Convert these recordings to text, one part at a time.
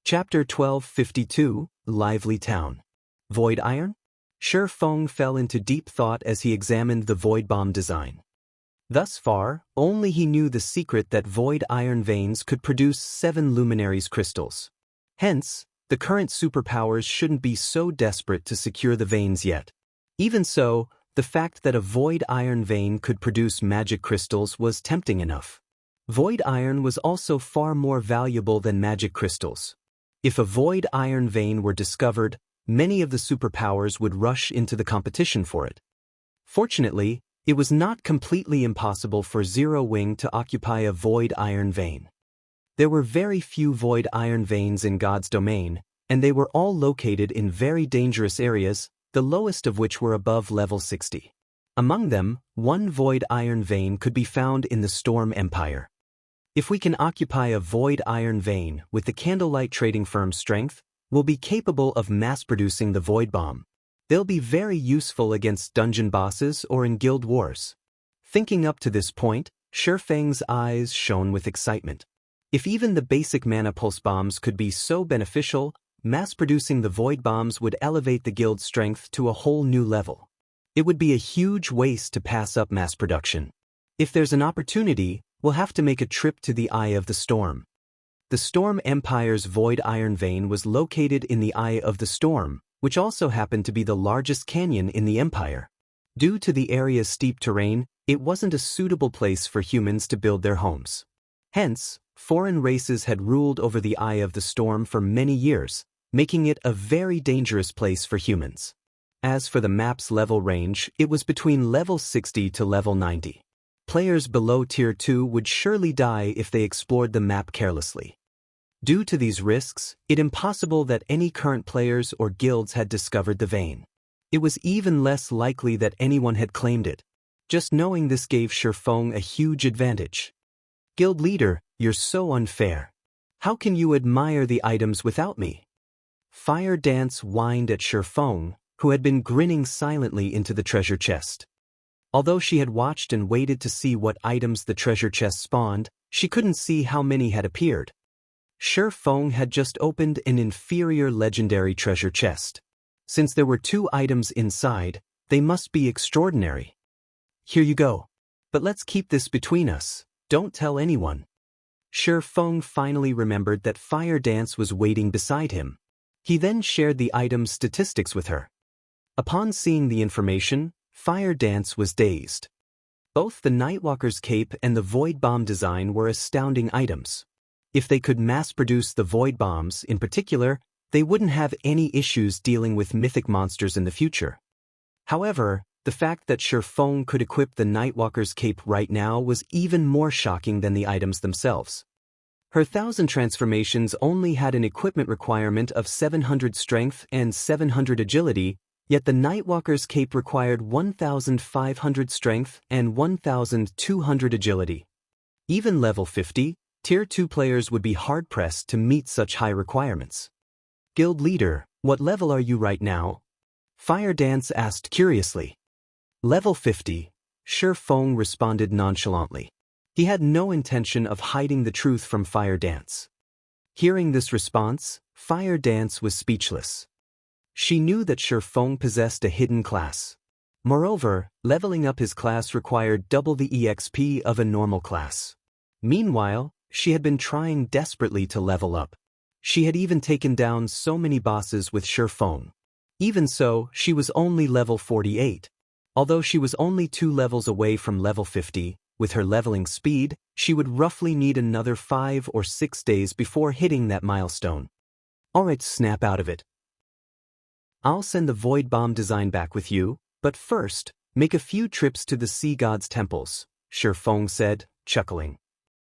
Chapter 1252, Lively Town. Void Iron? Shi Feng fell into deep thought as he examined the void bomb design. Thus far, only he knew the secret that void iron veins could produce 7 luminaries crystals. Hence, the current superpowers shouldn't be so desperate to secure the veins yet. Even so, the fact that a void iron vein could produce magic crystals was tempting enough. Void iron was also far more valuable than magic crystals. If a void iron vein were discovered, many of the superpowers would rush into the competition for it. Fortunately, it was not completely impossible for Zero Wing to occupy a void iron vein. There were very few void iron veins in God's domain, and they were all located in very dangerous areas, the lowest of which were above level 60. Among them, one void iron vein could be found in the Storm Empire. If we can occupy a void iron vein with the Candlelight Trading Firm's strength, we'll be capable of mass-producing the void bomb. They'll be very useful against dungeon bosses or in guild wars. Thinking up to this point, Shi Feng's eyes shone with excitement. If even the basic mana pulse bombs could be so beneficial, mass-producing the void bombs would elevate the guild's strength to a whole new level. It would be a huge waste to pass up mass production. If there's an opportunity, we'll have to make a trip to the Eye of the Storm. The Storm Empire's void iron vein was located in the Eye of the Storm, which also happened to be the largest canyon in the Empire. Due to the area's steep terrain, it wasn't a suitable place for humans to build their homes. Hence, foreign races had ruled over the Eye of the Storm for many years, making it a very dangerous place for humans. As for the map's level range, it was between level 60 to level 90. Players below Tier 2 would surely die if they explored the map carelessly. Due to these risks, it's impossible that any current players or guilds had discovered the vein. It was even less likely that anyone had claimed it. Just knowing this gave Shi Feng a huge advantage. Guild leader, you're so unfair. How can you admire the items without me? Fire Dance whined at Shi Feng, who had been grinning silently into the treasure chest. Although she had watched and waited to see what items the treasure chest spawned, she couldn't see how many had appeared. Shi Feng had just opened an inferior legendary treasure chest. Since there were 2 items inside, they must be extraordinary. Here you go. But let's keep this between us, don't tell anyone. Shi Feng finally remembered that Fire Dance was waiting beside him. He then shared the item's statistics with her. Upon seeing the information, Fire Dance was dazed. Both the Nightwalker's cape and the Void Bomb design were astounding items. If they could mass-produce the Void Bombs in particular, they wouldn't have any issues dealing with mythic monsters in the future. However, the fact that Shi Feng could equip the Nightwalker's cape right now was even more shocking than the items themselves. Her 1,000 transformations only had an equipment requirement of 700 strength and 700 agility, yet the Nightwalker's cape required 1,500 strength and 1,200 agility. Even level 50, Tier 2 players would be hard-pressed to meet such high requirements. Guild leader, what level are you right now? Fire Dance asked curiously. Level 50, Shi Feng responded nonchalantly. He had no intention of hiding the truth from Fire Dance. Hearing this response, Fire Dance was speechless. She knew that Shi Feng possessed a hidden class. Moreover, leveling up his class required double the EXP of a normal class. Meanwhile, she had been trying desperately to level up. She had even taken down so many bosses with Shi Feng. Even so, she was only level 48. Although she was only 2 levels away from level 50, with her leveling speed, she would roughly need another 5 or 6 days before hitting that milestone. Alright, snap out of it. I'll send the Void Bomb design back with you, but first, make a few trips to the Sea God's temples, Shi Feng said, chuckling.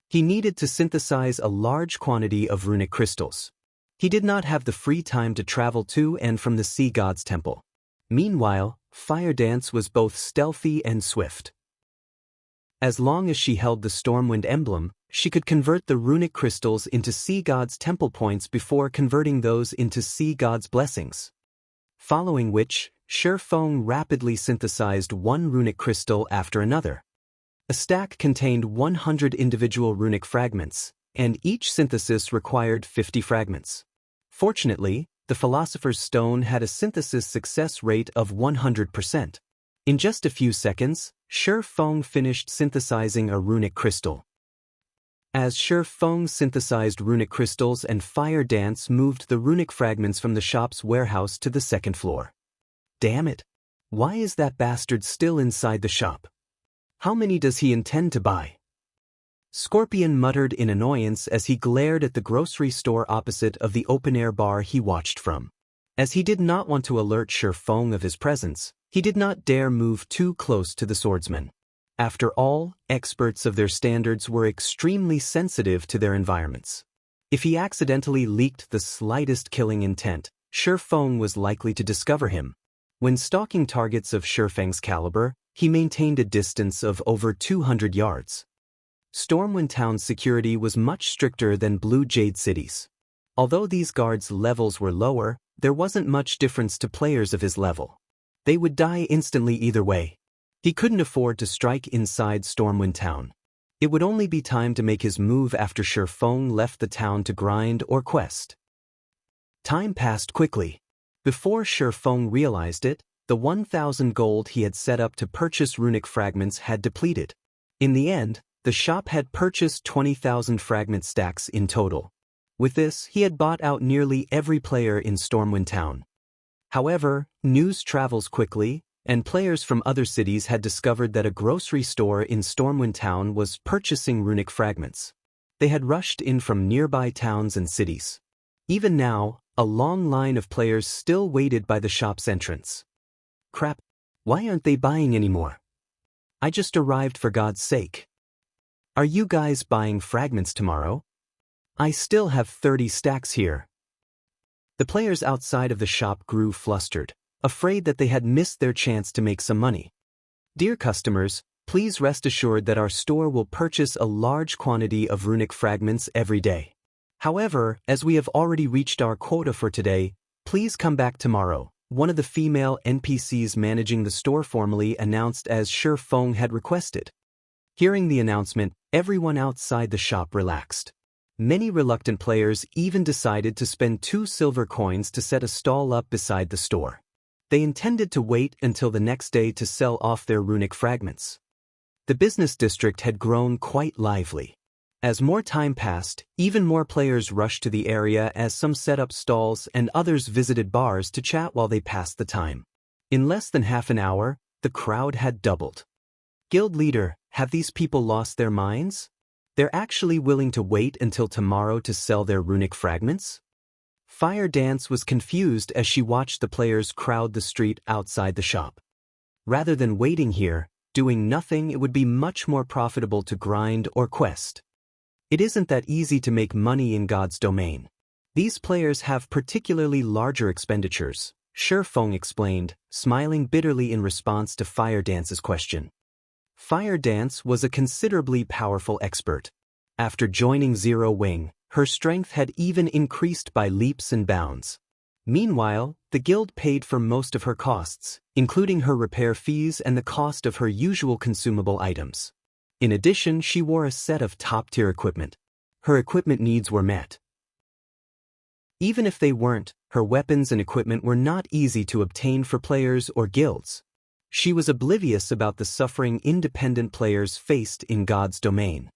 He needed to synthesize a large quantity of runic crystals. He did not have the free time to travel to and from the Sea God's temple. Meanwhile, Fire Dance was both stealthy and swift. As long as she held the Stormwind emblem, she could convert the runic crystals into Sea God's temple points before converting those into Sea God's blessings. Following which, Shi Feng rapidly synthesized one runic crystal after another. A stack contained 100 individual runic fragments, and each synthesis required 50 fragments. Fortunately, the Philosopher's Stone had a synthesis success rate of 100%. In just a few seconds, Shi Feng finished synthesizing a runic crystal. As Shi Feng synthesized runic crystals and Fire Dance moved the runic fragments from the shop's warehouse to the second floor. Damn it! Why is that bastard still inside the shop? How many does he intend to buy? Scorpion muttered in annoyance as he glared at the grocery store opposite of the open-air bar he watched from. As he did not want to alert Shi Feng of his presence, he did not dare move too close to the swordsman. After all, experts of their standards were extremely sensitive to their environments. If he accidentally leaked the slightest killing intent, Shi Feng was likely to discover him. When stalking targets of Shi Feng's caliber, he maintained a distance of over 200 yards. Stormwind Town's security was much stricter than Blue Jade City's. Although these guards' levels were lower, there wasn't much difference to players of his level. They would die instantly either way. He couldn't afford to strike inside Stormwind Town. It would only be time to make his move after Shi Feng left the town to grind or quest. Time passed quickly. Before Shi Feng realized it, the 1,000 gold he had set up to purchase runic fragments had depleted. In the end, the shop had purchased 20,000 fragment stacks in total. With this, he had bought out nearly every player in Stormwind Town. However, news travels quickly, and players from other cities had discovered that a grocery store in Stormwind Town was purchasing runic fragments. They had rushed in from nearby towns and cities. Even now, a long line of players still waited by the shop's entrance. Crap, why aren't they buying anymore? I just arrived, for God's sake. Are you guys buying fragments tomorrow? I still have 30 stacks here. The players outside of the shop grew flustered, afraid that they had missed their chance to make some money. Dear customers, please rest assured that our store will purchase a large quantity of runic fragments every day. However, as we have already reached our quota for today, please come back tomorrow, one of the female NPCs managing the store formally announced as Shi Feng had requested. Hearing the announcement, everyone outside the shop relaxed. Many reluctant players even decided to spend 2 silver coins to set a stall up beside the store. They intended to wait until the next day to sell off their runic fragments. The business district had grown quite lively. As more time passed, even more players rushed to the area as some set up stalls and others visited bars to chat while they passed the time. In less than half an hour, the crowd had doubled. Guild leader, have these people lost their minds? They're actually willing to wait until tomorrow to sell their runic fragments? Fire Dance was confused as she watched the players crowd the street outside the shop. Rather than waiting here, doing nothing, it would be much more profitable to grind or quest. It isn't that easy to make money in God's domain. These players have particularly larger expenditures, Shi Feng explained, smiling bitterly in response to Fire Dance's question. Fire Dance was a considerably powerful expert. After joining Zero Wing, her strength had even increased by leaps and bounds. Meanwhile, the guild paid for most of her costs, including her repair fees and the cost of her usual consumable items. In addition, she wore a set of top-tier equipment. Her equipment needs were met. Even if they weren't, her weapons and equipment were not easy to obtain for players or guilds. She was oblivious about the suffering independent players faced in God's domain.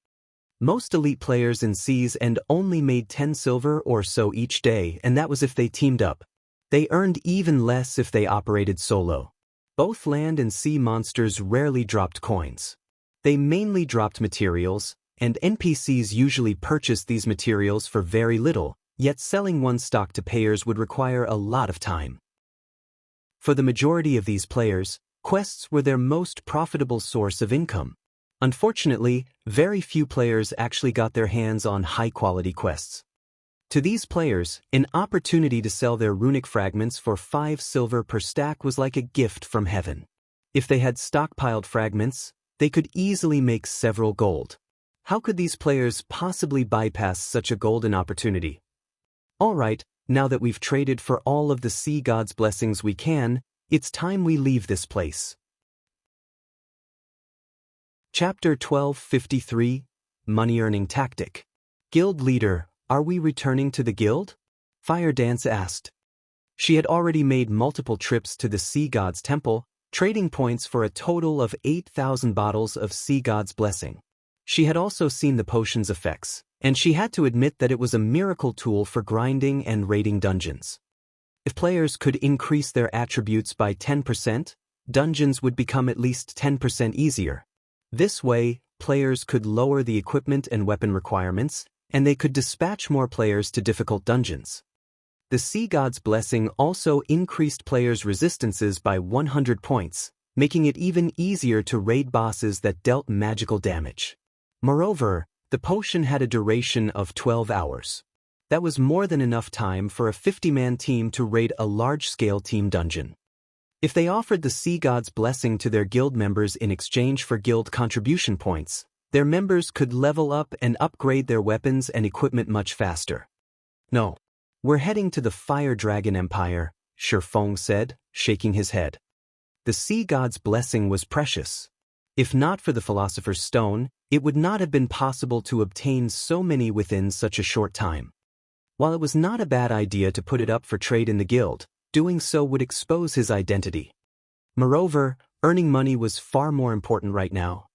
Most elite players in Seas End only made 10 silver or so each day, and that was if they teamed up. They earned even less if they operated solo. Both land and sea monsters rarely dropped coins. They mainly dropped materials, and NPCs usually purchased these materials for very little, yet selling one stock to payers would require a lot of time. For the majority of these players, quests were their most profitable source of income. Unfortunately, very few players actually got their hands on high-quality quests. To these players, an opportunity to sell their runic fragments for 5 silver per stack was like a gift from heaven. If they had stockpiled fragments, they could easily make several gold. How could these players possibly bypass such a golden opportunity? Alright, now that we've traded for all of the sea god's blessings we can, it's time we leave this place. Chapter 1253, Money Earning Tactic. Guild Leader, are we returning to the guild? Fire Dance asked. She had already made multiple trips to the Sea God's temple, trading points for a total of 8,000 bottles of Sea God's blessing. She had also seen the potion's effects, and she had to admit that it was a miracle tool for grinding and raiding dungeons. If players could increase their attributes by 10%, dungeons would become at least 10% easier. This way, players could lower the equipment and weapon requirements, and they could dispatch more players to difficult dungeons. The Sea God's blessing also increased players' resistances by 100 points, making it even easier to raid bosses that dealt magical damage. Moreover, the potion had a duration of 12 hours. That was more than enough time for a 50-man team to raid a large-scale team dungeon. If they offered the Sea God's blessing to their guild members in exchange for guild contribution points, their members could level up and upgrade their weapons and equipment much faster. No. We're heading to the Fire Dragon Empire, Shifeng said, shaking his head. The Sea God's blessing was precious. If not for the Philosopher's Stone, it would not have been possible to obtain so many within such a short time. While it was not a bad idea to put it up for trade in the guild, doing so would expose his identity. Moreover, earning money was far more important right now.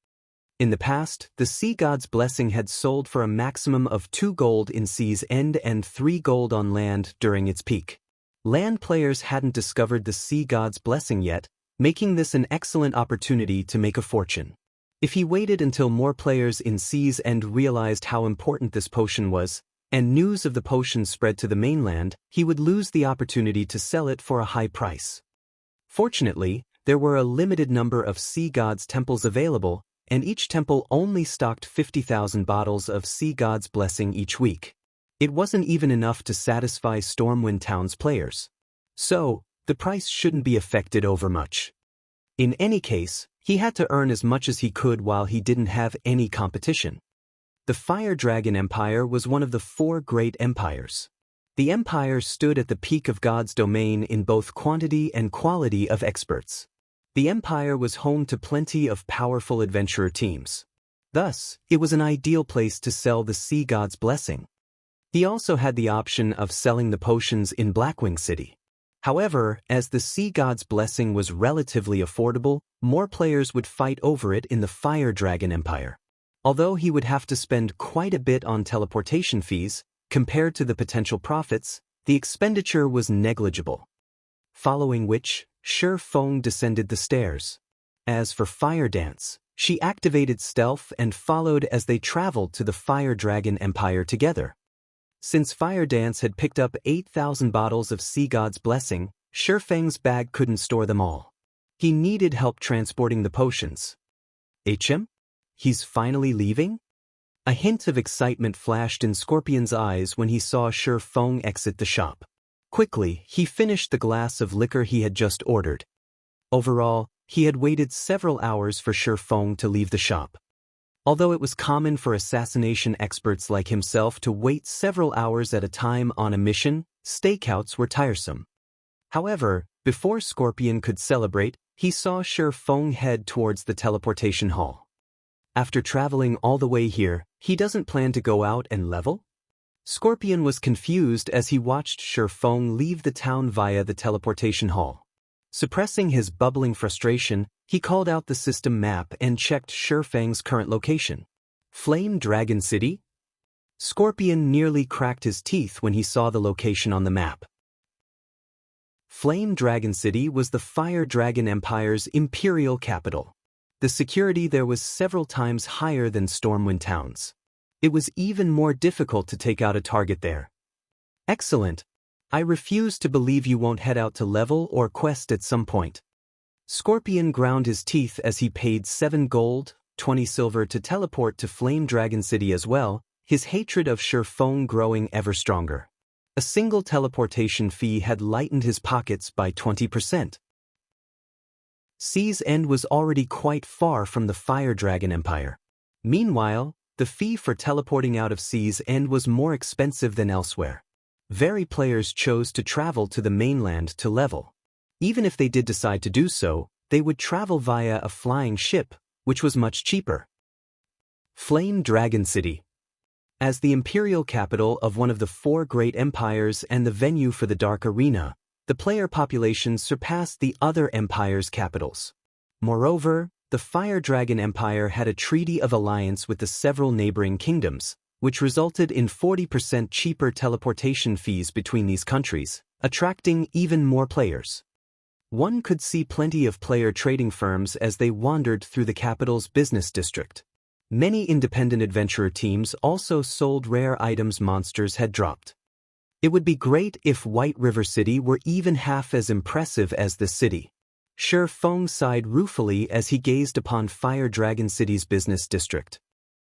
In the past, the Sea God's blessing had sold for a maximum of 2 gold in Sea's End and 3 gold on land during its peak. Land players hadn't discovered the Sea God's blessing yet, making this an excellent opportunity to make a fortune. If he waited until more players in Sea's End realized how important this potion was, and news of the potion spread to the mainland, he would lose the opportunity to sell it for a high price. Fortunately, there were a limited number of Sea God's temples available, and each temple only stocked 50,000 bottles of Sea God's blessing each week. It wasn't even enough to satisfy Stormwind Town's players. So, the price shouldn't be affected over much. In any case, he had to earn as much as he could while he didn't have any competition. The Fire Dragon Empire was one of the 4 great empires. The empire stood at the peak of God's domain in both quantity and quality of experts. The empire was home to plenty of powerful adventurer teams. Thus, it was an ideal place to sell the Sea God's blessing. He also had the option of selling the potions in Blackwing City. However, as the Sea God's blessing was relatively affordable, more players would fight over it in the Fire Dragon Empire. Although he would have to spend quite a bit on teleportation fees, compared to the potential profits, the expenditure was negligible. Following which, Shifeng descended the stairs. As for Fire Dance, she activated stealth and followed as they traveled to the Fire Dragon Empire together. Since Fire Dance had picked up 8,000 bottles of Sea God's blessing, Shifeng's bag couldn't store them all. He needed help transporting the potions. HM? He's finally leaving? A hint of excitement flashed in Scorpion's eyes when he saw Shifeng exit the shop. Quickly, he finished the glass of liquor he had just ordered. Overall, he had waited several hours for Shifeng to leave the shop. Although it was common for assassination experts like himself to wait several hours at a time on a mission, stakeouts were tiresome. However, before Scorpion could celebrate, he saw Shifeng head towards the teleportation hall. After traveling all the way here, he doesn't plan to go out and level? Scorpion was confused as he watched Shifeng leave the town via the teleportation hall. Suppressing his bubbling frustration, he called out the system map and checked Shifeng's current location. Flame Dragon City? Scorpion nearly cracked his teeth when he saw the location on the map. Flame Dragon City was the Fire Dragon Empire's imperial capital. The security there was several times higher than Stormwind Town's. It was even more difficult to take out a target there. Excellent. I refuse to believe you won't head out to level or quest at some point. Scorpion ground his teeth as he paid 7 gold, 20 silver to teleport to Flame Dragon City as well, his hatred of Shifeng growing ever stronger. A single teleportation fee had lightened his pockets by 20%. Sea's End was already quite far from the Fire Dragon Empire. Meanwhile, the fee for teleporting out of Sea's End was more expensive than elsewhere. Very players chose to travel to the mainland to level. Even if they did decide to do so, they would travel via a flying ship, which was much cheaper. Flame Dragon City. As the imperial capital of one of the four great empires and the venue for the Dark Arena, the player population surpassed the other empires' capitals. Moreover, the Fire Dragon Empire had a treaty of alliance with the several neighboring kingdoms, which resulted in 40% cheaper teleportation fees between these countries, attracting even more players. One could see plenty of player trading firms as they wandered through the capital's business district. Many independent adventurer teams also sold rare items monsters had dropped. It would be great if White River City were even half as impressive as this city. Shi Feng sighed ruefully as he gazed upon Fire Dragon City's business district.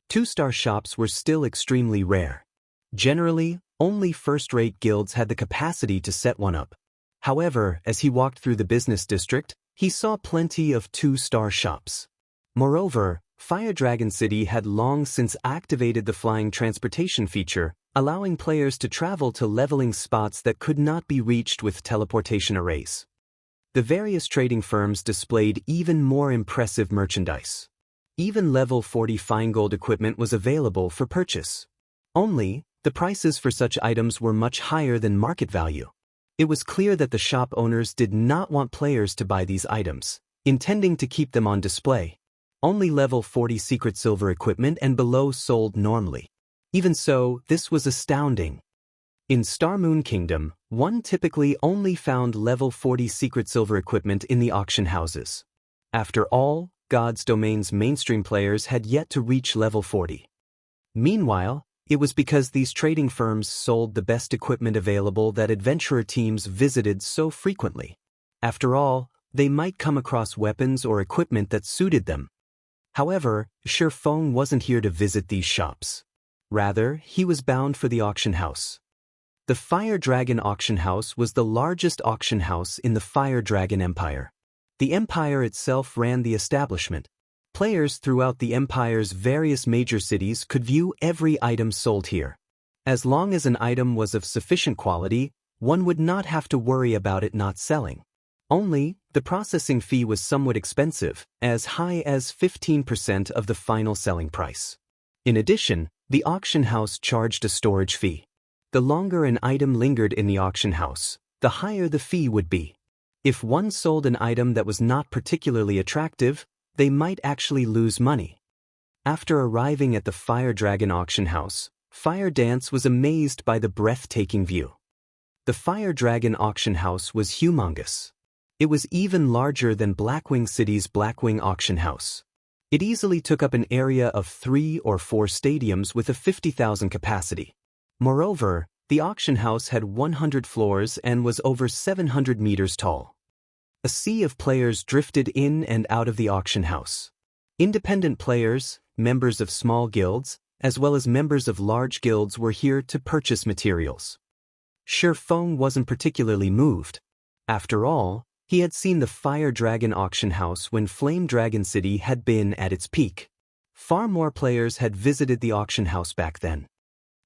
Two-star shops were still extremely rare. Generally, only first-rate guilds had the capacity to set one up. However, as he walked through the business district, he saw plenty of two-star shops. Moreover, Fire Dragon City had long since activated the flying transportation feature, allowing players to travel to leveling spots that could not be reached with teleportation arrays. The various trading firms displayed even more impressive merchandise. Even level 40 fine gold equipment was available for purchase. Only, the prices for such items were much higher than market value. It was clear that the shop owners did not want players to buy these items, intending to keep them on display. Only level 40 secret silver equipment and below sold normally. Even so, this was astounding. In Star Moon Kingdom, one typically only found level 40 secret silver equipment in the auction houses. After all, God's Domain's mainstream players had yet to reach level 40. Meanwhile, it was because these trading firms sold the best equipment available that adventurer teams visited so frequently. After all, they might come across weapons or equipment that suited them. However, Shi Feng wasn't here to visit these shops. Rather, he was bound for the auction house. The Fire Dragon Auction House was the largest auction house in the Fire Dragon Empire. The empire itself ran the establishment. Players throughout the empire's various major cities could view every item sold here. As long as an item was of sufficient quality, one would not have to worry about it not selling. Only, the processing fee was somewhat expensive, as high as 15% of the final selling price. In addition, the auction house charged a storage fee. The longer an item lingered in the auction house, the higher the fee would be. If one sold an item that was not particularly attractive, they might actually lose money. After arriving at the Fire Dragon Auction House, Fire Dance was amazed by the breathtaking view. The Fire Dragon Auction House was humongous. It was even larger than Blackwing City's Blackwing Auction House. It easily took up an area of 3 or 4 stadiums with a 50,000 capacity. Moreover, the auction house had 100 floors and was over 700 meters tall. A sea of players drifted in and out of the auction house. Independent players, members of small guilds, as well as members of large guilds were here to purchase materials. Shi Feng wasn't particularly moved. After all, he had seen the Fire Dragon Auction House when Flame Dragon City had been at its peak. Far more players had visited the auction house back then.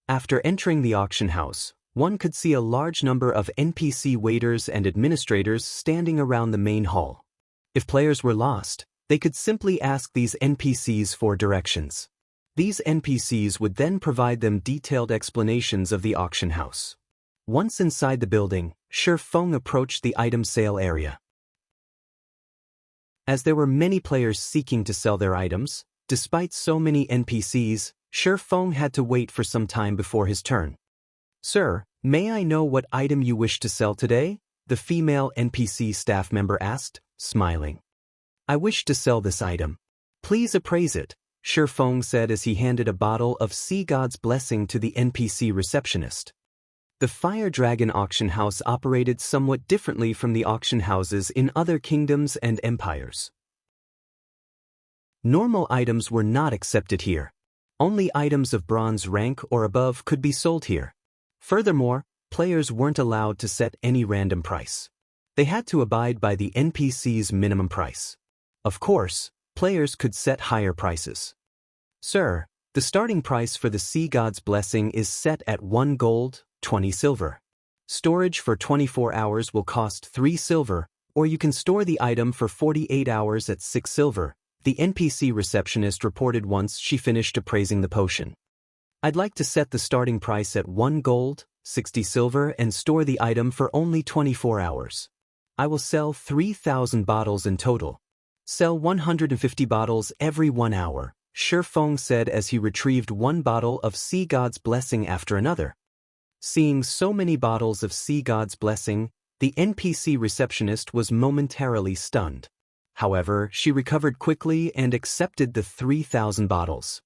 After entering the auction house, one could see a large number of NPC waiters and administrators standing around the main hall. If players were lost, they could simply ask these NPCs for directions. These NPCs would then provide them detailed explanations of the auction house. Once inside the building, Shi Feng approached the item sale area. As there were many players seeking to sell their items, despite so many NPCs, Shi Feng had to wait for some time before his turn. "Sir, may I know what item you wish to sell today?" the female NPC staff member asked, smiling. "I wish to sell this item. Please appraise it," Shi Feng said as he handed a bottle of Sea God's Blessing to the NPC receptionist. The Fire Dragon Auction House operated somewhat differently from the auction houses in other kingdoms and empires. Normal items were not accepted here. Only items of bronze rank or above could be sold here. Furthermore, players weren't allowed to set any random price. They had to abide by the NPC's minimum price. Of course, players could set higher prices. "Sir, the starting price for the Sea God's Blessing is set at 1 gold, 20 silver. Storage for 24 hours will cost 3 silver, or you can store the item for 48 hours at 6 silver, the NPC receptionist reported once she finished appraising the potion. I'd like to set the starting price at 1 gold, 60 silver and store the item for only 24 hours. I will sell 3,000 bottles in total. Sell 150 bottles every 1 hour, Shifeng said as he retrieved 1 bottle of Sea God's Blessing after another. Seeing so many bottles of Sea God's Blessing, the NPC receptionist was momentarily stunned. However, she recovered quickly and accepted the 3,000 bottles.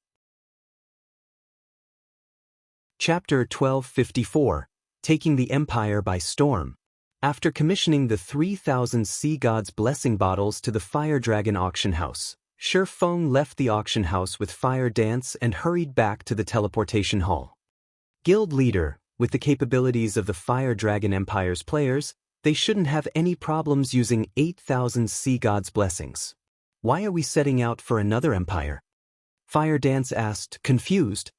Chapter 1254, Taking the Empire by Storm. After commissioning the 3,000 Sea God's Blessing bottles to the Fire Dragon auction house, Shifeng left the auction house with Fire Dance and hurried back to the teleportation hall. Guild leader, with the capabilities of the Fire Dragon Empire's players, they shouldn't have any problems using 8,000 Sea God's Blessings. Why are we setting out for another empire? Fire Dance asked, confused.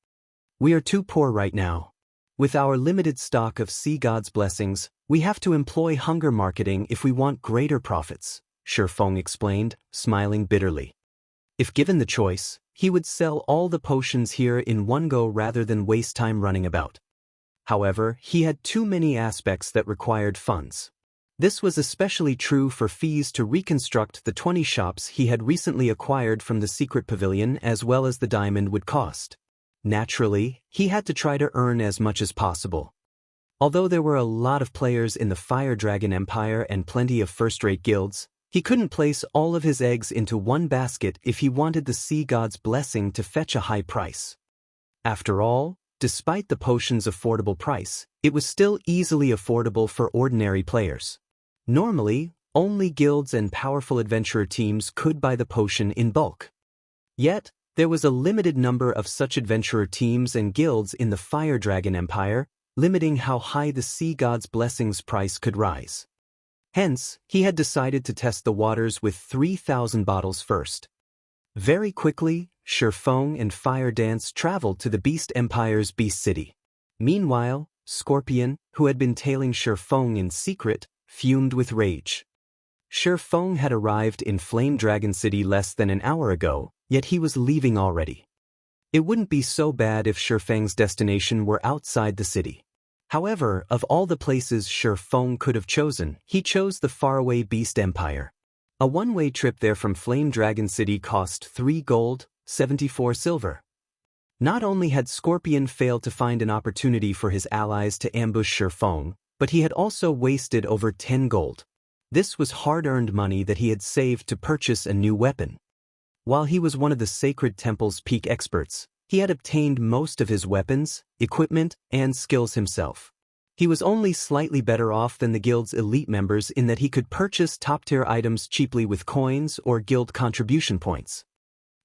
We are too poor right now. With our limited stock of Sea God's Blessings, we have to employ hunger marketing if we want greater profits, Shifeng explained, smiling bitterly. If given the choice, he would sell all the potions here in one go rather than waste time running about. However, he had too many aspects that required funds. This was especially true for fees to reconstruct the 20 shops he had recently acquired from the secret pavilion as well as the diamond would cost. Naturally, he had to try to earn as much as possible. Although there were a lot of players in the Fire Dragon Empire and plenty of first-rate guilds, he couldn't place all of his eggs into one basket if he wanted the Sea God's Blessing to fetch a high price. After all, despite the potion's affordable price, it was still easily affordable for ordinary players. Normally, only guilds and powerful adventurer teams could buy the potion in bulk. Yet, there was a limited number of such adventurer teams and guilds in the Fire Dragon Empire, limiting how high the Sea God's Blessings price could rise. Hence, he had decided to test the waters with 3,000 bottles first. Very quickly, Shifeng and Fire Dance traveled to the Beast Empire's Beast City. Meanwhile, Scorpion, who had been tailing Shifeng in secret, fumed with rage. Shifeng had arrived in Flame Dragon City less than an hour ago, yet he was leaving already. It wouldn't be so bad if Shifeng's destination were outside the city. However, of all the places Shifeng could have chosen, he chose the faraway Beast Empire. A one-way trip there from Flame Dragon City cost 3 gold, 74 silver. Not only had Scorpion failed to find an opportunity for his allies to ambush Shifeng, but he had also wasted over 10 gold. This was hard-earned money that he had saved to purchase a new weapon. While he was one of the Sacred Temple's peak experts, he had obtained most of his weapons, equipment, and skills himself. He was only slightly better off than the guild's elite members in that he could purchase top-tier items cheaply with coins or guild contribution points.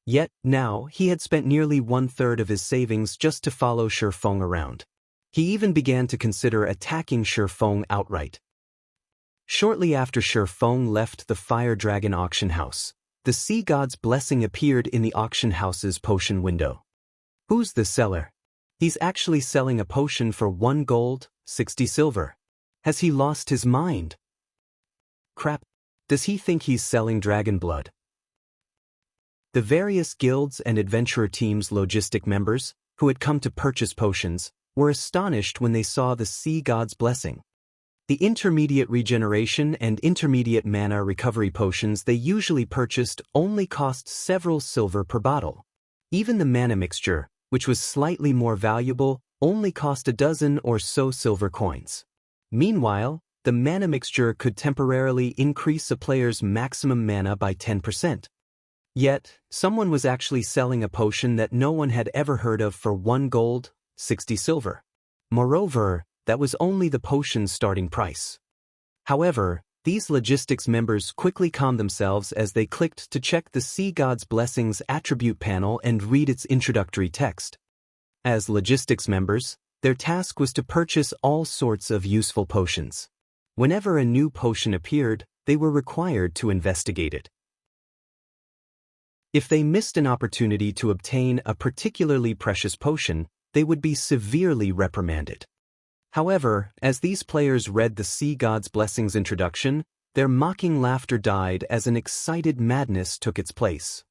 Yet, now, he had spent nearly 1/3 of his savings just to follow Shifeng around. He even began to consider attacking Shifeng outright. Shortly after Shifeng left the Fire Dragon auction house, the Sea God's Blessing appeared in the auction house's potion window. Who's the seller? He's actually selling a potion for 1 gold, 60 silver. Has he lost his mind? Crap, does he think he's selling dragon blood? The various guilds and adventurer teams' logistic members, who had come to purchase potions, were astonished when they saw the Sea God's Blessing. The intermediate regeneration and intermediate mana recovery potions they usually purchased only cost several silver per bottle. Even the mana mixture, which was slightly more valuable, only cost a dozen or so silver coins. Meanwhile, the mana mixture could temporarily increase a player's maximum mana by 10%. Yet, someone was actually selling a potion that no one had ever heard of for 1 gold, 60 silver. Moreover, that was only the potion's starting price. However, these logistics members quickly calmed themselves as they clicked to check the Sea God's Blessing's attribute panel and read its introductory text. As logistics members, their task was to purchase all sorts of useful potions. Whenever a new potion appeared, they were required to investigate it. If they missed an opportunity to obtain a particularly precious potion, they would be severely reprimanded. However, as these players read the Sea God's Blessing's introduction, their mocking laughter died as an excited madness took its place.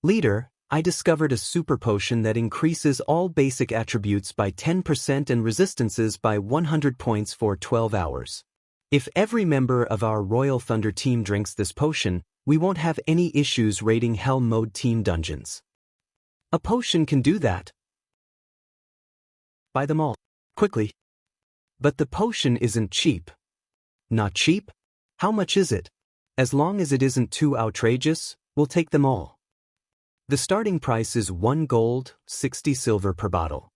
Leader, I discovered a super potion that increases all basic attributes by 10% and resistances by 100 points for 12 hours. If every member of our Royal Thunder team drinks this potion, we won't have any issues raiding Hell Mode team dungeons. A potion can do that. Buy them all. Quickly. But the potion isn't cheap. Not cheap? How much is it? As long as it isn't too outrageous, we'll take them all. The starting price is 1 gold, 60 silver per bottle.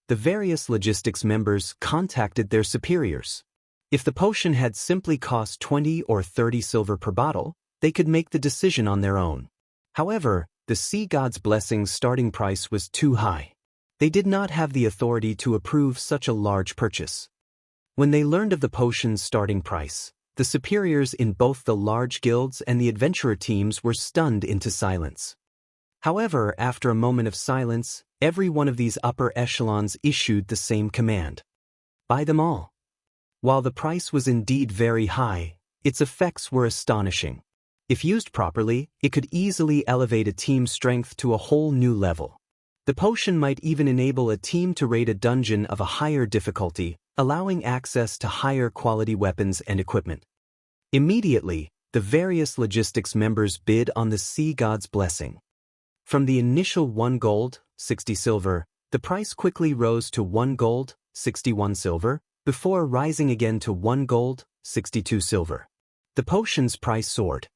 The various logistics members contacted their superiors. If the potion had simply cost 20 or 30 silver per bottle, they could make the decision on their own. However, the Sea God's Blessing's starting price was too high. They did not have the authority to approve such a large purchase. When they learned of the potion's starting price, the superiors in both the large guilds and the adventurer teams were stunned into silence. However, after a moment of silence, every one of these upper echelons issued the same command. Buy them all. While the price was indeed very high, its effects were astonishing. If used properly, it could easily elevate a team's strength to a whole new level. The potion might even enable a team to raid a dungeon of a higher difficulty, allowing access to higher quality weapons and equipment. Immediately, the various logistics members bid on the Sea God's Blessing. From the initial 1 gold, 60 silver, the price quickly rose to 1 gold, 61 silver, before rising again to 1 gold, 62 silver. The potion's price soared.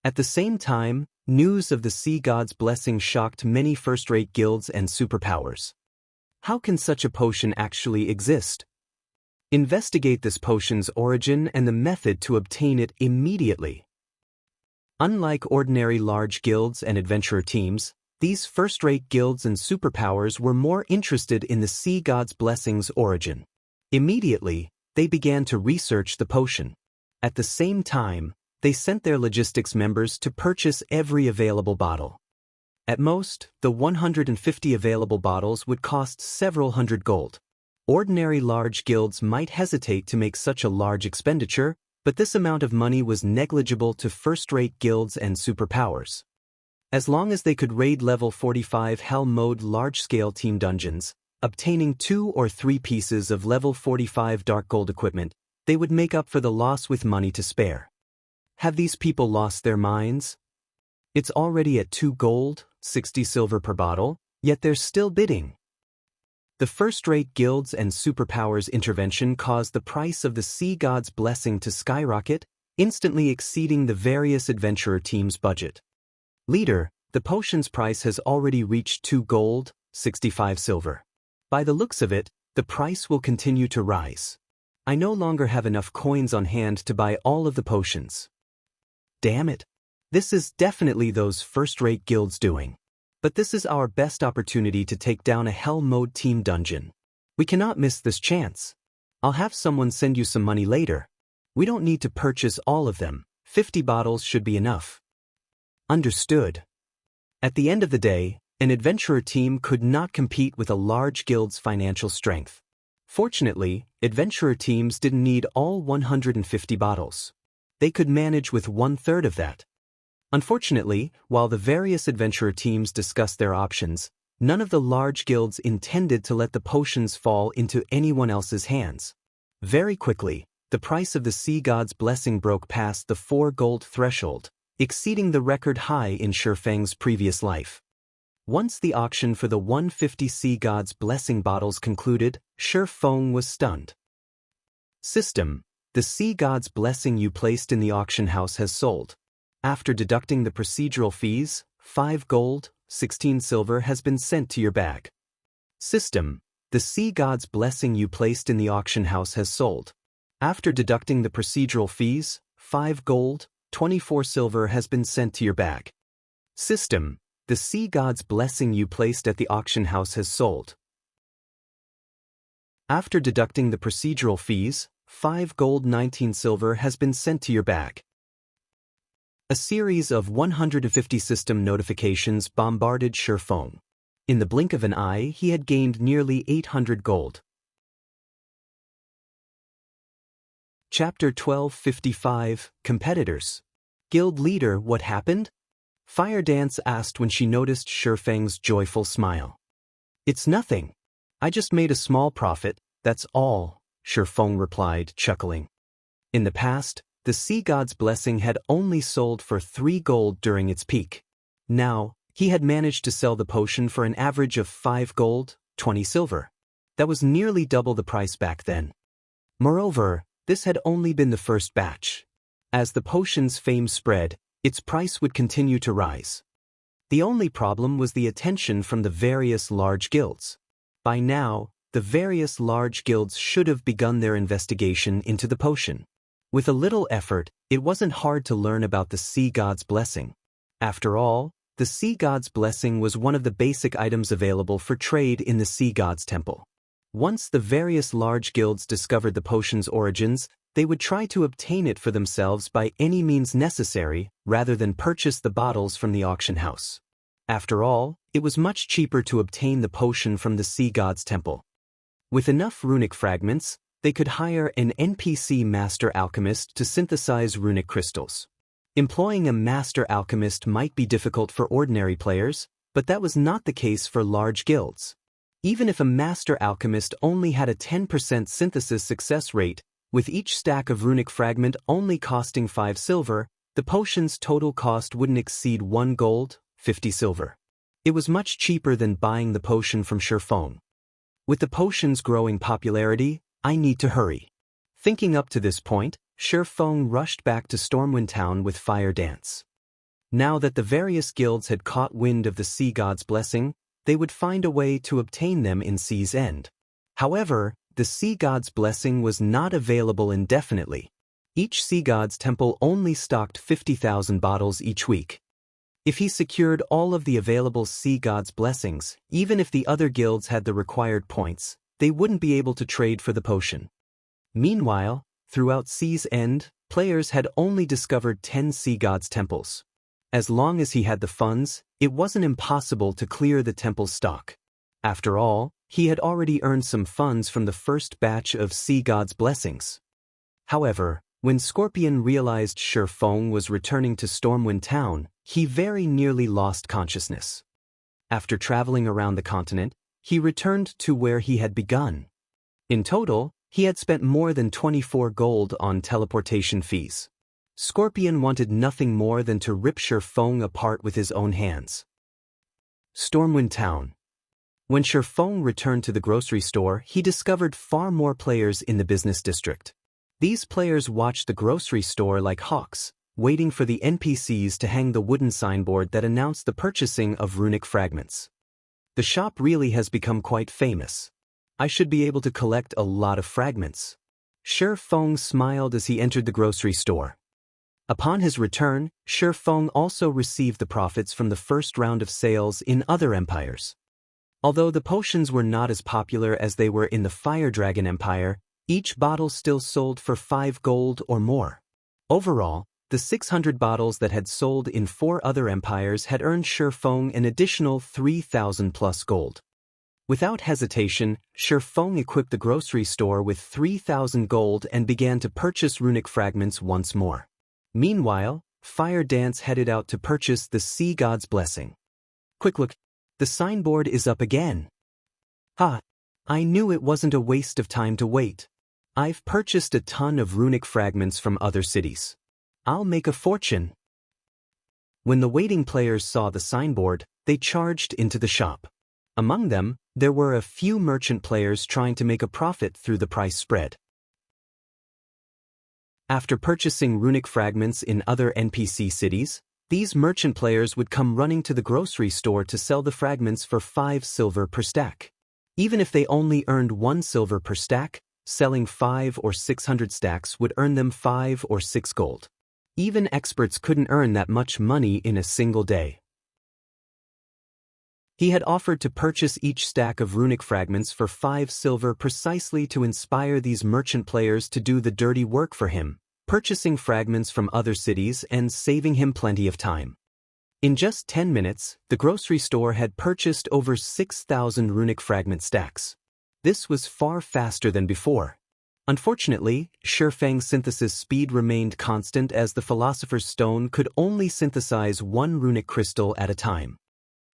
At the same time, news of the Sea God's Blessing shocked many first-rate guilds and superpowers. How can such a potion actually exist? Investigate this potion's origin and the method to obtain it immediately. Unlike ordinary large guilds and adventurer teams, these first-rate guilds and superpowers were more interested in the Sea God's Blessing's origin. Immediately, they began to research the potion. At the same time, they sent their logistics members to purchase every available bottle. At most, the 150 available bottles would cost several hundred gold. Ordinary large guilds might hesitate to make such a large expenditure, but this amount of money was negligible to first-rate guilds and superpowers. As long as they could raid level 45 Hell Mode large-scale team dungeons, obtaining 2 or 3 pieces of level 45 dark gold equipment, they would make up for the loss with money to spare. Have these people lost their minds? It's already at 2 gold, 60 silver per bottle, yet they're still bidding. The first-rate guilds and superpowers' intervention caused the price of the Sea God's Blessing to skyrocket, instantly exceeding the various adventurer teams' budget. Leader, the potion's price has already reached 2 gold, 65 silver. By the looks of it, the price will continue to rise. I no longer have enough coins on hand to buy all of the potions. Damn it. This is definitely those first-rate guilds doing. But this is our best opportunity to take down a Hell Mode team dungeon. We cannot miss this chance. I'll have someone send you some money later. We don't need to purchase all of them. 50 bottles should be enough. Understood. At the end of the day, an adventurer team could not compete with a large guild's financial strength. Fortunately, adventurer teams didn't need all 150 bottles. They could manage with 1/3 of that. Unfortunately, while the various adventurer teams discussed their options, none of the large guilds intended to let the potions fall into anyone else's hands. Very quickly, the price of the Sea God's Blessing broke past the 4 gold threshold, exceeding the record high in Shifeng's previous life. Once the auction for the 150 Sea God's Blessing bottles concluded, Shifeng was stunned. System: the Sea God's Blessing you placed in the auction house has sold. After deducting the procedural fees, 5 gold, 16 silver has been sent to your bag. System: the Sea God's Blessing you placed in the auction house has sold. After deducting the procedural fees, 5 gold, 24 silver has been sent to your bag. System: the Sea God's Blessing you placed at the auction house has sold. After deducting the procedural fees, 5 gold, 19 silver has been sent to your bag. A series of 150 system notifications bombarded Shifeng. In the blink of an eye, he had gained nearly 800 gold. Chapter 1255, Competitors. Guild Leader, what happened? Fire Dance asked when she noticed Shifeng's joyful smile. It's nothing. I just made a small profit, that's all, Shifeng replied, chuckling. In the past, the Sea God's Blessing had only sold for 3 gold during its peak. Now, he had managed to sell the potion for an average of 5 gold, 20 silver. That was nearly double the price back then. Moreover, this had only been the first batch. As the potion's fame spread, its price would continue to rise. The only problem was the attention from the various large guilds. By now, the various large guilds should have begun their investigation into the potion. With a little effort, it wasn't hard to learn about the Sea God's Blessing. After all, the Sea God's Blessing was one of the basic items available for trade in the Sea God's Temple. Once the various large guilds discovered the potion's origins, they would try to obtain it for themselves by any means necessary, rather than purchase the bottles from the auction house. After all, it was much cheaper to obtain the potion from the Sea God's Temple. With enough runic fragments, they could hire an NPC master alchemist to synthesize runic crystals. Employing a master alchemist might be difficult for ordinary players, but that was not the case for large guilds. Even if a master alchemist only had a 10% synthesis success rate, with each stack of runic fragment only costing 5 silver, the potion's total cost wouldn't exceed 1 gold, 50 silver. It was much cheaper than buying the potion from Shifeng. With the potion's growing popularity, I need to hurry. Thinking up to this point, Shifeng rushed back to Stormwind Town with Fire Dance. Now that the various guilds had caught wind of the Sea God's Blessing, they would find a way to obtain them in Sea's End. However, the Sea God's Blessing was not available indefinitely. Each Sea God's temple only stocked 50,000 bottles each week. If he secured all of the available Sea God's Blessings, even if the other guilds had the required points, they wouldn't be able to trade for the potion. Meanwhile, throughout Sea's End, players had only discovered 10 Sea God's temples. As long as he had the funds, it wasn't impossible to clear the temple's stock. After all, he had already earned some funds from the first batch of Sea God's Blessings. However, when Scorpion realized Shifeng was returning to Stormwind Town, he very nearly lost consciousness. After traveling around the continent, he returned to where he had begun. In total, he had spent more than 24 gold on teleportation fees. Scorpion wanted nothing more than to rip Shifeng apart with his own hands. Stormwind Town. When Shifeng returned to the grocery store, he discovered far more players in the business district. These players watched the grocery store like hawks, waiting for the NPCs to hang the wooden signboard that announced the purchasing of runic fragments. The shop really has become quite famous. I should be able to collect a lot of fragments. Shifeng smiled as he entered the grocery store. Upon his return, Shifeng also received the profits from the first round of sales in other empires. Although the potions were not as popular as they were in the Fire Dragon Empire, each bottle still sold for 5 gold or more. Overall, the 600 bottles that had sold in 4 other empires had earned Shifeng an additional 3,000 plus gold. Without hesitation, Shifeng equipped the grocery store with 3,000 gold and began to purchase runic fragments once more. Meanwhile, Fire Dance headed out to purchase the Sea God's Blessing. Quick look, the signboard is up again. Ha! I knew it wasn't a waste of time to wait. I've purchased a ton of runic fragments from other cities. I'll make a fortune. When the waiting players saw the signboard, they charged into the shop. Among them, there were a few merchant players trying to make a profit through the price spread. After purchasing runic fragments in other NPC cities, these merchant players would come running to the grocery store to sell the fragments for 5 silver per stack. Even if they only earned 1 silver per stack, selling 5 or 600 stacks would earn them 5 or 6 gold. Even experts couldn't earn that much money in a single day. He had offered to purchase each stack of runic fragments for 5 silver precisely to inspire these merchant players to do the dirty work for him, purchasing fragments from other cities and saving him plenty of time. In just 10 minutes, the grocery store had purchased over 6,000 runic fragment stacks. This was far faster than before. Unfortunately, Shifeng's synthesis speed remained constant as the Philosopher's Stone could only synthesize one runic crystal at a time.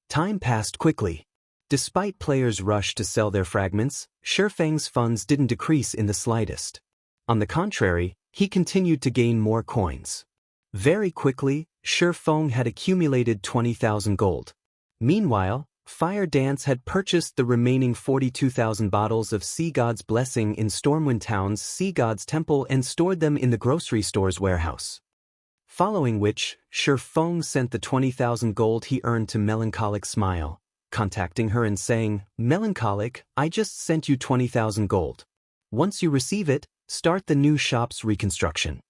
Time passed quickly. Despite players' rush to sell their fragments, Shifeng's funds didn't decrease in the slightest. On the contrary, he continued to gain more coins. Very quickly, Shifeng had accumulated 20,000 gold. Meanwhile, Fire Dance had purchased the remaining 42,000 bottles of Sea God's Blessing in Stormwind Town's Sea God's Temple and stored them in the grocery store's warehouse. Following which, Shifeng sent the 20,000 gold he earned to Melancholic Smile, contacting her and saying, "Melancholic, I just sent you 20,000 gold. Once you receive it, start the new shop's reconstruction."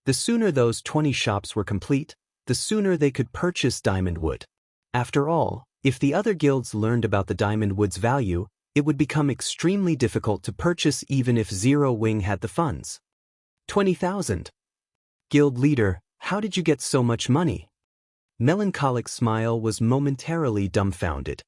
The sooner those 20 shops were complete, the sooner they could purchase diamond wood. After all, if the other guilds learned about the diamond wood's value, it would become extremely difficult to purchase even if Zero Wing had the funds. 20,000. Guild leader, how did you get so much money? Melancholic Smile was momentarily dumbfounded.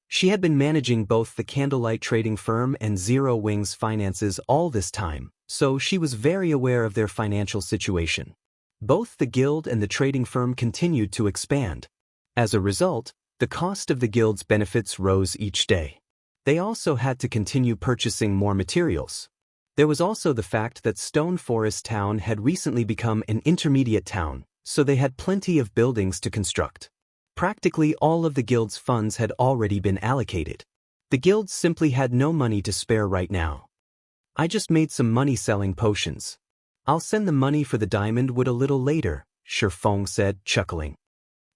She had been managing both the Candlelight trading firm and Zero Wing's finances all this time, so she was very aware of their financial situation. Both the guild and the trading firm continued to expand. As a result, the cost of the guild's benefits rose each day. They also had to continue purchasing more materials. There was also the fact that Stone Forest Town had recently become an intermediate town, so they had plenty of buildings to construct. Practically all of the guild's funds had already been allocated. The guild simply had no money to spare right now. "I just made some money selling potions. I'll send the money for the diamond wood a little later," Shifeng said, chuckling.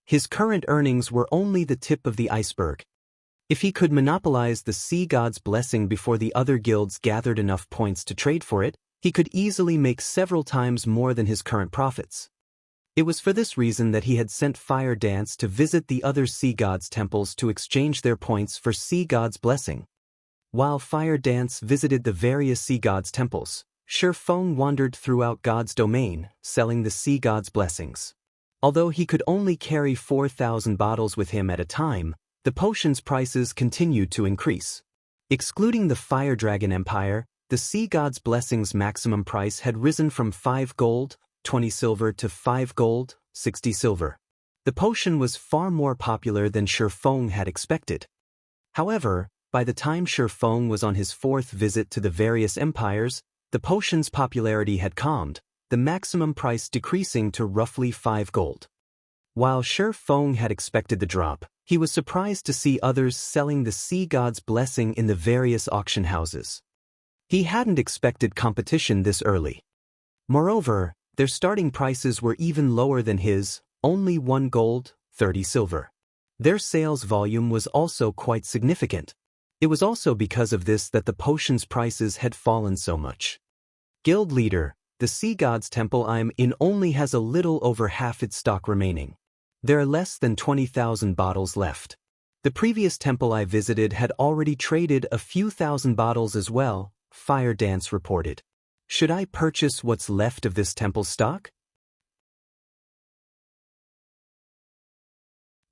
His current earnings were only the tip of the iceberg. If he could monopolize the Sea God's Blessing before the other guilds gathered enough points to trade for it, he could easily make several times more than his current profits. It was for this reason that he had sent Fire Dance to visit the other Sea God's temples to exchange their points for Sea God's Blessing. While Fire Dance visited the various Sea God's temples, Shifeng wandered throughout God's domain, selling the Sea God's Blessings. Although he could only carry 4,000 bottles with him at a time, the potions' prices continued to increase. Excluding the Fire Dragon Empire, the Sea God's Blessings' maximum price had risen from 5 gold, 20 silver to 5 gold, 60 silver. The potion was far more popular than Shifeng had expected. However, by the time Shifeng was on his 4th visit to the various empires, the potion's popularity had calmed, the maximum price decreasing to roughly 5 gold. While Shifeng had expected the drop, he was surprised to see others selling the Sea God's Blessing in the various auction houses. He hadn't expected competition this early. Moreover, their starting prices were even lower than his, only 1 gold, 30 silver. Their sales volume was also quite significant. It was also because of this that the potion's prices had fallen so much. Guild leader, the Sea God's Temple I'm in only has a little over half its stock remaining. There are less than 20,000 bottles left. The previous temple I visited had already traded a few thousand bottles as well, Fire Dance reported. Should I purchase what's left of this temple stock?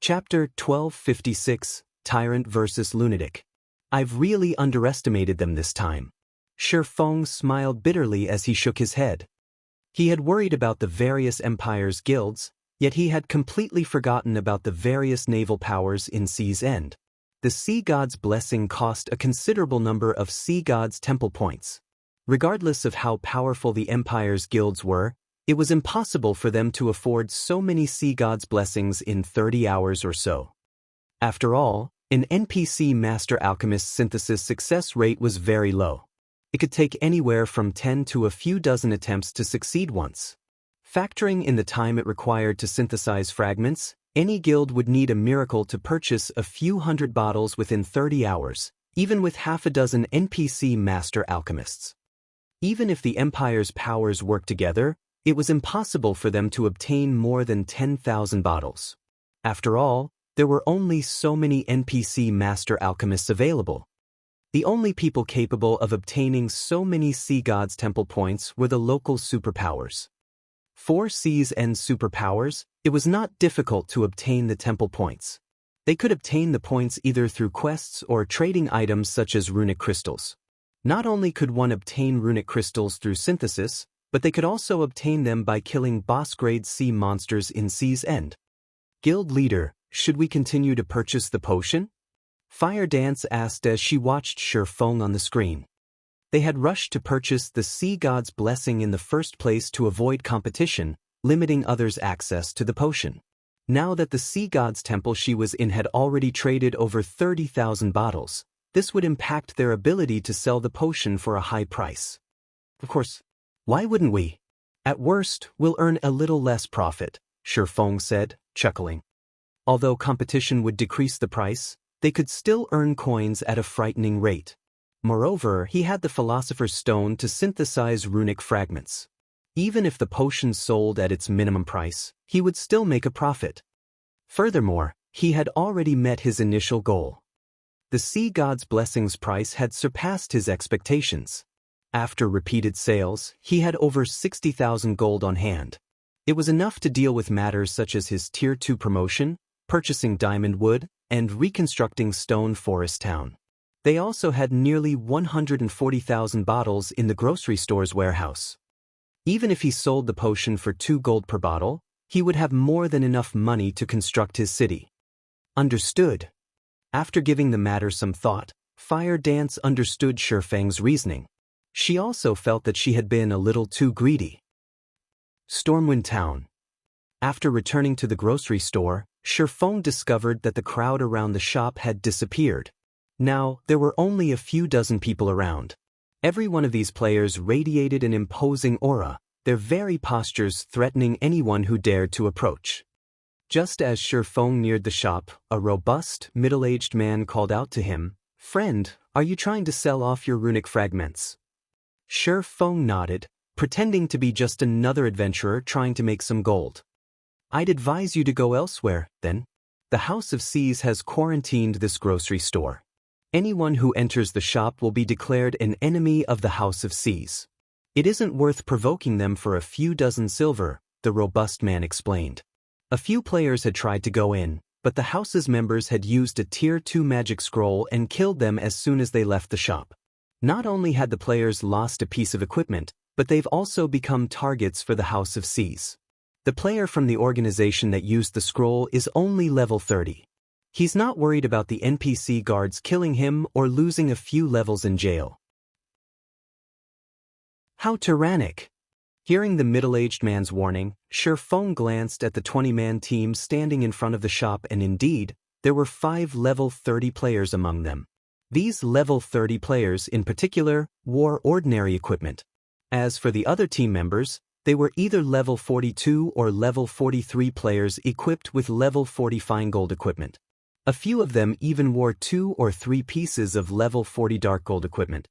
Chapter 1256, Tyrant vs. Lunatic. I've really underestimated them this time. Shifeng smiled bitterly as he shook his head. He had worried about the various empires' guilds, yet he had completely forgotten about the various naval powers in Sea's End. The Sea God's Blessing cost a considerable number of Sea God's Temple points. Regardless of how powerful the empire's guilds were, it was impossible for them to afford so many Sea God's Blessings in 30 hours or so. After all, an NPC Master Alchemist's synthesis success rate was very low. It could take anywhere from 10 to a few dozen attempts to succeed once. Factoring in the time it required to synthesize fragments, any guild would need a miracle to purchase a few hundred bottles within 30 hours, even with half a dozen NPC Master Alchemists. Even if the Empire's powers worked together, it was impossible for them to obtain more than 10,000 bottles. After all, there were only so many NPC Master Alchemists available. The only people capable of obtaining so many Sea God's Temple points were the local superpowers. For Sea's End superpowers, it was not difficult to obtain the temple points. They could obtain the points either through quests or trading items such as runic crystals. Not only could one obtain runic crystals through synthesis, but they could also obtain them by killing boss-grade sea monsters in Sea's End. Guild leader, should we continue to purchase the potion? Fire Dance asked as she watched Shifeng on the screen. They had rushed to purchase the Sea God's Blessing in the first place to avoid competition, limiting others' access to the potion. Now that the Sea God's temple she was in had already traded over 30,000 bottles, this would impact their ability to sell the potion for a high price. Of course, why wouldn't we? At worst, we'll earn a little less profit, Shifeng said, chuckling. Although competition would decrease the price, they could still earn coins at a frightening rate. Moreover, he had the Philosopher's Stone to synthesize runic fragments. Even if the potion sold at its minimum price, he would still make a profit. Furthermore, he had already met his initial goal. The Sea God's Blessing's price had surpassed his expectations. After repeated sales, he had over 60,000 gold on hand. It was enough to deal with matters such as his Tier 2 promotion, purchasing diamond wood, and reconstructing Stone Forest Town. They also had nearly 140,000 bottles in the grocery store's warehouse. Even if he sold the potion for 2 gold per bottle, he would have more than enough money to construct his city. Understood. After giving the matter some thought, Fire Dance understood Shifeng's reasoning. She also felt that she had been a little too greedy. Stormwind Town. After returning to the grocery store, Shifeng discovered that the crowd around the shop had disappeared. Now, there were only a few dozen people around. Every one of these players radiated an imposing aura, their very postures threatening anyone who dared to approach. Just as Shifeng neared the shop, a robust, middle-aged man called out to him, "Friend, are you trying to sell off your runic fragments?" Shifeng nodded, pretending to be just another adventurer trying to make some gold. "I'd advise you to go elsewhere, then. The House of Seas has quarantined this grocery store. Anyone who enters the shop will be declared an enemy of the House of Seas. It isn't worth provoking them for a few dozen silver," the robust man explained. A few players had tried to go in, but the house's members had used a Tier 2 magic scroll and killed them as soon as they left the shop. Not only had the players lost a piece of equipment, but they've also become targets for the House of Seas. The player from the organization that used the scroll is only level 30. He's not worried about the NPC guards killing him or losing a few levels in jail. How tyrannic! Hearing the middle-aged man's warning, Shifeng glanced at the 20-man team standing in front of the shop, and indeed, there were 5 level 30 players among them. These level 30 players, in particular, wore ordinary equipment. As for the other team members, they were either level 42 or level 43 players equipped with level 40 fine gold equipment. A few of them even wore 2 or 3 pieces of level 40 dark gold equipment.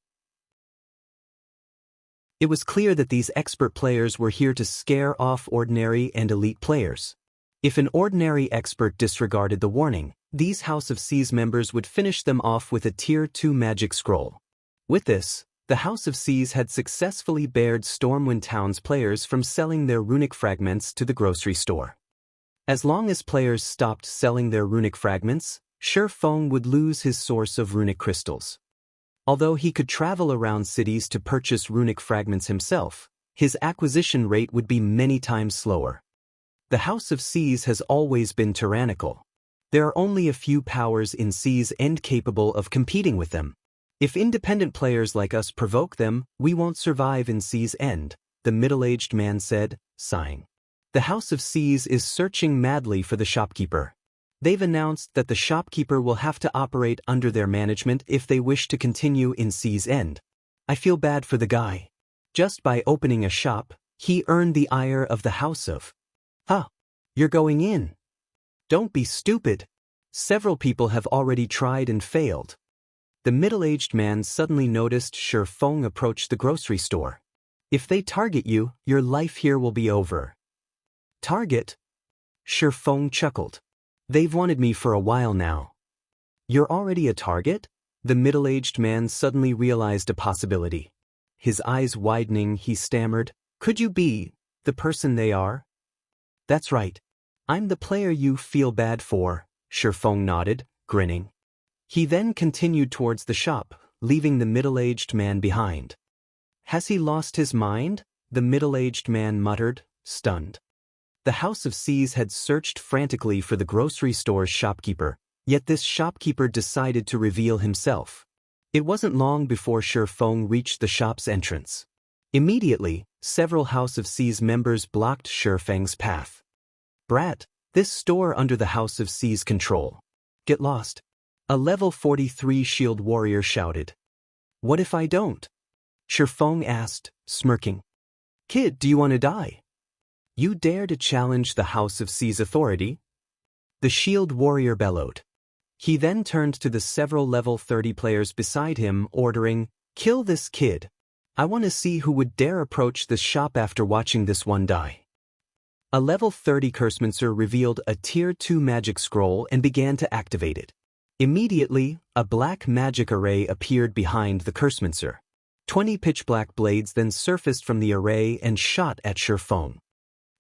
It was clear that these expert players were here to scare off ordinary and elite players. If an ordinary expert disregarded the warning, these House of Seas members would finish them off with a Tier 2 magic scroll. With this, the House of Seas had successfully barred Stormwind Town's players from selling their runic fragments to the grocery store. As long as players stopped selling their runic fragments, Shifeng would lose his source of runic crystals. Although he could travel around cities to purchase runic fragments himself, his acquisition rate would be many times slower. The House of Seas has always been tyrannical. There are only a few powers in Sea's End capable of competing with them. If independent players like us provoke them, we won't survive in Sea's End, the middle-aged man said, sighing. The House of Seas is searching madly for the shopkeeper. They've announced that the shopkeeper will have to operate under their management if they wish to continue in Sea's End. I feel bad for the guy. Just by opening a shop, he earned the ire of the House of... Huh, you're going in. Don't be stupid. Several people have already tried and failed. The middle-aged man suddenly noticed Shifeng approach the grocery store. If they target you, your life here will be over. Target? Shifeng chuckled. They've wanted me for a while now. You're already a target? The middle-aged man suddenly realized a possibility. His eyes widening, he stammered, "Could you be the person they are?" "That's right. I'm the player you feel bad for," Shifeng nodded, grinning. He then continued towards the shop, leaving the middle-aged man behind. Has he lost his mind? The middle-aged man muttered, stunned. The House of C's had searched frantically for the grocery store's shopkeeper, yet this shopkeeper decided to reveal himself. It wasn't long before Shi Feng reached the shop's entrance. Immediately, several House of C's members blocked Shi Feng's path. "Brat, this store under the House of C's control. Get lost," a level 43 shield warrior shouted. "What if I don't?" Shi Feng asked, smirking. "Kid, do you want to die? You dare to challenge the House of C's authority?" The shield warrior bellowed. He then turned to the several level 30 players beside him, ordering, "Kill this kid. I want to see who would dare approach this shop after watching this one die." A level 30 Cursemancer revealed a Tier 2 magic scroll and began to activate it. Immediately, a black magic array appeared behind the Cursemancer. 20 pitch-black blades then surfaced from the array and shot at Shi Feng.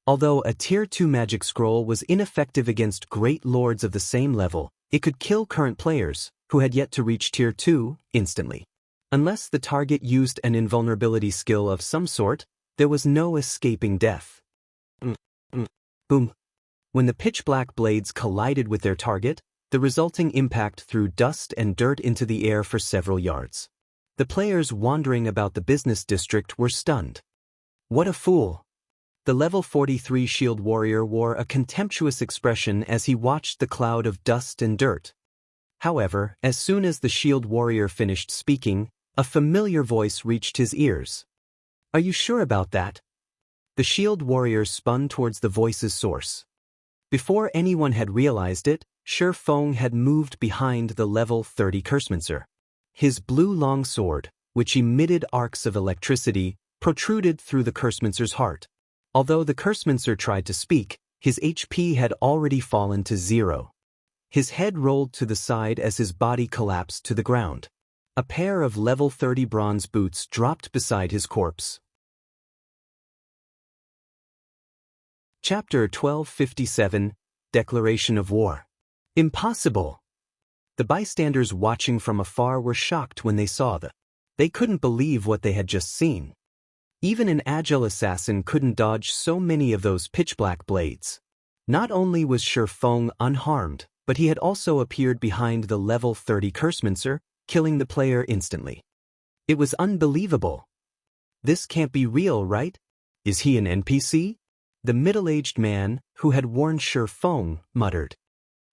Although a Tier 2 magic scroll was ineffective against great lords of the same level, it could kill current players, who had yet to reach Tier 2, instantly. Unless the target used an invulnerability skill of some sort, there was no escaping death. Boom. When the pitch-black blades collided with their target, the resulting impact threw dust and dirt into the air for several yards. The players wandering about the business district were stunned. What a fool! The level 43 shield warrior wore a contemptuous expression as he watched the cloud of dust and dirt. However, as soon as the shield warrior finished speaking, a familiar voice reached his ears. "Are you sure about that?" The shield warrior spun towards the voice's source. Before anyone had realized it, Shi Feng had moved behind the level 30 Cursemancer. His blue longsword, which emitted arcs of electricity, protruded through the Cursemancer's heart. Although the Cursemancer tried to speak, his HP had already fallen to 0. His head rolled to the side as his body collapsed to the ground. A pair of level 30 bronze boots dropped beside his corpse. Chapter 1257, Declaration of War. Impossible! The bystanders watching from afar were shocked when they saw They couldn't believe what they had just seen. Even an agile assassin couldn't dodge so many of those pitch-black blades. Not only was Shi Feng unharmed, but he had also appeared behind the level 30 Cursemancer, killing the player instantly. It was unbelievable. "This can't be real, right? Is he an NPC?" The middle-aged man, who had warned Shi Feng, muttered.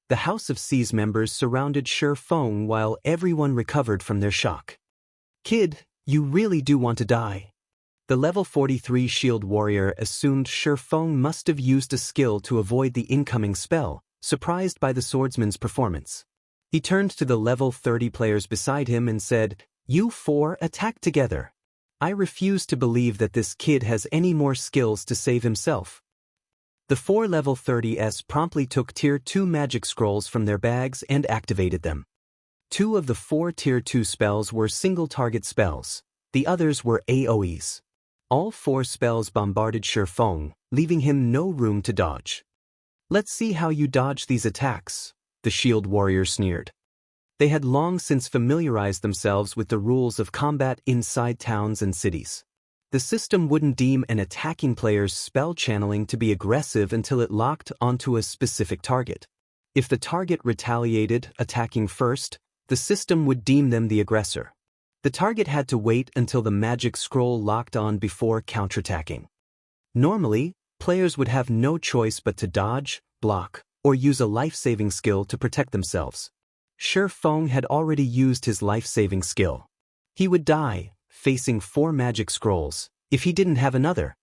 The House of C's members surrounded Shi Feng while everyone recovered from their shock. "Kid, you really do want to die." The level 43 shield warrior assumed Shi Feng must have used a skill to avoid the incoming spell, surprised by the swordsman's performance. He turned to the level 30 players beside him and said, "You four attack together. I refuse to believe that this kid has any more skills to save himself." The 4 level 30s promptly took Tier 2 magic scrolls from their bags and activated them. 2 of the 4 Tier 2 spells were single-target spells. The others were AoEs. All 4 spells bombarded Shi Feng, leaving him no room to dodge. "Let's see how you dodge these attacks," the shield warrior sneered. They had long since familiarized themselves with the rules of combat inside towns and cities. The system wouldn't deem an attacking player's spell channeling to be aggressive until it locked onto a specific target. If the target retaliated, attacking first, the system would deem them the aggressor. The target had to wait until the magic scroll locked on before counterattacking. Normally, players would have no choice but to dodge, block, or use a life-saving skill to protect themselves. Shi Feng had already used his life-saving skill. He would die, facing 4 magic scrolls, if he didn't have another.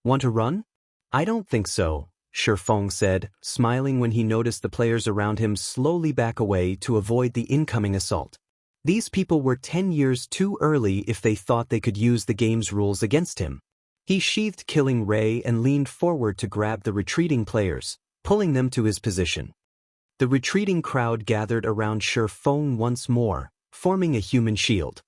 "Want to run?" "I don't think so," Shi Feng said, smiling when he noticed the players around him slowly back away to avoid the incoming assault. These people were 10 years too early if they thought they could use the game's rules against him. He sheathed Killing Ray and leaned forward to grab the retreating players, pulling them to his position. The retreating crowd gathered around Shi Feng once more, forming a human shield.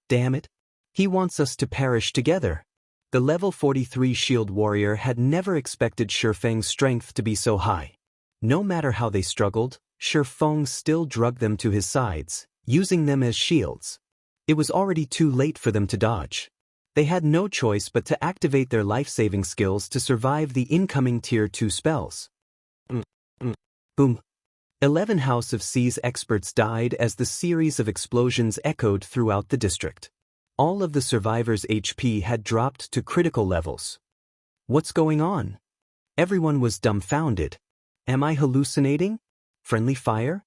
"Damn it! He wants us to perish together." The level 43 shield warrior had never expected Shi Feng's strength to be so high. No matter how they struggled, Shi Feng still drugged them to his sides, using them as shields. It was already too late for them to dodge. They had no choice but to activate their life-saving skills to survive the incoming Tier 2 spells. Boom. 11 House of C's experts died as the series of explosions echoed throughout the district. All of the survivors' HP had dropped to critical levels. What's going on? Everyone was dumbfounded. Am I hallucinating? Friendly fire?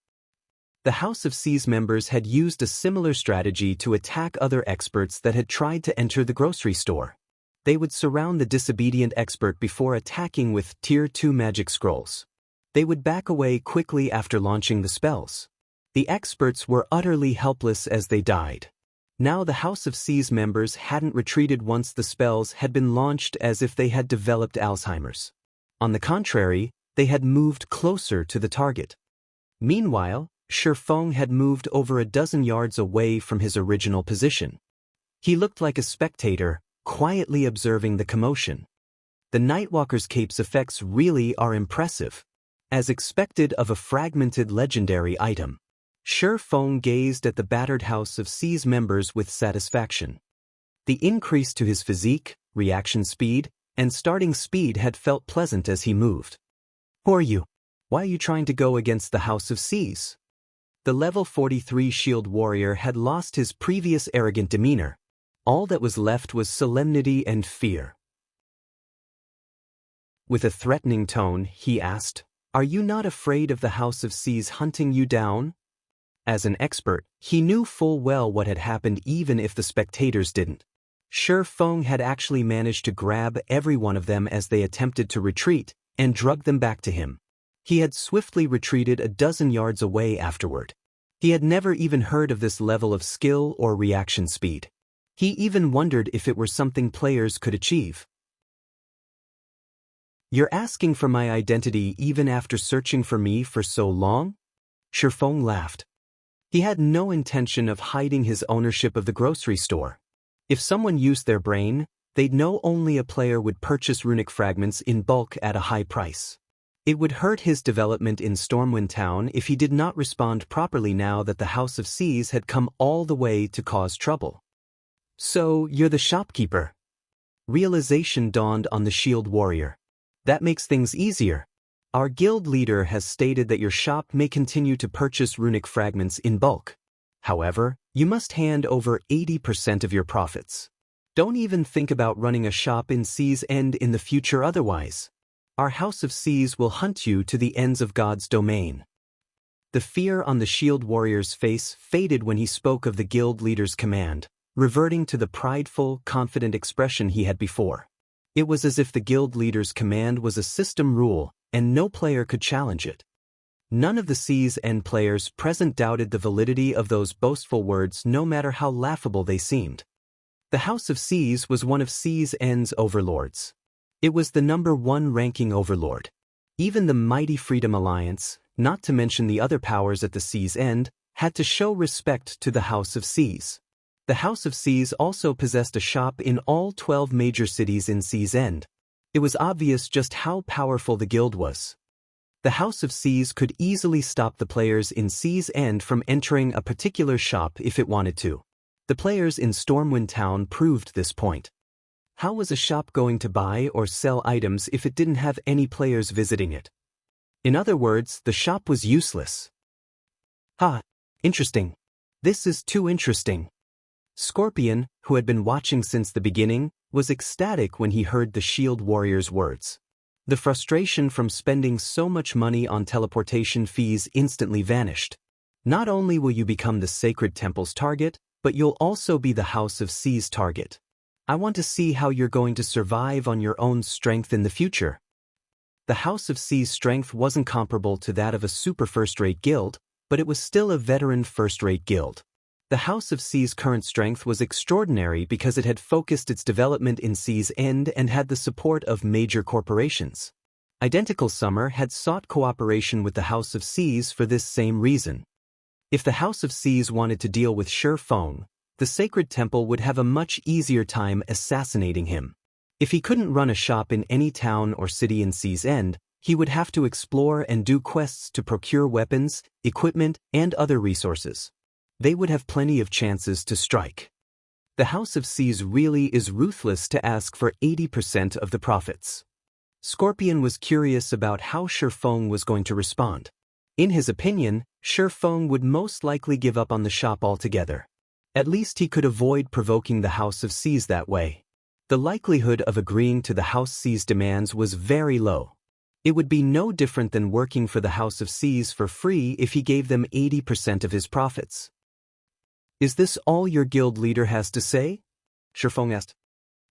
The House of C's members had used a similar strategy to attack other experts that had tried to enter the grocery store. They would surround the disobedient expert before attacking with Tier 2 magic scrolls. They would back away quickly after launching the spells. The experts were utterly helpless as they died. Now the House of C's members hadn't retreated once the spells had been launched as if they had developed Alzheimer's. On the contrary, they had moved closer to the target. Meanwhile, Shifeng had moved over a dozen yards away from his original position. He looked like a spectator, quietly observing the commotion. The Nightwalker's cape's effects really are impressive. As expected of a fragmented legendary item, Shifeng gazed at the battered House of C's members with satisfaction. The increase to his physique, reaction speed, and starting speed had felt pleasant as he moved. Who are you? Why are you trying to go against the House of C's? The level 43 shield warrior had lost his previous arrogant demeanor. All that was left was solemnity and fear. With a threatening tone, he asked, "Are you not afraid of the House of C's hunting you down?" As an expert, he knew full well what had happened even if the spectators didn't. Shifeng had actually managed to grab every one of them as they attempted to retreat and drug them back to him. He had swiftly retreated a dozen yards away afterward. He had never even heard of this level of skill or reaction speed. He even wondered if it were something players could achieve. "You're asking for my identity even after searching for me for so long?" Shifeng laughed. He had no intention of hiding his ownership of the grocery store. If someone used their brain, they'd know only a player would purchase runic fragments in bulk at a high price. It would hurt his development in Stormwind Town if he did not respond properly now that the House of C's had come all the way to cause trouble. "So, you're the shopkeeper." Realization dawned on the shield warrior. "That makes things easier. Our guild leader has stated that your shop may continue to purchase runic fragments in bulk. However, you must hand over 80% of your profits. Don't even think about running a shop in C's End in the future otherwise. Our House of C's will hunt you to the ends of God's domain." The fear on the shield warrior's face faded when he spoke of the guild leader's command, reverting to the prideful, confident expression he had before. It was as if the guild leader's command was a system rule, and no player could challenge it. None of the C's End players present doubted the validity of those boastful words no matter how laughable they seemed. The House of C's was one of C's End's overlords. It was the #1 ranking overlord. Even the mighty Freedom Alliance, not to mention the other powers at the C's End, had to show respect to the House of C's. The House of C's also possessed a shop in all 12 major cities in C's End. It was obvious just how powerful the guild was. The House of C's could easily stop the players in C's End from entering a particular shop if it wanted to. The players in Stormwind Town proved this point. How was a shop going to buy or sell items if it didn't have any players visiting it? In other words, the shop was useless. Interesting. This is too interesting. Scorpion, who had been watching since the beginning, was ecstatic when he heard the shield warrior's words. The frustration from spending so much money on teleportation fees instantly vanished. Not only will you become the Sacred Temple's target, but you'll also be the House of C's target. I want to see how you're going to survive on your own strength in the future. The House of C's strength wasn't comparable to that of a super first-rate guild, but it was still a veteran first-rate guild. The House of C's current strength was extraordinary because it had focused its development in C's End and had the support of major corporations. Identical Summer had sought cooperation with the House of C's for this same reason. If the House of C's wanted to deal with Shifeng, the Sacred Temple would have a much easier time assassinating him. If he couldn't run a shop in any town or city in C's End, he would have to explore and do quests to procure weapons, equipment, and other resources. they would have plenty of chances to strike. The House of C's really is ruthless to ask for 80% of the profits. Scorpion was curious about how Shifeng was going to respond. In his opinion, Shifeng would most likely give up on the shop altogether. At least he could avoid provoking the House of C's that way. The likelihood of agreeing to the House C's demands was very low. It would be no different than working for the House of C's for free if he gave them 80% of his profits. Is this all your guild leader has to say? Shifeng asked.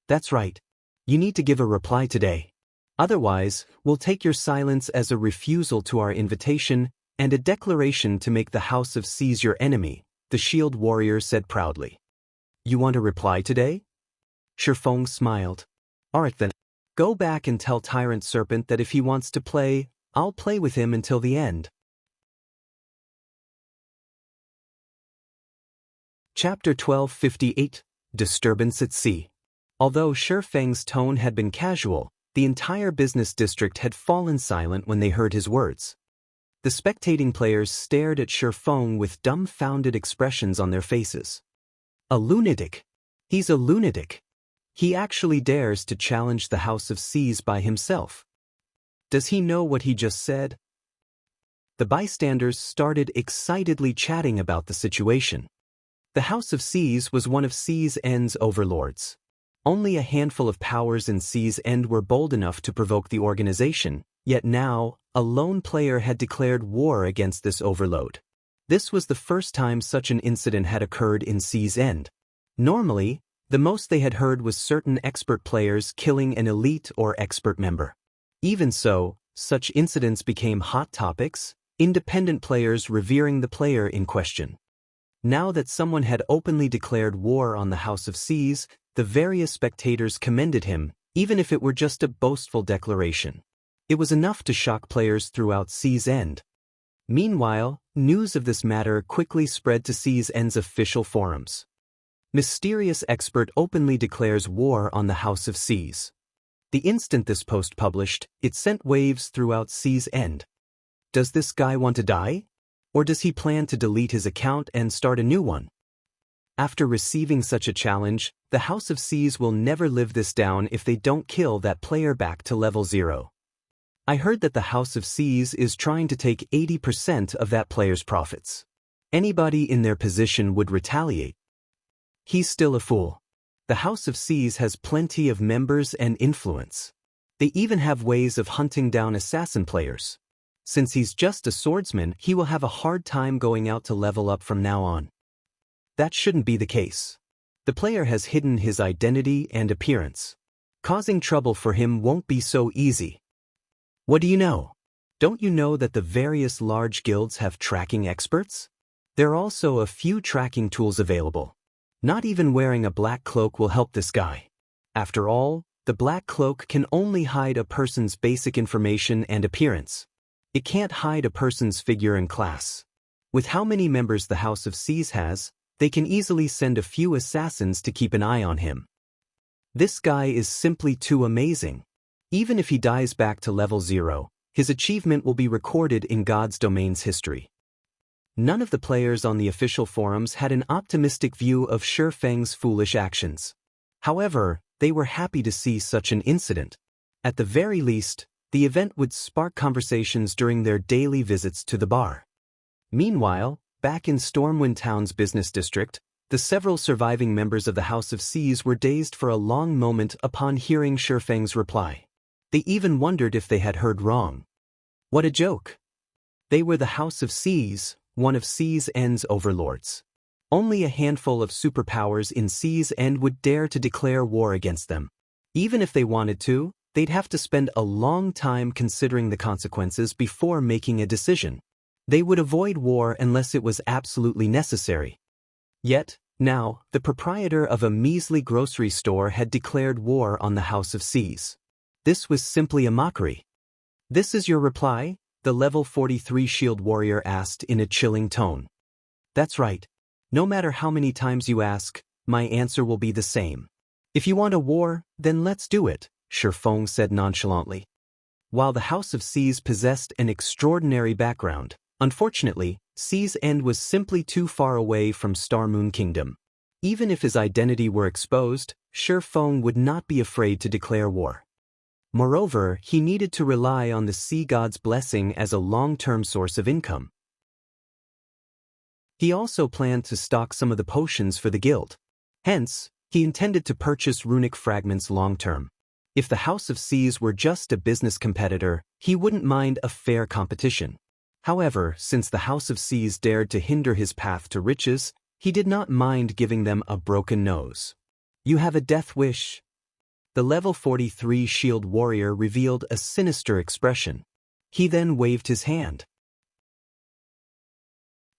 That's right. You need to give a reply today. Otherwise, we'll take your silence as a refusal to our invitation and a declaration to make the House of C's your enemy, the shield warrior said proudly. You want a reply today? Shifeng smiled. Alright then. Go back and tell Tyrant Serpent that if he wants to play, I'll play with him until the end. Chapter 1258, Disturbance at Sea. Although Shifeng's tone had been casual, the entire business district had fallen silent when they heard his words. The spectating players stared at Shifeng with dumbfounded expressions on their faces. A lunatic. He's a lunatic. He actually dares to challenge the House of C's by himself. Does he know what he just said? The bystanders started excitedly chatting about the situation. The House of C's was one of C's End's overlords. Only a handful of powers in C's End were bold enough to provoke the organization, yet now, a lone player had declared war against this overload. This was the first time such an incident had occurred in C's End. Normally, the most they had heard was certain expert players killing an elite or expert member. Even so, such incidents became hot topics, independent players revering the player in question. Now that someone had openly declared war on the House of C's, the various spectators commended him, even if it were just a boastful declaration. It was enough to shock players throughout C's End. Meanwhile, news of this matter quickly spread to C's End's official forums. Mysterious expert openly declares war on the House of C's. The instant this post published, it sent waves throughout C's End. Does this guy want to die? Or does he plan to delete his account and start a new one? After receiving such a challenge, the House of C's will never live this down if they don't kill that player back to level 0. I heard that the House of C's is trying to take 80% of that player's profits. Anybody in their position would retaliate. He's still a fool. The House of C's has plenty of members and influence. They even have ways of hunting down assassin players. Since he's just a swordsman, he will have a hard time going out to level up from now on. That shouldn't be the case. The player has hidden his identity and appearance. Causing trouble for him won't be so easy. What do you know? Don't you know that the various large guilds have tracking experts? There are also a few tracking tools available. Not even wearing a black cloak will help this guy. After all, the black cloak can only hide a person's basic information and appearance. It can't hide a person's figure and class. With how many members the House of C's has, they can easily send a few assassins to keep an eye on him. This guy is simply too amazing. Even if he dies back to level 0, his achievement will be recorded in God's domain's history. None of the players on the official forums had an optimistic view of Shifeng's foolish actions. However, they were happy to see such an incident. At the very least, the event would spark conversations during their daily visits to the bar. Meanwhile, back in Stormwind Town's business district, the several surviving members of the House of C's were dazed for a long moment upon hearing Shifeng's reply. They even wondered if they had heard wrong. What a joke! They were the House of C's, one of C's End's overlords. Only a handful of superpowers in C's End would dare to declare war against them. Even if they wanted to, they'd have to spend a long time considering the consequences before making a decision. They would avoid war unless it was absolutely necessary. Yet, now, the proprietor of a measly grocery store had declared war on the House of C's. This was simply a mockery. "This is your reply?" the level 43 shield warrior asked in a chilling tone. "That's right. No matter how many times you ask, my answer will be the same. If you want a war, then let's do it," Shifeng said nonchalantly. While the House of C's possessed an extraordinary background, unfortunately, Sea's end was simply too far away from Star Moon Kingdom. Even if his identity were exposed, Shi Feng would not be afraid to declare war. Moreover, he needed to rely on the sea god's blessing as a long-term source of income. He also planned to stock some of the potions for the guild. Hence, he intended to purchase runic fragments long-term. If the House of Seas were just a business competitor, he wouldn't mind a fair competition. However, since the House of Seas dared to hinder his path to riches, he did not mind giving them a broken nose. "You have a death wish." The level 43 shield warrior revealed a sinister expression. He then waved his hand.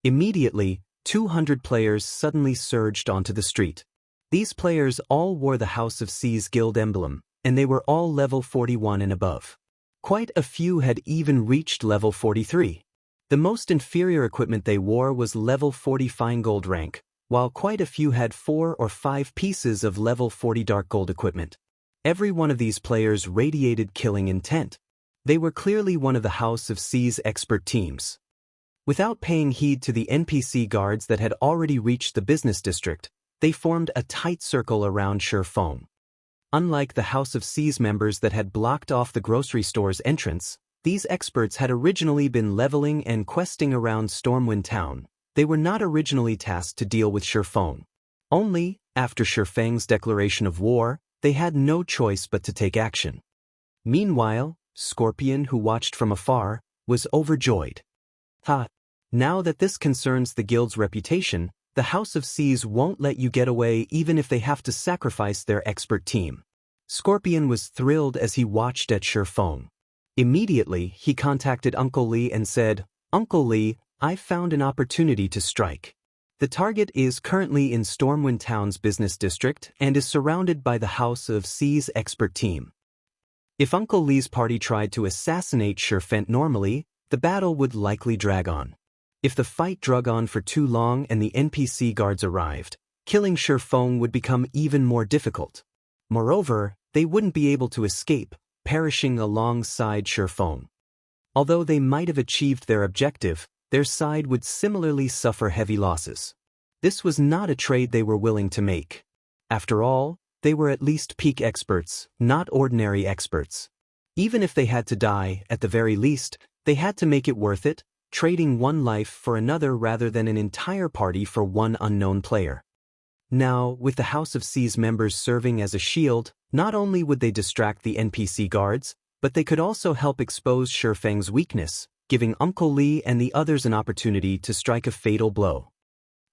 Immediately, 200 players suddenly surged onto the street. These players all wore the House of Seas guild emblem, and they were all level 41 and above. Quite a few had even reached level 43. The most inferior equipment they wore was level 40 fine gold rank, while quite a few had 4 or 5 pieces of level 40 dark gold equipment. Every one of these players radiated killing intent. They were clearly one of the House of Seas expert teams. Without paying heed to the NPC guards that had already reached the business district, they formed a tight circle around Shi Feng. Unlike the House of Seas members that had blocked off the grocery store's entrance, these experts had originally been leveling and questing around Stormwind Town. They were not originally tasked to deal with Shi Feng. Only, after Shi Feng's declaration of war, they had no choice but to take action. Meanwhile, Scorpion, who watched from afar, was overjoyed. Now that this concerns the guild's reputation, the House of Seas won't let you get away even if they have to sacrifice their expert team. Scorpion was thrilled as he watched at Shi Feng. Immediately, he contacted Uncle Lee and said, "Uncle Lee, I found an opportunity to strike. The target is currently in Stormwind Town's business district and is surrounded by the House of Seas expert team. If Uncle Lee's party tried to assassinate Shi Feng normally, the battle would likely drag on. If the fight drug on for too long and the NPC guards arrived, killing Shi Feng would become even more difficult. Moreover, they wouldn't be able to escape, perishing alongside Shi Feng. Although they might have achieved their objective, their side would similarly suffer heavy losses. This was not a trade they were willing to make. After all, they were at least peak experts, not ordinary experts. Even if they had to die, at the very least, they had to make it worth it, trading one life for another rather than an entire party for one unknown player. Now, with the House of Seas members serving as a shield, not only would they distract the NPC guards, but they could also help expose Shi Feng's weakness, giving Uncle Lee and the others an opportunity to strike a fatal blow.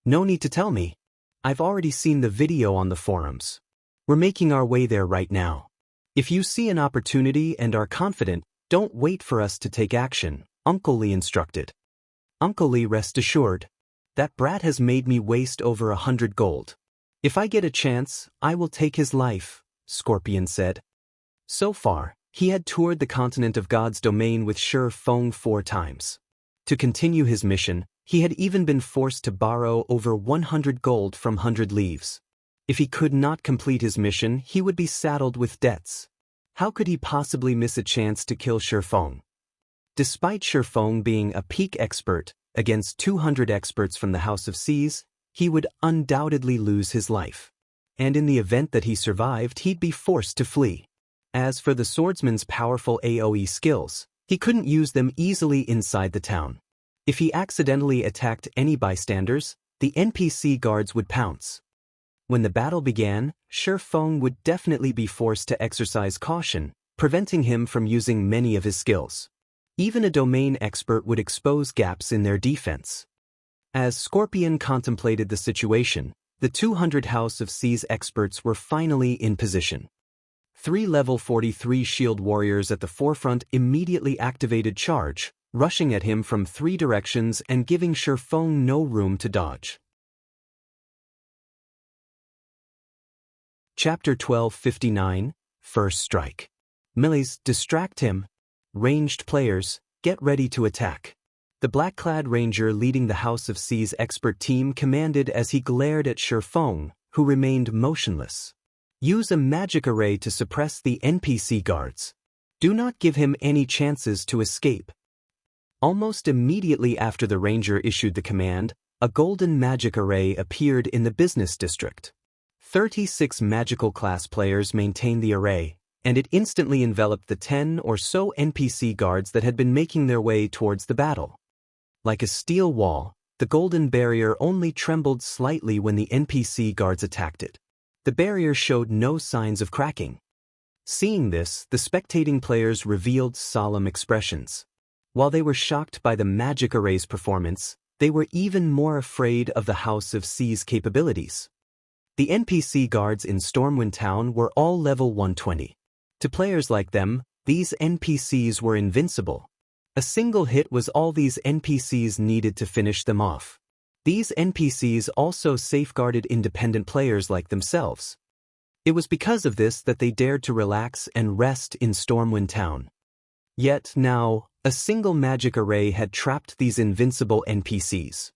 No need to tell me. I've already seen the video on the forums. We're making our way there right now. If you see an opportunity and are confident, don't wait for us to take action, Uncle Lee instructed. Uncle Lee, rest assured. That brat has made me waste over 100 gold. If I get a chance, I will take his life, Scorpion said. So far, he had toured the continent of God's domain with Shi Feng 4 times. To continue his mission, he had even been forced to borrow over 100 gold from 100 Leaves. If he could not complete his mission, he would be saddled with debts. How could he possibly miss a chance to kill Shi Feng? Despite Shi Feng being a peak expert, against 200 experts from the House of Seas, he would undoubtedly lose his life. And in the event that he survived, he'd be forced to flee. As for the swordsman's powerful AoE skills, he couldn't use them easily inside the town. If he accidentally attacked any bystanders, the NPC guards would pounce. When the battle began, Shi Feng would definitely be forced to exercise caution, preventing him from using many of his skills. Even a domain expert would expose gaps in their defense. As Scorpion contemplated the situation, the 200 House of Seas experts were finally in position. 3 level 43 shield warriors at the forefront immediately activated charge, rushing at him from 3 directions and giving Shi Feng no room to dodge. Chapter 1259, First Strike. Melees, distract him. Ranged players, get ready to attack. The black-clad ranger leading the House of Seas expert team commanded as he glared at Shi Feng, who remained motionless. Use a magic array to suppress the NPC guards. Do not give him any chances to escape. Almost immediately after the ranger issued the command, a golden magic array appeared in the business district. 36 magical class players maintained the array, and it instantly enveloped the 10 or so NPC guards that had been making their way towards the battle. Like a steel wall, the golden barrier only trembled slightly when the NPC guards attacked it. The barrier showed no signs of cracking. Seeing this, the spectating players revealed solemn expressions. While they were shocked by the magic array's performance, they were even more afraid of the House of C's capabilities. The NPC guards in Stormwind Town were all level 120. To players like them, these NPCs were invincible. A single hit was all these NPCs needed to finish them off. These NPCs also safeguarded independent players like themselves. It was because of this that they dared to relax and rest in Stormwind Town. Yet now, a single magic array had trapped these invincible NPCs.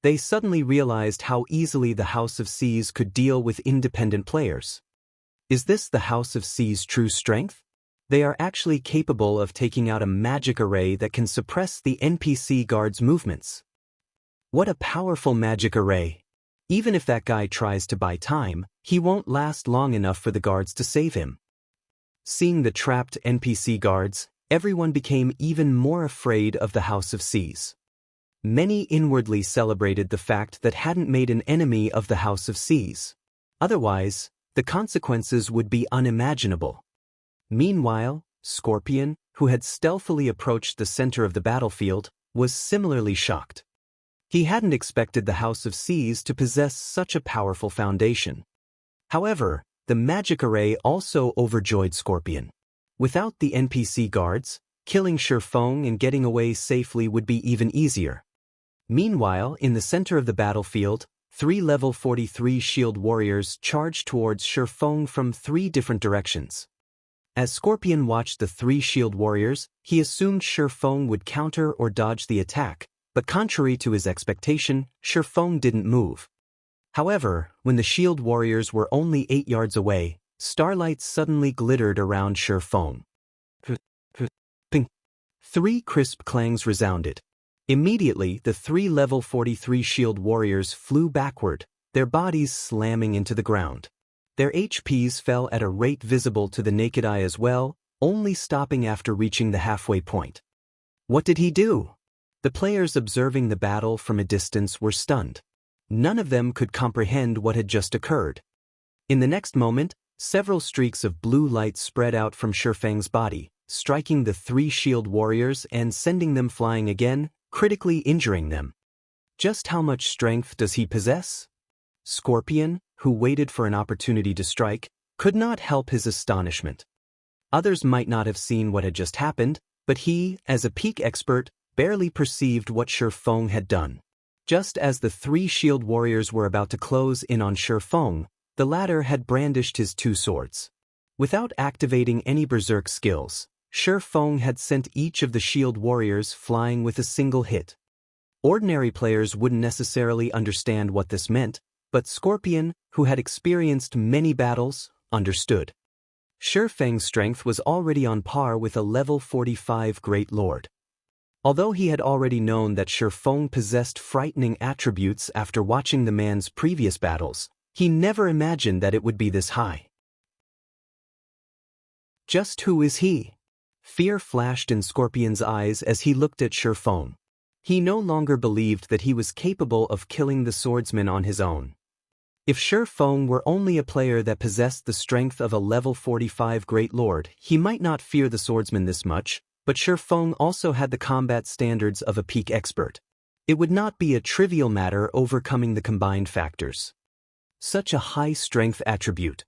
They suddenly realized how easily the House of C's could deal with independent players. Is this the House of C's true strength? They are actually capable of taking out a magic array that can suppress the NPC guards' movements. What a powerful magic array! Even if that guy tries to buy time, he won't last long enough for the guards to save him. Seeing the trapped NPC guards, everyone became even more afraid of the House of C's. Many inwardly celebrated the fact that hadn't made an enemy of the House of C's. Otherwise, the consequences would be unimaginable. Meanwhile, Scorpion, who had stealthily approached the center of the battlefield, was similarly shocked. He hadn't expected the House of C's to possess such a powerful foundation. However, the magic array also overjoyed Scorpion. Without the NPC guards, killing Shifeng and getting away safely would be even easier. Meanwhile, in the center of the battlefield, 3 level 43 shield warriors charged towards Shifeng from 3 different directions. As Scorpion watched the 3 shield warriors, he assumed Shifeng would counter or dodge the attack, but contrary to his expectation, Shifeng didn't move. However, when the shield warriors were only 8 yards away, starlight suddenly glittered around Shifeng. Ping! 3 crisp clangs resounded. Immediately, the 3 level 43 shield warriors flew backward, their bodies slamming into the ground. Their HPs fell at a rate visible to the naked eye as well, only stopping after reaching the halfway point. What did he do? The players observing the battle from a distance were stunned. None of them could comprehend what had just occurred. In the next moment, several streaks of blue light spread out from Shifeng's body, striking the 3 shield warriors and sending them flying again, critically injuring them. Just how much strength does he possess? Scorpion, who waited for an opportunity to strike, could not help his astonishment. Others might not have seen what had just happened, but he, as a peak expert, barely perceived what Shifeng had done. Just as the 3 shield warriors were about to close in on Shifeng, the latter had brandished his 2 swords. Without activating any berserk skills, Shifeng had sent each of the shield warriors flying with a single hit. Ordinary players wouldn't necessarily understand what this meant, but Scorpion, who had experienced many battles, understood. Shifeng's strength was already on par with a level 45 Great Lord. Although he had already known that Shifeng possessed frightening attributes after watching the man's previous battles, he never imagined that it would be this high. Just who is he? Fear flashed in Scorpion's eyes as he looked at Shifeng. He no longer believed that he was capable of killing the swordsman on his own. If Shifeng were only a player that possessed the strength of a level 45 Great Lord, he might not fear the swordsman this much, but Shifeng also had the combat standards of a peak expert. It would not be a trivial matter overcoming the combined factors. Such a high-strength attribute.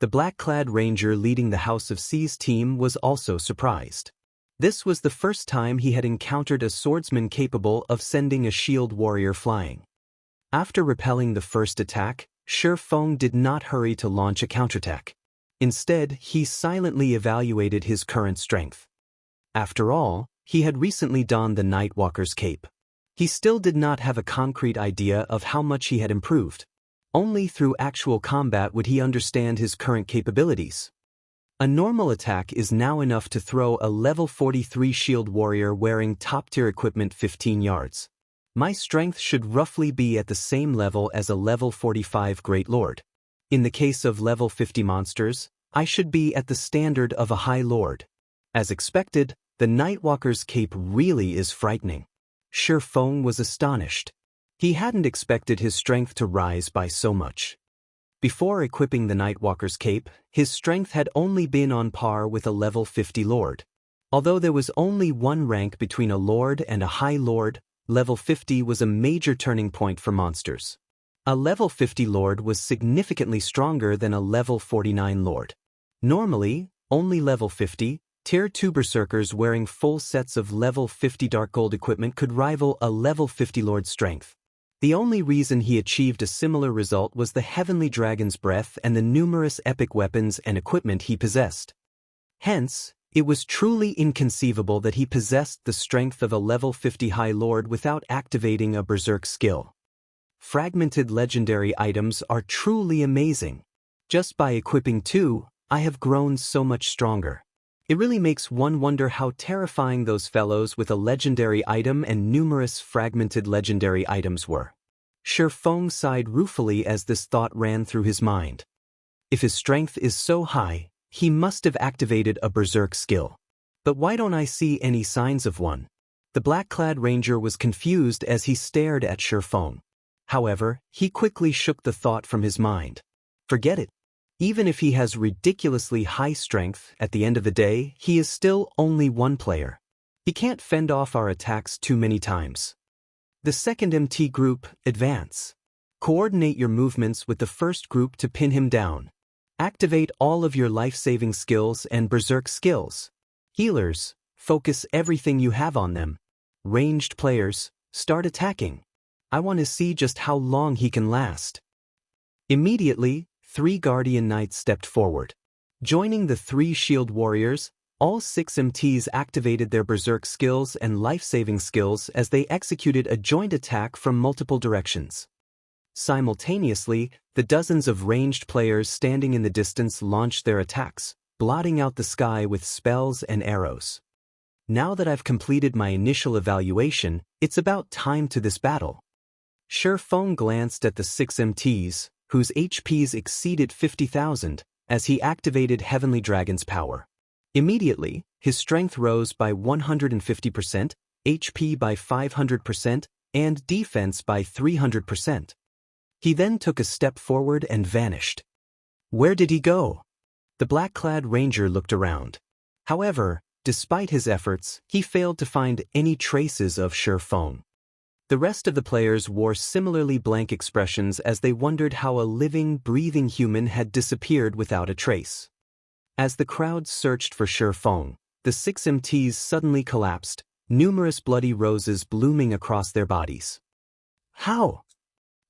The black-clad ranger leading the House of C's team was also surprised. This was the first time he had encountered a swordsman capable of sending a shield warrior flying. After repelling the first attack, Shifeng did not hurry to launch a counterattack. Instead, he silently evaluated his current strength. After all, he had recently donned the Nightwalker's cape. He still did not have a concrete idea of how much he had improved. Only through actual combat would he understand his current capabilities. A normal attack is now enough to throw a level 43 shield warrior wearing top-tier equipment 15 yards. My strength should roughly be at the same level as a level 45 Great Lord. In the case of level 50 monsters, I should be at the standard of a High Lord. As expected, the Nightwalker's cape really is frightening. Shi Feng was astonished. He hadn't expected his strength to rise by so much. Before equipping the Nightwalker's cape, his strength had only been on par with a level 50 Lord. Although there was only one rank between a Lord and a High Lord, level 50 was a major turning point for monsters. A level 50 Lord was significantly stronger than a level 49 Lord. Normally, only level 50, Tier 2 Berserkers wearing full sets of level 50 Dark Gold equipment could rival a level 50 Lord's strength. The only reason he achieved a similar result was the Heavenly Dragon's Breath and the numerous epic weapons and equipment he possessed. Hence, it was truly inconceivable that he possessed the strength of a level 50 High Lord without activating a Berserk skill. Fragmented legendary items are truly amazing. Just by equipping 2, I have grown so much stronger. It really makes one wonder how terrifying those fellows with a legendary item and numerous fragmented legendary items were. Shi Feng sighed ruefully as this thought ran through his mind. If his strength is so high, he must have activated a Berserk skill. But why don't I see any signs of one? The black-clad ranger was confused as he stared at Shi Feng. However, he quickly shook the thought from his mind. Forget it. Even if he has ridiculously high strength, at the end of the day, he is still only one player. He can't fend off our attacks too many times. The second MT group, advance. Coordinate your movements with the first group to pin him down. Activate all of your life-saving skills and Berserk skills. Healers, focus everything you have on them. Ranged players, start attacking. I want to see just how long he can last. Immediately, 3 Guardian Knights stepped forward. Joining the 3 Shield Warriors, all 6 MTs activated their Berserk skills and life-saving skills as they executed a joint attack from multiple directions. Simultaneously, the dozens of ranged players standing in the distance launched their attacks, blotting out the sky with spells and arrows. Now that I've completed my initial evaluation, it's about time to this battle. Shi Feng glanced at the 6 MTs, whose HPs exceeded 50,000, as he activated Heavenly Dragon's power. Immediately, his strength rose by 150%, HP by 500%, and defense by 300%. He then took a step forward and vanished. Where did he go? The black-clad ranger looked around. However, despite his efforts, he failed to find any traces of Shi Feng. The rest of the players wore similarly blank expressions as they wondered how a living, breathing human had disappeared without a trace. As the crowd searched for Shi Feng, the 6 MTs suddenly collapsed, numerous bloody roses blooming across their bodies. How?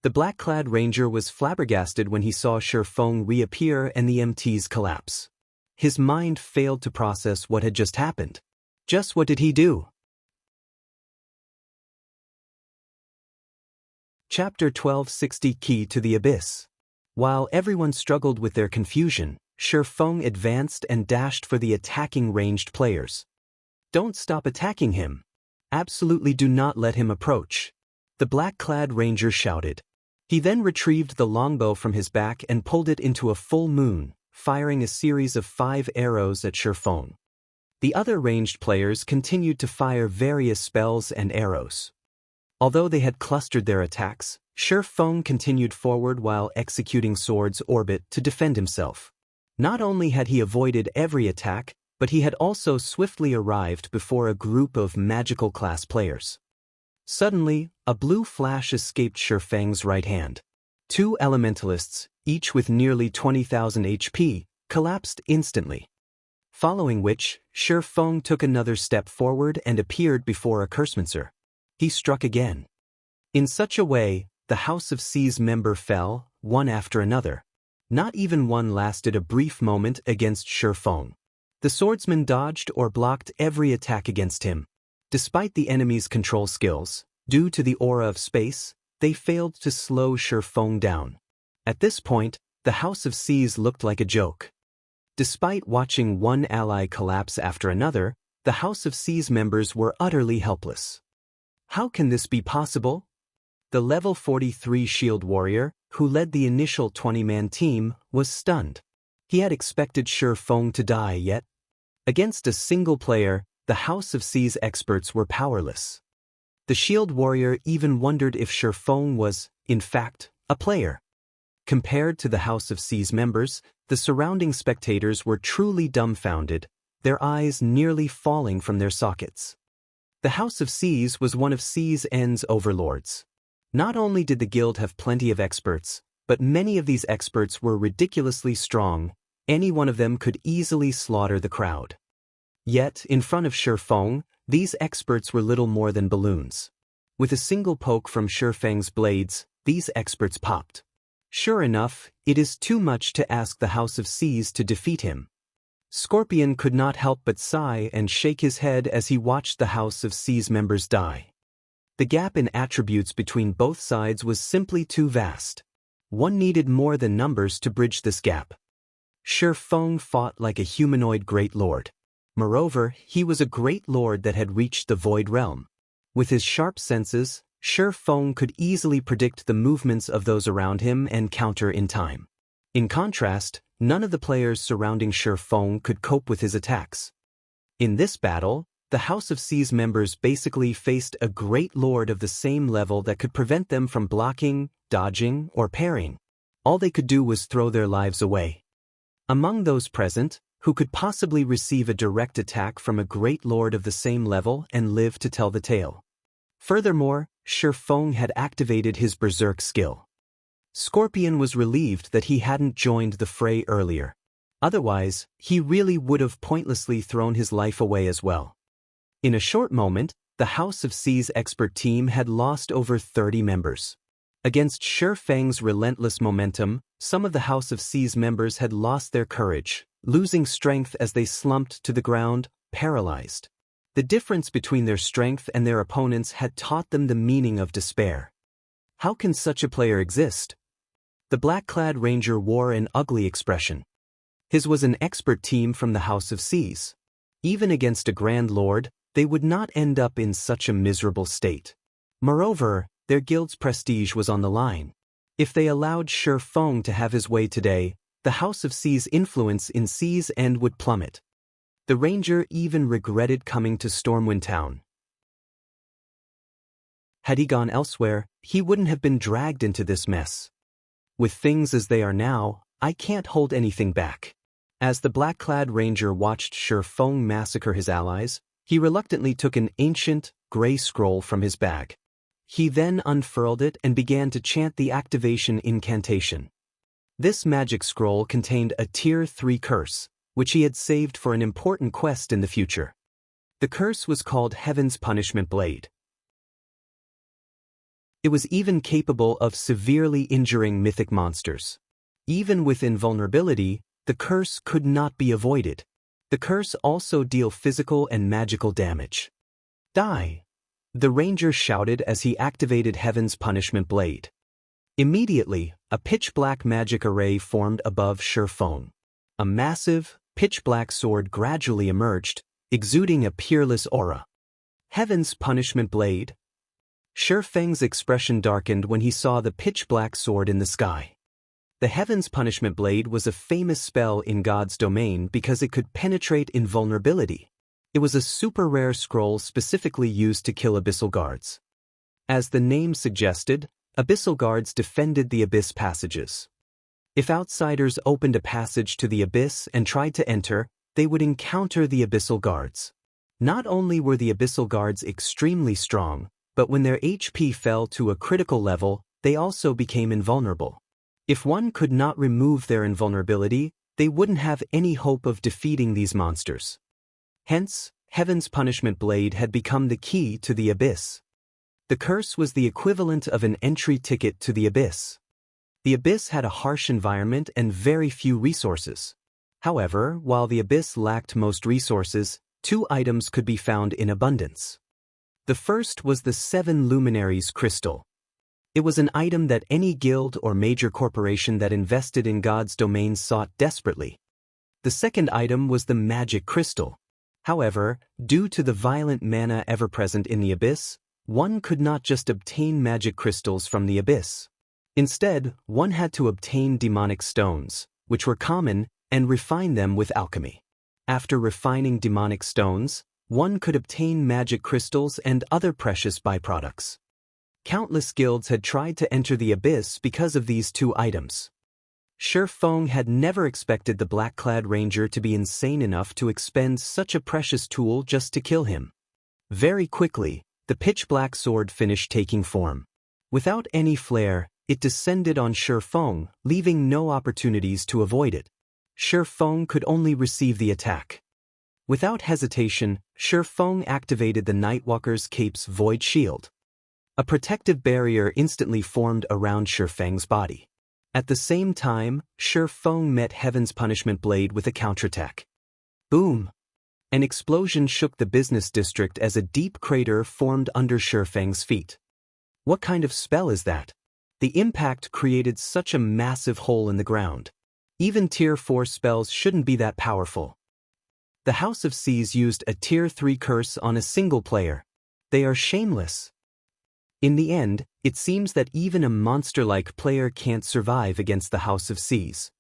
The black-clad ranger was flabbergasted when he saw Shi Feng reappear and the MTs collapse. His mind failed to process what had just happened. Just what did he do? Chapter 1260 Key to the Abyss. While everyone struggled with their confusion, Shi Feng advanced and dashed for the attacking ranged players. Don't stop attacking him. Absolutely do not let him approach. The black-clad ranger shouted. He then retrieved the longbow from his back and pulled it into a full moon, firing a series of 5 arrows at Shi Feng. The other ranged players continued to fire various spells and arrows. Although they had clustered their attacks, Shi Feng continued forward while executing Sword's Orbit to defend himself. Not only had he avoided every attack, but he had also swiftly arrived before a group of magical class players. Suddenly, a blue flash escaped Shi Feng's right hand. 2 elementalists, each with nearly 20,000 HP, collapsed instantly. Following which, Shi Feng took another step forward and appeared before a Cursemancer. He struck again. In such a way, the House of C's member fell, one after another. Not even one lasted a brief moment against Shi Feng. The swordsman dodged or blocked every attack against him. Despite the enemy's control skills, due to the aura of space, they failed to slow Shi Feng down. At this point, the House of C's looked like a joke. Despite watching one ally collapse after another, the House of C's members were utterly helpless. How can this be possible? The level 43 shield warrior, who led the initial 20-man team, was stunned. He had expected Shi Feng to die, yet, against a single player, the House of C's experts were powerless. The shield warrior even wondered if Shi Feng was, in fact, a player. Compared to the House of C's members, the surrounding spectators were truly dumbfounded, their eyes nearly falling from their sockets. The House of C's was one of C's N's overlords. Not only did the guild have plenty of experts, but many of these experts were ridiculously strong. Any one of them could easily slaughter the crowd. Yet, in front of Shi Feng, these experts were little more than balloons. With a single poke from Shi Feng's blades, these experts popped. Sure enough, it is too much to ask the House of C's to defeat him. Scorpion could not help but sigh and shake his head as he watched the House of C's members die. The gap in attributes between both sides was simply too vast. One needed more than numbers to bridge this gap. Shi Feng fought like a humanoid great lord. Moreover, he was a great lord that had reached the Void Realm. With his sharp senses, Shi Feng could easily predict the movements of those around him and counter in time. In contrast, none of the players surrounding Shi Feng could cope with his attacks. In this battle, the House of C's members basically faced a great lord of the same level that could prevent them from blocking, dodging, or parrying. All they could do was throw their lives away. Among those present, who could possibly receive a direct attack from a great lord of the same level and live to tell the tale? Furthermore, Shi Feng had activated his berserk skill. Scorpion was relieved that he hadn't joined the fray earlier. Otherwise, he really would have pointlessly thrown his life away as well. In a short moment, the House of C's expert team had lost over 30 members. Against Shi Feng's relentless momentum, some of the House of C's members had lost their courage, losing strength as they slumped to the ground, paralyzed. The difference between their strength and their opponents had taught them the meaning of despair. How can such a player exist? The black-clad ranger wore an ugly expression. His was an expert team from the House of C's. Even against a Grand Lord, they would not end up in such a miserable state. Moreover, their guild's prestige was on the line. If they allowed Shi Feng to have his way today, the House of C's influence in C's End would plummet. The ranger even regretted coming to Stormwind Town. Had he gone elsewhere, he wouldn't have been dragged into this mess. With things as they are now, I can't hold anything back. As the black-clad ranger watched Shi Feng massacre his allies, he reluctantly took an ancient, gray scroll from his bag. He then unfurled it and began to chant the activation incantation. This magic scroll contained a Tier 3 curse, which he had saved for an important quest in the future. The curse was called Heaven's Punishment Blade. It was even capable of severely injuring mythic monsters. Even with invulnerability, the curse could not be avoided. The curse also deals physical and magical damage. Die! The ranger shouted as he activated Heaven's Punishment Blade. Immediately, a pitch-black magic array formed above Shi Feng. A massive, pitch-black sword gradually emerged, exuding a peerless aura. Heaven's Punishment Blade. Shi Feng's expression darkened when he saw the pitch-black sword in the sky. The Heaven's Punishment Blade was a famous spell in God's domain because it could penetrate invulnerability. It was a super-rare scroll specifically used to kill abyssal guards. As the name suggested, abyssal guards defended the abyss passages. If outsiders opened a passage to the abyss and tried to enter, they would encounter the abyssal guards. Not only were the abyssal guards extremely strong, but when their HP fell to a critical level, they also became invulnerable. If one could not remove their invulnerability, they wouldn't have any hope of defeating these monsters. Hence, Heaven's Punishment Blade had become the key to the abyss. The curse was the equivalent of an entry ticket to the abyss. The abyss had a harsh environment and very few resources. However, while the abyss lacked most resources, 2 items could be found in abundance. The first was the 7 Luminaries crystal. It was an item that any guild or major corporation that invested in God's domain sought desperately. The second item was the magic crystal. However, due to the violent mana ever present in the abyss, one could not just obtain magic crystals from the abyss. Instead, one had to obtain demonic stones, which were common, and refine them with alchemy. After refining demonic stones, one could obtain magic crystals and other precious byproducts. Countless guilds had tried to enter the abyss because of these two items. Shi Feng had never expected the black-clad ranger to be insane enough to expend such a precious tool just to kill him. Very quickly, the pitch-black sword finished taking form. Without any flare, it descended on Shi Feng, leaving no opportunities to avoid it. Shi Feng could only receive the attack. Without hesitation, Shi Feng activated the Nightwalker's cape's void shield. A protective barrier instantly formed around Shi Feng's body. At the same time, Shi Feng met Heaven's Punishment Blade with a counterattack. Boom! An explosion shook the business district as a deep crater formed under Shi Feng's feet. What kind of spell is that? The impact created such a massive hole in the ground. Even Tier 4 spells shouldn't be that powerful. The House of Seas used a Tier 3 curse on a single player. They are shameless. In the end, it seems that even a monster-like player can't survive against the House of Seas.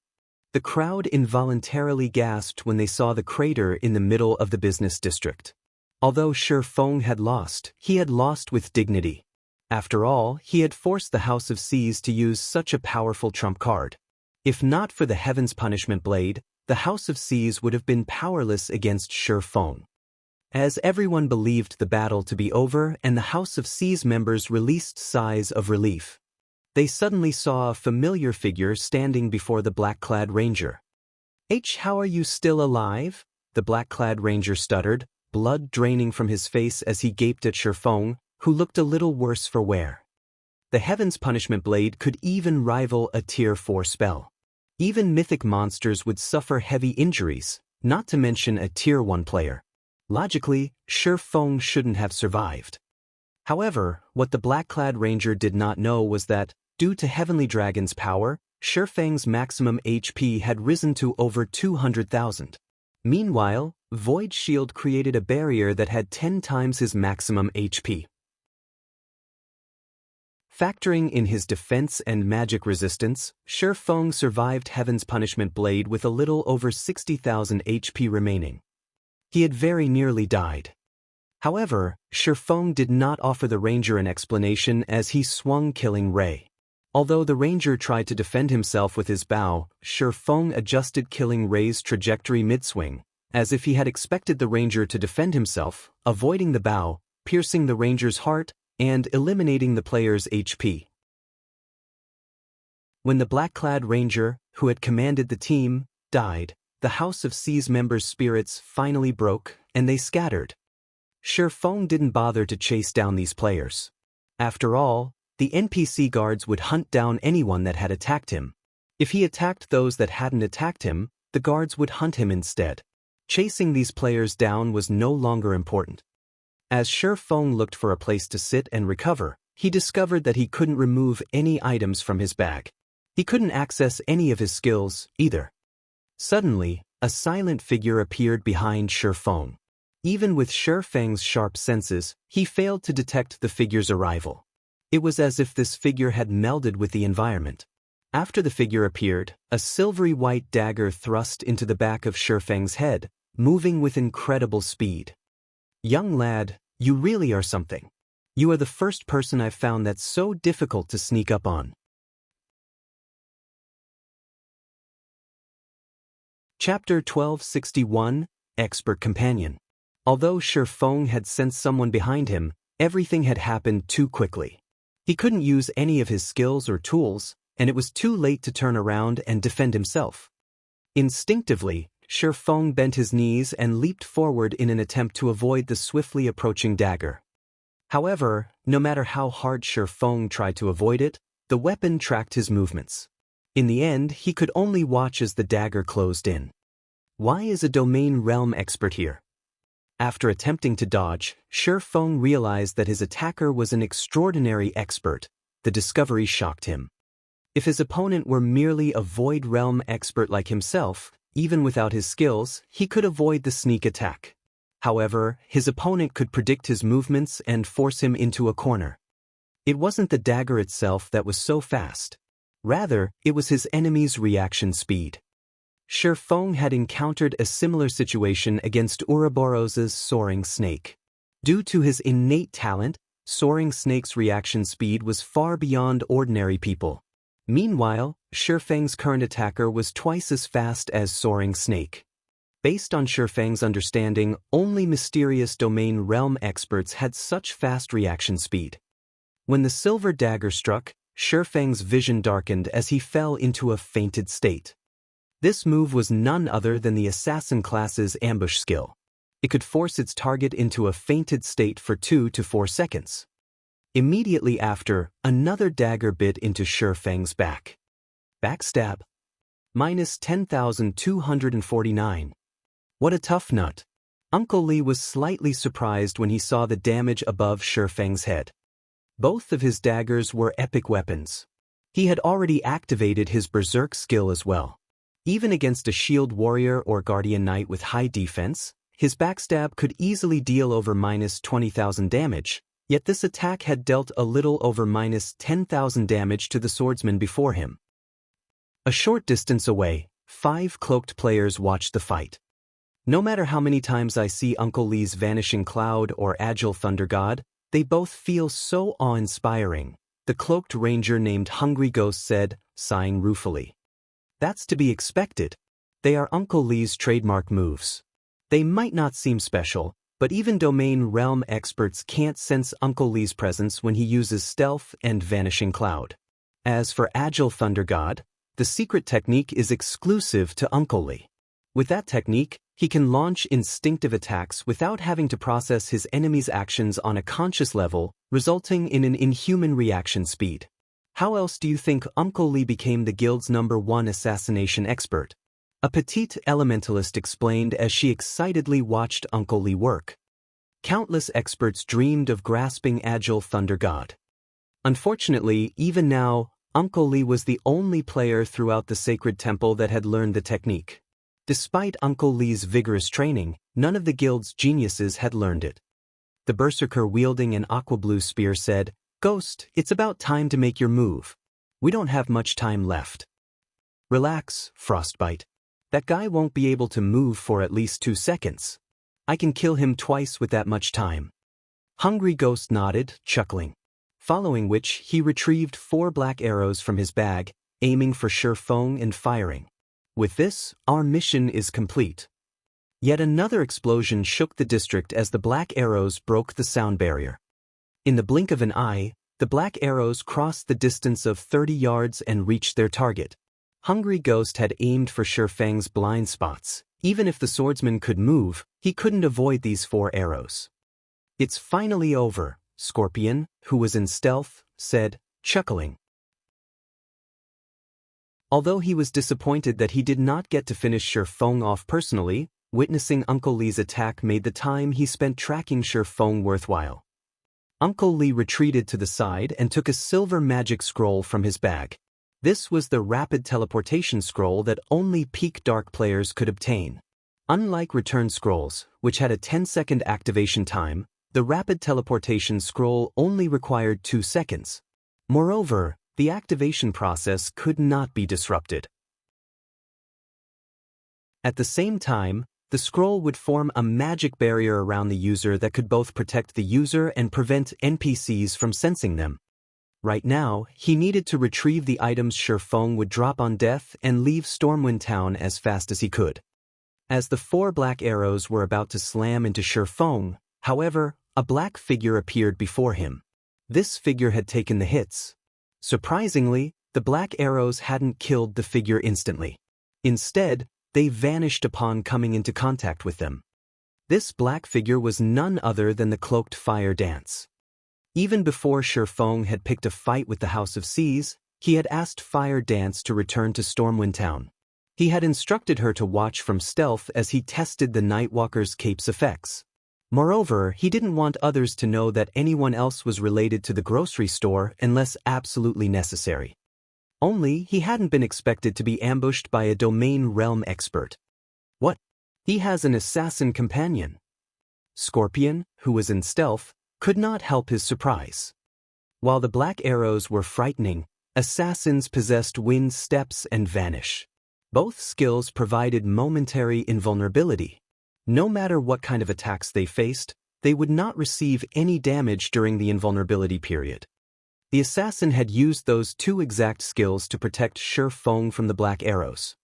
The crowd involuntarily gasped when they saw the crater in the middle of the business district. Although Shi Feng had lost, he had lost with dignity. After all, he had forced the House of Seas to use such a powerful trump card. If not for the Heaven's Punishment Blade, the House of Seas would have been powerless against Shi Feng. As everyone believed the battle to be over and the House of Seas members released sighs of relief, they suddenly saw a familiar figure standing before the black-clad ranger. How are you still alive?" the black-clad ranger stuttered, blood draining from his face as he gaped at Shi Feng, who looked a little worse for wear. The Heaven's Punishment Blade could even rival a Tier 4 spell. Even mythic monsters would suffer heavy injuries, not to mention a Tier 1 player. Logically, Shi Feng shouldn't have survived. However, what the black-clad ranger did not know was that, due to Heavenly Dragon's power, Shi Feng's maximum HP had risen to over 200,000. Meanwhile, Void Shield created a barrier that had 10 times his maximum HP. Factoring in his defense and magic resistance, Shi Feng survived Heaven's Punishment Blade with a little over 60,000 HP remaining. He had very nearly died. However, Shi Feng did not offer the ranger an explanation as he swung Killing Ray. Although the ranger tried to defend himself with his bow, Shi Feng adjusted Killing Ray's trajectory mid-swing, as if he had expected the ranger to defend himself, avoiding the bow, piercing the ranger's heart, and eliminating the player's HP. When the black-clad ranger, who had commanded the team, died, the House of Seas members' spirits finally broke, and they scattered. Shi Feng didn't bother to chase down these players. After all, the NPC guards would hunt down anyone that had attacked him. If he attacked those that hadn't attacked him, the guards would hunt him instead. Chasing these players down was no longer important. As Shi Feng looked for a place to sit and recover, he discovered that he couldn't remove any items from his bag. He couldn't access any of his skills, either. Suddenly, a silent figure appeared behind Shi Feng. Even with Shi Feng's sharp senses, he failed to detect the figure's arrival. It was as if this figure had melded with the environment. After the figure appeared, a silvery white dagger thrust into the back of Shi Feng's head, moving with incredible speed. "Young lad, you really are something. You are the first person I've found that's so difficult to sneak up on." Chapter 1261, Expert Companion. Although Shi Feng had sensed someone behind him, everything had happened too quickly. He couldn't use any of his skills or tools, and it was too late to turn around and defend himself. Instinctively, Shi Feng bent his knees and leaped forward in an attempt to avoid the swiftly approaching dagger. However, no matter how hard Shi Feng tried to avoid it, the weapon tracked his movements. In the end, he could only watch as the dagger closed in. Why is a domain realm expert here? After attempting to dodge, Shi Feng realized that his attacker was an extraordinary expert. The discovery shocked him. If his opponent were merely a void realm expert like himself, Even without his skills, he could avoid the sneak attack. However, his opponent could predict his movements and force him into a corner. It wasn't the dagger itself that was so fast. Rather, it was his enemy's reaction speed. Shifeng had encountered a similar situation against Ouroboros's Soaring Snake. Due to his innate talent, Soaring Snake's reaction speed was far beyond ordinary people. Meanwhile, Shifeng's current attacker was twice as fast as Soaring Snake. Based on Shifeng's understanding, only mysterious domain realm experts had such fast reaction speed. When the silver dagger struck, Shifeng's vision darkened as he fell into a fainted state. This move was none other than the assassin class's ambush skill. It could force its target into a fainted state for 2 to 4 seconds. Immediately after, another dagger bit into Shifeng's back. Backstab. Minus 10,249. What a tough nut. Uncle Lee was slightly surprised when he saw the damage above Shifeng's head. Both of his daggers were epic weapons. He had already activated his berserk skill as well. Even against a shield warrior or guardian knight with high defense, his backstab could easily deal over minus 20,000 damage, yet this attack had dealt a little over minus 10,000 damage to the swordsman before him. A short distance away, 5 cloaked players watched the fight. No matter how many times I see Uncle Lee's Vanishing Cloud or Agile Thunder God, they both feel so awe-inspiring, the cloaked ranger named Hungry Ghost said, sighing ruefully. That's to be expected. They are Uncle Lee's trademark moves. They might not seem special, but even domain realm experts can't sense Uncle Lee's presence when he uses Stealth and Vanishing Cloud. As for Agile Thunder God, the secret technique is exclusive to Uncle Lee. With that technique, he can launch instinctive attacks without having to process his enemy's actions on a conscious level, resulting in an inhuman reaction speed. How else do you think Uncle Lee became the guild's #1 assassination expert? A petite elementalist explained as she excitedly watched Uncle Lee work. Countless experts dreamed of grasping Agile Thunder God. Unfortunately, even now, Uncle Lee was the only player throughout the sacred temple that had learned the technique. Despite Uncle Lee's vigorous training, none of the guild's geniuses had learned it. The berserker wielding an aqua blue spear said, "Ghost, it's about time to make your move. We don't have much time left." "Relax, Frostbite. That guy won't be able to move for at least 2 seconds. I can kill him twice with that much time." Hungry Ghost nodded, chuckling. Following which, he retrieved 4 black arrows from his bag, aiming for Shifeng and firing. With this, our mission is complete. Yet another explosion shook the district as the black arrows broke the sound barrier. In the blink of an eye, the black arrows crossed the distance of 30 yards and reached their target. Hungry Ghost had aimed for Shifeng's blind spots. Even if the swordsman could move, he couldn't avoid these 4 arrows. "It's finally over," Scorpion, who was in stealth, said, chuckling. Although he was disappointed that he did not get to finish Shifeng off personally, witnessing Uncle Lee's attack made the time he spent tracking Shifeng worthwhile. Uncle Lee retreated to the side and took a silver magic scroll from his bag. This was the rapid teleportation scroll that only peak dark players could obtain. Unlike return scrolls, which had a 10-second activation time, the rapid teleportation scroll only required 2 seconds. Moreover, the activation process could not be disrupted. At the same time, the scroll would form a magic barrier around the user that could both protect the user and prevent NPCs from sensing them. Right now, he needed to retrieve the items Shifeng would drop on death and leave Stormwind Town as fast as he could. As the 4 black arrows were about to slam into Shifeng, however, a black figure appeared before him. This figure had taken the hits. Surprisingly, the black arrows hadn't killed the figure instantly. Instead, they vanished upon coming into contact with them. This black figure was none other than the cloaked Fire Dance. Even before Shifeng had picked a fight with the House of Seas, he had asked Fire Dance to return to Stormwind Town. He had instructed her to watch from stealth as he tested the Nightwalker's cape's effects. Moreover, he didn't want others to know that anyone else was related to the grocery store unless absolutely necessary. Only, he hadn't been expected to be ambushed by a domain realm expert. What? He has an assassin companion. Scorpion, who was in stealth, could not help his surprise. While the black arrows were frightening, assassins possessed wind steps and vanish. Both skills provided momentary invulnerability. No matter what kind of attacks they faced, they would not receive any damage during the invulnerability period. The assassin had used those two exact skills to protect Shi Feng from the black arrows.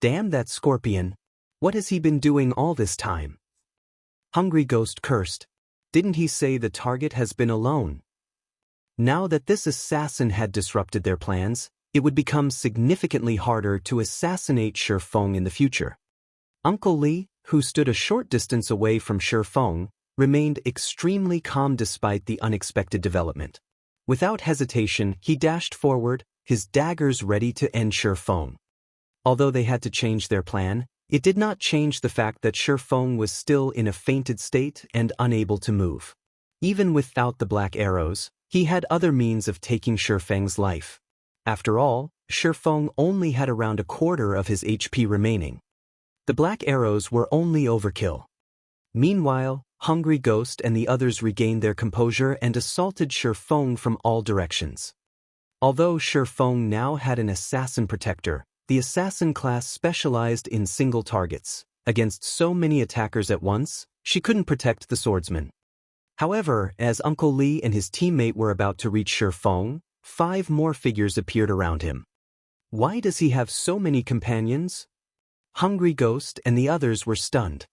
Damn that scorpion! What has he been doing all this time? Hungry Ghost cursed. Didn't he say the target has been alone? Now that this assassin had disrupted their plans, it would become significantly harder to assassinate Shi Feng in the future. Uncle Li, who stood a short distance away from Shi Feng, remained extremely calm despite the unexpected development. Without hesitation, he dashed forward, his daggers ready to end Shi Feng. Although they had to change their plan, it did not change the fact that Shi Feng was still in a fainted state and unable to move. Even without the black arrows, he had other means of taking Shi Feng's life. After all, Shi Feng only had around a quarter of his HP remaining. The black arrows were only overkill. Meanwhile, Hungry Ghost and the others regained their composure and assaulted Shi Feng from all directions. Although Shi Feng now had an assassin protector, the assassin class specialized in single targets. Against so many attackers at once, she couldn't protect the swordsman. However, as Uncle Li and his teammate were about to reach Shi Feng, 5 more figures appeared around him. Why does he have so many companions? Hungry Ghost and the others were stunned.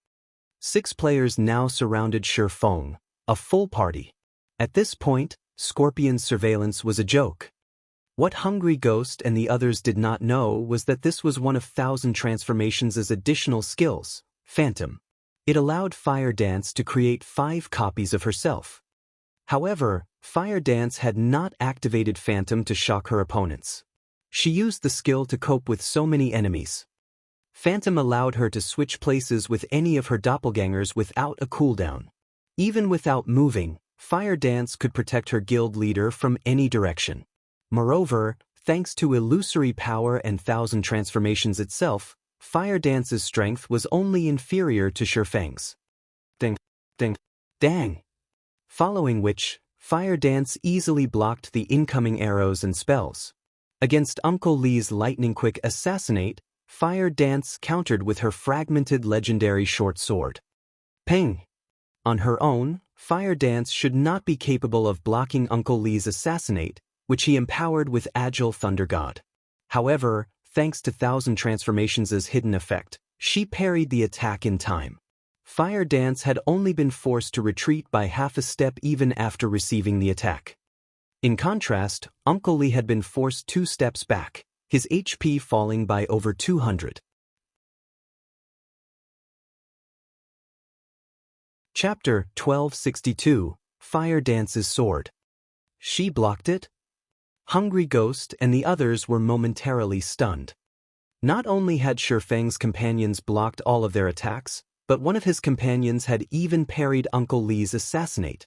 6 players now surrounded Shi Feng, a full party. At this point, Scorpion's surveillance was a joke. What Hungry Ghost and the others did not know was that this was one of 1,000 Transformations' additional skills, Phantom. It allowed Fire Dance to create 5 copies of herself. However, Fire Dance had not activated Phantom to shock her opponents. She used the skill to cope with so many enemies. Phantom allowed her to switch places with any of her doppelgangers without a cooldown. Even without moving, Fire Dance could protect her guild leader from any direction. Moreover, thanks to illusory power and 1,000 Transformations itself, Fire Dance's strength was only inferior to Shi Feng's. Ding, ding, dang! Following which, Fire Dance easily blocked the incoming arrows and spells. Against Uncle Li's lightning-quick assassinate, Fire Dance countered with her fragmented legendary short sword. Ping! On her own, Fire Dance should not be capable of blocking Uncle Li's assassinate, which he empowered with Agile Thunder God. However, thanks to 1,000 Transformations' hidden effect, she parried the attack in time. Fire Dance had only been forced to retreat by half a step even after receiving the attack. In contrast, Uncle Li had been forced 2 steps back, his HP falling by over 200. Chapter 1262, Fire Dance's Sword. She blocked it? Hungry Ghost and the others were momentarily stunned. Not only had Shi Feng's companions blocked all of their attacks, but one of his companions had even parried Uncle Li's assassinate.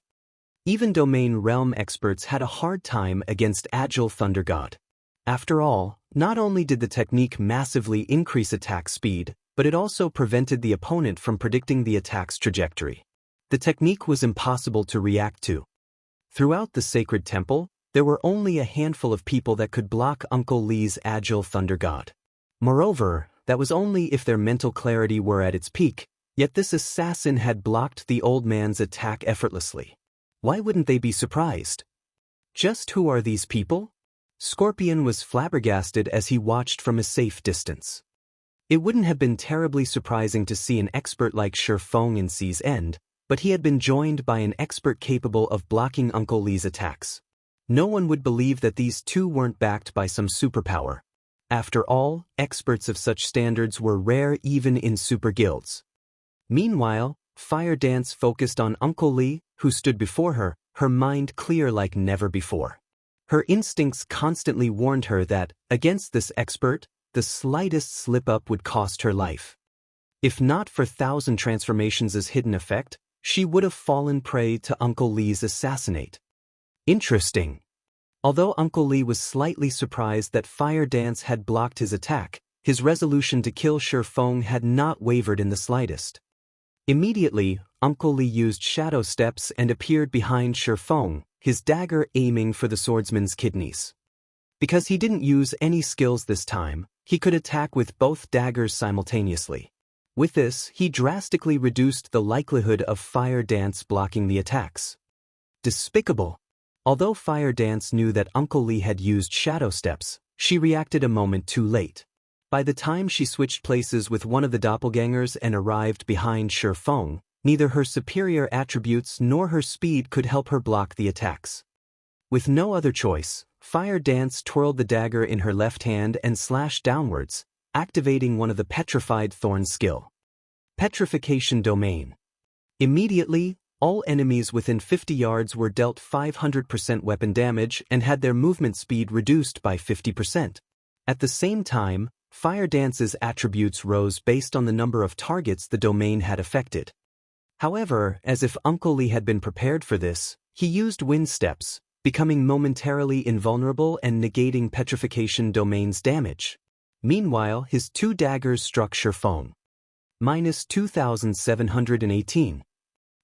Even Domain Realm experts had a hard time against Agile Thunder God. After all, not only did the technique massively increase attack speed, but it also prevented the opponent from predicting the attack's trajectory. The technique was impossible to react to. Throughout the sacred temple, there were only a handful of people that could block Uncle Li's Agile Thunder God. Moreover, that was only if their mental clarity were at its peak, yet this assassin had blocked the old man's attack effortlessly. Why wouldn't they be surprised? Just who are these people? Scorpion was flabbergasted as he watched from a safe distance. It wouldn't have been terribly surprising to see an expert like Shi Feng in Sea's End, but he had been joined by an expert capable of blocking Uncle Li's attacks. No one would believe that these two weren't backed by some superpower. After all, experts of such standards were rare even in super guilds. Meanwhile, Fire Dance focused on Uncle Li, who stood before her, her mind clear like never before. Her instincts constantly warned her that, against this expert, the slightest slip-up would cost her life. If not for 1,000 Transformations' hidden effect, she would have fallen prey to Uncle Li's assassinate. Interesting. Although Uncle Li was slightly surprised that Fire Dance had blocked his attack, His resolution to kill Shi Feng had not wavered in the slightest. Immediately, Uncle Li used shadow steps and appeared behind Shi Feng, his dagger aiming for the swordsman's kidneys. Because he didn't use any skills this time, he could attack with both daggers simultaneously. With this, he drastically reduced the likelihood of Fire Dance blocking the attacks. Despicable! Although Fire Dance knew that Uncle Li had used shadow steps, she reacted a moment too late. By the time she switched places with one of the doppelgangers and arrived behind Shi Feng, neither her superior attributes nor her speed could help her block the attacks. With no other choice, Fire Dance twirled the dagger in her left hand and slashed downwards, activating one of the Petrified Thorns skill. Petrification Domain. Immediately, all enemies within 50 yards were dealt 500% weapon damage and had their movement speed reduced by 50%. At the same time, Fire Dance's attributes rose based on the number of targets the domain had affected. However, as if Uncle Li had been prepared for this, he used wind steps, becoming momentarily invulnerable and negating Petrification Domain's damage. Meanwhile, his two daggers struck Shi Feng. -2,718.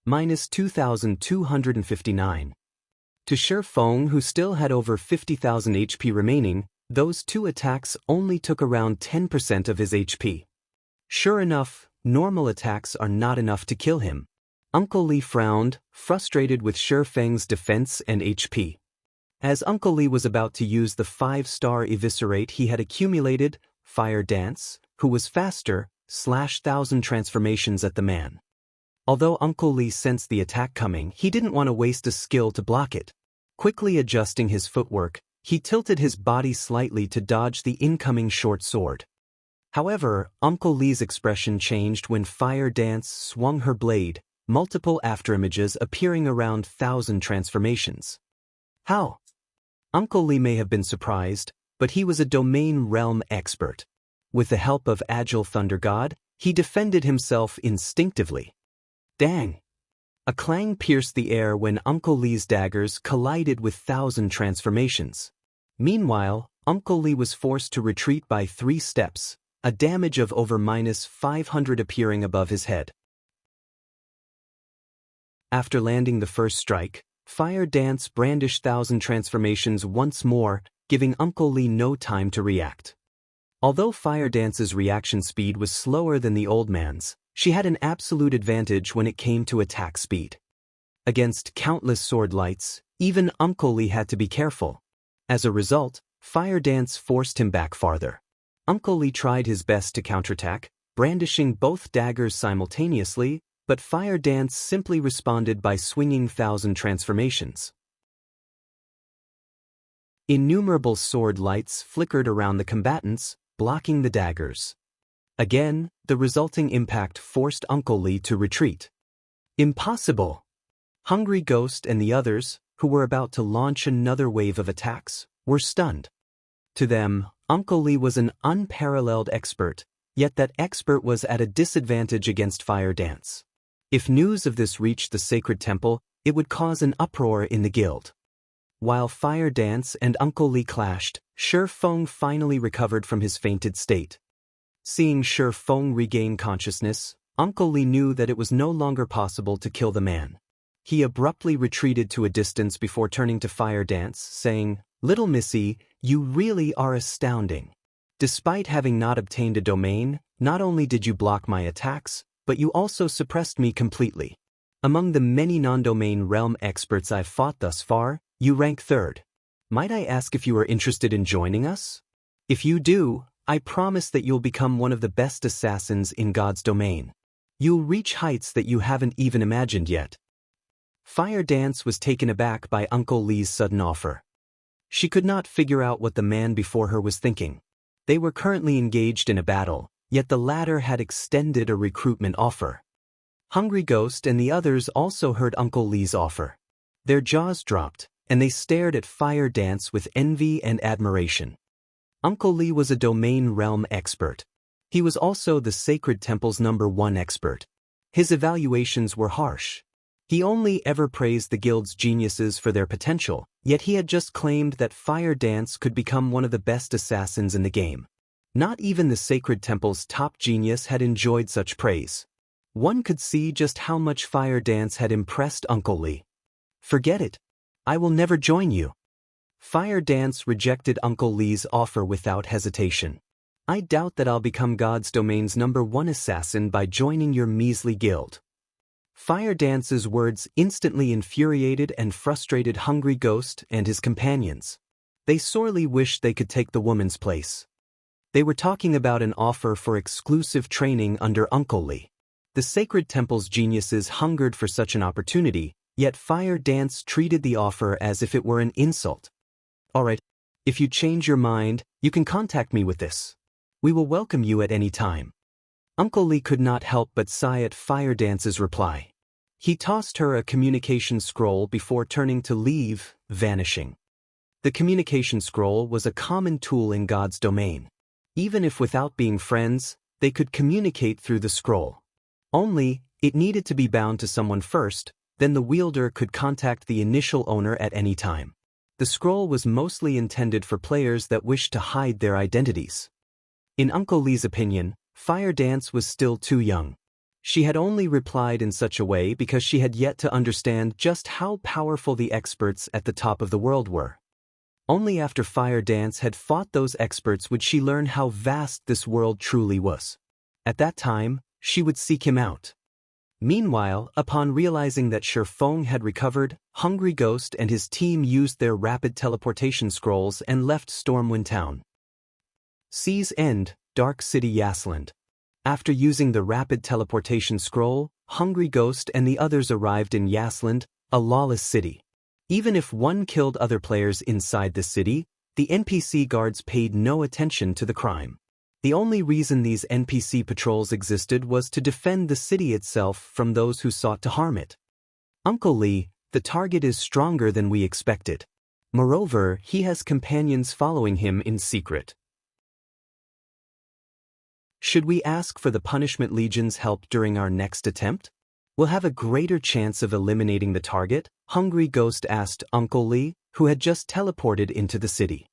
-2,259. To Shi Feng, who still had over 50,000 HP remaining, those two attacks only took around 10% of his HP. Sure enough, normal attacks are not enough to kill him. Uncle Li frowned, frustrated with Shi Feng's defense and HP. As Uncle Li was about to use the 5-star eviscerate he had accumulated, Fire Dance, who was faster, slashed 1,000 transformations at the man. Although Uncle Li sensed the attack coming, he didn't want to waste a skill to block it. Quickly adjusting his footwork, he tilted his body slightly to dodge the incoming short sword. However, Uncle Li's expression changed when Fire Dance swung her blade, multiple afterimages appearing around 1,000 transformations. How? Uncle Li may have been surprised, but he was a domain realm expert. With the help of Agile Thunder God, he defended himself instinctively. Dang! A clang pierced the air when Uncle Li's daggers collided with 1,000 transformations. Meanwhile, Uncle Li was forced to retreat by 3 steps, a damage of over -500 appearing above his head. After landing the first strike, Fire Dance brandished 1,000 transformations once more, giving Uncle Li no time to react. Although Fire Dance's reaction speed was slower than the old man's, she had an absolute advantage when it came to attack speed. Against countless sword lights, even Uncle Li had to be careful. As a result, Fire Dance forced him back farther. Uncle Li tried his best to counterattack, brandishing both daggers simultaneously, but Fire Dance simply responded by swinging 1,000 transformations. Innumerable sword lights flickered around the combatants, blocking the daggers. Again, the resulting impact forced Uncle Li to retreat. Impossible! Hungry Ghost and the others, who were about to launch another wave of attacks, were stunned. To them, Uncle Li was an unparalleled expert, yet that expert was at a disadvantage against Fire Dance. If news of this reached the sacred temple, it would cause an uproar in the guild. While Fire Dance and Uncle Li clashed, Shi Feng finally recovered from his fainted state. Seeing Shi Feng regain consciousness, Uncle Li knew that it was no longer possible to kill the man. He abruptly retreated to a distance before turning to Fire Dance, saying, "Little Missy, you really are astounding. Despite having not obtained a domain, not only did you block my attacks, but you also suppressed me completely. Among the many non-domain realm experts I've fought thus far, you rank 3rd. Might I ask if you are interested in joining us? If you do, I promise that you'll become one of the best assassins in God's domain. You'll reach heights that you haven't even imagined yet." Fire Dance was taken aback by Uncle Li's sudden offer. She could not figure out what the man before her was thinking. They were currently engaged in a battle, yet the latter had extended a recruitment offer. Hungry Ghost and the others also heard Uncle Li's offer. Their jaws dropped, and they stared at Fire Dance with envy and admiration. Uncle Li was a domain realm expert. He was also the Sacred Temple's #1 expert. His evaluations were harsh. He only ever praised the guild's geniuses for their potential, yet he had just claimed that Fire Dance could become one of the best assassins in the game. Not even the Sacred Temple's top genius had enjoyed such praise. One could see just how much Fire Dance had impressed Uncle Lee. "Forget it. I will never join you." Fire Dance rejected Uncle Lee's offer without hesitation. "I doubt that I'll become God's Domain's #1 assassin by joining your measly guild." Fire Dance's words instantly infuriated and frustrated Hungry Ghost and his companions. They sorely wished they could take the woman's place. They were talking about an offer for exclusive training under Uncle Lee. The Sacred Temple's geniuses hungered for such an opportunity, yet Fire Dance treated the offer as if it were an insult. "Alright, if you change your mind, you can contact me with this. We will welcome you at any time." Uncle Lee could not help but sigh at Fire Dance's reply. He tossed her a communication scroll before turning to leave, vanishing. The communication scroll was a common tool in God's domain. Even if without being friends, they could communicate through the scroll. Only, it needed to be bound to someone first, then the wielder could contact the initial owner at any time. The scroll was mostly intended for players that wished to hide their identities. In Uncle Lee's opinion, Fire Dance was still too young. She had only replied in such a way because she had yet to understand just how powerful the experts at the top of the world were. Only after Fire Dance had fought those experts would she learn how vast this world truly was. At that time, she would seek him out. Meanwhile, upon realizing that Feng had recovered, Hungry Ghost and his team used their rapid teleportation scrolls and left Stormwind Town. Sea's End, Dark City Yasland. After using the rapid teleportation scroll, Hungry Ghost and the others arrived in Yasland, a lawless city. Even if one killed other players inside the city, the NPC guards paid no attention to the crime. The only reason these NPC patrols existed was to defend the city itself from those who sought to harm it. "Uncle Lee, the target is stronger than we expected. Moreover, he has companions following him in secret. Should we ask for the Punishment Legion's help during our next attempt? We'll have a greater chance of eliminating the target," Hungry Ghost asked Uncle Lee, who had just teleported into the city.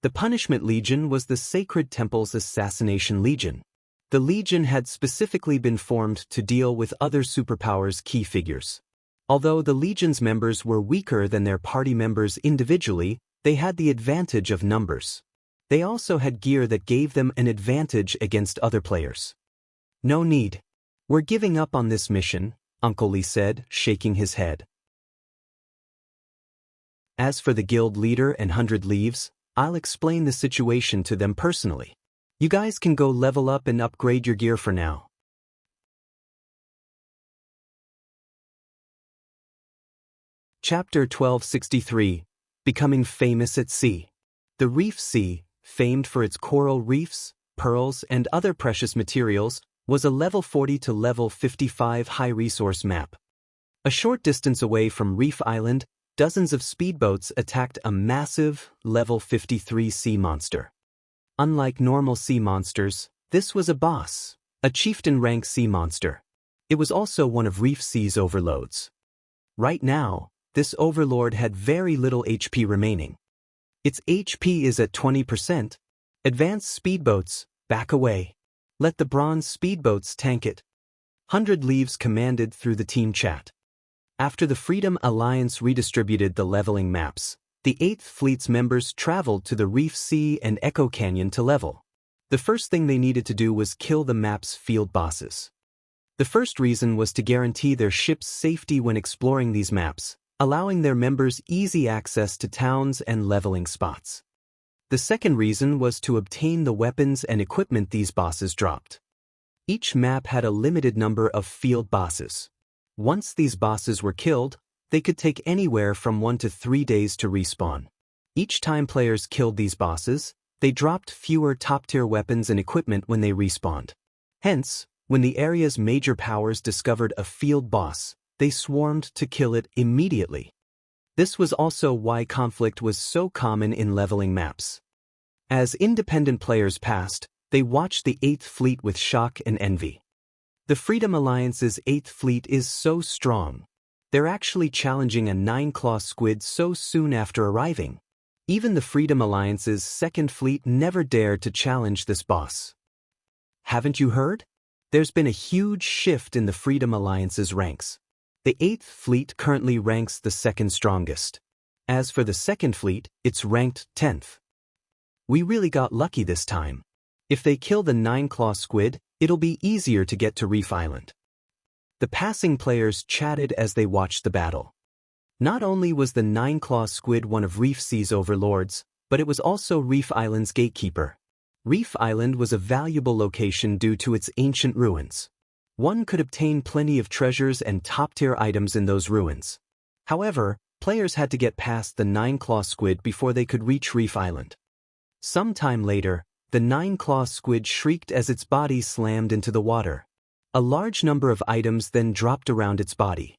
The Punishment Legion was the Sacred Temple's Assassination Legion. The Legion had specifically been formed to deal with other superpowers' key figures. Although the Legion's members were weaker than their party members individually, they had the advantage of numbers. They also had gear that gave them an advantage against other players. "No need. We're giving up on this mission," Uncle Lee said, shaking his head. "As for the guild leader and 100 Leaves, I'll explain the situation to them personally. You guys can go level up and upgrade your gear for now." Chapter 1263, Becoming Famous at Sea. The Reef Sea, famed for its coral reefs, pearls, and other precious materials, was a level 40 to level 55 high-resource map. A short distance away from Reef Island, dozens of speedboats attacked a massive, level 53 sea monster. Unlike normal sea monsters, this was a boss, a chieftain-rank sea monster. It was also one of Reef Sea's overloads. Right now, this overlord had very little HP remaining. Its HP is at 20%. Advanced speedboats, back away. Let the bronze speedboats tank it. 100 Leaves commanded through the team chat. After the Freedom Alliance redistributed the leveling maps, the 8th Fleet's members traveled to the Reef Sea and Echo Canyon to level. The first thing they needed to do was kill the map's field bosses. The first reason was to guarantee their ship's safety when exploring these maps, allowing their members easy access to towns and leveling spots. The second reason was to obtain the weapons and equipment these bosses dropped. Each map had a limited number of field bosses. Once these bosses were killed, they could take anywhere from 1 to 3 days to respawn. Each time players killed these bosses, they dropped fewer top-tier weapons and equipment when they respawned. Hence, when the area's major powers discovered a field boss, they swarmed to kill it immediately. This was also why conflict was so common in leveling maps. As independent players passed, they watched the 8th Fleet with shock and envy. The Freedom Alliance's 8th Fleet is so strong. They're actually challenging a 9-claw squid so soon after arriving. Even the Freedom Alliance's Second Fleet never dared to challenge this boss. Haven't you heard? There's been a huge shift in the Freedom Alliance's ranks. The 8th Fleet currently ranks the second strongest. As for the Second Fleet, it's ranked 10th. We really got lucky this time. If they kill the 9-claw squid, it'll be easier to get to Reef Island. The passing players chatted as they watched the battle. Not only was the 9-claw squid one of Reef Sea's overlords, but it was also Reef Island's gatekeeper. Reef Island was a valuable location due to its ancient ruins. One could obtain plenty of treasures and top-tier items in those ruins. However, players had to get past the 9-claw squid before they could reach Reef Island. Sometime later, the 9-claw squid shrieked as its body slammed into the water. A large number of items then dropped around its body.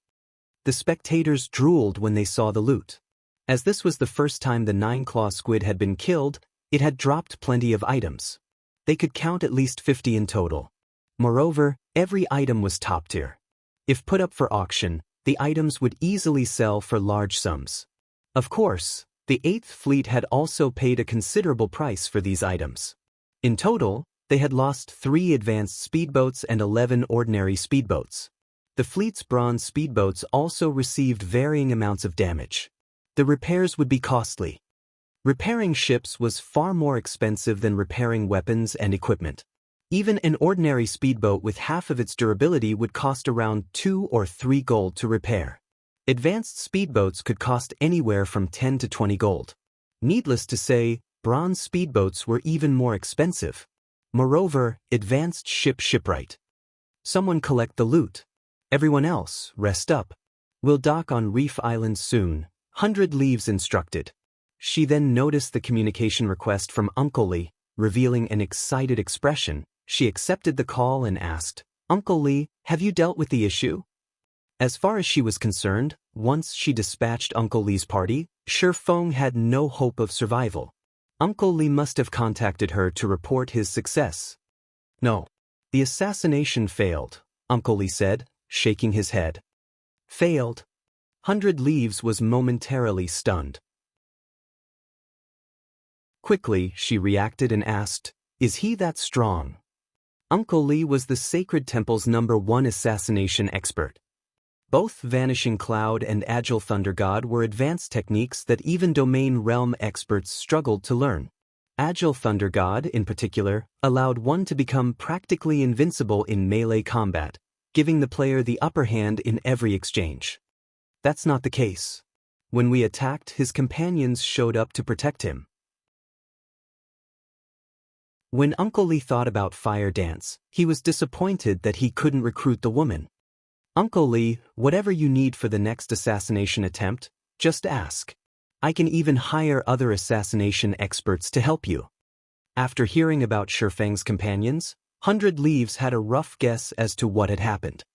The spectators drooled when they saw the loot. As this was the first time the 9-claw squid had been killed, it had dropped plenty of items. They could count at least 50 in total. Moreover, every item was top tier. If put up for auction, the items would easily sell for large sums. Of course, the 8th Fleet had also paid a considerable price for these items. In total, they had lost 3 advanced speedboats and 11 ordinary speedboats. The fleet's bronze speedboats also received varying amounts of damage. The repairs would be costly. Repairing ships was far more expensive than repairing weapons and equipment. Even an ordinary speedboat with half of its durability would cost around 2 or 3 gold to repair. Advanced speedboats could cost anywhere from 10 to 20 gold. Needless to say, bronze speedboats were even more expensive. Moreover, advanced shipwright. Someone collect the loot. Everyone else, rest up. We'll dock on Reef Island soon, 100 Leaves instructed. She then noticed the communication request from Uncle Lee, revealing an excited expression. She accepted the call and asked, "Uncle Lee, have you dealt with the issue?" As far as she was concerned, once she dispatched Uncle Lee's party, Feng had no hope of survival. Uncle Lee must have contacted her to report his success. "No. The assassination failed," Uncle Lee said, shaking his head. "Failed?" 100 Leaves was momentarily stunned. Quickly, she reacted and asked, "Is he that strong?" Uncle Lee was the Sacred Temple's #1 assassination expert. Both Vanishing Cloud and Agile Thunder God were advanced techniques that even Domain Realm experts struggled to learn. Agile Thunder God, in particular, allowed one to become practically invincible in melee combat, giving the player the upper hand in every exchange. That's not the case. When we attacked, his companions showed up to protect him. When Uncle Lee thought about Fire Dance, he was disappointed that he couldn't recruit the woman. "Uncle Lee, whatever you need for the next assassination attempt, just ask. I can even hire other assassination experts to help you." After hearing about Feng's companions, 100 Leaves had a rough guess as to what had happened.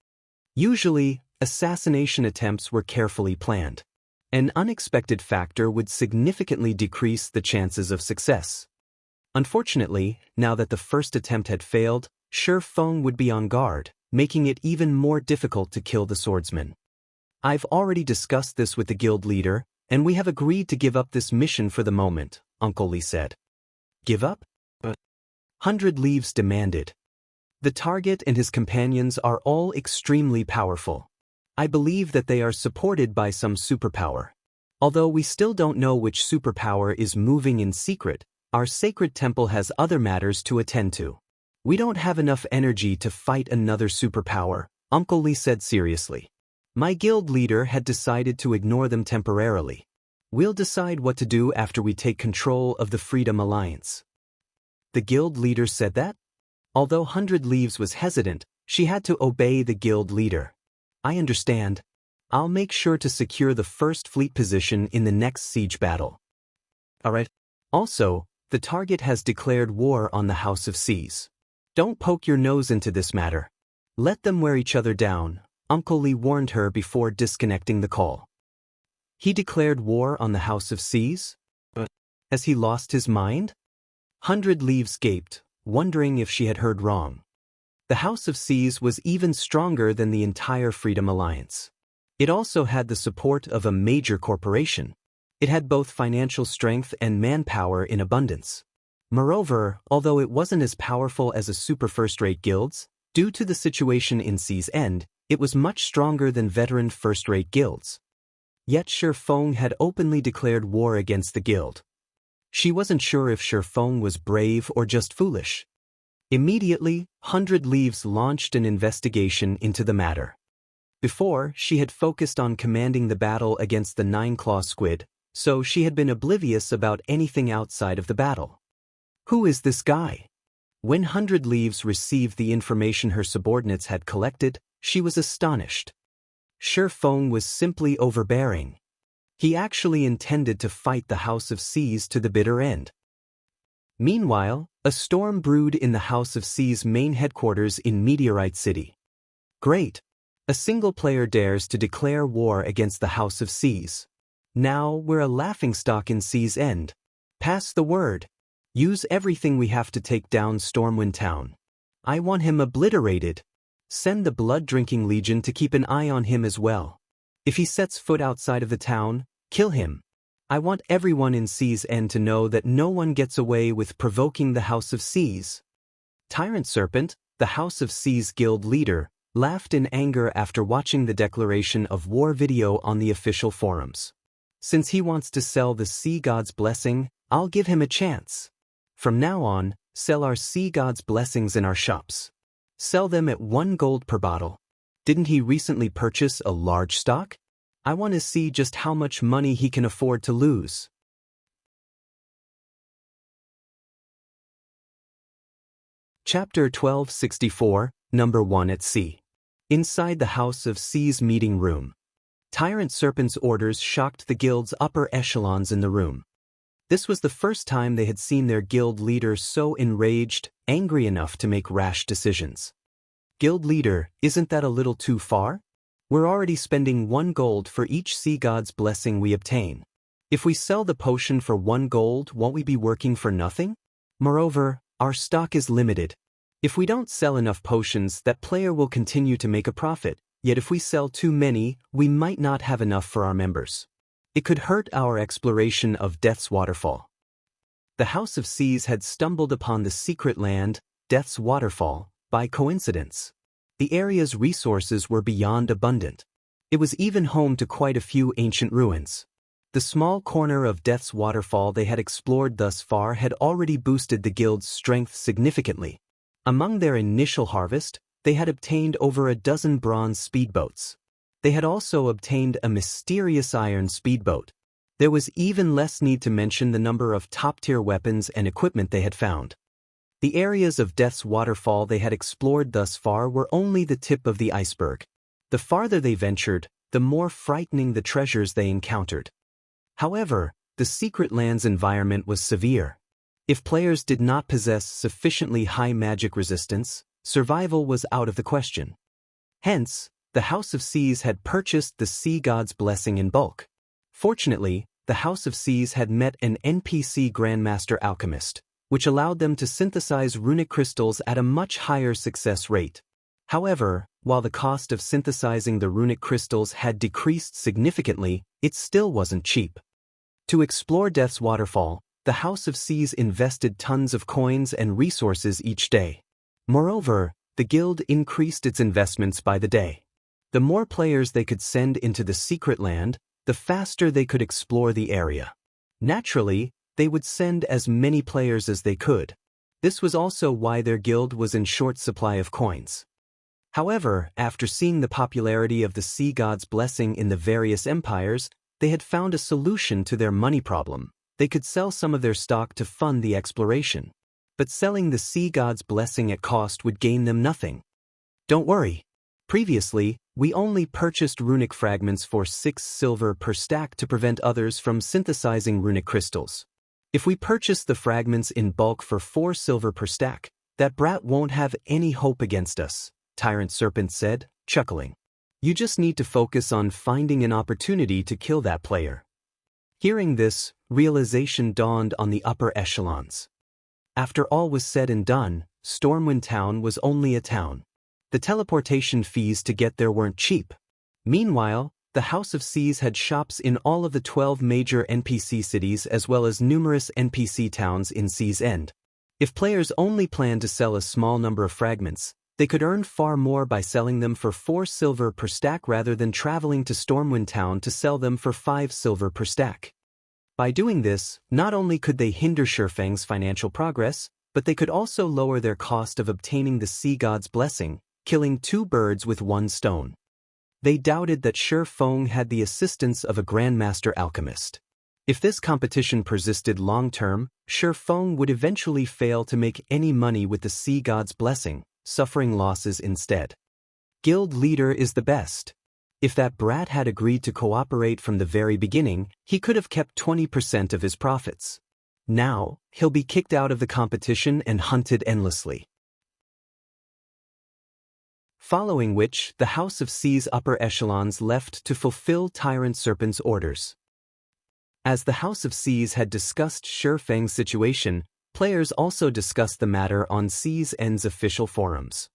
Usually, assassination attempts were carefully planned. An unexpected factor would significantly decrease the chances of success. Unfortunately, now that the first attempt had failed, Feng would be on guard, making it even more difficult to kill the swordsman. "I've already discussed this with the guild leader, and we have agreed to give up this mission for the moment," Uncle Lee said. "Give up?" 100 Leaves demanded. "The target and his companions are all extremely powerful. I believe that they are supported by some superpower. Although we still don't know which superpower is moving in secret, our Sacred Temple has other matters to attend to. We don't have enough energy to fight another superpower," Uncle Lee said seriously. "My guild leader had decided to ignore them temporarily. We'll decide what to do after we take control of the Freedom Alliance." The guild leader said that? Although 100 Leaves was hesitant, she had to obey the guild leader. "I understand. I'll make sure to secure the first fleet position in the next siege battle." "Alright. Also, the target has declared war on the House of Seas. Don't poke your nose into this matter. Let them wear each other down," Uncle Lee warned her before disconnecting the call. "He declared war on the House of Seas? Has he lost his mind?" 100 Leaves gaped, wondering if she had heard wrong. The House of Seas was even stronger than the entire Freedom Alliance. It also had the support of a major corporation. It had both financial strength and manpower in abundance. Moreover, although it wasn't as powerful as a super first-rate guilds, due to the situation in Sea's End, it was much stronger than veteran first-rate guilds. Yet Shifeng had openly declared war against the guild. She wasn't sure if Shifeng was brave or just foolish. Immediately, 100 Leaves launched an investigation into the matter. Before, she had focused on commanding the battle against the Nine-Claw Squid, so she had been oblivious about anything outside of the battle. Who is this guy? When 100 Leaves received the information her subordinates had collected, she was astonished. Shifeng was simply overbearing. He actually intended to fight the House of Seas to the bitter end. Meanwhile, a storm brewed in the House of Seas' main headquarters in Meteorite City. Great! A single player dares to declare war against the House of Seas. Now we're a laughingstock in Sea's End. Pass the word. Use everything we have to take down Stormwind Town. I want him obliterated. Send the Blood-Drinking Legion to keep an eye on him as well. If he sets foot outside of the town, kill him. I want everyone in Sea's End to know that no one gets away with provoking the House of Seas. Tyrant Serpent, the House of Seas guild leader, laughed in anger after watching the declaration of war video on the official forums. Since he wants to sell the Sea God's Blessing, I'll give him a chance. From now on, sell our Sea God's Blessings in our shops. Sell them at 1 gold per bottle. Didn't he recently purchase a large stock? I want to see just how much money he can afford to lose. Chapter 1264, Number 1 at Sea. Inside the House of Seas meeting room. Tyrant Serpent's orders shocked the guild's upper echelons in the room. This was the first time they had seen their guild leader so enraged, angry enough to make rash decisions. Guild leader, isn't that a little too far? We're already spending 1 gold for each Sea God's Blessing we obtain. If we sell the potion for 1 gold, won't we be working for nothing? Moreover, our stock is limited. If we don't sell enough potions, that player will continue to make a profit, yet if we sell too many, we might not have enough for our members. It could hurt our exploration of Death's Waterfall. The House of Seas had stumbled upon the secret land, Death's Waterfall, by coincidence. The area's resources were beyond abundant. It was even home to quite a few ancient ruins. The small corner of Death's Waterfall they had explored thus far had already boosted the guild's strength significantly. Among their initial harvest, they had obtained over a dozen bronze speedboats. They had also obtained a mysterious iron speedboat. There was even less need to mention the number of top-tier weapons and equipment they had found. The areas of Death's Waterfall they had explored thus far were only the tip of the iceberg. The farther they ventured, the more frightening the treasures they encountered. However, the secret land's environment was severe. If players did not possess sufficiently high magic resistance, survival was out of the question. Hence, the House of Seas had purchased the Sea God's Blessing in bulk. Fortunately, the House of Seas had met an NPC Grandmaster Alchemist, which allowed them to synthesize runic crystals at a much higher success rate. However, while the cost of synthesizing the runic crystals had decreased significantly, it still wasn't cheap. To explore Death's Waterfall, the House of Seas invested tons of coins and resources each day. Moreover, the guild increased its investments by the day. The more players they could send into the secret land, the faster they could explore the area. Naturally, they would send as many players as they could. This was also why their guild was in short supply of coins. However, after seeing the popularity of the Sea God's Blessing in the various empires, they had found a solution to their money problem. They could sell some of their stock to fund the exploration. But selling the Sea God's Blessing at cost would gain them nothing. Don't worry. Previously, we only purchased runic fragments for 6 silver per stack to prevent others from synthesizing runic crystals. If we purchase the fragments in bulk for 4 silver per stack, that brat won't have any hope against us, Tyrant Serpent said, chuckling. You just need to focus on finding an opportunity to kill that player. Hearing this, realization dawned on the upper echelons. After all was said and done, Stormwind Town was only a town. The teleportation fees to get there weren't cheap. Meanwhile, the House of Seas had shops in all of the 12 major NPC cities as well as numerous NPC towns in Sea's End. If players only planned to sell a small number of fragments, they could earn far more by selling them for 4 silver per stack rather than traveling to Stormwind Town to sell them for 5 silver per stack. By doing this, not only could they hinder Shurfeng's financial progress, but they could also lower their cost of obtaining the Sea God's blessing, killing 2 birds with 1 stone. They doubted that Shurfeng had the assistance of a Grandmaster Alchemist. If this competition persisted long-term, Shurfeng would eventually fail to make any money with the Sea God's blessing, suffering losses instead. Guild leader is the best. If that brat had agreed to cooperate from the very beginning, he could have kept 20% of his profits. Now, he'll be kicked out of the competition and hunted endlessly. Following which, the House of Sea's upper echelons left to fulfill Tyrant Serpent's orders. As the House of Seas had discussed Shurfeng's situation, players also discussed the matter on Sea's End's official forums.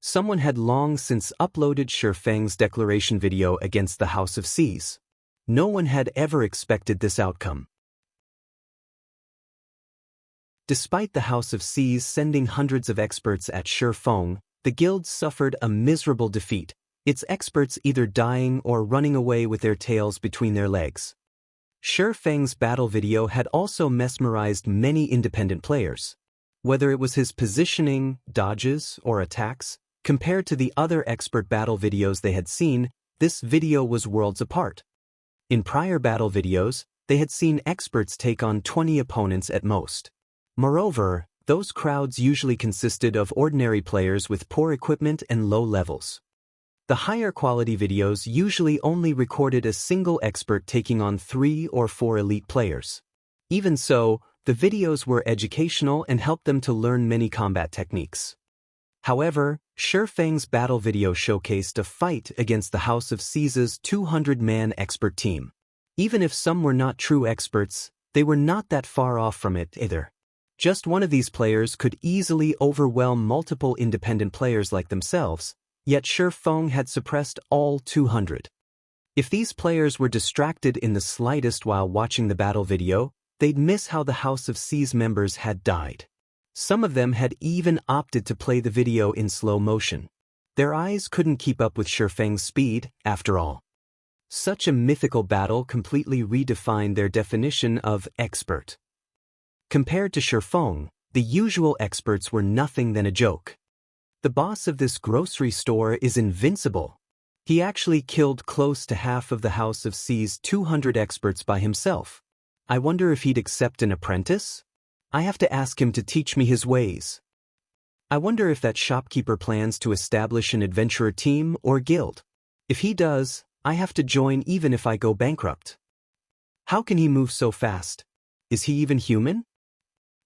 Someone had long since uploaded Shurfeng's declaration video against the House of Seas. No one had ever expected this outcome. Despite the House of Seas sending hundreds of experts at Shurfeng, the guild suffered a miserable defeat, its experts either dying or running away with their tails between their legs. Shurfeng's battle video had also mesmerized many independent players. Whether it was his positioning, dodges, or attacks, compared to the other expert battle videos they had seen, this video was worlds apart. In prior battle videos, they had seen experts take on 20 opponents at most. Moreover, those crowds usually consisted of ordinary players with poor equipment and low levels. The higher quality videos usually only recorded a single expert taking on 3 or 4 elite players. Even so, the videos were educational and helped them to learn many combat techniques. However, Shurfeng's battle video showcased a fight against the House of Sea's 200-man expert team. Even if some were not true experts, they were not that far off from it either. Just one of these players could easily overwhelm multiple independent players like themselves, yet Shurfeng had suppressed all 200. If these players were distracted in the slightest while watching the battle video, they'd miss how the House of Seas members had died. Some of them had even opted to play the video in slow motion. Their eyes couldn't keep up with Shurfeng's speed, after all. Such a mythical battle completely redefined their definition of expert. Compared to Shurfeng, the usual experts were nothing than a joke. The boss of this grocery store is invincible. He actually killed close to half of the House of Seas' 200 experts by himself. I wonder if he'd accept an apprentice? I have to ask him to teach me his ways. I wonder if that shopkeeper plans to establish an adventurer team or guild. If he does, I have to join even if I go bankrupt. How can he move so fast? Is he even human?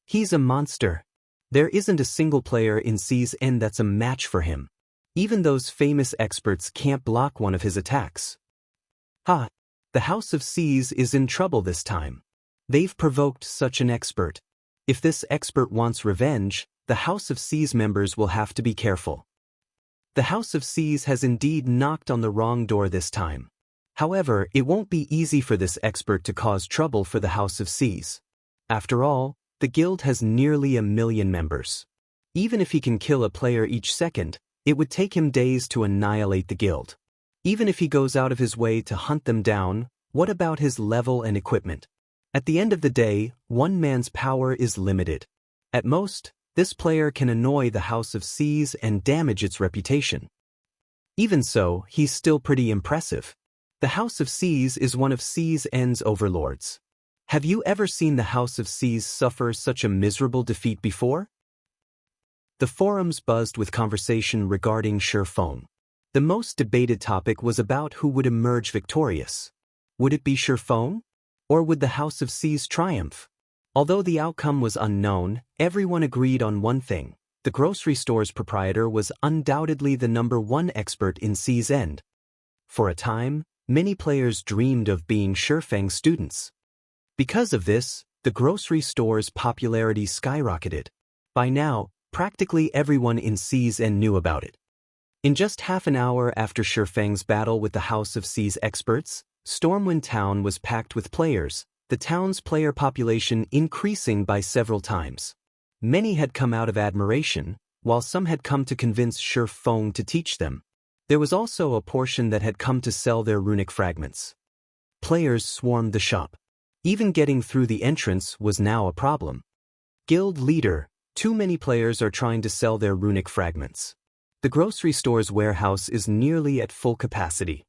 He's a monster. There isn't a single player in Sea's End that's a match for him. Even those famous experts can't block one of his attacks. Ha! The House of Seas is in trouble this time. They've provoked such an expert. If this expert wants revenge, the House of Seas members will have to be careful. The House of Seas has indeed knocked on the wrong door this time. However, it won't be easy for this expert to cause trouble for the House of Seas. After all, the guild has nearly 1 million members. Even if he can kill a player each second, it would take him days to annihilate the guild. Even if he goes out of his way to hunt them down, what about his level and equipment? At the end of the day, one man's power is limited. At most, this player can annoy the House of Seas and damage its reputation. Even so, he's still pretty impressive. The House of Seas is one of Sea's End's overlords. Have you ever seen the House of Seas suffer such a miserable defeat before? The forums buzzed with conversation regarding Shurfeng. The most debated topic was about who would emerge victorious. Would it be Shurfeng? Or would the House of Seas triumph? Although the outcome was unknown, everyone agreed on one thing. The grocery store's proprietor was undoubtedly the #1 expert in Sea's End. For a time, many players dreamed of being Shurfeng's students. Because of this, the grocery store's popularity skyrocketed. By now, practically everyone in Sea's End knew about it. In just half an hour after Shifeng's battle with the House of Seas experts, Stormwind Town was packed with players, the town's player population increasing by several times. Many had come out of admiration, while some had come to convince Shifeng to teach them. There was also a portion that had come to sell their runic fragments. Players swarmed the shop. Even getting through the entrance was now a problem. Guild leader, too many players are trying to sell their runic fragments. The grocery store's warehouse is nearly at full capacity.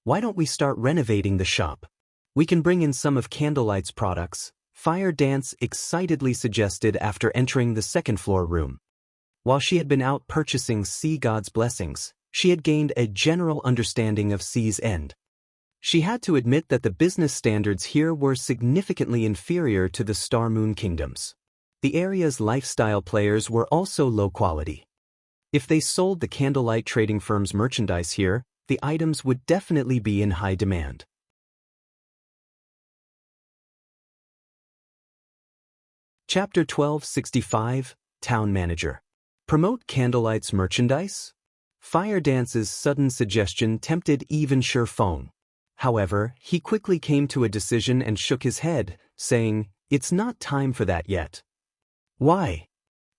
Why don't we start renovating the shop? We can bring in some of Candlelight's products, Fire Dance excitedly suggested after entering the second-floor room. While she had been out purchasing Sea God's blessings, she had gained a general understanding of Sea's End. She had to admit that the business standards here were significantly inferior to the Star Moon Kingdoms. The area's lifestyle players were also low quality. If they sold the Candlelight trading firm's merchandise here, the items would definitely be in high demand. Chapter 1265, Town Manager. Promote Candlelight's merchandise? Fire Dance's sudden suggestion tempted even Shifeng. However, he quickly came to a decision and shook his head, saying, "It's not time for that yet." Why?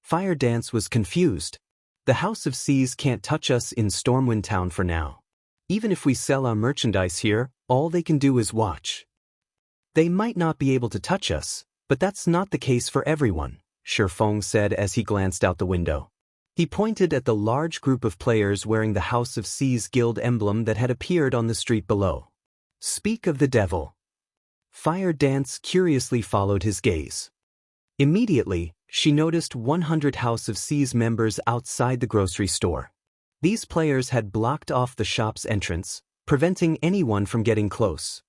Fire Dance was confused. The House of Seas can't touch us in Stormwind Town for now. Even if we sell our merchandise here, all they can do is watch. They might not be able to touch us, but that's not the case for everyone, Shifeng said as he glanced out the window. He pointed at the large group of players wearing the House of Seas Guild emblem that had appeared on the street below. Speak of the devil. Fire Dance curiously followed his gaze. Immediately, she noticed 100 House of Seas members outside the grocery store. These players had blocked off the shop's entrance, preventing anyone from getting close.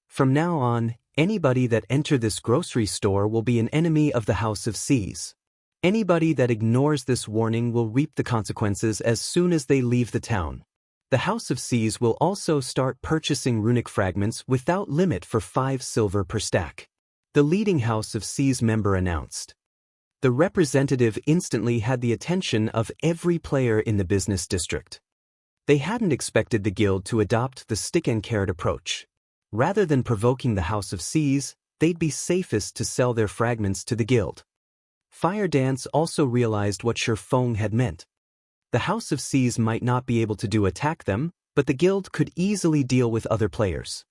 From now on, anybody that enters this grocery store will be an enemy of the House of Seas. Anybody that ignores this warning will reap the consequences as soon as they leave the town. The House of Seas will also start purchasing runic fragments without limit for 5 silver per stack. The leading House of Seas member announced. The representative instantly had the attention of every player in the business district. They hadn't expected the guild to adopt the stick-and-carrot approach. Rather than provoking the House of Seas, they'd be safest to sell their fragments to the guild. Fire Dance also realized what Shifeng had meant. The House of Seas might not be able to attack them, but the guild could easily deal with other players.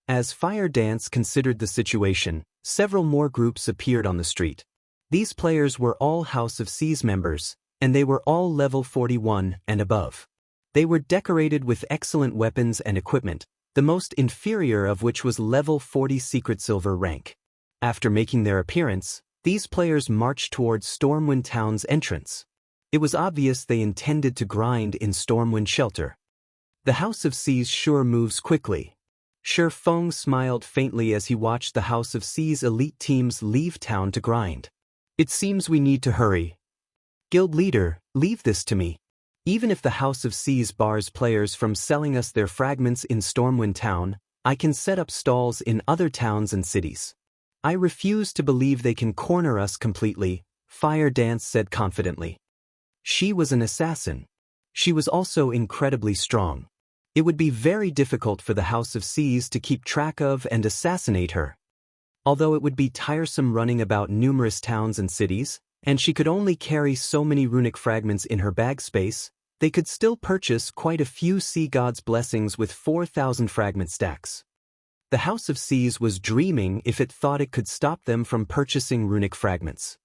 As Fire Dance considered the situation, several more groups appeared on the street. These players were all House of Seas members, and they were all level 41 and above. They were decorated with excellent weapons and equipment, the most inferior of which was level 40 secret silver rank. After making their appearance, these players marched towards Stormwind Town's entrance. It was obvious they intended to grind in Stormwind Shelter. The House of Seas sure moves quickly. Shifeng smiled faintly as he watched the House of Seas elite teams leave town to grind. It seems we need to hurry. Guild leader, leave this to me. Even if the House of Seas bars players from selling us their fragments in Stormwind Town, I can set up stalls in other towns and cities. I refuse to believe they can corner us completely, Fire Dance said confidently. She was an assassin. She was also incredibly strong. It would be very difficult for the House of Seas to keep track of and assassinate her. Although it would be tiresome running about numerous towns and cities, and she could only carry so many runic fragments in her bag space, they could still purchase quite a few Sea God's blessings with 4,000 fragment stacks. The House of Seas was dreaming if it thought it could stop them from purchasing runic fragments.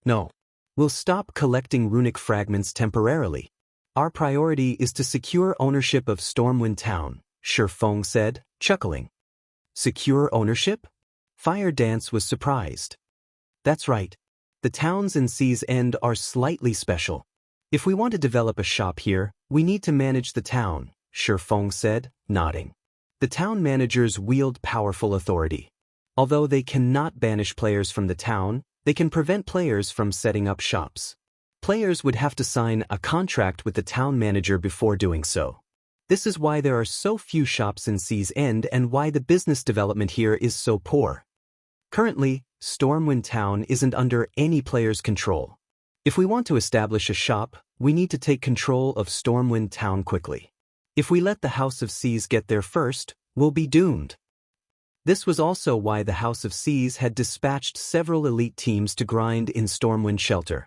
No. We'll stop collecting runic fragments temporarily. Our priority is to secure ownership of Stormwind Town, Shifeng said, chuckling. Secure ownership? Fire Dance was surprised. That's right. The towns in Sea's End are slightly special. If we want to develop a shop here, we need to manage the town, Shifeng said, nodding. The town managers wield powerful authority. Although they cannot banish players from the town, they can prevent players from setting up shops. Players would have to sign a contract with the town manager before doing so. This is why there are so few shops in Sea's End and why the business development here is so poor. Currently, Stormwind Town isn't under any player's control. If we want to establish a shop, we need to take control of Stormwind Town quickly. If we let the House of Seas get there first, we'll be doomed. This was also why the House of Seas had dispatched several elite teams to grind in Stormwind Shelter.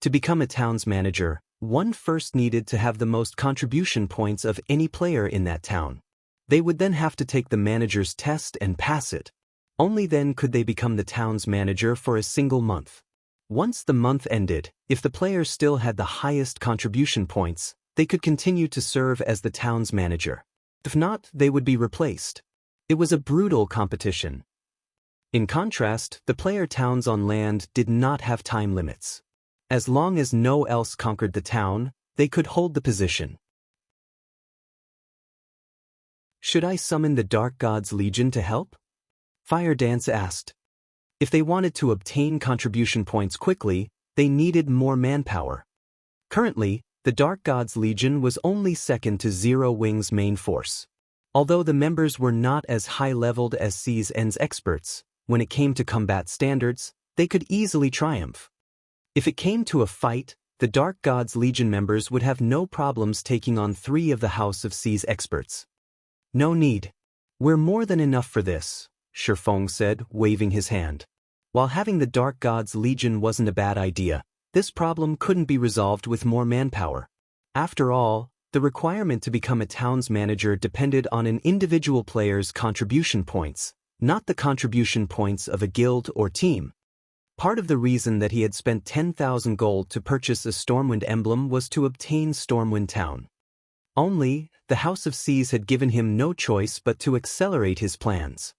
To become a town's manager, one first needed to have the most contribution points of any player in that town. They would then have to take the manager's test and pass it. Only then could they become the town's manager for a single month. Once the month ended, if the player still had the highest contribution points, they could continue to serve as the town's manager. If not, they would be replaced. It was a brutal competition. In contrast, the player towns on land did not have time limits. As long as no one else conquered the town, they could hold the position. Should I summon the Dark God's Legion to help? Fire Dance asked. If they wanted to obtain contribution points quickly, they needed more manpower. Currently, the Dark God's Legion was only second to Zero Wing's main force. Although the members were not as high-leveled as Sea's End's experts, when it came to combat standards, they could easily triumph. If it came to a fight, the Dark God's Legion members would have no problems taking on 3 of the House of Sea's experts. No need. We're more than enough for this, Shifeng said, waving his hand. While having the Dark God's Legion wasn't a bad idea, this problem couldn't be resolved with more manpower. After all, the requirement to become a town's manager depended on an individual player's contribution points, not the contribution points of a guild or team. Part of the reason that he had spent 10,000 gold to purchase a Stormwind emblem was to obtain Stormwind Town. Only, the House of Seas had given him no choice but to accelerate his plans.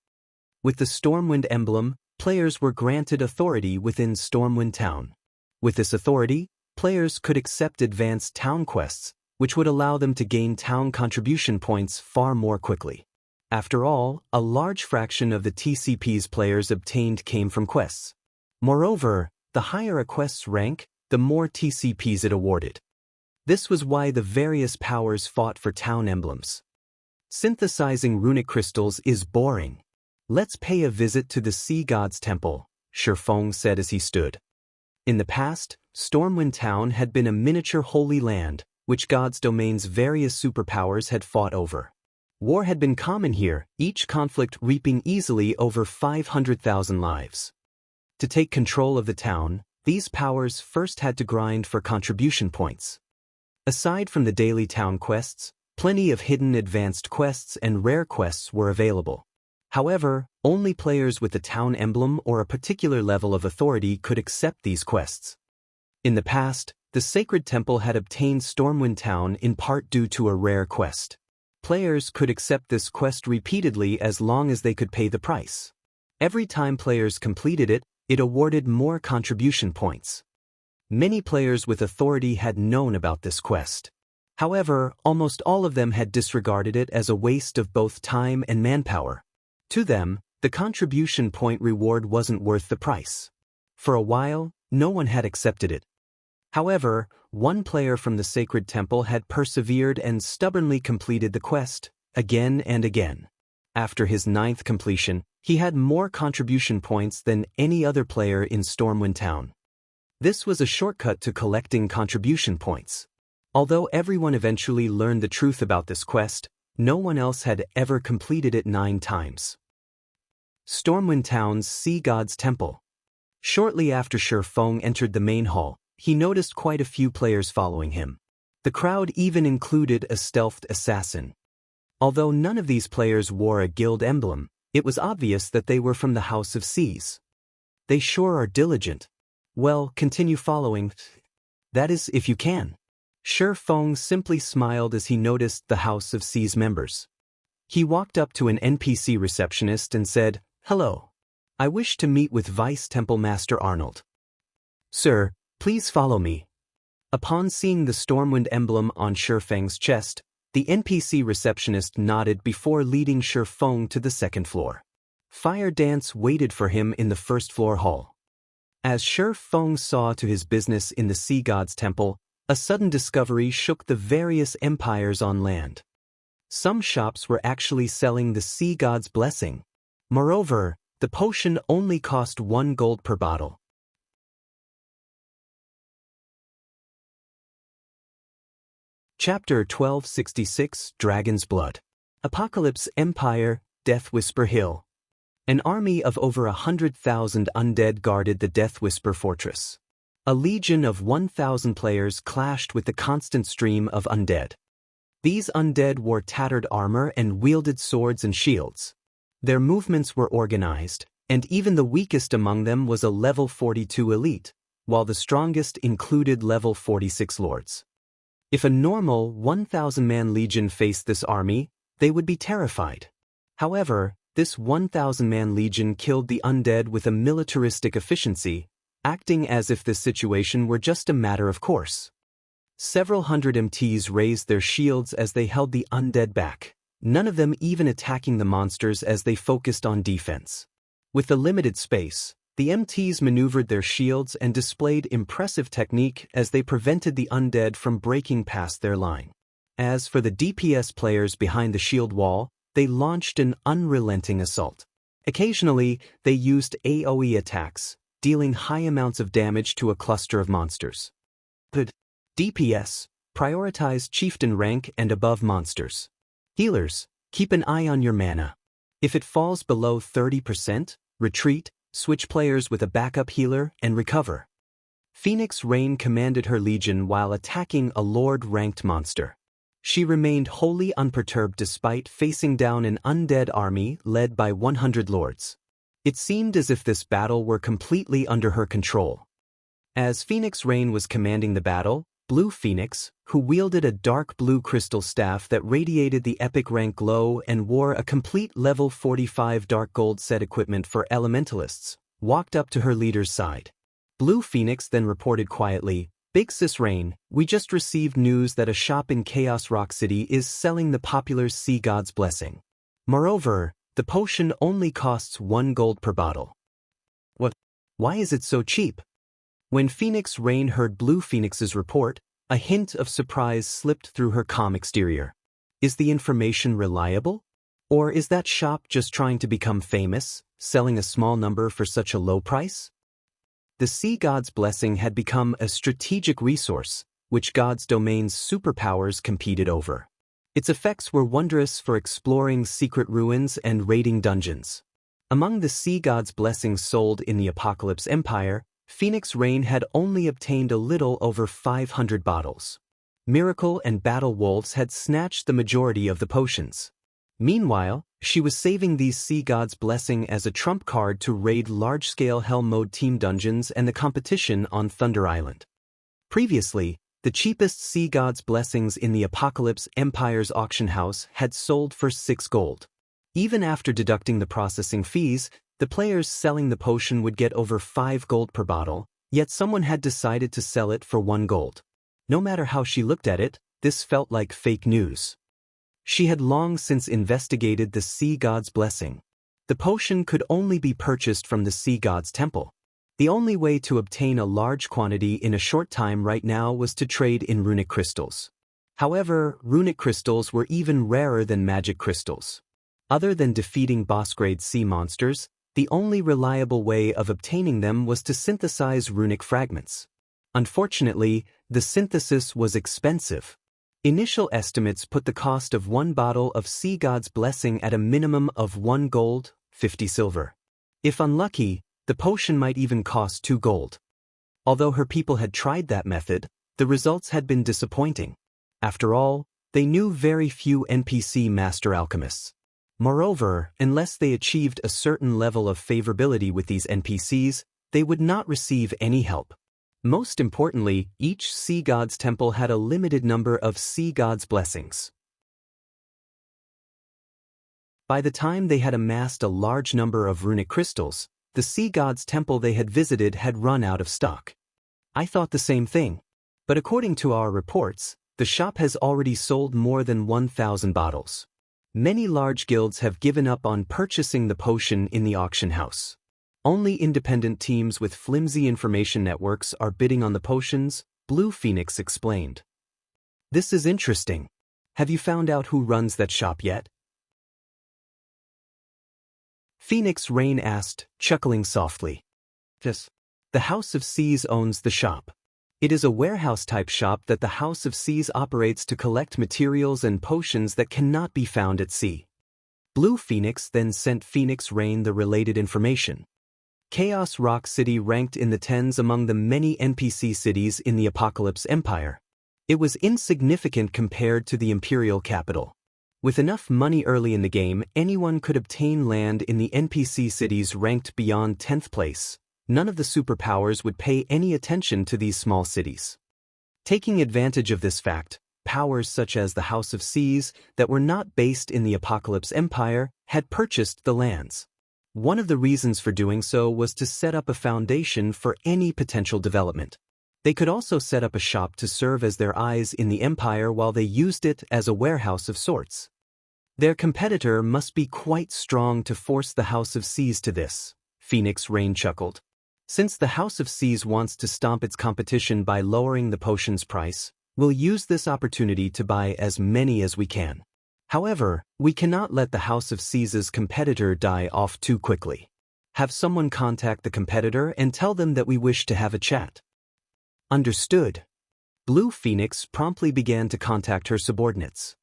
With the Stormwind emblem, players were granted authority within Stormwind Town. With this authority, players could accept advanced town quests, which would allow them to gain town contribution points far more quickly. After all, a large fraction of the TCPs players obtained came from quests. Moreover, the higher a quest's rank, the more TCPs it awarded. This was why the various powers fought for town emblems. Synthesizing runic crystals is boring. Let's pay a visit to the Sea God's Temple, Shifeng said as he stood. In the past, Stormwind Town had been a miniature holy land, which God's domain's various superpowers had fought over. War had been common here, each conflict reaping easily over 500,000 lives. To take control of the town, these powers first had to grind for contribution points. Aside from the daily town quests, plenty of hidden advanced quests and rare quests were available. However, only players with the town emblem or a particular level of authority could accept these quests. In the past, the Sacred Temple had obtained Stormwind Town in part due to a rare quest. Players could accept this quest repeatedly as long as they could pay the price. Every time players completed it, it awarded more contribution points. Many players with authority had known about this quest. However, almost all of them had disregarded it as a waste of both time and manpower. To them, the contribution point reward wasn't worth the price. For a while, no one had accepted it. However, one player from the Sacred Temple had persevered and stubbornly completed the quest, again and again. After his 9th completion, he had more contribution points than any other player in Stormwind Town. This was a shortcut to collecting contribution points. Although everyone eventually learned the truth about this quest, no one else had ever completed it 9 times. Stormwind Town's Sea God's Temple. Shortly after Shifeng entered the main hall, he noticed quite a few players following him. The crowd even included a stealthed assassin. Although none of these players wore a guild emblem, it was obvious that they were from the House of Seas. They sure are diligent. Well, continue following. That is, if you can. Shifeng simply smiled as he noticed the House of Seas members. He walked up to an NPC receptionist and said, "Hello. I wish to meet with Vice Temple Master Arnold." "Sir, please follow me." Upon seeing the Stormwind emblem on Shifeng's chest, the NPC receptionist nodded before leading Shifeng to the 2nd floor. Fire Dance waited for him in the 1st floor hall. As Shifeng saw to his business in the Sea God's Temple, a sudden discovery shook the various empires on land. Some shops were actually selling the Sea God's Blessing. Moreover, the potion only cost 1 gold per bottle. Chapter 1266, Dragon's Blood. Apocalypse Empire, Death Whisper Hill. An army of over 100,000 undead guarded the Death Whisper fortress. A legion of 1,000 players clashed with the constant stream of undead. These undead wore tattered armor and wielded swords and shields. Their movements were organized, and even the weakest among them was a level 42 elite, while the strongest included level 46 lords. If a normal 1,000-man legion faced this army, they would be terrified. However, this 1,000-man legion killed the undead with a militaristic efficiency, acting as if this situation were just a matter of course. Several hundred MTs raised their shields as they held the undead back, none of them even attacking the monsters as they focused on defense. With the limited space, the MTs maneuvered their shields and displayed impressive technique as they prevented the undead from breaking past their line. As for the DPS players behind the shield wall, they launched an unrelenting assault. Occasionally, they used AoE attacks, dealing high amounts of damage to a cluster of monsters. The DPS prioritized chieftain rank and above monsters. Healers, keep an eye on your mana. If it falls below 30%, retreat, switch players with a backup healer, and recover. Phoenix Rain commanded her legion while attacking a Lord-ranked monster. She remained wholly unperturbed despite facing down an undead army led by 100 lords. It seemed as if this battle were completely under her control. As Phoenix Rain was commanding the battle, Blue Phoenix, who wielded a dark blue crystal staff that radiated the epic rank glow and wore a complete level 45 dark gold set equipment for elementalists, walked up to her leader's side. Blue Phoenix then reported quietly, "Big Sis Rain, we just received news that a shop in Chaos Rock City is selling the popular Sea God's Blessing. Moreover, the potion only costs 1 gold per bottle." "What? Why is it so cheap?" When Phoenix Rain heard Blue Phoenix's report, a hint of surprise slipped through her calm exterior. Is the information reliable? Or is that shop just trying to become famous, selling a small number for such a low price? The Sea God's Blessing had become a strategic resource, which God's domain's superpowers competed over. Its effects were wondrous for exploring secret ruins and raiding dungeons. Among the Sea God's Blessings sold in the Apocalypse Empire, Phoenix Rain had only obtained a little over 500 bottles. Miracle and Battle Wolves had snatched the majority of the potions. Meanwhile, she was saving these Sea God's Blessing as a trump card to raid large-scale Hell Mode team dungeons and the competition on Thunder Island. Previously, the cheapest Sea God's Blessings in the Apocalypse Empire's auction house had sold for 6 gold. Even after deducting the processing fees, the players selling the potion would get over 5 gold per bottle, yet someone had decided to sell it for 1 gold. No matter how she looked at it, this felt like fake news. She had long since investigated the Sea God's Blessing. The potion could only be purchased from the Sea God's Temple. The only way to obtain a large quantity in a short time right now was to trade in runic crystals. However, runic crystals were even rarer than magic crystals. Other than defeating boss-grade sea monsters, the only reliable way of obtaining them was to synthesize runic fragments. Unfortunately, the synthesis was expensive. Initial estimates put the cost of 1 bottle of Sea God's Blessing at a minimum of 1 gold, 50 silver. If unlucky, the potion might even cost 2 gold. Although her people had tried that method, the results had been disappointing. After all, they knew very few NPC master alchemists. Moreover, unless they achieved a certain level of favorability with these NPCs, they would not receive any help. Most importantly, each Sea God's Temple had a limited number of Sea God's Blessings. By the time they had amassed a large number of runic crystals, the Sea God's Temple they had visited had run out of stock. I thought the same thing. But according to our reports, the shop has already sold more than 1,000 bottles. Many large guilds have given up on purchasing the potion in the auction house. Only independent teams with flimsy information networks are bidding on the potions, Blue Phoenix explained. This is interesting. Have you found out who runs that shop yet? Phoenix Rain asked, chuckling softly. Yes. The House of Seas owns the shop. It is a warehouse-type shop that the House of Seas operates to collect materials and potions that cannot be found at sea. Blue Phoenix then sent Phoenix Rain the related information. Chaos Rock City ranked in the tens among the many NPC cities in the Apocalypse Empire. It was insignificant compared to the Imperial capital. With enough money early in the game, anyone could obtain land in the NPC cities ranked beyond 10th place. None of the superpowers would pay any attention to these small cities. Taking advantage of this fact, powers such as the House of Seas, that were not based in the Apocalypse Empire, had purchased the lands. One of the reasons for doing so was to set up a foundation for any potential development. They could also set up a shop to serve as their eyes in the Empire while they used it as a warehouse of sorts. Their competitor must be quite strong to force the House of Seas to this, Phoenix Rain chuckled. Since the House of Seas wants to stomp its competition by lowering the potion's price, we'll use this opportunity to buy as many as we can. However, we cannot let the House of Seas' competitor die off too quickly. Have someone contact the competitor and tell them that we wish to have a chat. Understood. Blue Phoenix promptly began to contact her subordinates.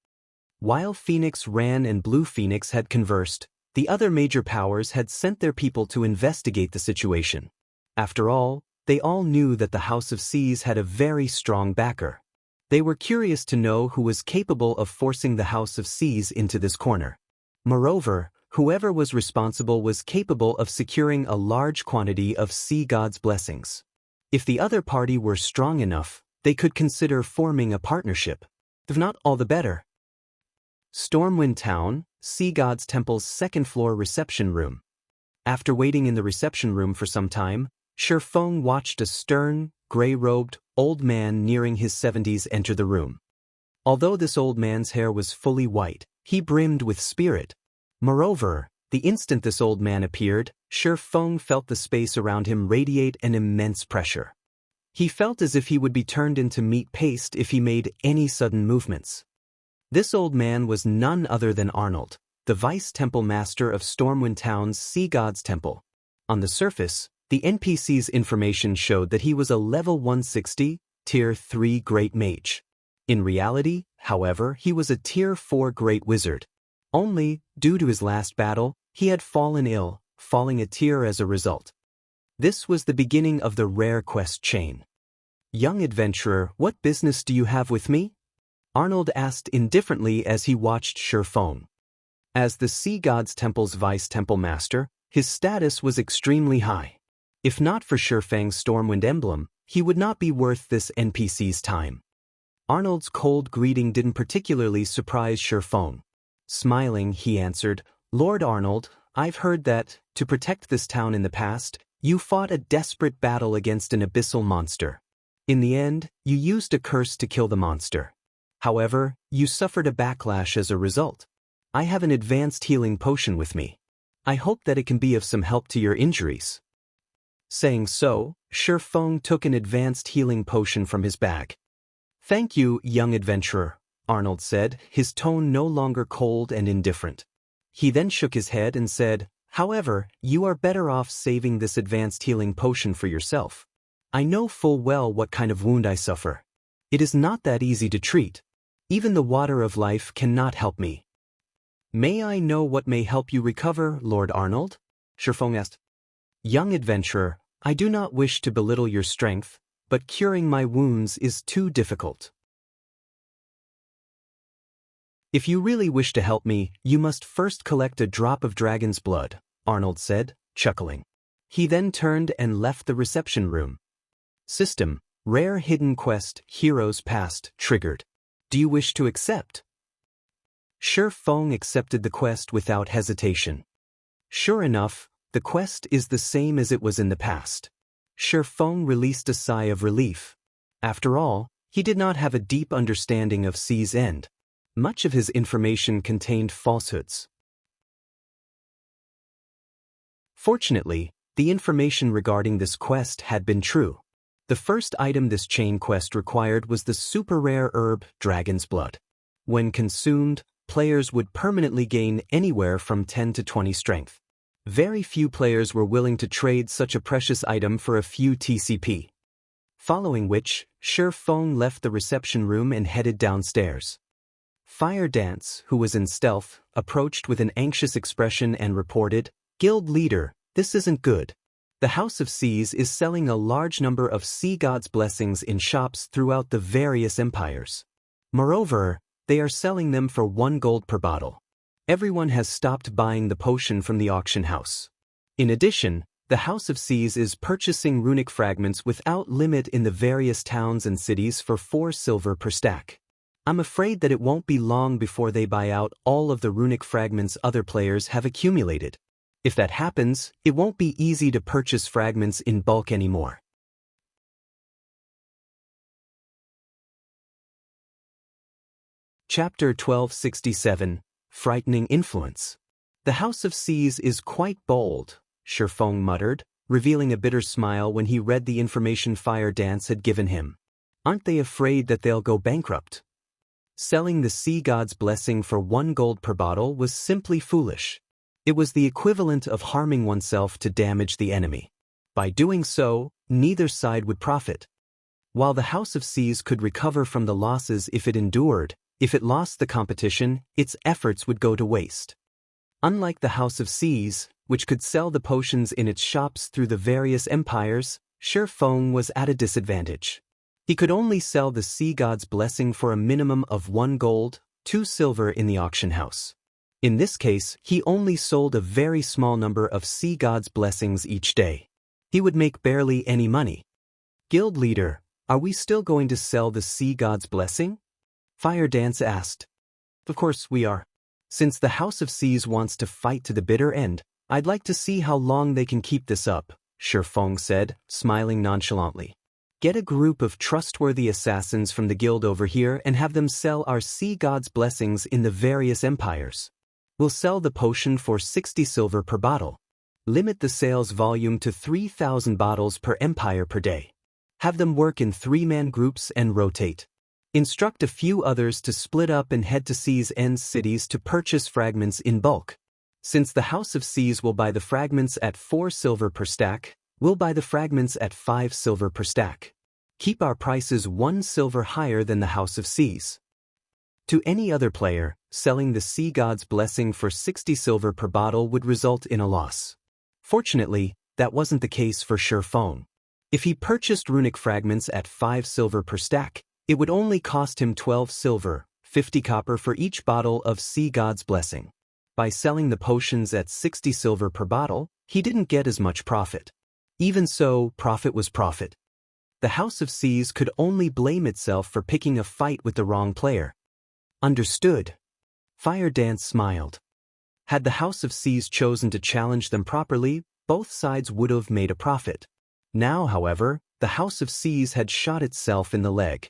While Phoenix Ran and Blue Phoenix had conversed, the other major powers had sent their people to investigate the situation. After all, they all knew that the House of Seas had a very strong backer. They were curious to know who was capable of forcing the House of Seas into this corner. Moreover, whoever was responsible was capable of securing a large quantity of Sea God's blessings. If the other party were strong enough, they could consider forming a partnership. If not, all the better. Stormwind Town, Sea God's Temple's second-floor reception room. After waiting in the reception room for some time, Shifeng watched a stern, gray-robed, old man nearing his 70s enter the room. Although this old man's hair was fully white, he brimmed with spirit. Moreover, the instant this old man appeared, Shifeng felt the space around him radiate an immense pressure. He felt as if he would be turned into meat paste if he made any sudden movements. This old man was none other than Arnold, the Vice-Temple Master of Stormwind Town's Sea God's Temple. On the surface, the NPC's information showed that he was a level 160, Tier 3 Great Mage. In reality, however, he was a Tier 4 Great Wizard. Only, due to his last battle, he had fallen ill, falling a tier as a result. This was the beginning of the rare quest chain. Young adventurer, what business do you have with me? Arnold asked indifferently as he watched Shifeng. As the Sea God's Temple's Vice-Temple Master, his status was extremely high. If not for Shifeng's Stormwind emblem, he would not be worth this NPC's time. Arnold's cold greeting didn't particularly surprise Shifeng. Smiling, he answered, Lord Arnold, I've heard that, to protect this town in the past, you fought a desperate battle against an abyssal monster. In the end, you used a curse to kill the monster. However, you suffered a backlash as a result. I have an advanced healing potion with me. I hope that it can be of some help to your injuries. Saying so, Shifeng took an advanced healing potion from his bag. Thank you, young adventurer, Arnold said, his tone no longer cold and indifferent. He then shook his head and said, however, you are better off saving this advanced healing potion for yourself. I know full well what kind of wound I suffer. It is not that easy to treat. Even the water of life cannot help me. May I know what may help you recover, Lord Arnold? Shifeng asked. Young adventurer, I do not wish to belittle your strength, but curing my wounds is too difficult. If you really wish to help me, you must first collect a drop of dragon's blood, Arnold said, chuckling. He then turned and left the reception room. System, Rare Hidden Quest, Heroes Past, triggered. Do you wish to accept? Shifeng accepted the quest without hesitation. Sure enough, the quest is the same as it was in the past. Shifeng released a sigh of relief. After all, he did not have a deep understanding of Sea's End. Much of his information contained falsehoods. Fortunately, the information regarding this quest had been true. The first item this chain quest required was the super rare herb, Dragon's Blood. When consumed, players would permanently gain anywhere from 10 to 20 strength. Very few players were willing to trade such a precious item for a few TCP. Following which, Shi Feng left the reception room and headed downstairs. Fire Dance, who was in stealth, approached with an anxious expression and reported, "Guild leader, this isn't good. The House of Seas is selling a large number of sea gods' blessings in shops throughout the various empires. Moreover, they are selling them for 1 gold per bottle. Everyone has stopped buying the potion from the auction house. In addition, the House of Seas is purchasing runic fragments without limit in the various towns and cities for 4 silver per stack. I'm afraid that it won't be long before they buy out all of the runic fragments other players have accumulated. If that happens, it won't be easy to purchase fragments in bulk anymore." Chapter 1267, Frightening Influence. "The House of Seas is quite bold," Shi Feng muttered, revealing a bitter smile when he read the information Fire Dance had given him. "Aren't they afraid that they'll go bankrupt? Selling the sea god's blessing for 1 gold per bottle was simply foolish. It was the equivalent of harming oneself to damage the enemy. By doing so, neither side would profit. While the House of Seas could recover from the losses if it endured, if it lost the competition, its efforts would go to waste. Unlike the House of Seas, which could sell the potions in its shops through the various empires, Shi Feng was at a disadvantage. He could only sell the sea god's blessing for a minimum of 1 gold, 2 silver in the auction house. In this case, he only sold a very small number of sea god's blessings each day. He would make barely any money. "Guild leader, are we still going to sell the sea god's blessing?" Fire Dance asked. "Of course we are. Since the House of Seas wants to fight to the bitter end, I'd like to see how long they can keep this up," Shi Feng said, smiling nonchalantly. "Get a group of trustworthy assassins from the guild over here and have them sell our sea god's blessings in the various empires. We'll sell the potion for 60 silver per bottle. Limit the sales volume to 3,000 bottles per empire per day. Have them work in 3-man groups and rotate. Instruct a few others to split up and head to Seas End cities to purchase fragments in bulk. Since the House of Seas will buy the fragments at 4 silver per stack, we'll buy the fragments at 5 silver per stack. Keep our prices 1 silver higher than the House of Seas." To any other player, selling the sea god's blessing for 60 silver per bottle would result in a loss. Fortunately, that wasn't the case for Shi Feng. If he purchased runic fragments at 5 silver per stack, it would only cost him 12 silver, 50 copper for each bottle of sea god's blessing. By selling the potions at 60 silver per bottle, he didn't get as much profit. Even so, profit was profit. The House of Seas could only blame itself for picking a fight with the wrong player. "Understood." Fire Dance smiled. Had the House of Seas chosen to challenge them properly, both sides would have made a profit. Now, however, the House of Seas had shot itself in the leg.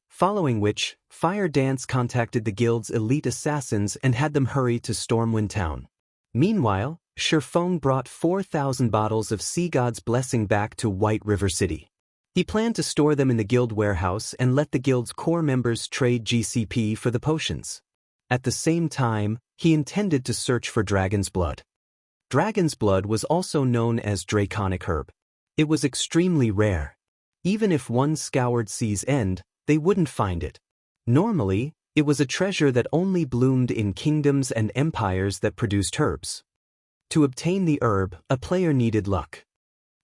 Following which, Fire Dance contacted the guild's elite assassins and had them hurry to Stormwind Town. Meanwhile, Shi Feng brought 4,000 bottles of Sea God's Blessing back to White River City. He planned to store them in the guild warehouse and let the guild's core members trade GCP for the potions. At the same time, he intended to search for Dragon's Blood. Dragon's Blood was also known as Draconic Herb. It was extremely rare. Even if one scoured Sea's End, they wouldn't find it. Normally, it was a treasure that only bloomed in kingdoms and empires that produced herbs. To obtain the herb, a player needed luck.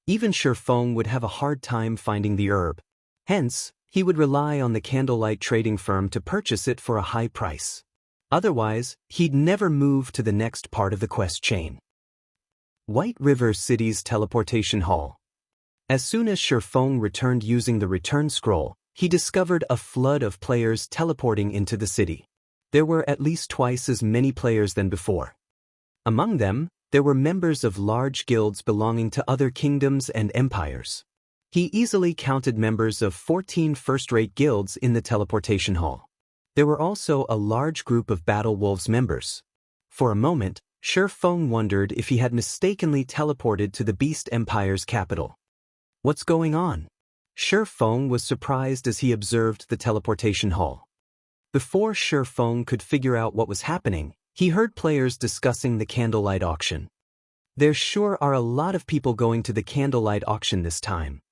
Even Shi Feng would have a hard time finding the herb. Hence, he would rely on the candlelight trading firm to purchase it for a high price. Otherwise, he'd never move to the next part of the quest chain. White River City's teleportation hall. As soon as Shi Feng returned using the return scroll, he discovered a flood of players teleporting into the city. There were at least twice as many players than before. Among them, there were members of large guilds belonging to other kingdoms and empires. He easily counted members of 14 first-rate guilds in the teleportation hall. There were also a large group of Battle Wolves members. For a moment, Shi Feng wondered if he had mistakenly teleported to the Beast Empire's capital. What's going on? Shi Feng was surprised as he observed the teleportation hall. Before Shi Feng could figure out what was happening, he heard players discussing the candlelight auction. There sure are a lot of people going to the candlelight auction this time.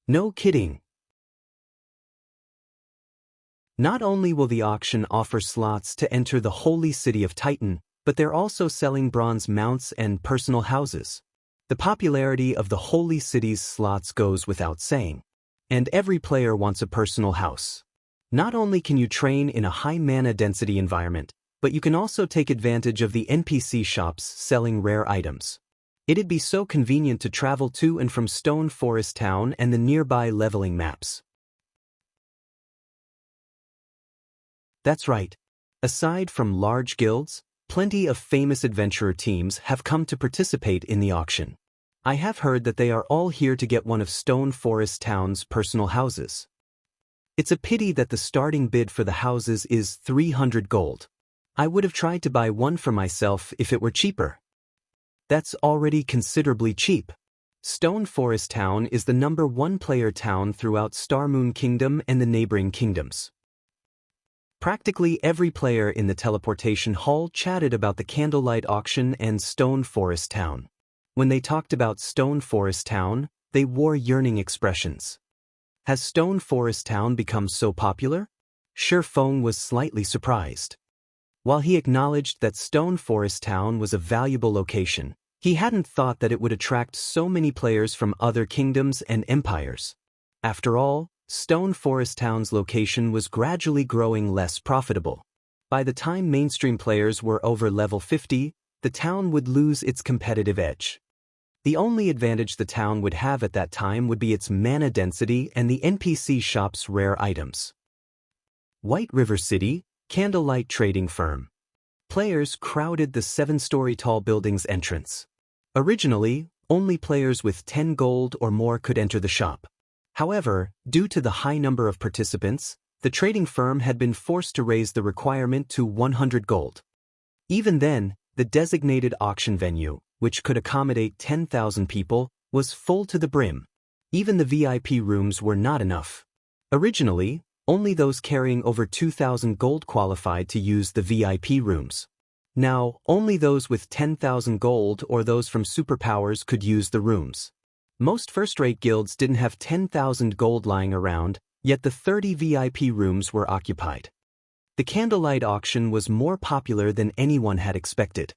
No kidding, Not only will the auction offer slots to enter the holy city of Titan, but they're also selling bronze mounts and personal houses. The popularity of the holy city's slots goes without saying. And every player wants a personal house. Not only can you train in a high mana density environment, but you can also take advantage of the NPC shops selling rare items. It'd be so convenient to travel to and from Stone Forest Town and the nearby leveling maps. That's right. Aside from large guilds, plenty of famous adventurer teams have come to participate in the auction. I have heard that they are all here to get one of Stone Forest Town's personal houses. It's a pity that the starting bid for the houses is 300 gold. I would have tried to buy one for myself if it were cheaper. That's already considerably cheap. Stone Forest Town is the #1 player town throughout Starmoon Kingdom and the neighboring kingdoms. Practically every player in the teleportation hall chatted about the candlelight auction and Stone Forest Town. When they talked about Stone Forest Town, they wore yearning expressions. Has Stone Forest Town become so popular? Feng was slightly surprised. While he acknowledged that Stone Forest Town was a valuable location, he hadn't thought that it would attract so many players from other kingdoms and empires. After all, Stone Forest Town's location was gradually growing less profitable. By the time mainstream players were over level 50, the town would lose its competitive edge. The only advantage the town would have at that time would be its mana density and the NPC shop's rare items. White River City, Candlelight Trading Firm. Players crowded the 7-story tall building's entrance. Originally, only players with 10 gold or more could enter the shop. However, due to the high number of participants, the trading firm had been forced to raise the requirement to 100 gold. Even then, the designated auction venue, which could accommodate 10,000 people, was full to the brim. Even the VIP rooms were not enough. Originally, only those carrying over 2,000 gold qualified to use the VIP rooms. Now, only those with 10,000 gold or those from superpowers could use the rooms. Most first-rate guilds didn't have 10,000 gold lying around, yet the 30 VIP rooms were occupied. The candlelight auction was more popular than anyone had expected.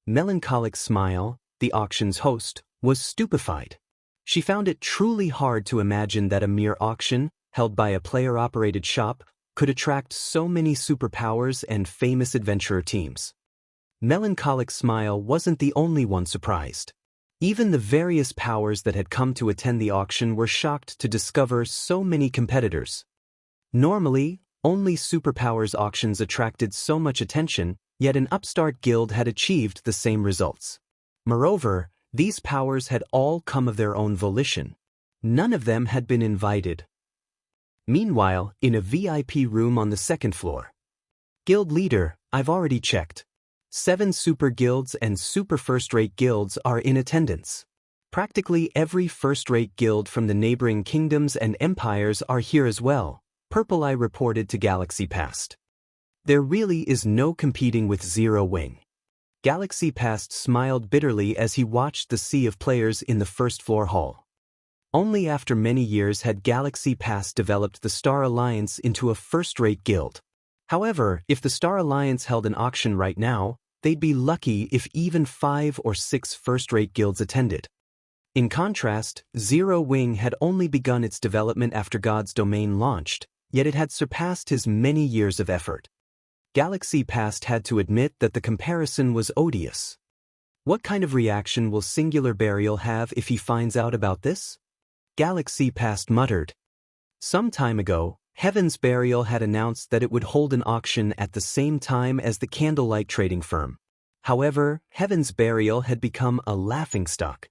Melancholic Smile, the auction's host, was stupefied. She found it truly hard to imagine that a mere auction, held by a player-operated shop, could attract so many superpowers and famous adventurer teams. Melancholic Smile wasn't the only one surprised. Even the various powers that had come to attend the auction were shocked to discover so many competitors. Normally, only superpowers auctions attracted so much attention, yet an upstart guild had achieved the same results. Moreover, these powers had all come of their own volition. None of them had been invited. Meanwhile, in a VIP room on the 2nd floor. Guild leader, I've already checked. 7 super guilds and super first-rate guilds are in attendance. Practically every first-rate guild from the neighboring kingdoms and empires are here as well, Purple Eye reported to Galaxy Past. There really is no competing with Zero Wing. Galaxy Past smiled bitterly as he watched the sea of players in the first-floor hall. Only after many years had Galaxy Past developed the Star Alliance into a first-rate guild. However, if the Star Alliance held an auction right now, they'd be lucky if even 5 or 6 first-rate guilds attended. In contrast, Zero Wing had only begun its development after God's Domain launched, yet it had surpassed his many years of effort. Galaxy Past had to admit that the comparison was odious. What kind of reaction will Singular Burial have if he finds out about this? Galaxy Past muttered. Some time ago, Heaven's Burial had announced that it would hold an auction at the same time as the Candlelight Trading Firm. However, Heaven's Burial had become a laughingstock.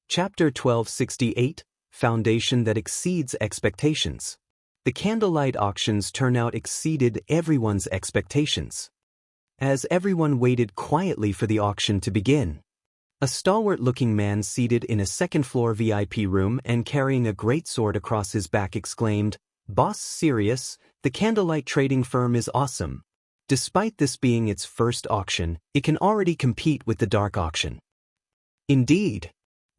Chapter 1268, Foundation that Exceeds Expectations. The candlelight auction's turnout exceeded everyone's expectations. As everyone waited quietly for the auction to begin, a stalwart-looking man seated in a second-floor VIP room and carrying a great sword across his back exclaimed, "Boss Sirius, the candlelight trading firm is awesome. Despite this being its first auction, it can already compete with the dark auction." Indeed.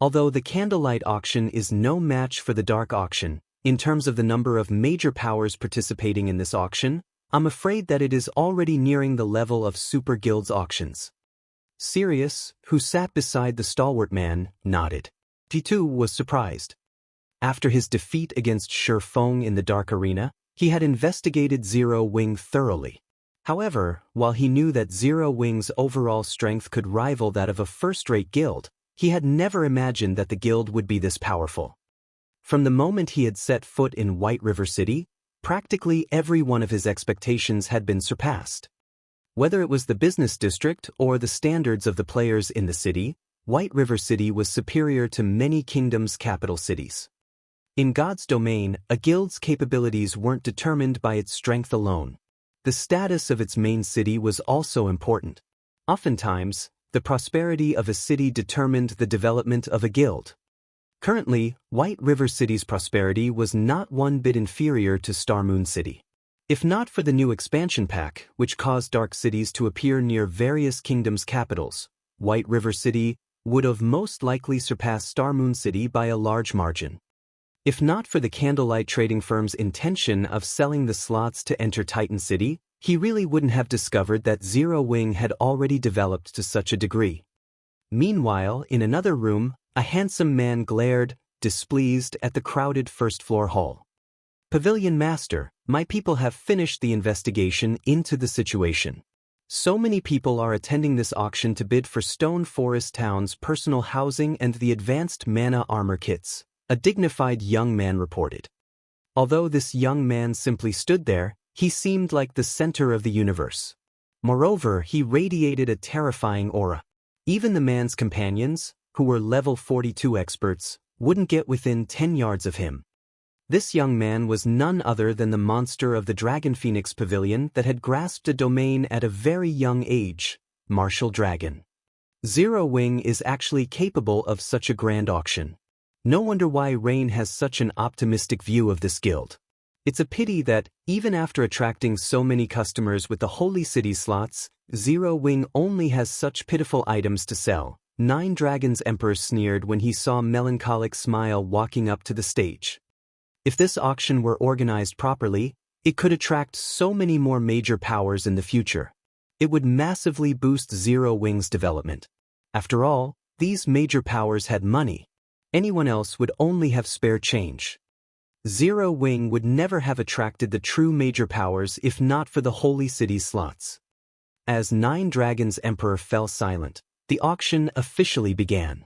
Although the candlelight auction is no match for the dark auction, in terms of the number of major powers participating in this auction, I'm afraid that it is already nearing the level of Super Guild's auctions. Sirius, who sat beside the stalwart man, nodded. He too was surprised. After his defeat against Shi Feng in the Dark Arena, he had investigated Zero Wing thoroughly. However, while he knew that Zero Wing's overall strength could rival that of a first-rate guild, he had never imagined that the guild would be this powerful. From the moment he had set foot in White River City, practically every one of his expectations had been surpassed. Whether it was the business district or the standards of the players in the city, White River City was superior to many kingdoms' capital cities. In God's domain, a guild's capabilities weren't determined by its strength alone. The status of its main city was also important. Oftentimes, the prosperity of a city determined the development of a guild. Currently, White River City's prosperity was not one bit inferior to Star Moon City. If not for the new expansion pack, which caused dark cities to appear near various kingdoms' capitals, White River City would have most likely surpassed Star Moon City by a large margin. If not for the candlelight trading firm's intention of selling the slots to enter Titan City, he really wouldn't have discovered that Zero Wing had already developed to such a degree. Meanwhile, in another room, a handsome man glared, displeased, at the crowded first-floor hall. Pavilion Master, my people have finished the investigation into the situation. So many people are attending this auction to bid for Stone Forest Town's personal housing and the advanced mana armor kits, a dignified young man reported. Although this young man simply stood there, he seemed like the center of the universe. Moreover, he radiated a terrifying aura. Even the man's companions, who were level 42 experts, wouldn't get within 10 yards of him. This young man was none other than the monster of the Dragon Phoenix Pavilion that had grasped a domain at a very young age, Martial Dragon. Zero Wing is actually capable of such a grand auction. No wonder why Rain has such an optimistic view of this guild. It's a pity that, even after attracting so many customers with the Holy City slots, Zero Wing only has such pitiful items to sell. Nine Dragons Emperor sneered when he saw Melancholic Smile walking up to the stage. If this auction were organized properly, it could attract so many more major powers in the future. It would massively boost Zero Wing's development. After all, these major powers had money. Anyone else would only have spare change. Zero Wing would never have attracted the true major powers if not for the Holy City slots. As Nine Dragons Emperor fell silent, the auction officially began.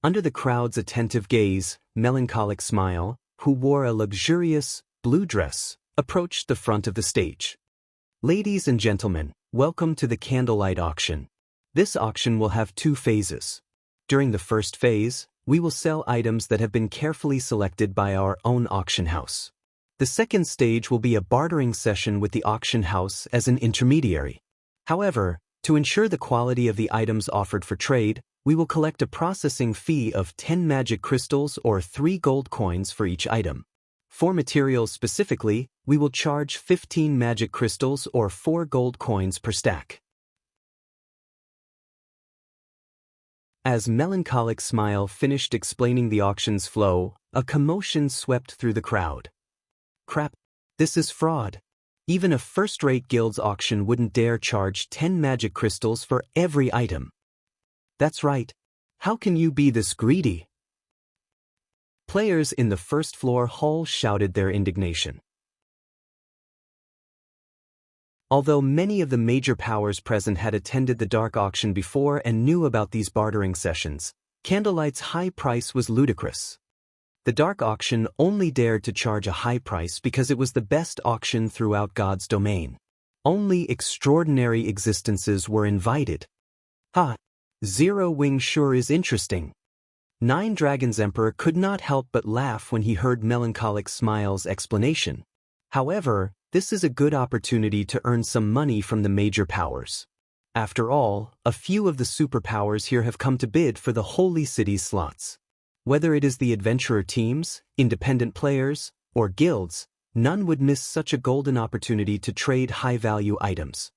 Under the crowd's attentive gaze, Melancholic Smile, who wore a luxurious, blue dress, approached the front of the stage. Ladies and gentlemen, welcome to the Candlelight Auction. This auction will have two phases. During the first phase, we will sell items that have been carefully selected by our own auction house. The second stage will be a bartering session with the auction house as an intermediary. However, to ensure the quality of the items offered for trade, we will collect a processing fee of 10 magic crystals or 3 gold coins for each item. For materials specifically, we will charge 15 magic crystals or 4 gold coins per stack. As Melancholic Smile finished explaining the auction's flow, a commotion swept through the crowd. Crap, this is fraud. Even a first-rate guild's auction wouldn't dare charge 10 magic crystals for every item. That's right. How can you be this greedy? Players in the first-floor hall shouted their indignation. Although many of the major powers present had attended the dark auction before and knew about these bartering sessions, Candlelight's high price was ludicrous. The dark auction only dared to charge a high price because it was the best auction throughout God's domain. Only extraordinary existences were invited. Zero Wing sure is interesting. Nine Dragons Emperor could not help but laugh when he heard Melancholic Smile's explanation. However, this is a good opportunity to earn some money from the major powers. After all, a few of the superpowers here have come to bid for the Holy City slots. Whether it is the adventurer teams, independent players, or guilds, none would miss such a golden opportunity to trade high-value items.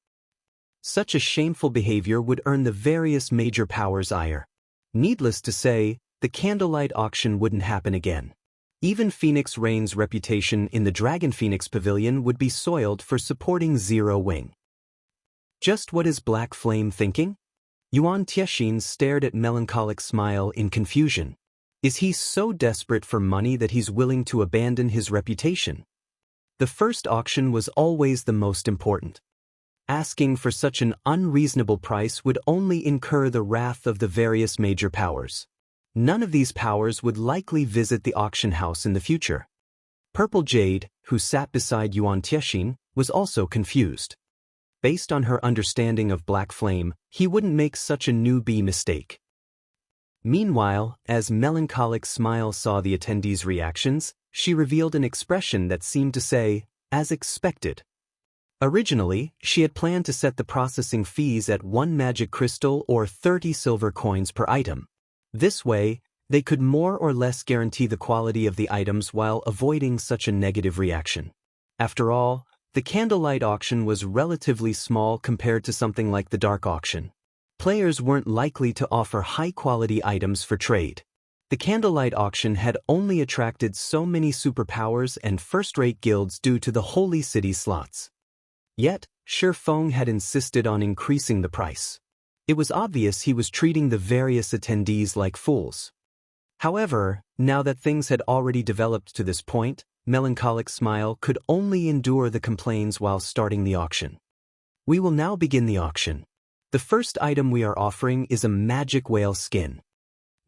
Such a shameful behavior would earn the various major powers' ire. Needless to say, the candlelight auction wouldn't happen again. Even Phoenix Rain's reputation in the Dragon Phoenix Pavilion would be soiled for supporting Zero Wing. Just what is Black Flame thinking? Yuan Tiexin stared at Melancholic Smile in confusion. Is he so desperate for money that he's willing to abandon his reputation? The first auction was always the most important. Asking for such an unreasonable price would only incur the wrath of the various major powers. None of these powers would likely visit the auction house in the future. Purple Jade, who sat beside Yuan Tiexin, was also confused. Based on her understanding of Black Flame, he wouldn't make such a newbie mistake. Meanwhile, as Melancholic Smile saw the attendees' reactions, she revealed an expression that seemed to say, as expected. Originally, she had planned to set the processing fees at 1 magic crystal or 30 silver coins per item. This way, they could more or less guarantee the quality of the items while avoiding such a negative reaction. After all, the candlelight auction was relatively small compared to something like the dark auction. Players weren't likely to offer high-quality items for trade. The candlelight auction had only attracted so many superpowers and first-rate guilds due to the Holy City slots. Yet, Shi Feng had insisted on increasing the price. It was obvious he was treating the various attendees like fools. However, now that things had already developed to this point, Melancholic Smile could only endure the complaints while starting the auction. We will now begin the auction. The first item we are offering is a magic whale skin.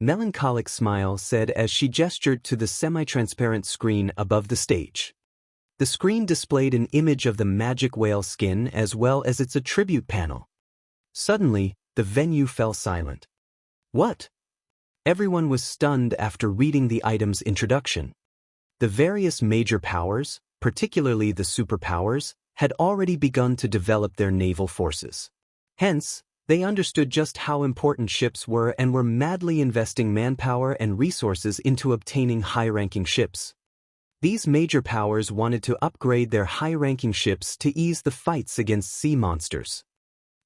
Melancholic Smile said as she gestured to the semi-transparent screen above the stage. The screen displayed an image of the magic whale skin as well as its attribute panel. Suddenly, the venue fell silent. What? Everyone was stunned after reading the item's introduction. The various major powers, particularly the superpowers, had already begun to develop their naval forces. Hence, they understood just how important ships were and were madly investing manpower and resources into obtaining high-ranking ships. These major powers wanted to upgrade their high-ranking ships to ease the fights against sea monsters.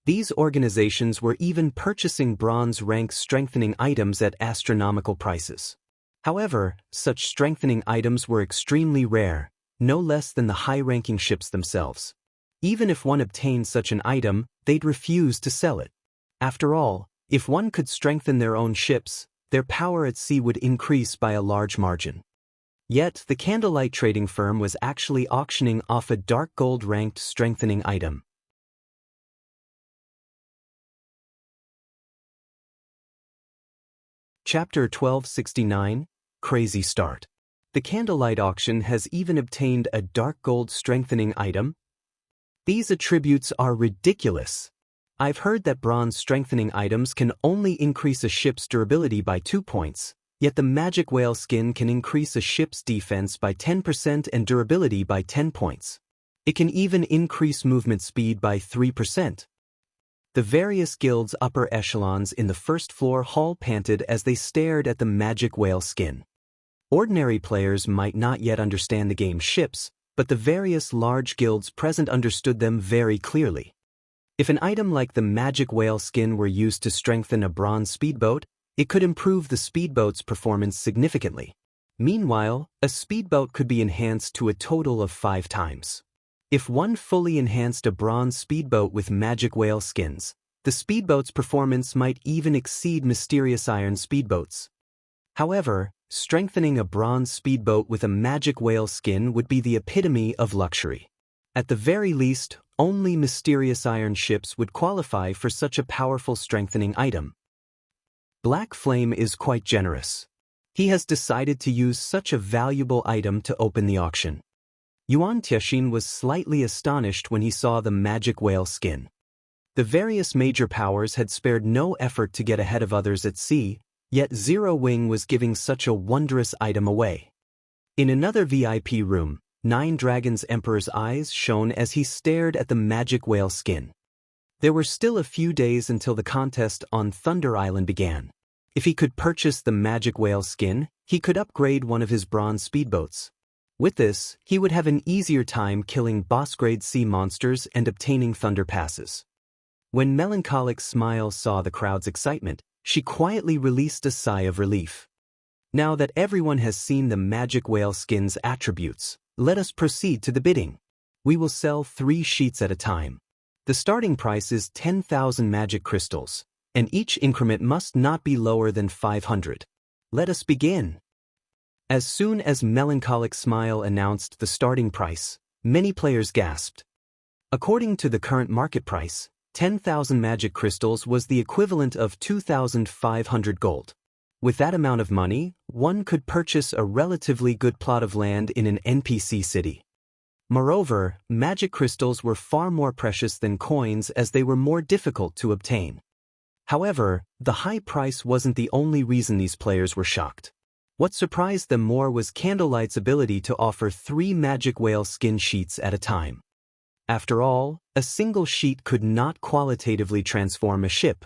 These organizations were even purchasing bronze rank strengthening items at astronomical prices. However, such strengthening items were extremely rare, no less than the high-ranking ships themselves. Even if one obtained such an item, they'd refuse to sell it. After all, if one could strengthen their own ships, their power at sea would increase by a large margin. Yet, the candlelight trading firm was actually auctioning off a dark gold ranked strengthening item. Chapter 1269, Crazy Start. The candlelight auction has even obtained a dark gold strengthening item. These attributes are ridiculous. I've heard that bronze strengthening items can only increase a ship's durability by 2 points, yet the magic whale skin can increase a ship's defense by 10% and durability by 10 points. It can even increase movement speed by 3%. The various guilds' upper echelons in the first floor hall panted as they stared at the magic whale skin. Ordinary players might not yet understand the game's ships, but the various large guilds present understood them very clearly. If an item like the magic whale skin were used to strengthen a bronze speedboat, it could improve the speedboat's performance significantly. Meanwhile, a speedboat could be enhanced to a total of 5 times. If one fully enhanced a bronze speedboat with magic whale skins, the speedboat's performance might even exceed mysterious iron speedboats. However, strengthening a bronze speedboat with a magic whale skin would be the epitome of luxury. At the very least, only mysterious iron ships would qualify for such a powerful strengthening item. Black Flame is quite generous. He has decided to use such a valuable item to open the auction. Yuan Tiexin was slightly astonished when he saw the magic whale skin. The various major powers had spared no effort to get ahead of others at sea, yet Zero Wing was giving such a wondrous item away. In another VIP room, Nine Dragons Emperor's eyes shone as he stared at the magic whale skin. There were still a few days until the contest on Thunder Island began. If he could purchase the magic whale skin, he could upgrade one of his bronze speedboats. With this, he would have an easier time killing boss-grade sea monsters and obtaining thunder passes. When Melancholic Smile saw the crowd's excitement, she quietly released a sigh of relief. Now that everyone has seen the magic whale skin's attributes, let us proceed to the bidding. We will sell 3 sheets at a time. The starting price is 10,000 magic crystals, and each increment must not be lower than 500. Let us begin. As soon as Melancholic Smile announced the starting price, many players gasped. According to the current market price, 10,000 magic crystals was the equivalent of 2,500 gold. With that amount of money, one could purchase a relatively good plot of land in an NPC city. Moreover, magic crystals were far more precious than coins as they were more difficult to obtain. However, the high price wasn't the only reason these players were shocked. What surprised them more was Candlelight's ability to offer 3 magic whale skin sheets at a time. After all, a single sheet could not qualitatively transform a ship.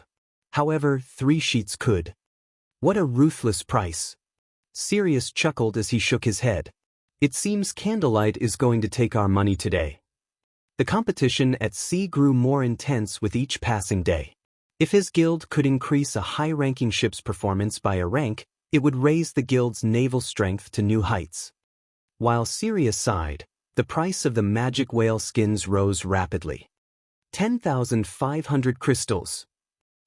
However, 3 sheets could. What a ruthless price. Sirius chuckled as he shook his head. It seems Candlelight is going to take our money today. The competition at sea grew more intense with each passing day. If his guild could increase a high-ranking ship's performance by a rank, it would raise the guild's naval strength to new heights. While Sirius sighed, the price of the magic whale skins rose rapidly. 10,500 crystals.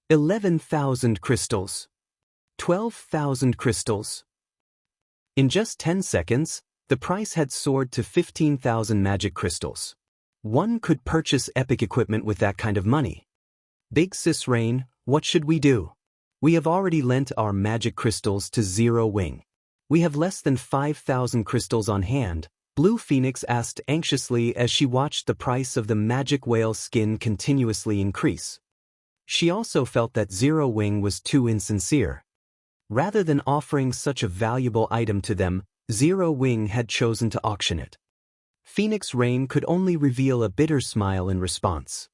11,000 crystals. 12,000 crystals. In just 10 seconds, the price had soared to 15,000 magic crystals. One could purchase epic equipment with that kind of money. Big Sis Rain, what should we do? We have already lent our magic crystals to Zero Wing. We have less than 5,000 crystals on hand, Blue Phoenix asked anxiously as she watched the price of the magic whale skin continuously increase. She also felt that Zero Wing was too insincere. Rather than offering such a valuable item to them, Zero Wing had chosen to auction it. Phoenix Rain could only reveal a bitter smile in response.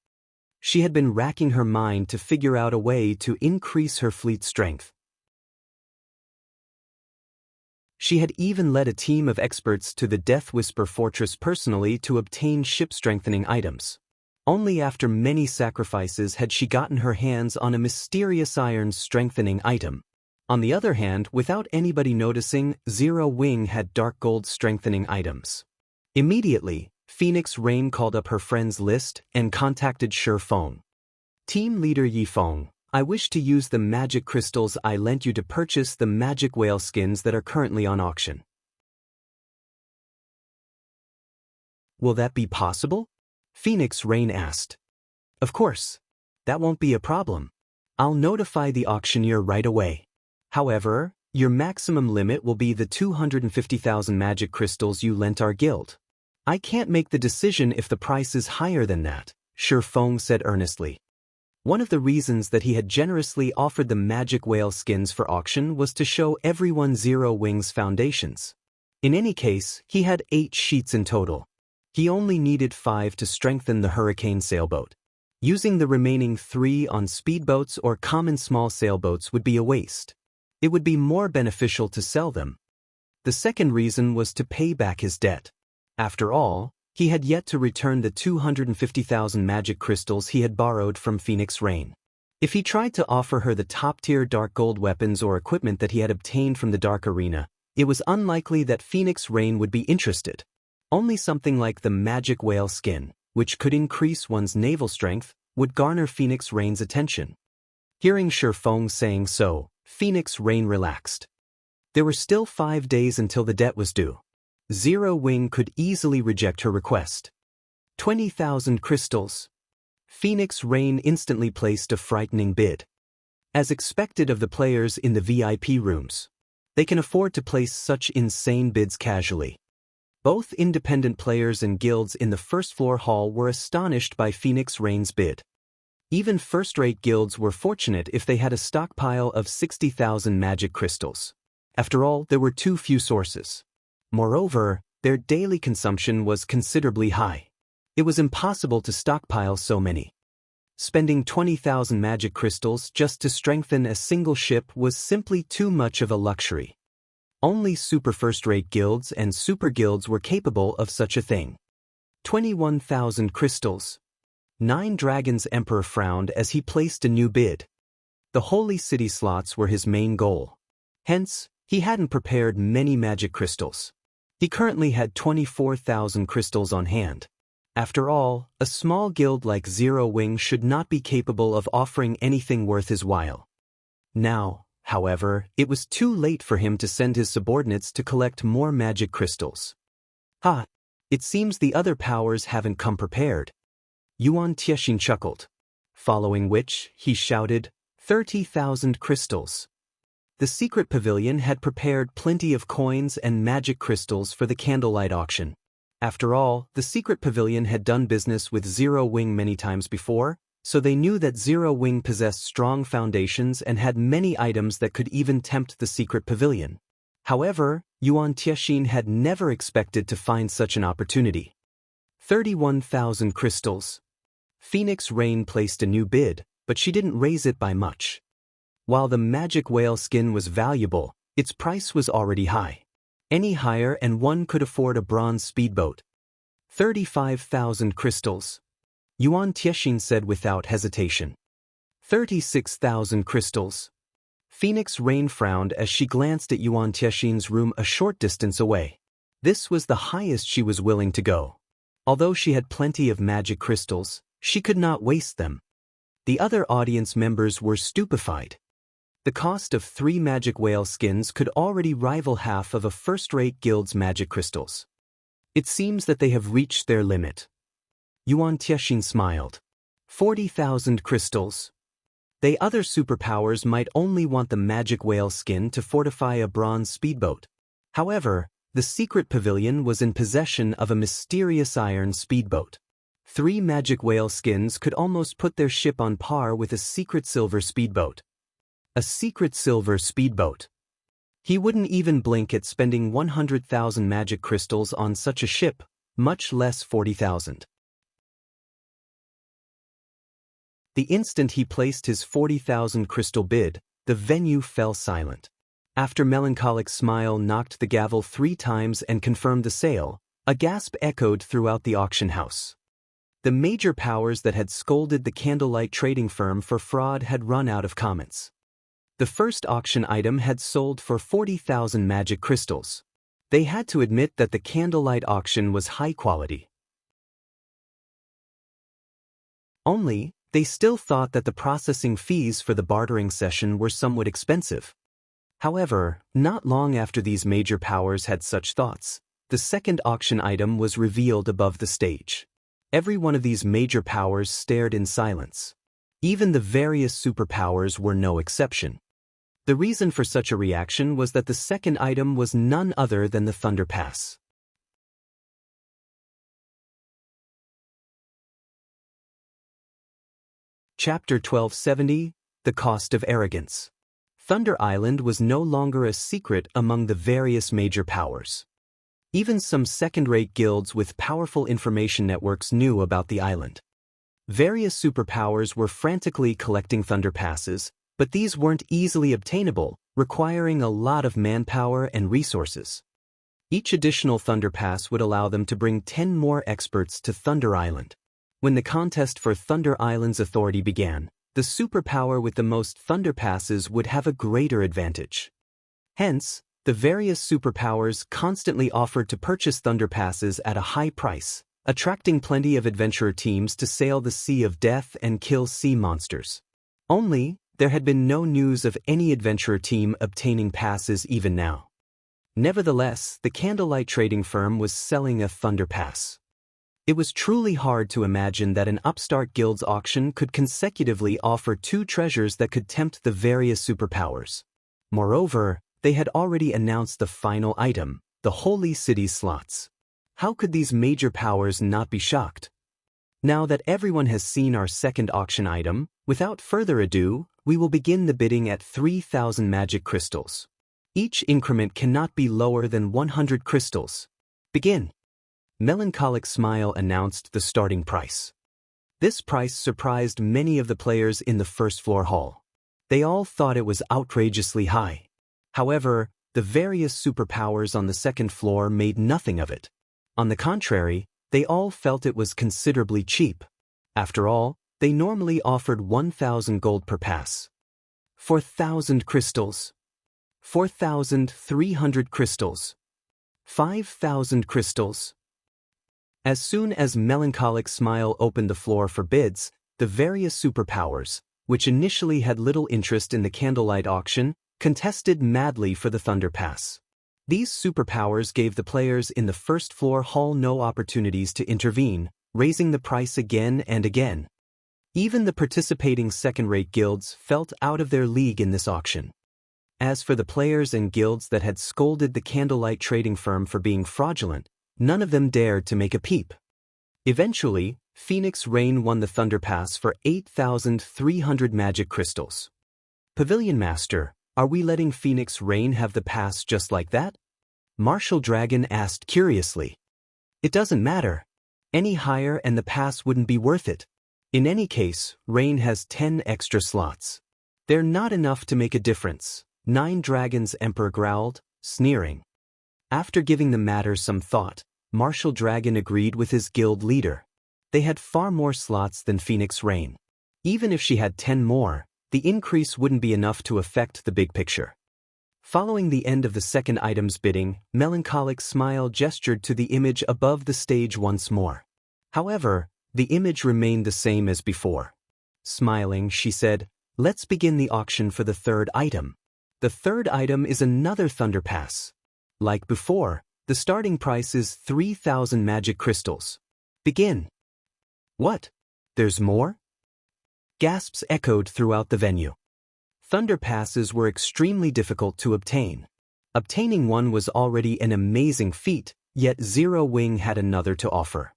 She had been racking her mind to figure out a way to increase her fleet strength. She had even led a team of experts to the Death Whisper Fortress personally to obtain ship-strengthening items. Only after many sacrifices had she gotten her hands on a mysterious iron-strengthening item. On the other hand, without anybody noticing, Zero Wing had dark gold strengthening items. Immediately, Phoenix Rain called up her friends list and contacted Shi Feng. Team leader Yi Feng, I wish to use the magic crystals I lent you to purchase the magic whale skins that are currently on auction. Will that be possible? Phoenix Rain asked. Of course. That won't be a problem. I'll notify the auctioneer right away. However, your maximum limit will be the 250,000 magic crystals you lent our guild. I can't make the decision if the price is higher than that, Shi Feng said earnestly. One of the reasons that he had generously offered the magic whale skins for auction was to show everyone Zero Wing's foundations. In any case, he had 8 sheets in total. He only needed 5 to strengthen the Hurricane sailboat. Using the remaining 3 on speedboats or common small sailboats would be a waste. It would be more beneficial to sell them. The second reason was to pay back his debt. After all, he had yet to return the 250,000 magic crystals he had borrowed from Phoenix Rain. If he tried to offer her the top-tier dark gold weapons or equipment that he had obtained from the Dark Arena, it was unlikely that Phoenix Rain would be interested. Only something like the magic whale skin, which could increase one's naval strength, would garner Phoenix Rain's attention. Hearing Shi Feng saying so, Phoenix Rain relaxed. There were still 5 days until the debt was due. Zero Wing could easily reject her request. 20,000 crystals. Phoenix Rain instantly placed a frightening bid. As expected of the players in the VIP rooms, they can afford to place such insane bids casually. Both independent players and guilds in the first-floor hall were astonished by Phoenix Rain's bid. Even first-rate guilds were fortunate if they had a stockpile of 60,000 magic crystals. After all, there were too few sources. Moreover, their daily consumption was considerably high. It was impossible to stockpile so many. Spending 20,000 magic crystals just to strengthen a single ship was simply too much of a luxury. Only super first-rate guilds and super guilds were capable of such a thing. 21,000 crystals. 9 Dragons Emperor frowned as he placed a new bid. The Holy City slots were his main goal. Hence, He hadn't prepared many magic crystals. He currently had 24,000 crystals on hand. After all, a small guild like Zero Wing should not be capable of offering anything worth his while. Now, however, it was too late for him to send his subordinates to collect more magic crystals. Ha! It seems the other powers haven't come prepared. Yuan Tiexin chuckled. Following which, he shouted, 30,000 crystals. The secret pavilion had prepared plenty of coins and magic crystals for the candlelight auction. After all, the secret pavilion had done business with Zero Wing many times before, so they knew that Zero Wing possessed strong foundations and had many items that could even tempt the secret pavilion. However, Yuan Tiexin had never expected to find such an opportunity. 31,000 crystals. Phoenix Rain placed a new bid, but she didn't raise it by much. While the magic whale skin was valuable, its price was already high. Any higher and one could afford a bronze speedboat. 35,000 crystals. Yuan Tiexin said without hesitation. 36,000 crystals. Phoenix Rain frowned as she glanced at Yuan Tiexin's room a short distance away. This was the highest she was willing to go. Although she had plenty of magic crystals, she could not waste them. The other audience members were stupefied. The cost of 3 magic whale skins could already rival half of a first-rate guild's magic crystals. It seems that they have reached their limit. Yuan Tiexin smiled. 40,000 crystals. The other superpowers might only want the magic whale skin to fortify a bronze speedboat. However, the secret pavilion was in possession of a mysterious iron speedboat. 3 magic whale skins could almost put their ship on par with a secret silver speedboat. A secret silver speedboat. He wouldn't even blink at spending 100,000 magic crystals on such a ship, much less 40,000. The instant he placed his 40,000 crystal bid, the venue fell silent. After Melancholic Smile knocked the gavel 3 times and confirmed the sale, a gasp echoed throughout the auction house. The major powers that had scolded the candlelight trading firm for fraud had run out of comments. The first auction item had sold for 40,000 magic crystals. They had to admit that the candlelight auction was high quality. Only, they still thought that the processing fees for the bartering session were somewhat expensive. However, not long after these major powers had such thoughts, the second auction item was revealed above the stage. Every one of these major powers stared in silence. Even the various superpowers were no exception. The reason for such a reaction was that the second item was none other than the Thunder Pass. Chapter 1270, The Cost of Arrogance. Thunder Island was no longer a secret among the various major powers. Even some second-rate guilds with powerful information networks knew about the island. Various superpowers were frantically collecting Thunder Passes, but these weren't easily obtainable, requiring a lot of manpower and resources. Each additional Thunder Pass would allow them to bring 10 more experts to Thunder Island. When the contest for Thunder Island's authority began, the superpower with the most Thunder Passes would have a greater advantage. Hence, the various superpowers constantly offered to purchase Thunder Passes at a high price, attracting plenty of adventurer teams to sail the Sea of Death and kill sea monsters. Only, there had been no news of any adventurer team obtaining passes even now. Nevertheless, the candlelight trading firm was selling a Thunder Pass. It was truly hard to imagine that an upstart guild's auction could consecutively offer 2 treasures that could tempt the various superpowers. Moreover, they had already announced the final item, the Holy City slots. How could these major powers not be shocked? Now that everyone has seen our second auction item, without further ado, we will begin the bidding at 3,000 magic crystals. Each increment cannot be lower than 100 crystals. Begin. Melancholic Smile announced the starting price. This price surprised many of the players in the first floor hall. They all thought it was outrageously high. However, the various superpowers on the second floor made nothing of it. On the contrary, they all felt it was considerably cheap. After all, they normally offered 1,000 gold per pass. 4,000 crystals. 4,300 crystals. 5,000 crystals. As soon as Melancholic Smile opened the floor for bids, the various superpowers, which initially had little interest in the candlelight auction, contested madly for the Thunder Pass. These superpowers gave the players in the first floor hall no opportunities to intervene, raising the price again and again. Even the participating second-rate guilds felt out of their league in this auction. As for the players and guilds that had scolded the candlelight trading firm for being fraudulent, none of them dared to make a peep. Eventually, Phoenix Rain won the Thunder Pass for 8,300 magic crystals. Pavilion Master, are we letting Phoenix Rain have the pass just like that? Martial Dragon asked curiously. It doesn't matter. Any higher and the pass wouldn't be worth it. In any case, Rain has 10 extra slots. They're not enough to make a difference, Nine Dragons Emperor growled, sneering. After giving the matter some thought, Martial Dragon agreed with his guild leader. They had far more slots than Phoenix Rain. Even if she had 10 more, the increase wouldn't be enough to affect the big picture. Following the end of the second item's bidding, Melancholic Smile gestured to the image above the stage once more. However, the image remained the same as before. Smiling, she said, "Let's begin the auction for the third item." The third item is another Thunder Pass. Like before, the starting price is 3,000 magic crystals. Begin. What? There's more? Gasps echoed throughout the venue. Thunder Passes were extremely difficult to obtain. Obtaining one was already an amazing feat, yet Zero Wing had another to offer.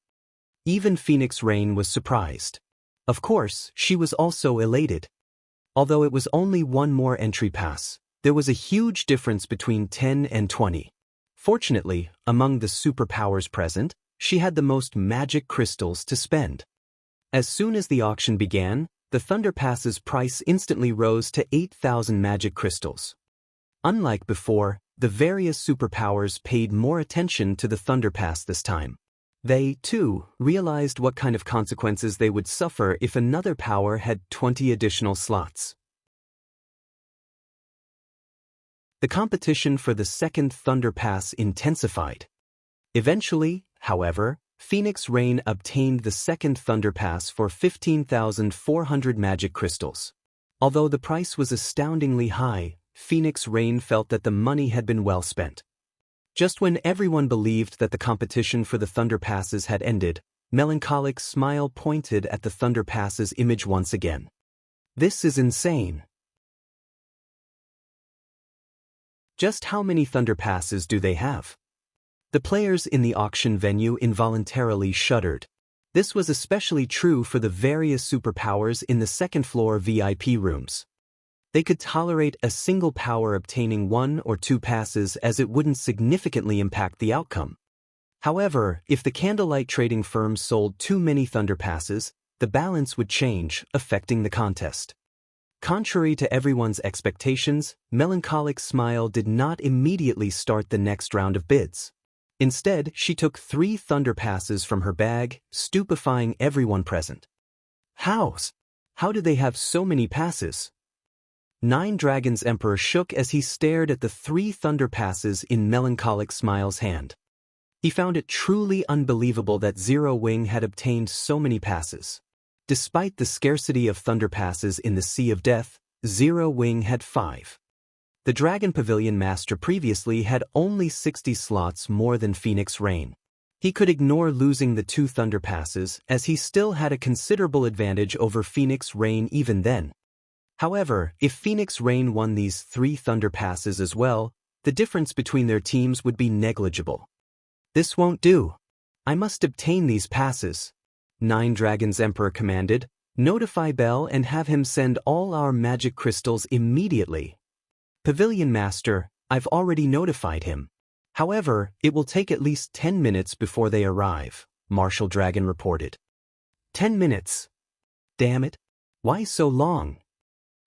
Even Phoenix Rain was surprised. Of course, she was also elated. Although it was only one more entry pass, there was a huge difference between 10 and 20. Fortunately, among the superpowers present, she had the most magic crystals to spend. As soon as the auction began, the Thunder Pass's price instantly rose to 8,000 magic crystals. Unlike before, the various superpowers paid more attention to the Thunder Pass this time. They, too, realized what kind of consequences they would suffer if another power had 20 additional slots. The competition for the second Thunder Pass intensified. Eventually, however, Phoenix Rain obtained the second Thunder Pass for 15,400 magic crystals. Although the price was astoundingly high, Phoenix Rain felt that the money had been well spent. Just when everyone believed that the competition for the Thunder Passes had ended, Melancholic Smile pointed at the Thunder Pass's image once again. This is insane. Just how many Thunder Passes do they have? The players in the auction venue involuntarily shuddered. This was especially true for the various superpowers in the second-floor VIP rooms. They could tolerate a single power obtaining 1 or 2 passes as it wouldn't significantly impact the outcome. However, if the candlelight trading firms sold too many Thunder Passes, the balance would change, affecting the contest. Contrary to everyone's expectations, Melancholic Smile did not immediately start the next round of bids. Instead, she took 3 Thunder Passes from her bag, stupefying everyone present. How did they have so many passes? Nine Dragons Emperor shook as he stared at the 3 Thunder Passes in Melancholic Smile's hand. He found it truly unbelievable that Zero Wing had obtained so many passes. Despite the scarcity of Thunder Passes in the Sea of Death, Zero Wing had 5. The Dragon Pavilion Master previously had only 60 slots more than Phoenix Rain. He could ignore losing the 2 Thunder Passes as he still had a considerable advantage over Phoenix Rain even then. However, if Phoenix Rain won these 3 Thunder Passes as well, the difference between their teams would be negligible. This won't do. I must obtain these passes. Nine Dragons Emperor commanded, "Notify Bell and have him send all our magic crystals immediately." Pavilion Master, I've already notified him. However, it will take at least 10 minutes before they arrive, Martial Dragon reported. 10 minutes? Damn it. Why so long?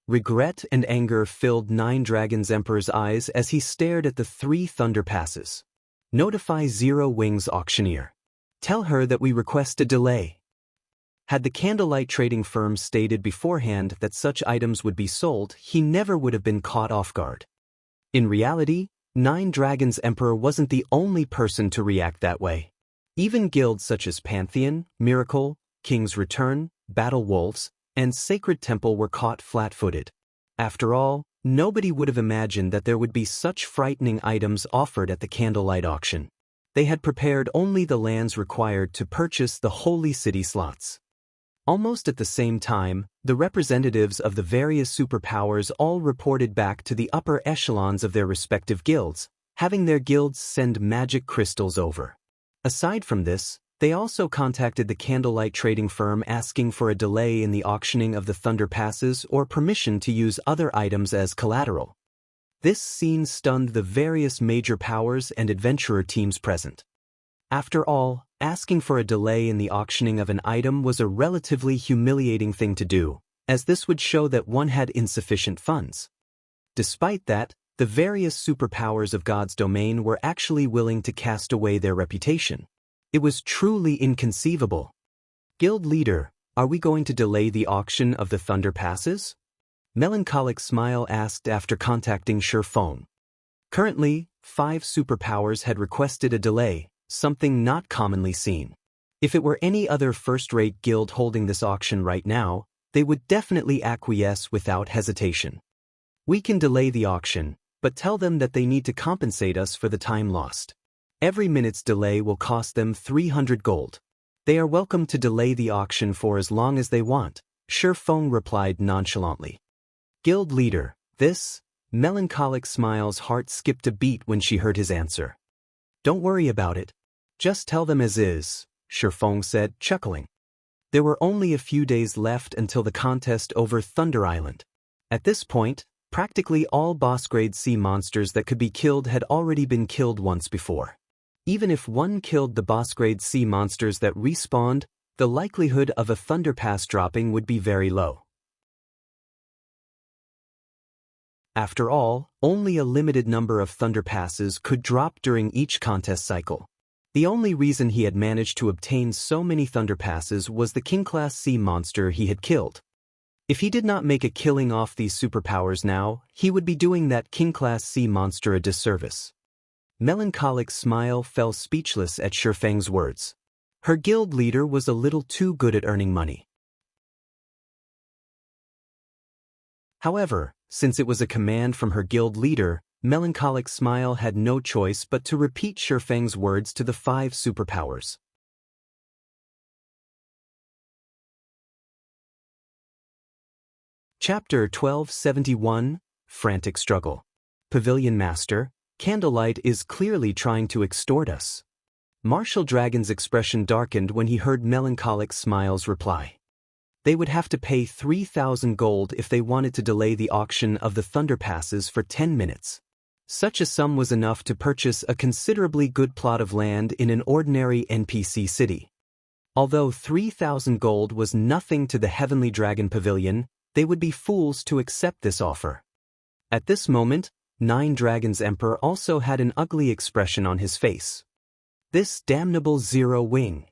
Regret and anger filled Nine Dragons Emperor's eyes as he stared at the 3 Thunder Passes. Notify Zero Wing's auctioneer. Tell her that we request a delay. Had the candlelight trading firm stated beforehand that such items would be sold, he never would have been caught off guard. In reality, Nine Dragons Emperor wasn't the only person to react that way. Even guilds such as Pantheon, Miracle, King's Return, Battle Wolves, and Sacred Temple were caught flat-footed. After all, nobody would have imagined that there would be such frightening items offered at the candlelight auction. They had prepared only the lands required to purchase the Holy City slots. Almost at the same time, the representatives of the various superpowers all reported back to the upper echelons of their respective guilds, having their guilds send magic crystals over. Aside from this, they also contacted the candlelight trading firm asking for a delay in the auctioning of the Thunder Passes or permission to use other items as collateral. This scene stunned the various major powers and adventurer teams present. After all, asking for a delay in the auctioning of an item was a relatively humiliating thing to do, as this would show that one had insufficient funds. Despite that, the various superpowers of God's domain were actually willing to cast away their reputation. It was truly inconceivable. Guild leader, are we going to delay the auction of the Thunder Passes? Melancholic Smile asked after contacting Sherfone. Currently, 5 superpowers had requested a delay, something not commonly seen. If it were any other first-rate guild holding this auction right now, they would definitely acquiesce without hesitation. We can delay the auction, but tell them that they need to compensate us for the time lost. Every minute's delay will cost them 300 gold. They are welcome to delay the auction for as long as they want, Sherfone replied nonchalantly. Guild leader, this? Melancholic Smile's heart skipped a beat when she heard his answer. Don't worry about it. Just tell them as is, Sherfone said, chuckling. There were only a few days left until the contest over Thunder Island. At this point, practically all boss-grade sea monsters that could be killed had already been killed once before. Even if one killed the boss-grade sea monsters that respawned, the likelihood of a Thunder Pass dropping would be very low. After all, only a limited number of Thunder Passes could drop during each contest cycle. The only reason he had managed to obtain so many Thunder Passes was the King-class sea monster he had killed. If he did not make a killing off these superpowers now, he would be doing that King-class sea monster a disservice. Melancholic Smile fell speechless at Sherfang's words. Her guild leader was a little too good at earning money. However, since it was a command from her guild leader, Melancholic Smile had no choice but to repeat Sherfang's words to the 5 superpowers. Chapter 1271, Frantic Struggle. Pavilion Master, Candlelight is clearly trying to extort us. Martial Dragon's expression darkened when he heard Melancholic Smile's reply. They would have to pay 3,000 gold if they wanted to delay the auction of the Thunder Passes for 10 minutes. Such a sum was enough to purchase a considerably good plot of land in an ordinary NPC city. Although 3,000 gold was nothing to the Heavenly Dragon Pavilion, they would be fools to accept this offer. At this moment, Nine Dragons Emperor also had an ugly expression on his face. This damnable Zero Wing.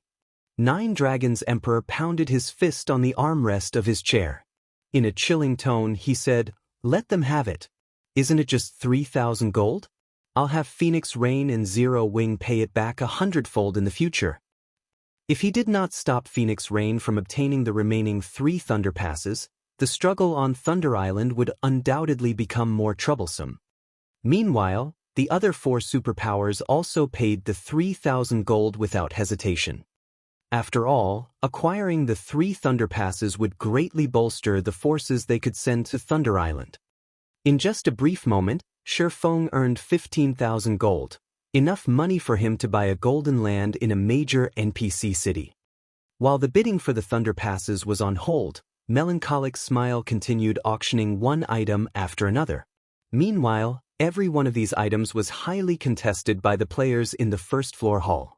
Nine Dragons Emperor pounded his fist on the armrest of his chair. In a chilling tone he said, "Let them have it. Isn't it just 3,000 gold? I'll have Phoenix Rain and Zero Wing pay it back 100-fold in the future." If he did not stop Phoenix Rain from obtaining the remaining 3 Thunder Passes, the struggle on Thunder Island would undoubtedly become more troublesome. Meanwhile, the other 4 superpowers also paid the 3,000 gold without hesitation. After all, acquiring the 3 Thunder Passes would greatly bolster the forces they could send to Thunder Island. In just a brief moment, Sherfong earned 15,000 gold, enough money for him to buy a golden land in a major NPC city. While the bidding for the Thunder Passes was on hold, Melancholic Smile continued auctioning one item after another. Meanwhile, every one of these items was highly contested by the players in the first-floor hall.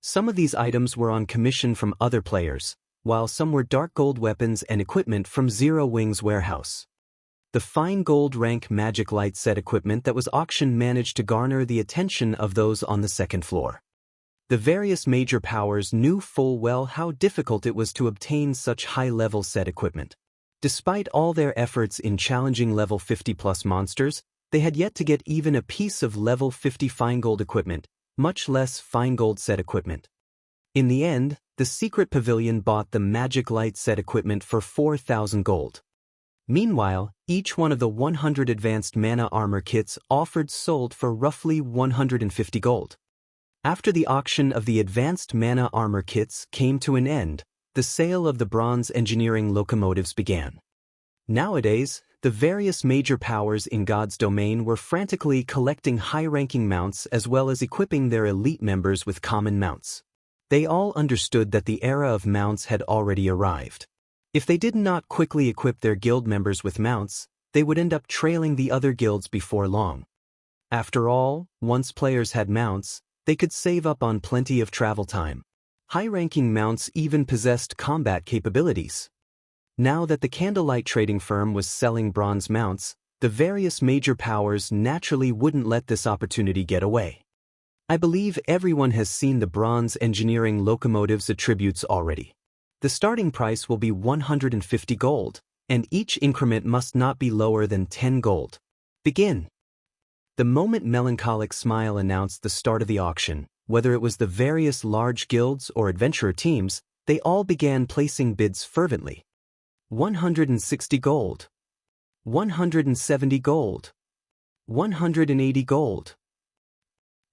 Some of these items were on commission from other players, while some were dark gold weapons and equipment from Zero Wing's warehouse. The fine gold rank magic light set equipment that was auctioned managed to garner the attention of those on the second floor. The various major powers knew full well how difficult it was to obtain such high-level set equipment. Despite all their efforts in challenging level 50-plus monsters, they had yet to get even a piece of level 50 fine gold equipment, much less fine gold set equipment. In the end, the secret pavilion bought the magic light set equipment for 4,000 gold. Meanwhile, each one of the 100 advanced mana armor kits offered sold for roughly 150 gold. After the auction of the advanced mana armor kits came to an end, the sale of the bronze engineering locomotives began. Nowadays, the various major powers in God's domain were frantically collecting high-ranking mounts as well as equipping their elite members with common mounts. They all understood that the era of mounts had already arrived. If they did not quickly equip their guild members with mounts, they would end up trailing the other guilds before long. After all, once players had mounts, they could save up on plenty of travel time. High-ranking mounts even possessed combat capabilities. Now that the candlelight trading firm was selling bronze mounts, the various major powers naturally wouldn't let this opportunity get away. I believe everyone has seen the bronze engineering locomotives attributes already. The starting price will be 150 gold, and each increment must not be lower than 10 gold. Begin. The moment Melancholic Smile announced the start of the auction, whether it was the various large guilds or adventurer teams, they all began placing bids fervently. 160 gold. 170 gold. 180 gold.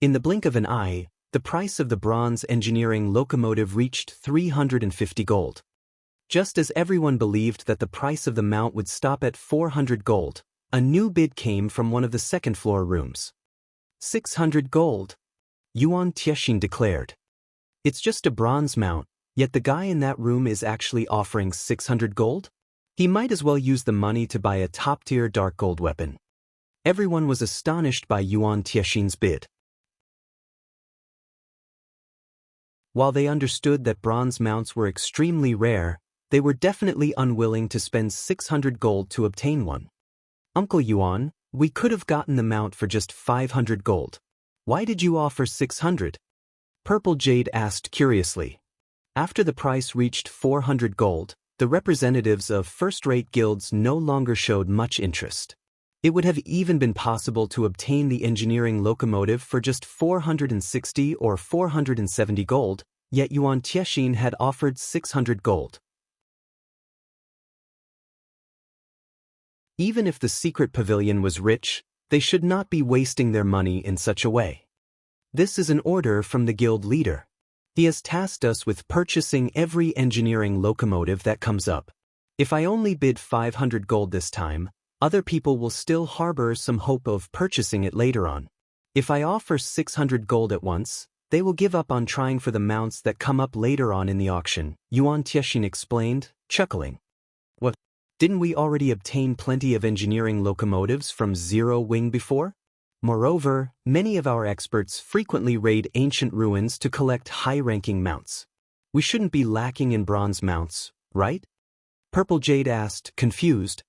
In the blink of an eye, the price of the bronze engineering locomotive reached 350 gold. Just as everyone believed that the price of the mount would stop at 400 gold, a new bid came from one of the second-floor rooms. 600 gold. Yuan Tiexin declared. It's just a bronze mount, yet the guy in that room is actually offering 600 gold? He might as well use the money to buy a top-tier dark gold weapon. Everyone was astonished by Yuan Tiexin's bid. While they understood that bronze mounts were extremely rare, they were definitely unwilling to spend 600 gold to obtain one. Uncle Yuan, we could have gotten the mount for just 500 gold. Why did you offer 600? Purple Jade asked curiously. After the price reached 400 gold, the representatives of first-rate guilds no longer showed much interest. It would have even been possible to obtain the engineering locomotive for just 460 or 470 gold, yet Yuan Tiexin had offered 600 gold. Even if the secret pavilion was rich, they should not be wasting their money in such a way. This is an order from the guild leader. He has tasked us with purchasing every engineering locomotive that comes up. If I only bid 500 gold this time, other people will still harbor some hope of purchasing it later on. If I offer 600 gold at once, they will give up on trying for the mounts that come up later on in the auction, Yuan Tiexin explained, chuckling. What? Didn't we already obtain plenty of engineering locomotives from Zero Wing before? Moreover, many of our experts frequently raid ancient ruins to collect high-ranking mounts. We shouldn't be lacking in bronze mounts, right? Purple Jade asked, confused.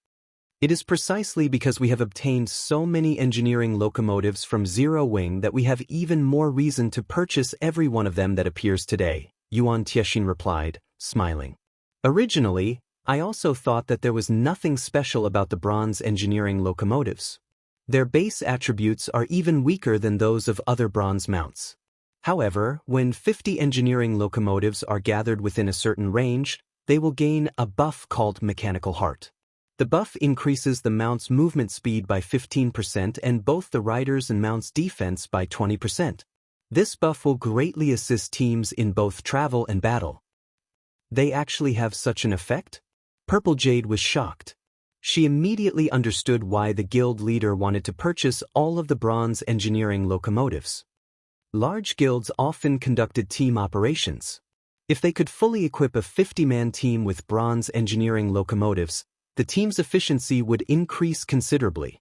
It is precisely because we have obtained so many engineering locomotives from Zero Wing that we have even more reason to purchase every one of them that appears today, Yuan Tiexin replied, smiling. Originally, I also thought that there was nothing special about the bronze engineering locomotives. Their base attributes are even weaker than those of other bronze mounts. However, when 50 engineering locomotives are gathered within a certain range, they will gain a buff called Mechanical Heart. The buff increases the mount's movement speed by 15% and both the rider's and mount's defense by 20%. This buff will greatly assist teams in both travel and battle. They actually have such an effect? Purple Jade was shocked. She immediately understood why the guild leader wanted to purchase all of the bronze engineering locomotives. Large guilds often conducted team operations. If they could fully equip a 50-man team with bronze engineering locomotives, the team's efficiency would increase considerably.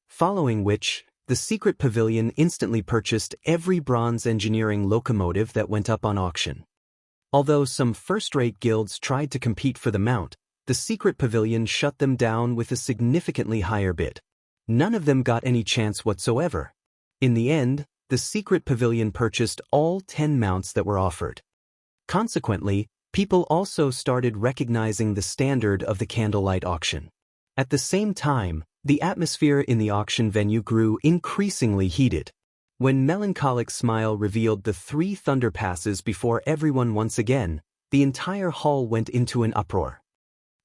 Following which, the secret pavilion instantly purchased every bronze engineering locomotive that went up on auction. Although some first-rate guilds tried to compete for the mount, the secret pavilion shut them down with a significantly higher bid. None of them got any chance whatsoever. In the end, the secret pavilion purchased all 10 mounts that were offered. Consequently, people also started recognizing the standard of the candlelight auction. At the same time, The atmosphere in the auction venue grew increasingly heated. When Melancholic Smile revealed the 3 Thunder Passes before everyone once again, the entire hall went into an uproar.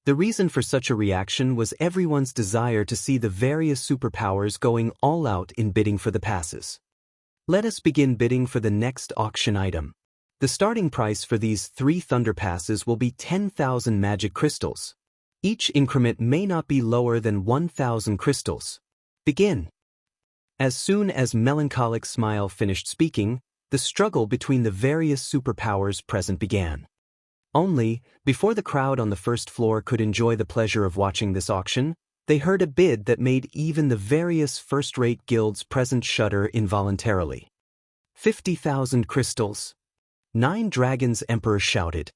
The reason for such a reaction was everyone's desire to see the various superpowers going all out in bidding for the passes. Let us begin bidding for the next auction item. The starting price for these 3 Thunder Passes will be 10,000 magic crystals. Each increment may not be lower than 1,000 crystals. Begin. As soon as Melancholic Smile finished speaking, the struggle between the various superpowers present began. Only, before the crowd on the first floor could enjoy the pleasure of watching this auction, they heard a bid that made even the various first-rate guilds present shudder involuntarily. 50,000 crystals. 9 Dragons Emperor shouted.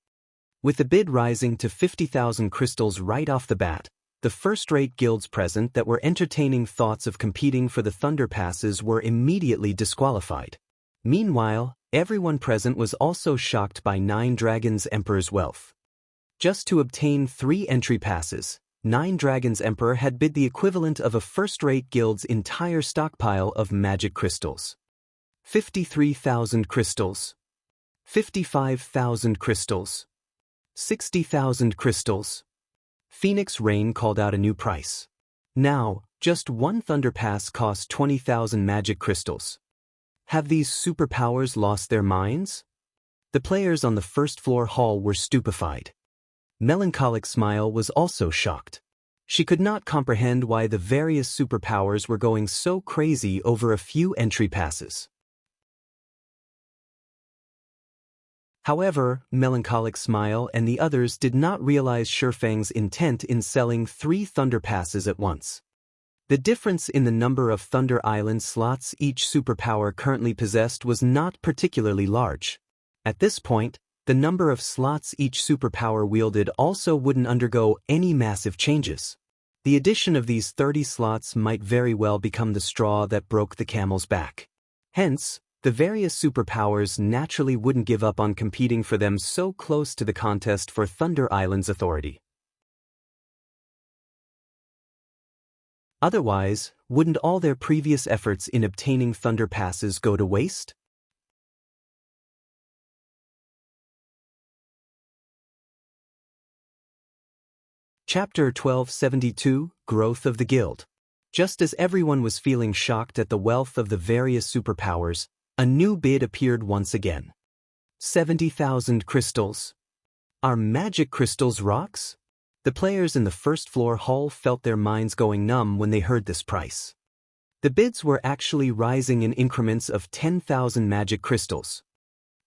With the bid rising to 50,000 crystals right off the bat, the first-rate guilds present that were entertaining thoughts of competing for the Thunder Passes were immediately disqualified. Meanwhile, everyone present was also shocked by 9 Dragons Emperor's wealth. Just to obtain 3 entry passes, 9 Dragons Emperor had bid the equivalent of a first-rate guild's entire stockpile of magic crystals. 53,000 crystals. 55,000 crystals. 60,000 crystals. Phoenix Rain called out a new price. Now, just 1 Thunder Pass costs 20,000 magic crystals. Have these superpowers lost their minds? The players on the first floor hall were stupefied. Melancholic Smile was also shocked. She could not comprehend why the various superpowers were going so crazy over a few entry passes. However, Melancholic Smile and the others did not realize Shifang's intent in selling 3 Thunder Passes at once. The difference in the number of Thunder Island slots each superpower currently possessed was not particularly large. At this point, the number of slots each superpower wielded also wouldn't undergo any massive changes. The addition of these 30 slots might very well become the straw that broke the camel's back. Hence, the various superpowers naturally wouldn't give up on competing for them so close to the contest for Thunder Island's authority. Otherwise, wouldn't all their previous efforts in obtaining Thunder Passes go to waste? Chapter 1272, Growth of the Guild. Just as everyone was feeling shocked at the wealth of the various superpowers, a new bid appeared once again. 70,000 crystals. Are magic crystals rocks? The players in the first floor hall felt their minds going numb when they heard this price. The bids were actually rising in increments of 10,000 magic crystals.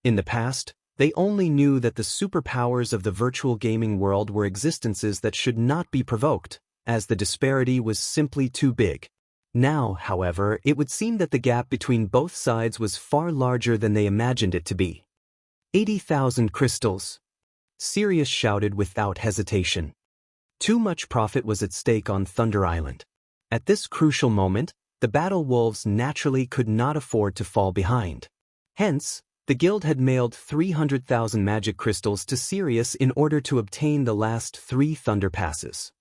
In the past, they only knew that the superpowers of the virtual gaming world were existences that should not be provoked, as the disparity was simply too big. Now, however, it would seem that the gap between both sides was far larger than they imagined it to be. 80,000 crystals. Sirius shouted without hesitation. Too much profit was at stake on Thunder Island. At this crucial moment, the Battle Wolves naturally could not afford to fall behind. Hence, the guild had mailed 300,000 magic crystals to Sirius in order to obtain the last 3 Thunder Passes.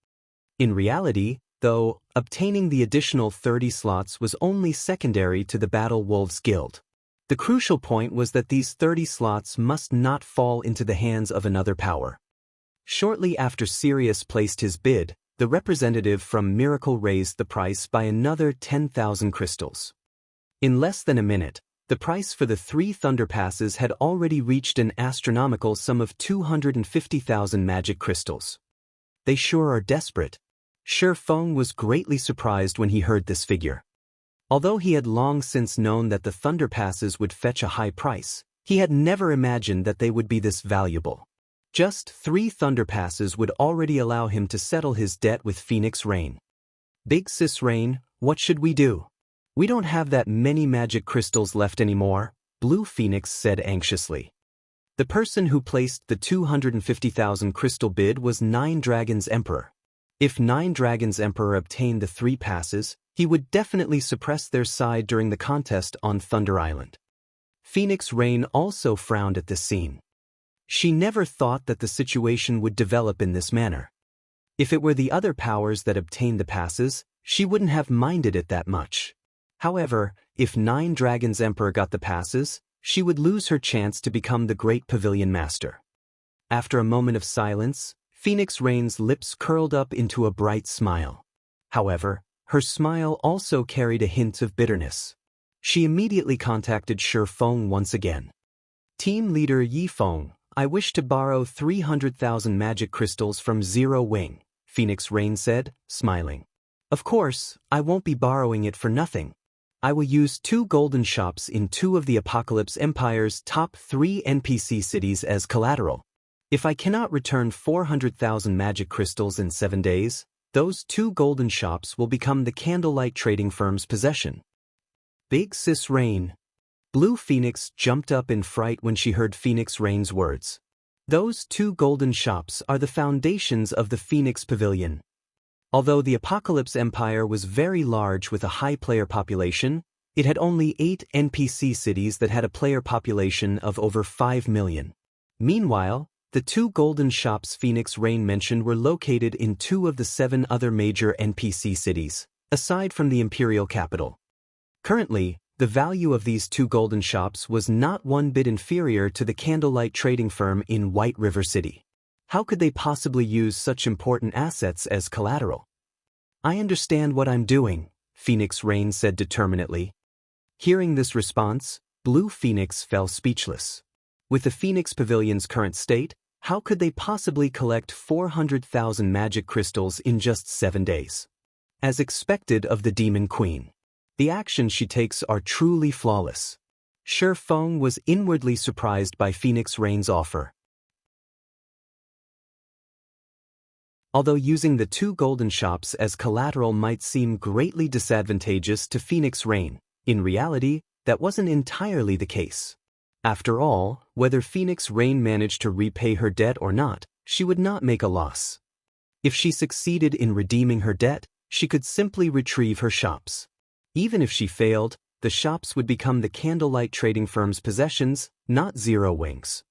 In reality, though, obtaining the additional 30 slots was only secondary to the Battle Wolves Guild. The crucial point was that these 30 slots must not fall into the hands of another power. Shortly after Sirius placed his bid, the representative from Miracle raised the price by another 10,000 crystals. In less than a minute, the price for the 3 Thunder Passes had already reached an astronomical sum of 250,000 magic crystals. They sure are desperate. Shifang was greatly surprised when he heard this figure. Although he had long since known that the Thunder Passes would fetch a high price, he had never imagined that they would be this valuable. Just 3 Thunder Passes would already allow him to settle his debt with Phoenix Rain. Big Sis Rain, what should we do? We don't have that many magic crystals left anymore, Blue Phoenix said anxiously. The person who placed the 250,000 crystal bid was 9 Dragons Emperor. If 9 Dragons Emperor obtained the 3 passes, he would definitely suppress their side during the contest on Thunder Island. Phoenix Rain also frowned at this scene. She never thought that the situation would develop in this manner. If it were the other powers that obtained the passes, she wouldn't have minded it that much. However, if 9 Dragons Emperor got the passes, she would lose her chance to become the Great Pavilion Master. After a moment of silence, Phoenix Rain's lips curled up into a bright smile. However, her smile also carried a hint of bitterness. She immediately contacted Shi Feng once again. Team leader Yi Feng, I wish to borrow 300,000 magic crystals from Zero Wing, Phoenix Rain said, smiling. Of course, I won't be borrowing it for nothing. I will use 2 golden shops in 2 of the Apocalypse Empire's top 3 NPC cities as collateral. If I cannot return 400,000 magic crystals in 7 days, those 2 golden shops will become the Candlelight Trading Firm's possession. Big Sis Rain. Blue Phoenix jumped up in fright when she heard Phoenix Rain's words. Those 2 golden shops are the foundations of the Phoenix Pavilion. Although the Apocalypse Empire was very large with a high player population, it had only 8 NPC cities that had a player population of over 5 million. Meanwhile, the 2 golden shops Phoenix Rain mentioned were located in 2 of the 7 other major NPC cities, aside from the imperial capital. Currently, the value of these 2 golden shops was not one bit inferior to the Candlelight Trading Firm in White River City. How could they possibly use such important assets as collateral? I understand what I'm doing, Phoenix Rain said determinedly. Hearing this response, Blue Phoenix fell speechless. With the Phoenix Pavilion's current state, how could they possibly collect 400,000 magic crystals in just 7 days? As expected of the Demon Queen, the actions she takes are truly flawless. Shi Feng was inwardly surprised by Phoenix Rain's offer. Although using the 2 golden shops as collateral might seem greatly disadvantageous to Phoenix Rain, in reality, that wasn't entirely the case. After all, whether Phoenix Rain managed to repay her debt or not, she would not make a loss. If she succeeded in redeeming her debt, she could simply retrieve her shops. Even if she failed, the shops would become the Candlelight Trading Firm's possessions, not Zero Wing's.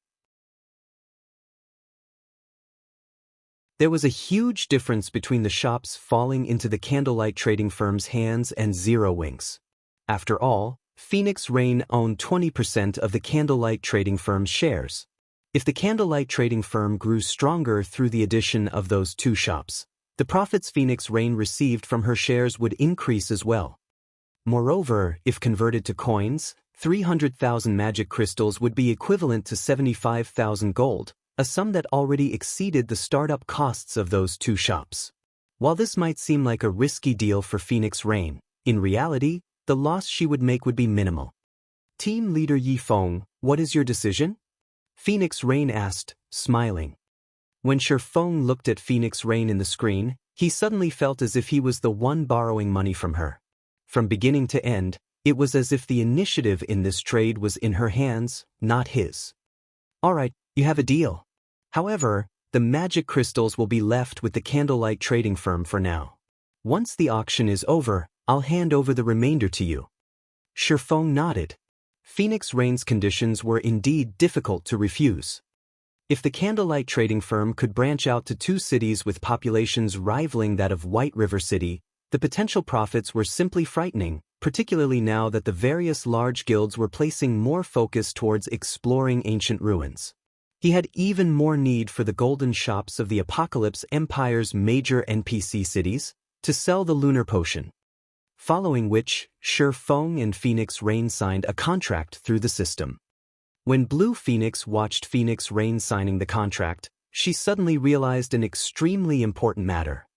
There was a huge difference between the shops falling into the Candlelight Trading Firm's hands and Zero Wing's. After all, Phoenix Rain owned 20% of the Candlelight Trading Firm's shares. If the Candlelight Trading Firm grew stronger through the addition of those 2 shops, the profits Phoenix Rain received from her shares would increase as well. Moreover, if converted to coins, 300,000 magic crystals would be equivalent to 75,000 gold, a sum that already exceeded the startup costs of those 2 shops. While this might seem like a risky deal for Phoenix Rain, in reality, the loss she would make would be minimal. Team leader Yi Feng, what is your decision? Phoenix Rain asked, smiling. When Shi Feng looked at Phoenix Rain in the screen, he suddenly felt as if he was the one borrowing money from her. From beginning to end, it was as if the initiative in this trade was in her hands, not his. Alright, you have a deal. However, the magic crystals will be left with the Candlelight Trading Firm for now. Once the auction is over, I'll hand over the remainder to you. Shi Feng nodded. Phoenix Rain's conditions were indeed difficult to refuse. If the Candlelight Trading Firm could branch out to 2 cities with populations rivaling that of White River City, the potential profits were simply frightening, particularly now that the various large guilds were placing more focus towards exploring ancient ruins. He had even more need for the golden shops of the Apocalypse Empire's major NPC cities to sell the lunar potion. Following which, Shi Feng and Phoenix Rain signed a contract through the system. When Blue Phoenix watched Phoenix Rain signing the contract, she suddenly realized an extremely important matter.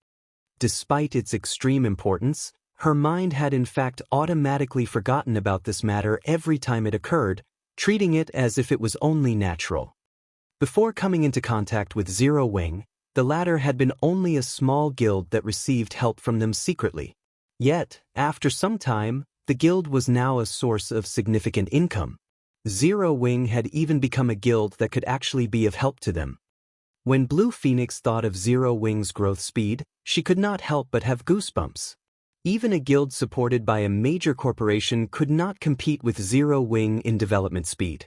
Despite its extreme importance, her mind had in fact automatically forgotten about this matter every time it occurred, treating it as if it was only natural. Before coming into contact with Zero Wing, the latter had been only a small guild that received help from them secretly. Yet, after some time, the guild was now a source of significant income. Zero Wing had even become a guild that could actually be of help to them. When Blue Phoenix thought of Zero Wing's growth speed, she could not help but have goosebumps. Even a guild supported by a major corporation could not compete with Zero Wing in development speed.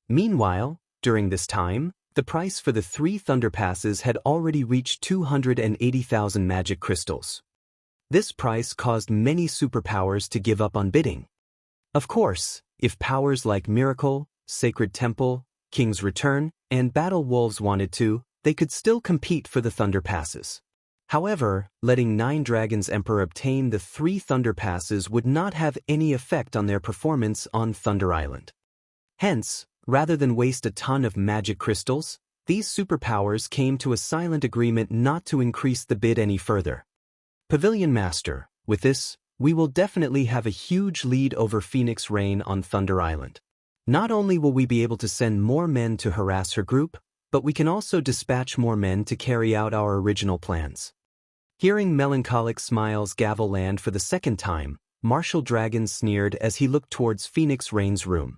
Meanwhile, during this time, the price for the 3 Thunder Passes had already reached 280,000 magic crystals. This price caused many superpowers to give up on bidding. Of course, if powers like Miracle, Sacred Temple, King's Return, and Battle Wolves wanted to, they could still compete for the Thunder Passes. However, letting Nine Dragons Emperor obtain the 3 Thunder Passes would not have any effect on their performance on Thunder Island. Hence, rather than waste a ton of magic crystals, these superpowers came to a silent agreement not to increase the bid any further. Pavilion Master, with this, we will definitely have a huge lead over Phoenix Rain on Thunder Island. Not only will we be able to send more men to harass her group, but we can also dispatch more men to carry out our original plans. Hearing Melancholic Smiles gavel land for the second time, Marshal Dragon sneered as he looked towards Phoenix Rain's room.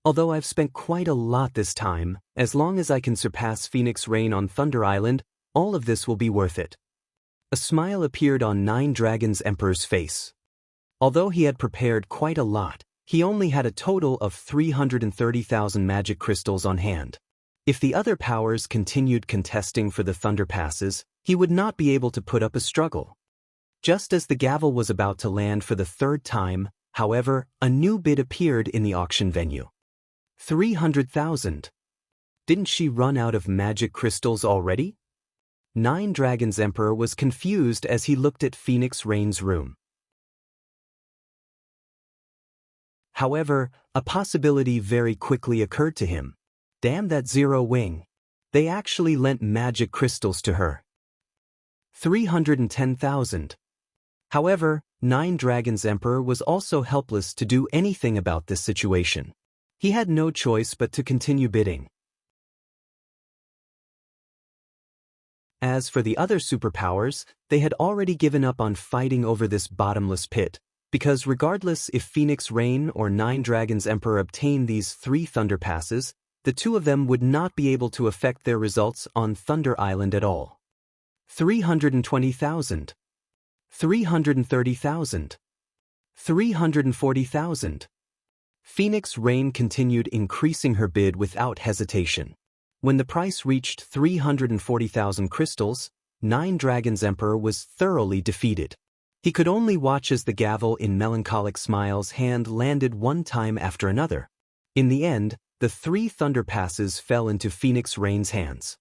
Although I've spent quite a lot this time, as long as I can surpass Phoenix Rain on Thunder Island, all of this will be worth it. A smile appeared on Nine Dragons Emperor's face. Although he had prepared quite a lot, he only had a total of 330,000 magic crystals on hand. If the other powers continued contesting for the Thunder Passes, he would not be able to put up a struggle. Just as the gavel was about to land for the 3rd time, however, a new bid appeared in the auction venue. 300,000. Didn't she run out of magic crystals already? Nine Dragons Emperor was confused as he looked at Phoenix Rain's room. However, a possibility very quickly occurred to him. Damn that Zero Wing. They actually lent magic crystals to her. 310,000. However, Nine Dragons Emperor was also helpless to do anything about this situation. He had no choice but to continue bidding. As for the other superpowers, they had already given up on fighting over this bottomless pit, because regardless if Phoenix Rain or Nine Dragons Emperor obtained these 3 Thunder Passes, the 2 of them would not be able to affect their results on Thunder Island at all. 320,000. 330,000. 340,000. Phoenix Rain continued increasing her bid without hesitation. When the price reached 340,000 crystals, Nine Dragons Emperor was thoroughly defeated. He could only watch as the gavel in Melancholic Smiles' hand landed one time after another. In the end, the 3 Thunder Passes fell into Phoenix Rain's hands.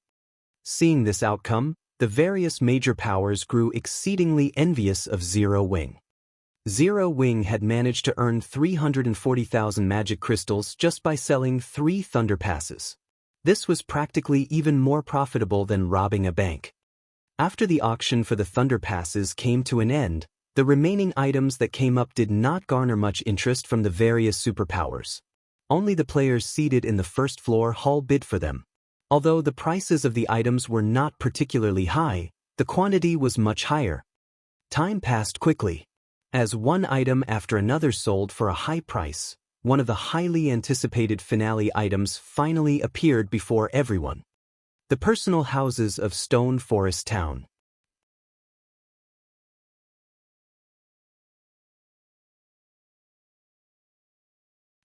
Seeing this outcome, the various major powers grew exceedingly envious of Zero Wing. Zero Wing had managed to earn 340,000 magic crystals just by selling 3 Thunder Passes. This was practically even more profitable than robbing a bank. After the auction for the Thunder Passes came to an end, the remaining items that came up did not garner much interest from the various superpowers. Only the players seated in the first floor hall bid for them. Although the prices of the items were not particularly high, the quantity was much higher. Time passed quickly. As one item after another sold for a high price, one of the highly anticipated finale items finally appeared before everyone. The personal houses of Stone Forest Town.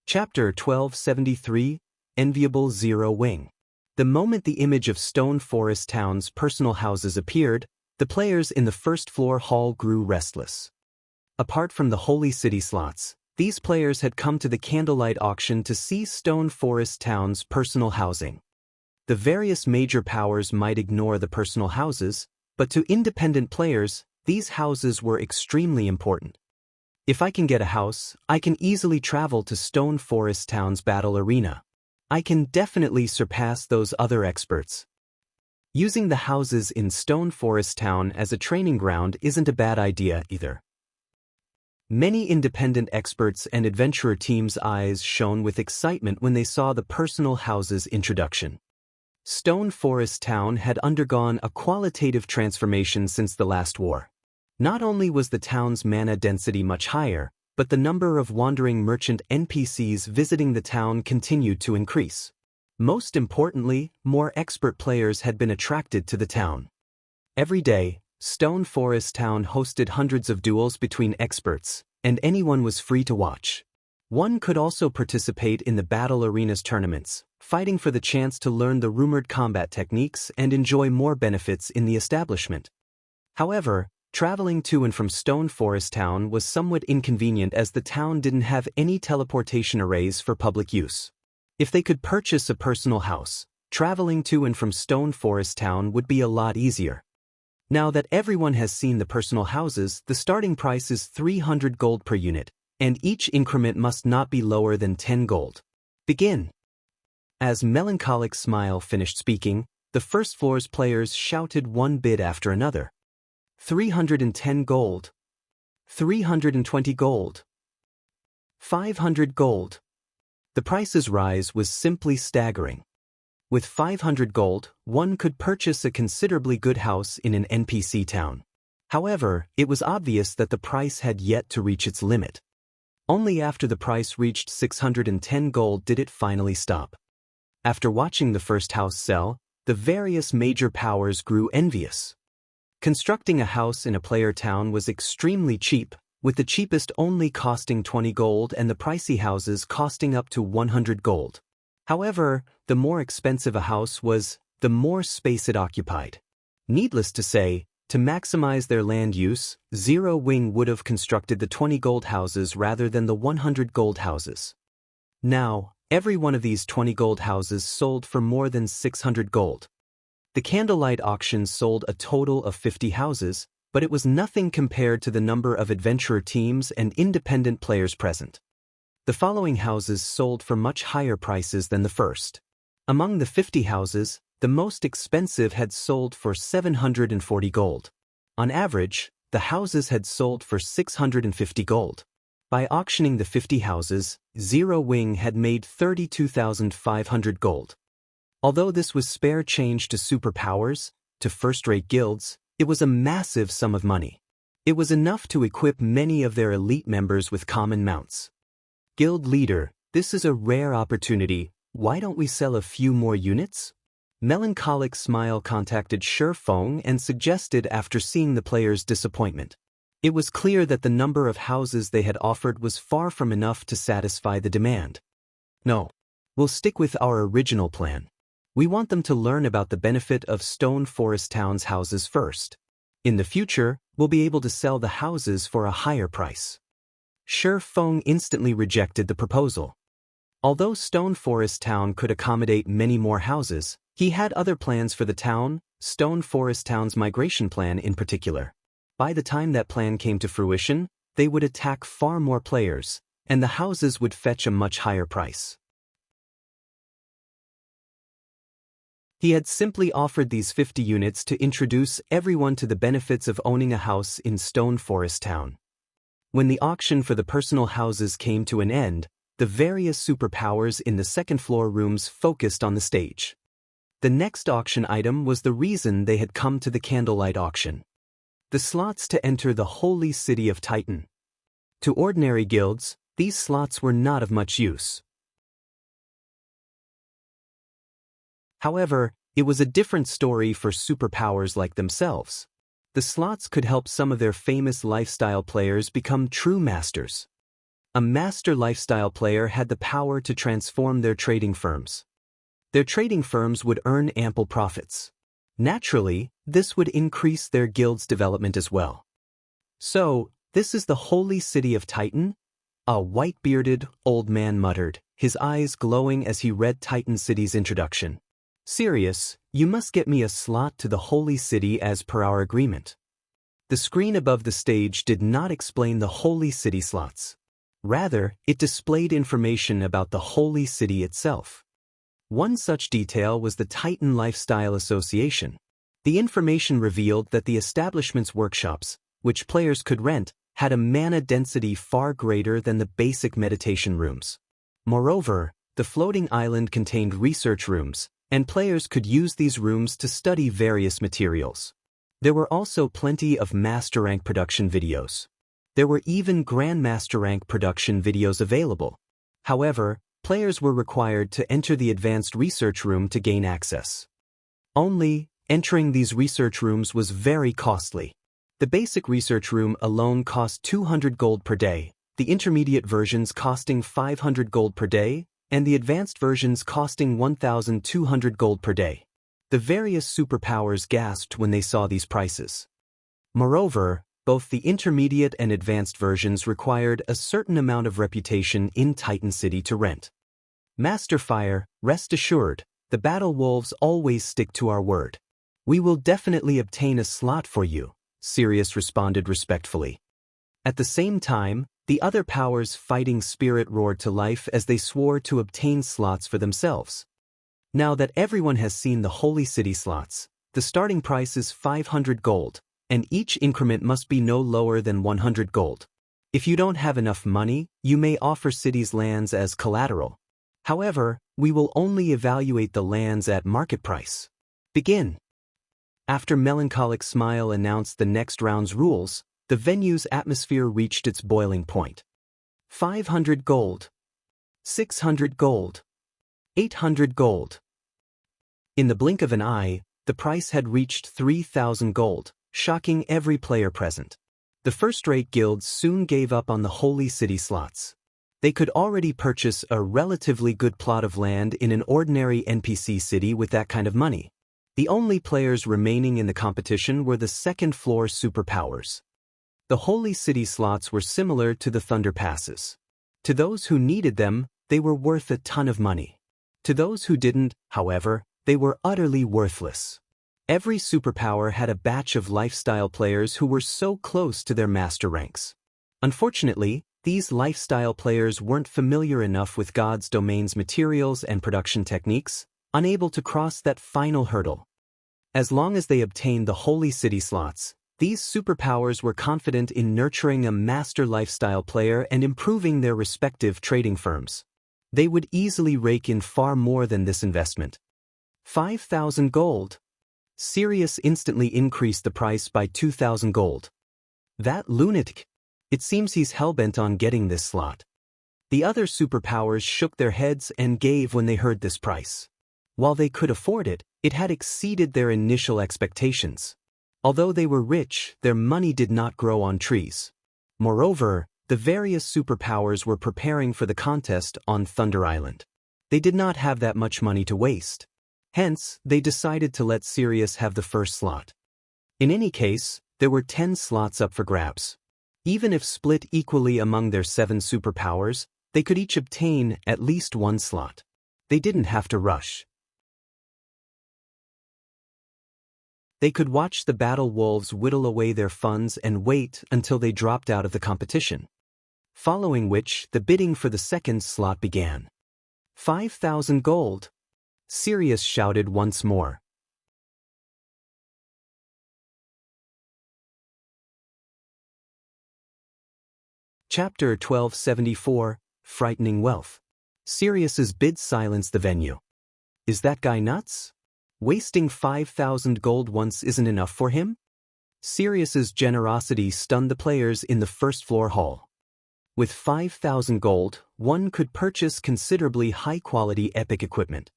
Chapter 1273, Enviable Zero Wing. The moment the image of Stone Forest Town's personal houses appeared, the players in the first floor hall grew restless. Apart from the Holy City slots, these players had come to the candlelight auction to see Stone Forest Town's personal housing. The various major powers might ignore the personal houses, but to independent players, these houses were extremely important. If I can get a house, I can easily travel to Stone Forest Town's battle arena. I can definitely surpass those other experts. Using the houses in Stone Forest Town as a training ground isn't a bad idea either. Many independent experts and adventurer teams' eyes shone with excitement when they saw the personal houses introduction. Stone Forest Town had undergone a qualitative transformation since the last war. Not only was the town's mana density much higher, but the number of wandering merchant NPCs visiting the town continued to increase. Most importantly, more expert players had been attracted to the town. Every day, Stone Forest Town hosted hundreds of duels between experts, and anyone was free to watch. One could also participate in the Battle Arenas tournaments, fighting for the chance to learn the rumored combat techniques and enjoy more benefits in the establishment. However, Traveling to and from Stone Forest Town was somewhat inconvenient as the town didn't have any teleportation arrays for public use. If they could purchase a personal house, traveling to and from Stone Forest Town would be a lot easier. Now that everyone has seen the personal houses, the starting price is 300 gold per unit, and each increment must not be lower than 10 gold. Begin. As Melancholic Smile finished speaking, the first floor's players shouted one bid after another. 310 gold. 320 gold. 500 gold. The price's rise was simply staggering. With 500 gold, one could purchase a considerably good house in an NPC town. However, it was obvious that the price had yet to reach its limit. Only after the price reached 610 gold did it finally stop. After watching the first house sell, the various major powers grew envious. Constructing a house in a player town was extremely cheap, with the cheapest only costing 20 gold and the pricey houses costing up to 100 gold. However, the more expensive a house was, the more space it occupied. Needless to say, to maximize their land use, Zero Wing would have constructed the 20 gold houses rather than the 100 gold houses. Now, every one of these 20 gold houses sold for more than 600 gold. The candlelight auctions sold a total of 50 houses, but it was nothing compared to the number of adventurer teams and independent players present. The following houses sold for much higher prices than the first. Among the 50 houses, the most expensive had sold for 740 gold. On average, the houses had sold for 650 gold. By auctioning the 50 houses, Zero Wing had made 32,500 gold. Although this was spare change to superpowers, to first-rate guilds, it was a massive sum of money. It was enough to equip many of their elite members with common mounts. Guild leader, this is a rare opportunity. Why don't we sell a few more units? Melancholic Smile contacted Feng and suggested after seeing the players' disappointment. It was clear that the number of houses they had offered was far from enough to satisfy the demand. No. We'll stick with our original plan. We want them to learn about the benefit of Stone Forest Town's houses first. In the future, we'll be able to sell the houses for a higher price. Feng instantly rejected the proposal. Although Stone Forest Town could accommodate many more houses, he had other plans for the town, Stone Forest Town's migration plan in particular. By the time that plan came to fruition, they would attack far more players, and the houses would fetch a much higher price. He had simply offered these 50 units to introduce everyone to the benefits of owning a house in Stone Forest Town. When the auction for the personal houses came to an end, the various superpowers in the second-floor rooms focused on the stage. The next auction item was the reason they had come to the candlelight auction. The slots to enter the holy city of Titan. To ordinary guilds, these slots were not of much use. However, it was a different story for superpowers like themselves. The slots could help some of their famous lifestyle players become true masters. A master lifestyle player had the power to transform their trading firms. Their trading firms would earn ample profits. Naturally, this would increase their guild's development as well. So, this is the holy city of Titan? A white-bearded, old man muttered, his eyes glowing as he read Titan City's introduction. Sirius, you must get me a slot to the holy city as per our agreement. The screen above the stage did not explain the holy city slots. Rather, it displayed information about the holy city itself. One such detail was the Titan Lifestyle Association. The information revealed that the establishment's workshops, which players could rent, had a mana density far greater than the basic meditation rooms. Moreover, the floating island contained research rooms, and players could use these rooms to study various materials. There were also plenty of Master Rank production videos. There were even Grandmaster Rank production videos available. However, players were required to enter the advanced research room to gain access. Only, entering these research rooms was very costly. The basic research room alone cost 200 gold per day, the intermediate versions costing 500 gold per day, and the advanced versions costing 1,200 gold per day. The various superpowers gasped when they saw these prices. Moreover, both the intermediate and advanced versions required a certain amount of reputation in Titan City to rent. Master Fire, rest assured, the Battle Wolves always stick to our word. We will definitely obtain a slot for you, Sirius responded respectfully. At the same time, the other powers' fighting spirit roared to life as they swore to obtain slots for themselves. Now that everyone has seen the Holy City slots, the starting price is 500 gold, and each increment must be no lower than 100 gold. If you don't have enough money, you may offer cities lands as collateral. However, we will only evaluate the lands at market price. Begin. After Melancholic Smile announced the next round's rules, the venue's atmosphere reached its boiling point. 500 gold. 600 gold. 800 gold. In the blink of an eye, the price had reached 3,000 gold, shocking every player present. The first-rate guilds soon gave up on the Holy City slots. They could already purchase a relatively good plot of land in an ordinary NPC city with that kind of money. The only players remaining in the competition were the second-floor superpowers. The Holy City slots were similar to the Thunder Passes. To those who needed them, they were worth a ton of money. To those who didn't, however, they were utterly worthless. Every superpower had a batch of lifestyle players who were so close to their master ranks. Unfortunately, these lifestyle players weren't familiar enough with God's domain's materials and production techniques, unable to cross that final hurdle. As long as they obtained the Holy City slots, these superpowers were confident in nurturing a master lifestyle player and improving their respective trading firms. They would easily rake in far more than this investment. 5,000 gold. Sirius instantly increased the price by 2,000 gold. That Lunatic. It seems he's hellbent on getting this slot. The other superpowers shook their heads and gave when they heard this price. While they could afford it, it had exceeded their initial expectations. Although they were rich, their money did not grow on trees. Moreover, the various superpowers were preparing for the contest on Thunder Island. They did not have that much money to waste. Hence, they decided to let Sirius have the first slot. In any case, there were 10 slots up for grabs. Even if split equally among their 7 superpowers, they could each obtain at least one slot. They didn't have to rush. They could watch the Battle Wolves whittle away their funds and wait until they dropped out of the competition. Following which, the bidding for the second slot began. 5,000 gold. Sirius shouted once more. Chapter 1274, Frightening Wealth. Sirius's bid silenced the venue. Is that guy nuts? Wasting 5,000 gold once isn't enough for him? Sirius's generosity stunned the players in the first-floor hall. With 5,000 gold, one could purchase considerably high-quality epic equipment.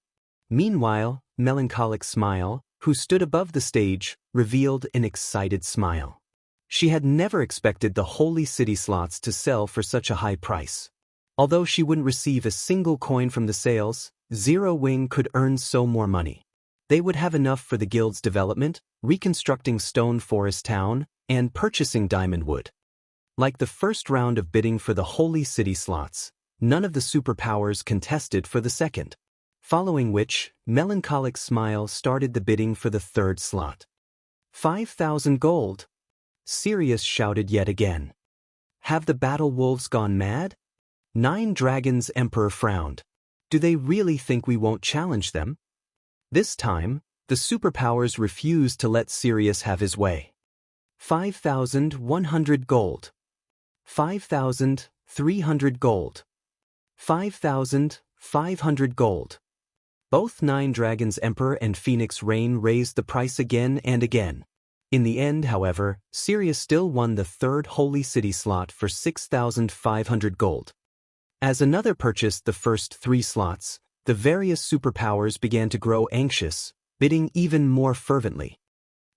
Meanwhile, Melancholic Smile, who stood above the stage, revealed an excited smile. She had never expected the Holy City slots to sell for such a high price. Although she wouldn't receive a single coin from the sales, Zero Wing could earn so more money. They would have enough for the guild's development, reconstructing Stone Forest Town, and purchasing Diamond Wood. Like the first round of bidding for the Holy City slots, none of the superpowers contested for the second. Following which, Melancholic Smile started the bidding for the third slot. 5,000 gold. Sirius shouted yet again. Have the Battle Wolves gone mad? 9 Dragons Emperor frowned. Do they really think we won't challenge them? This time, the superpowers refused to let Sirius have his way. 5,100 gold. 5,300 gold. 5,500 gold. Both 9 Dragons Emperor and Phoenix Rain raised the price again and again. In the end, however, Sirius still won the third Holy City slot for 6,500 gold. As another purchased the first 3 slots, the various superpowers began to grow anxious, bidding even more fervently.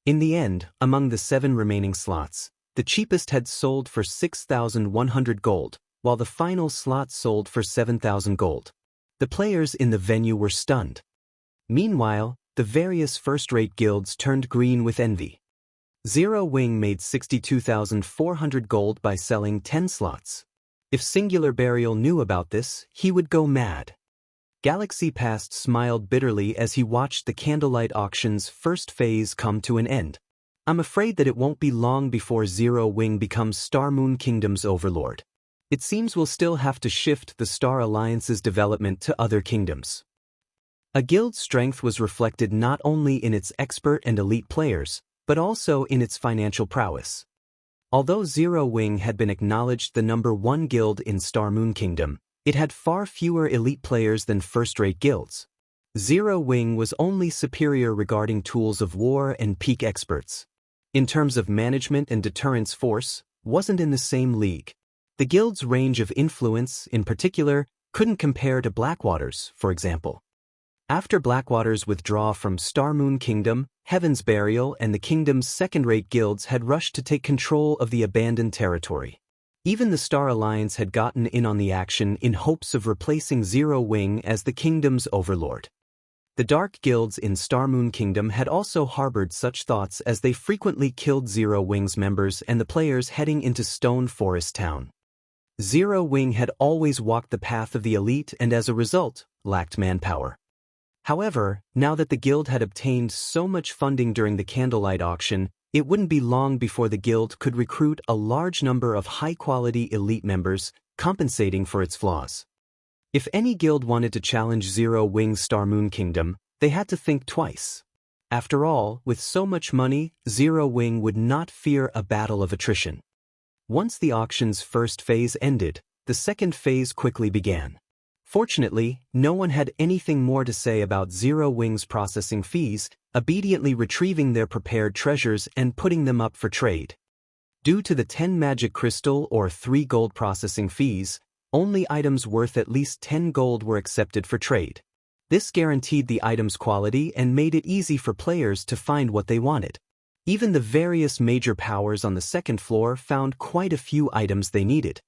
In the end, among the 7 remaining slots, the cheapest had sold for 6,100 gold, while the final slot sold for 7,000 gold. The players in the venue were stunned. Meanwhile, the various first-rate guilds turned green with envy. Zero Wing made 62,400 gold by selling 10 slots. If Singular Burial knew about this, he would go mad. Galaxy Past smiled bitterly as he watched the Candlelight Auction's first phase come to an end. I'm afraid that it won't be long before Zero Wing becomes Star Moon Kingdom's overlord. It seems we'll still have to shift the Star Alliance's development to other kingdoms. A guild's strength was reflected not only in its expert and elite players, but also in its financial prowess. Although Zero Wing had been acknowledged the #1 guild in Star Moon Kingdom, it had far fewer elite players than first-rate guilds. Zero Wing was only superior regarding tools of war and peak experts. In terms of management and deterrence force, wasn't in the same league. The guild's range of influence, in particular, couldn't compare to Blackwater's, for example. After Blackwater's withdrawal from Star Moon Kingdom, Heaven's Burial and the kingdom's second-rate guilds had rushed to take control of the abandoned territory. Even the Star Alliance had gotten in on the action in hopes of replacing Zero Wing as the kingdom's overlord. The dark guilds in Star Moon Kingdom had also harbored such thoughts as they frequently killed Zero Wing's members and the players heading into Stone Forest Town. Zero Wing had always walked the path of the elite and as a result, lacked manpower. However, now that the guild had obtained so much funding during the Candlelight Auction, it wouldn't be long before the guild could recruit a large number of high-quality elite members, compensating for its flaws. If any guild wanted to challenge Zero Wing's Star Moon Kingdom, they had to think twice. After all, with so much money, Zero Wing would not fear a battle of attrition. Once the auction's first phase ended, the second phase quickly began. Fortunately, no one had anything more to say about Zero Wing's processing fees, obediently retrieving their prepared treasures and putting them up for trade. Due to the 10 magic crystal or 3 gold processing fees, only items worth at least 10 gold were accepted for trade. This guaranteed the item's quality and made it easy for players to find what they wanted. Even the various major powers on the second floor found quite a few items they needed.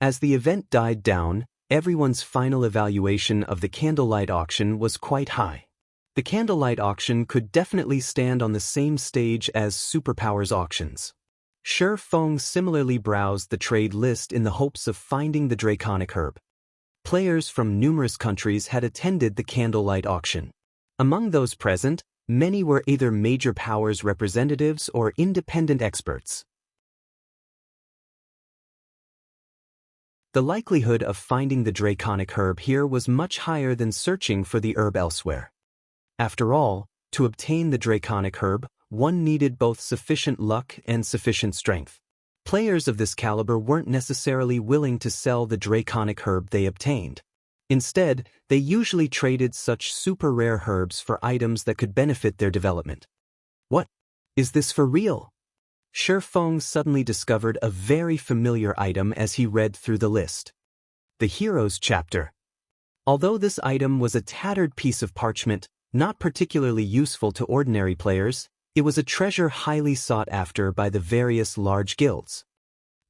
As the event died down, everyone's final evaluation of the Candlelight Auction was quite high. The Candlelight Auction could definitely stand on the same stage as Superpowers auctions. Shi Feng similarly browsed the trade list in the hopes of finding the Draconic Herb. Players from numerous countries had attended the Candlelight Auction. Among those present, many were either major powers representatives or independent experts. The likelihood of finding the Draconic Herb here was much higher than searching for the herb elsewhere. After all, to obtain the Draconic Herb, one needed both sufficient luck and sufficient strength. Players of this caliber weren't necessarily willing to sell the Draconic Herb they obtained. Instead, they usually traded such super rare herbs for items that could benefit their development. What? Is this for real? Shi Feng suddenly discovered a very familiar item as he read through the list. The Heroes Chapter. Although this item was a tattered piece of parchment, not particularly useful to ordinary players, it was a treasure highly sought after by the various large guilds.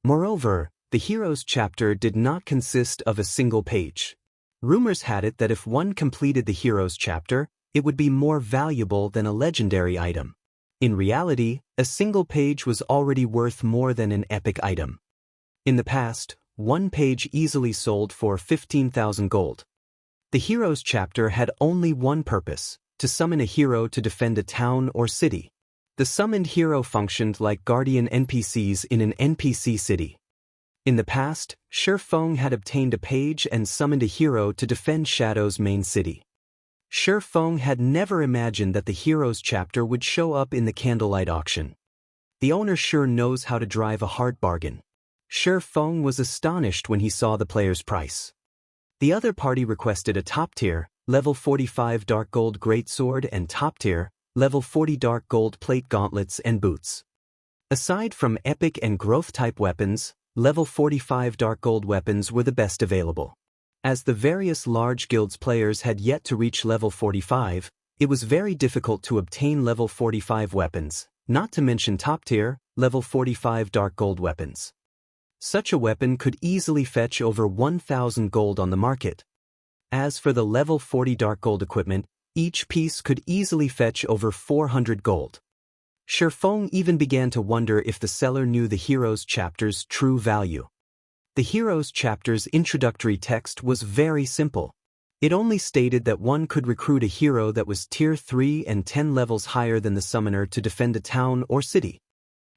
Moreover, the Heroes Chapter did not consist of a single page. Rumors had it that if one completed the Heroes Chapter, it would be more valuable than a legendary item. In reality, a single page was already worth more than an epic item. In the past, one page easily sold for 15,000 gold. The Heroes Chapter had only one purpose: to summon a hero to defend a town or city. The summoned hero functioned like guardian NPCs in an NPC city. In the past, Shi Feng had obtained a page and summoned a hero to defend Shadow's main city. Shi Feng had never imagined that the Heroes Chapter would show up in the Candlelight Auction. The owner sure knows how to drive a hard bargain. Shi Feng was astonished when he saw the player's price. The other party requested a top-tier, level 45 dark gold greatsword and top-tier, level 40 dark gold plate gauntlets and boots. Aside from epic and growth-type weapons, level 45 dark gold weapons were the best available. As the various large guilds players had yet to reach level 45, it was very difficult to obtain level 45 weapons, not to mention top-tier, level 45 dark gold weapons. Such a weapon could easily fetch over 1,000 gold on the market. As for the level 40 dark gold equipment, Each piece could easily fetch over 400 gold. Shifeng even began to wonder if the seller knew the Heroes chapter's true value. The Heroes chapter's introductory text was very simple. It only stated that one could recruit a hero that was tier 3 and 10 levels higher than the summoner to defend a town or city.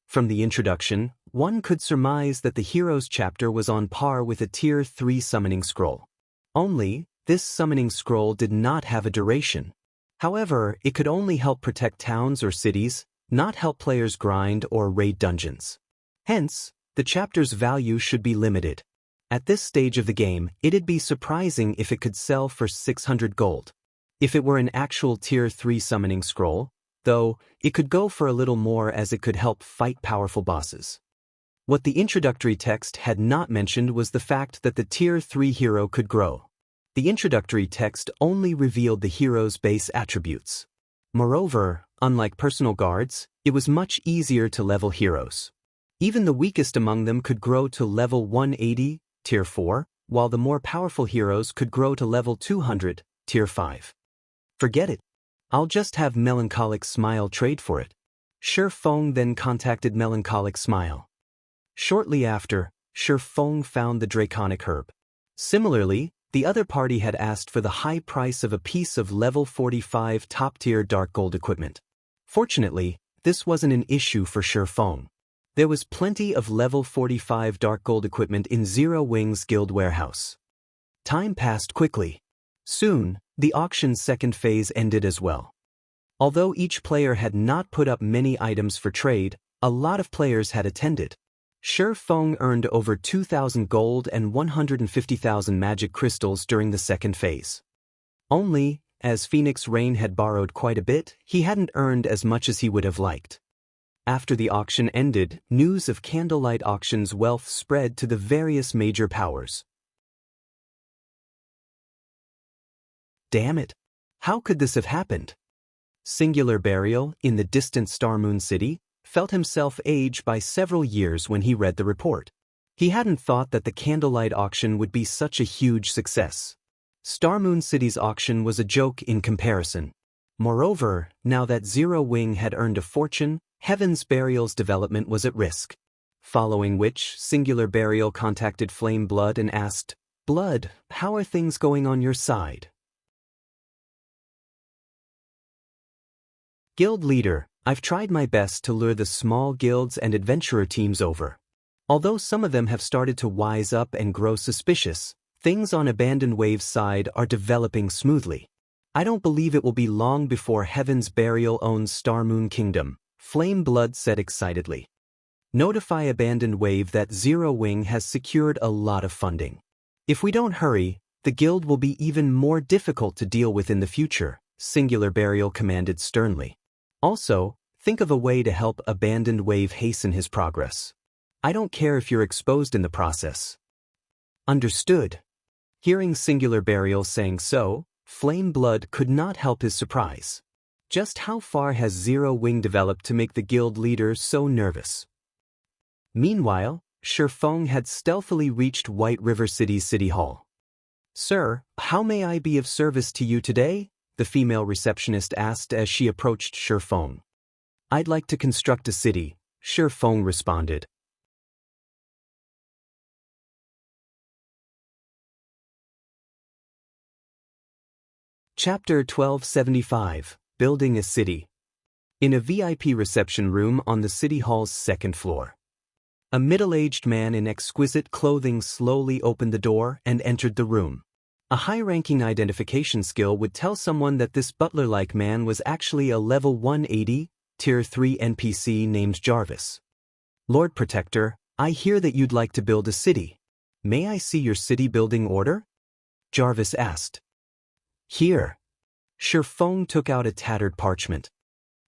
From the introduction, one could surmise that the Heroes chapter was on par with a tier 3 summoning scroll. Only, this summoning scroll did not have a duration. However, it could only help protect towns or cities, not help players grind or raid dungeons. Hence, the chapter's value should be limited. At this stage of the game, it'd be surprising if it could sell for 600 gold. If it were an actual tier 3 summoning scroll, though, it could go for a little more as it could help fight powerful bosses. What the introductory text had not mentioned was the fact that the tier 3 hero could grow. The introductory text only revealed the hero's base attributes. Moreover, unlike personal guards, it was much easier to level heroes. Even the weakest among them could grow to level 180, tier 4, while the more powerful heroes could grow to level 200, tier 5. Forget it. I'll just have Melancholic Smile trade for it. Shifeng then contacted Melancholic Smile. Shortly after, Shifeng found the Draconic Herb. Similarly, the other party had asked for the high price of a piece of level 45 top-tier dark gold equipment. Fortunately, this wasn't an issue for Shifeng. There was plenty of level 45 dark gold equipment in Zero Wing's guild warehouse. Time passed quickly. Soon, the auction's second phase ended as well. Although each player had not put up many items for trade, a lot of players had attended. Shifeng earned over 2,000 gold and 150,000 magic crystals during the second phase. Only, as Phoenix Rain had borrowed quite a bit, he hadn't earned as much as he would have liked. After the auction ended, news of Candlelight Auction's wealth spread to the various major powers. Damn it! How could this have happened? Singular Burial, in the distant Starmoon City, felt himself age by several years when he read the report. He hadn't thought that the Candlelight Auction would be such a huge success. Starmoon City's auction was a joke in comparison. Moreover, now that Zero Wing had earned a fortune, Heaven's Burial's development was at risk. Following which, Singular Burial contacted Flame Blood and asked, "Blood, how are things going on your side?" Guild Leader, I've tried my best to lure the small guilds and adventurer teams over. Although some of them have started to wise up and grow suspicious, things on Abandoned Wave's side are developing smoothly. I don't believe it will be long before Heaven's Burial owns Starmoon Kingdom, Flame Blood said excitedly. Notify Abandoned Wave that Zero Wing has secured a lot of funding. If we don't hurry, the guild will be even more difficult to deal with in the future, Singular Burial commanded sternly. Also, think of a way to help Abandoned Wave hasten his progress. I don't care if you're exposed in the process. Understood. Hearing Singular Burial saying so, Flame Blood could not help his surprise. Just how far has Zero Wing developed to make the guild leader so nervous? Meanwhile, Shifeng had stealthily reached White River City's City Hall. "Sir, how may I be of service to you today?" the female receptionist asked as she approached Shifeng. "I'd like to construct a city," Shifeng responded. Chapter 1275, Building a City. In a VIP reception room on the City Hall's second floor. A middle-aged man in exquisite clothing slowly opened the door and entered the room. A high-ranking identification skill would tell someone that this butler-like man was actually a level 180, tier 3 NPC named Jarvis. "Lord Protector, I hear that you'd like to build a city. May I see your city-building order?" Jarvis asked. "Here." Shifeng took out a tattered parchment.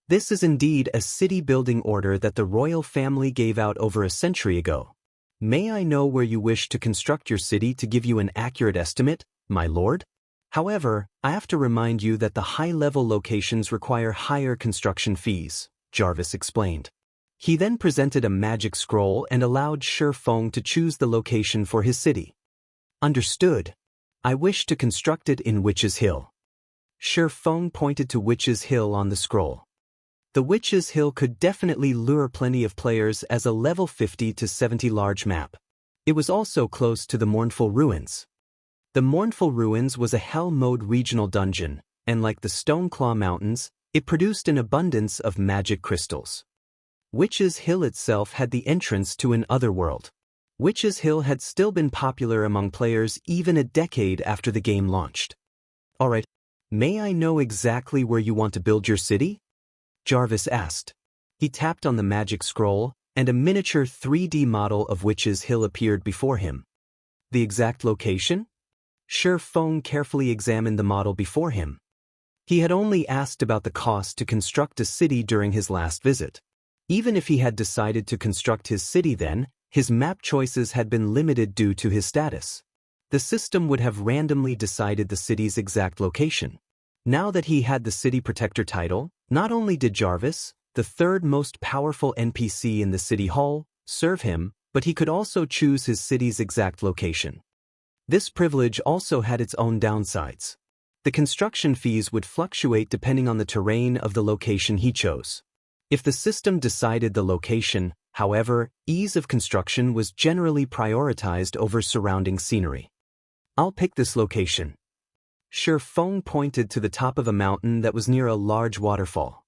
"This is indeed a city-building order that the royal family gave out over a century ago. May I know where you wish to construct your city to give you an accurate estimate, my lord? However, I have to remind you that the high-level locations require higher construction fees," Jarvis explained. He then presented a magic scroll and allowed Shifeng to choose the location for his city. "Understood. I wish to construct it in Witch's Hill." Shi Feng pointed to Witch's Hill on the scroll. The Witch's Hill could definitely lure plenty of players as a level 50 to 70 large map. It was also close to the Mournful Ruins. The Mournful Ruins was a Hell mode regional dungeon, and like the Stoneclaw Mountains, it produced an abundance of magic crystals. Witch's Hill itself had the entrance to an otherworld. Witch's Hill had still been popular among players even a decade after the game launched. Alright, may I know exactly where you want to build your city? Jarvis asked. He tapped on the magic scroll, and a miniature 3D model of Witch's Hill appeared before him. The exact location? Shi Feng carefully examined the model before him. He had only asked about the cost to construct a city during his last visit. Even if he had decided to construct his city then, his map choices had been limited due to his status. The system would have randomly decided the city's exact location. Now that he had the City Protector title, not only did Jarvis, the third most powerful NPC in the city hall, serve him, but he could also choose his city's exact location. This privilege also had its own downsides. The construction fees would fluctuate depending on the terrain of the location he chose. If the system decided the location, however, ease of construction was generally prioritized over surrounding scenery. I'll pick this location. Shi Feng pointed to the top of a mountain that was near a large waterfall.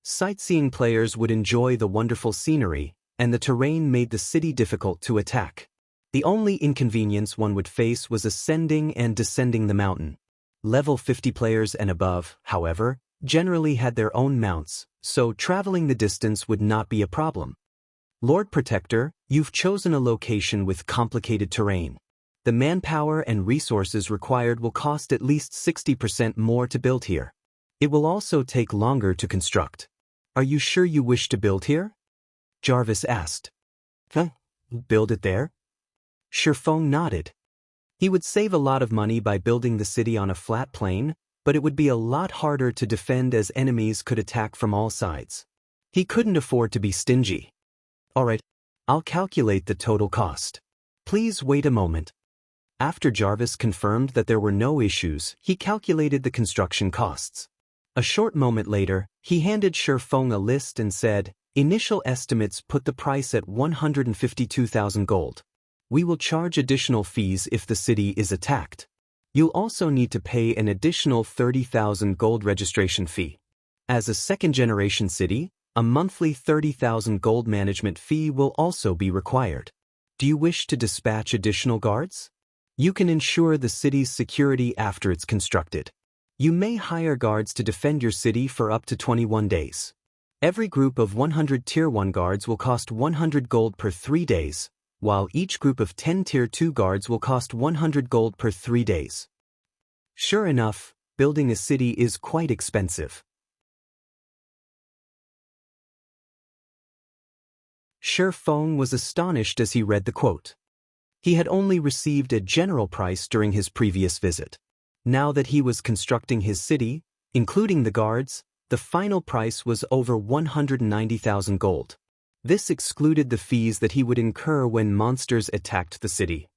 Sightseeing players would enjoy the wonderful scenery, and the terrain made the city difficult to attack. The only inconvenience one would face was ascending and descending the mountain. Level 50 players and above, however, generally had their own mounts, so traveling the distance would not be a problem. Lord Protector, you've chosen a location with complicated terrain. The manpower and resources required will cost at least 60% more to build here. It will also take longer to construct. Are you sure you wish to build here? Jarvis asked. Build it there? Shi Feng nodded. He would save a lot of money by building the city on a flat plain, but it would be a lot harder to defend as enemies could attack from all sides. He couldn't afford to be stingy. Alright, I'll calculate the total cost. Please wait a moment. After Jarvis confirmed that there were no issues, he calculated the construction costs. A short moment later, he handed Shi Feng a list and said, "Initial estimates put the price at 152,000 gold. We will charge additional fees if the city is attacked. You'll also need to pay an additional 30,000 gold registration fee. As a second-generation city, a monthly 30,000 gold management fee will also be required. Do you wish to dispatch additional guards? You can ensure the city's security after it's constructed. You may hire guards to defend your city for up to 21 days. Every group of 100 Tier 1 guards will cost 100 gold per 3 days, while each group of 10 Tier 2 guards will cost 100 gold per 3 days. Sure enough, building a city is quite expensive. Shi Feng was astonished as he read the quote. He had only received a general price during his previous visit. Now that he was constructing his city, including the guards, the final price was over 190,000 gold. This excluded the fees that he would incur when monsters attacked the city.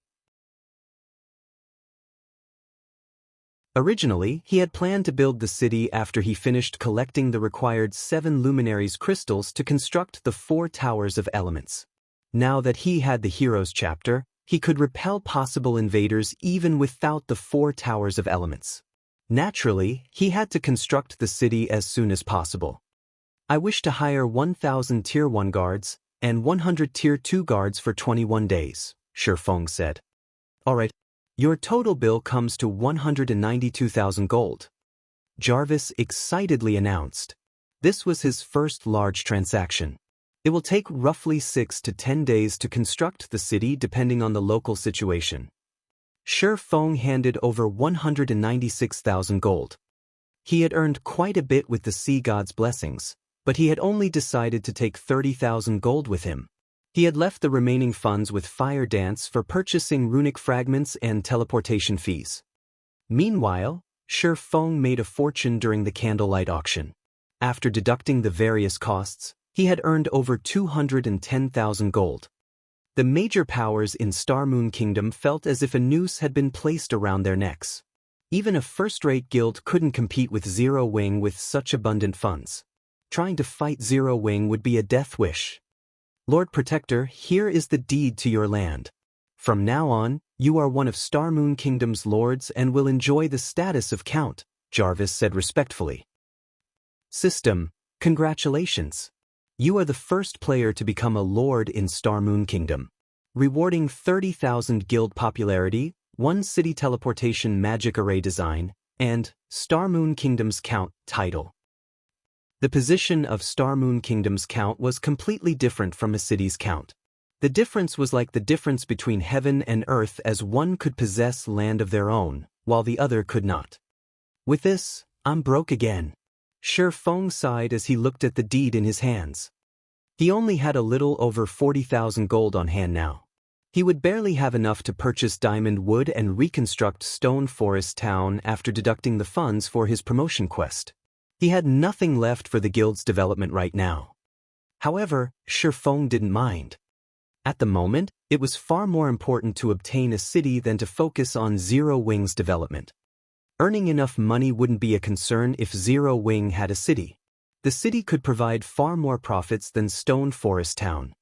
Originally, he had planned to build the city after he finished collecting the required 7 Luminaries crystals to construct the 4 Towers of Elements. Now that he had the Heroes chapter, he could repel possible invaders even without the 4 Towers of Elements. Naturally, he had to construct the city as soon as possible. I wish to hire 1,000 Tier 1 guards and 100 Tier 2 guards for 21 days, Shi Feng said. Alright, your total bill comes to 192,000 gold. Jarvis excitedly announced. This was his first large transaction. It will take roughly 6 to 10 days to construct the city depending on the local situation. Shi Feng handed over 196,000 gold. He had earned quite a bit with the Sea God's blessings, but he had only decided to take 30,000 gold with him. He had left the remaining funds with Fire Dance for purchasing runic fragments and teleportation fees. Meanwhile, Shi Feng made a fortune during the candlelight auction. After deducting the various costs, he had earned over 210,000 gold. The major powers in Star Moon Kingdom felt as if a noose had been placed around their necks. Even a first-rate guild couldn't compete with Zero Wing with such abundant funds. Trying to fight Zero Wing would be a death wish. Lord Protector, here is the deed to your land. From now on, you are one of Star Moon Kingdom's lords and will enjoy the status of Count, Jarvis said respectfully. System, congratulations. You are the first player to become a lord in Star Moon Kingdom. Rewarding 30,000 guild popularity, 1 city teleportation magic array design, and Star Moon Kingdom's Count title. The position of Star Moon Kingdom's Count was completely different from a city's Count. The difference was like the difference between heaven and earth, as one could possess land of their own, while the other could not. With this, I'm broke again. Shi Feng sighed as he looked at the deed in his hands. He only had a little over 40,000 gold on hand now. He would barely have enough to purchase diamond wood and reconstruct Stone Forest Town after deducting the funds for his promotion quest. He had nothing left for the guild's development right now. However, Shi Feng didn't mind. At the moment, it was far more important to obtain a city than to focus on Zero Wing's development. Earning enough money wouldn't be a concern if Zero Wing had a city. The city could provide far more profits than Stone Forest Town.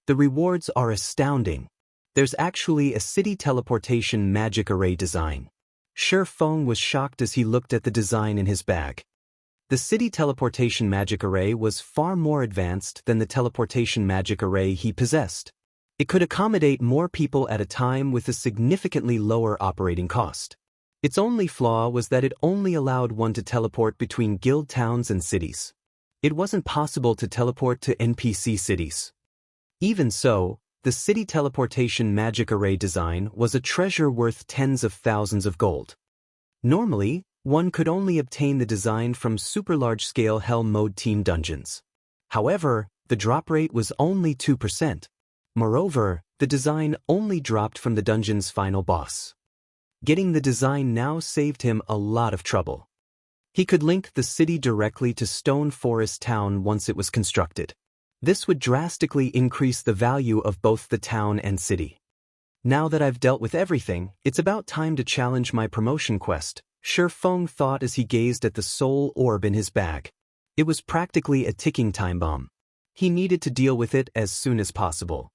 The rewards are astounding. There's actually a city teleportation magic array design. Shi Feng was shocked as he looked at the design in his bag. The city teleportation magic array was far more advanced than the teleportation magic array he possessed. It could accommodate more people at a time with a significantly lower operating cost. Its only flaw was that it only allowed one to teleport between guild towns and cities. It wasn't possible to teleport to NPC cities. Even so, the city teleportation magic array design was a treasure worth tens of thousands of gold. Normally, one could only obtain the design from super large-scale Hell Mode team dungeons. However, the drop rate was only 2%. Moreover, the design only dropped from the dungeon's final boss. Getting the design now saved him a lot of trouble. He could link the city directly to Stone Forest Town once it was constructed. This would drastically increase the value of both the town and city. Now that I've dealt with everything, it's about time to challenge my promotion quest, Shi Feng thought as he gazed at the soul orb in his bag. It was practically a ticking time bomb. He needed to deal with it as soon as possible.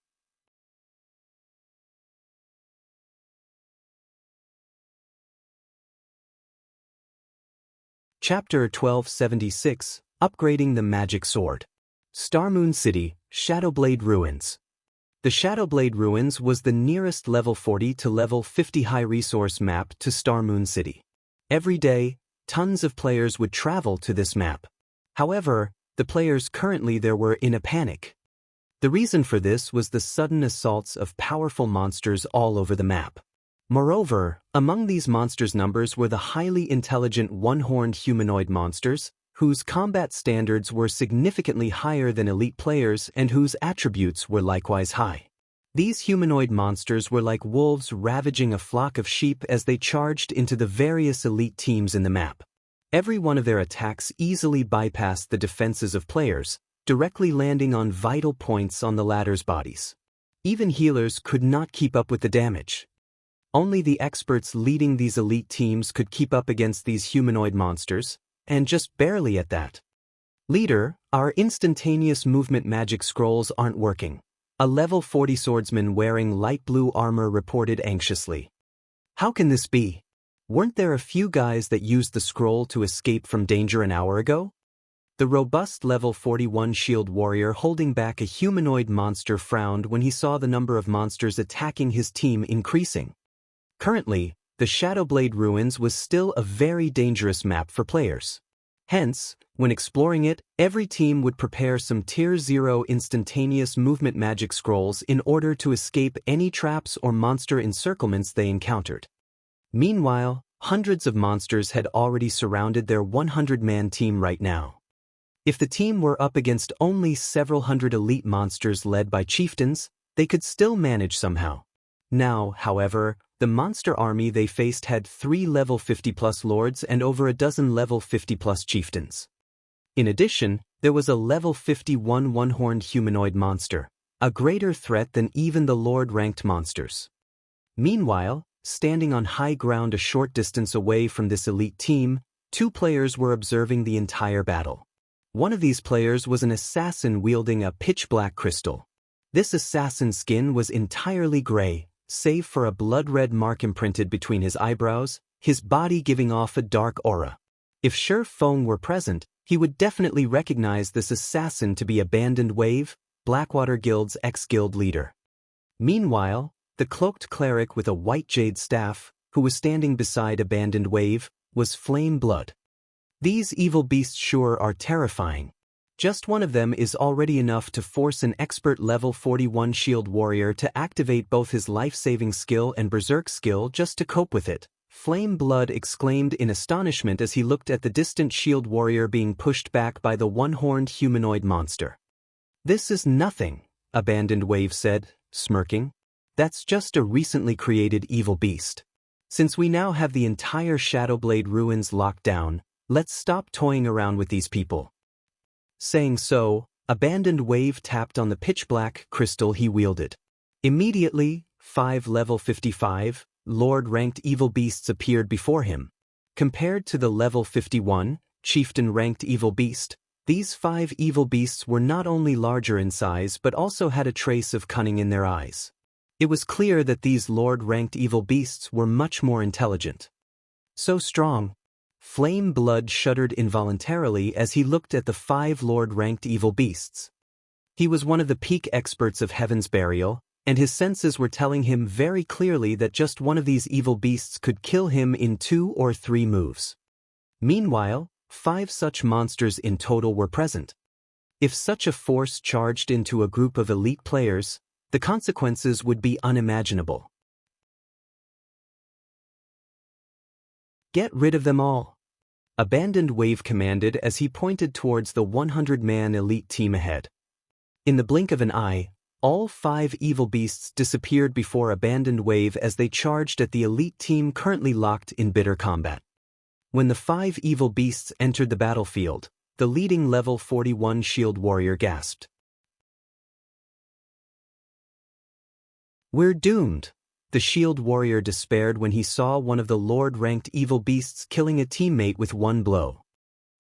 Chapter 1276, Upgrading the Magic Sword. Star Moon City, Shadowblade Ruins. The Shadowblade Ruins was the nearest level 40 to level 50 high resource map to Star Moon City. Every day, tons of players would travel to this map. However, the players currently there were in a panic. The reason for this was the sudden assaults of powerful monsters all over the map. Moreover, among these monsters' numbers were the highly intelligent one-horned humanoid monsters, whose combat standards were significantly higher than elite players and whose attributes were likewise high. These humanoid monsters were like wolves ravaging a flock of sheep as they charged into the various elite teams in the map. Every one of their attacks easily bypassed the defenses of players, directly landing on vital points on the latter's bodies. Even healers could not keep up with the damage. Only the experts leading these elite teams could keep up against these humanoid monsters, and just barely at that. Leader, our instantaneous movement magic scrolls aren't working. A level 40 swordsman wearing light blue armor reported anxiously. How can this be? Weren't there a few guys that used the scroll to escape from danger an hour ago? The robust level 41 shield warrior holding back a humanoid monster frowned when he saw the number of monsters attacking his team increasing. Currently, the Shadowblade Ruins was still a very dangerous map for players. Hence, when exploring it, every team would prepare some Tier 0 instantaneous movement magic scrolls in order to escape any traps or monster encirclements they encountered. Meanwhile, hundreds of monsters had already surrounded their 100-man team right now. If the team were up against only several hundred elite monsters led by chieftains, they could still manage somehow. Now, however, the monster army they faced had 3 level 50+ lords and over a dozen level 50+ chieftains. In addition, there was a level 51 one-horned humanoid monster, a greater threat than even the lord-ranked monsters. Meanwhile, standing on high ground a short distance away from this elite team, two players were observing the entire battle. One of these players was an assassin wielding a pitch-black crystal. This assassin's skin was entirely gray, save for a blood-red mark imprinted between his eyebrows, his body giving off a dark aura. If Shi Feng were present, he would definitely recognize this assassin to be Abandoned Wave, Blackwater Guild's ex-guild leader. Meanwhile, the cloaked cleric with a white jade staff, who was standing beside Abandoned Wave, was Flame Blood. These evil beasts sure are terrifying. Just one of them is already enough to force an expert level 41 shield warrior to activate both his life-saving skill and berserk skill just to cope with it, Flame Blood exclaimed in astonishment as he looked at the distant shield warrior being pushed back by the one-horned humanoid monster. "This is nothing," Abandoned Wave said, smirking. "That's just a recently created evil beast. Since we now have the entire Shadowblade ruins locked down, let's stop toying around with these people." Saying so, Abandoned Wave tapped on the pitch-black crystal he wielded. Immediately, 5 level 55, Lord-ranked evil beasts appeared before him. Compared to the level 51, Chieftain-ranked evil beast, these 5 evil beasts were not only larger in size but also had a trace of cunning in their eyes. It was clear that these Lord-ranked evil beasts were much more intelligent. So strong. Flame Blood shuddered involuntarily as he looked at the 5 Lord-ranked evil beasts. He was one of the peak experts of Heaven's Burial, and his senses were telling him very clearly that just one of these evil beasts could kill him in 2 or 3 moves. Meanwhile, 5 such monsters in total were present. If such a force charged into a group of elite players, the consequences would be unimaginable. "Get rid of them all," Abandoned Wave commanded as he pointed towards the 100-man elite team ahead. In the blink of an eye, all 5 evil beasts disappeared before Abandoned Wave as they charged at the elite team currently locked in bitter combat. When the 5 evil beasts entered the battlefield, the leading level 41 shield warrior gasped. "We're doomed," the shield warrior despaired when he saw one of the Lord-ranked evil beasts killing a teammate with one blow.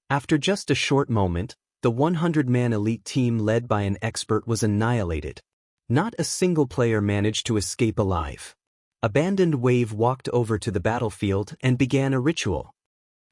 After just a short moment, the 100-man elite team led by an expert was annihilated. Not a single player managed to escape alive. Abandoned Wave walked over to the battlefield and began a ritual.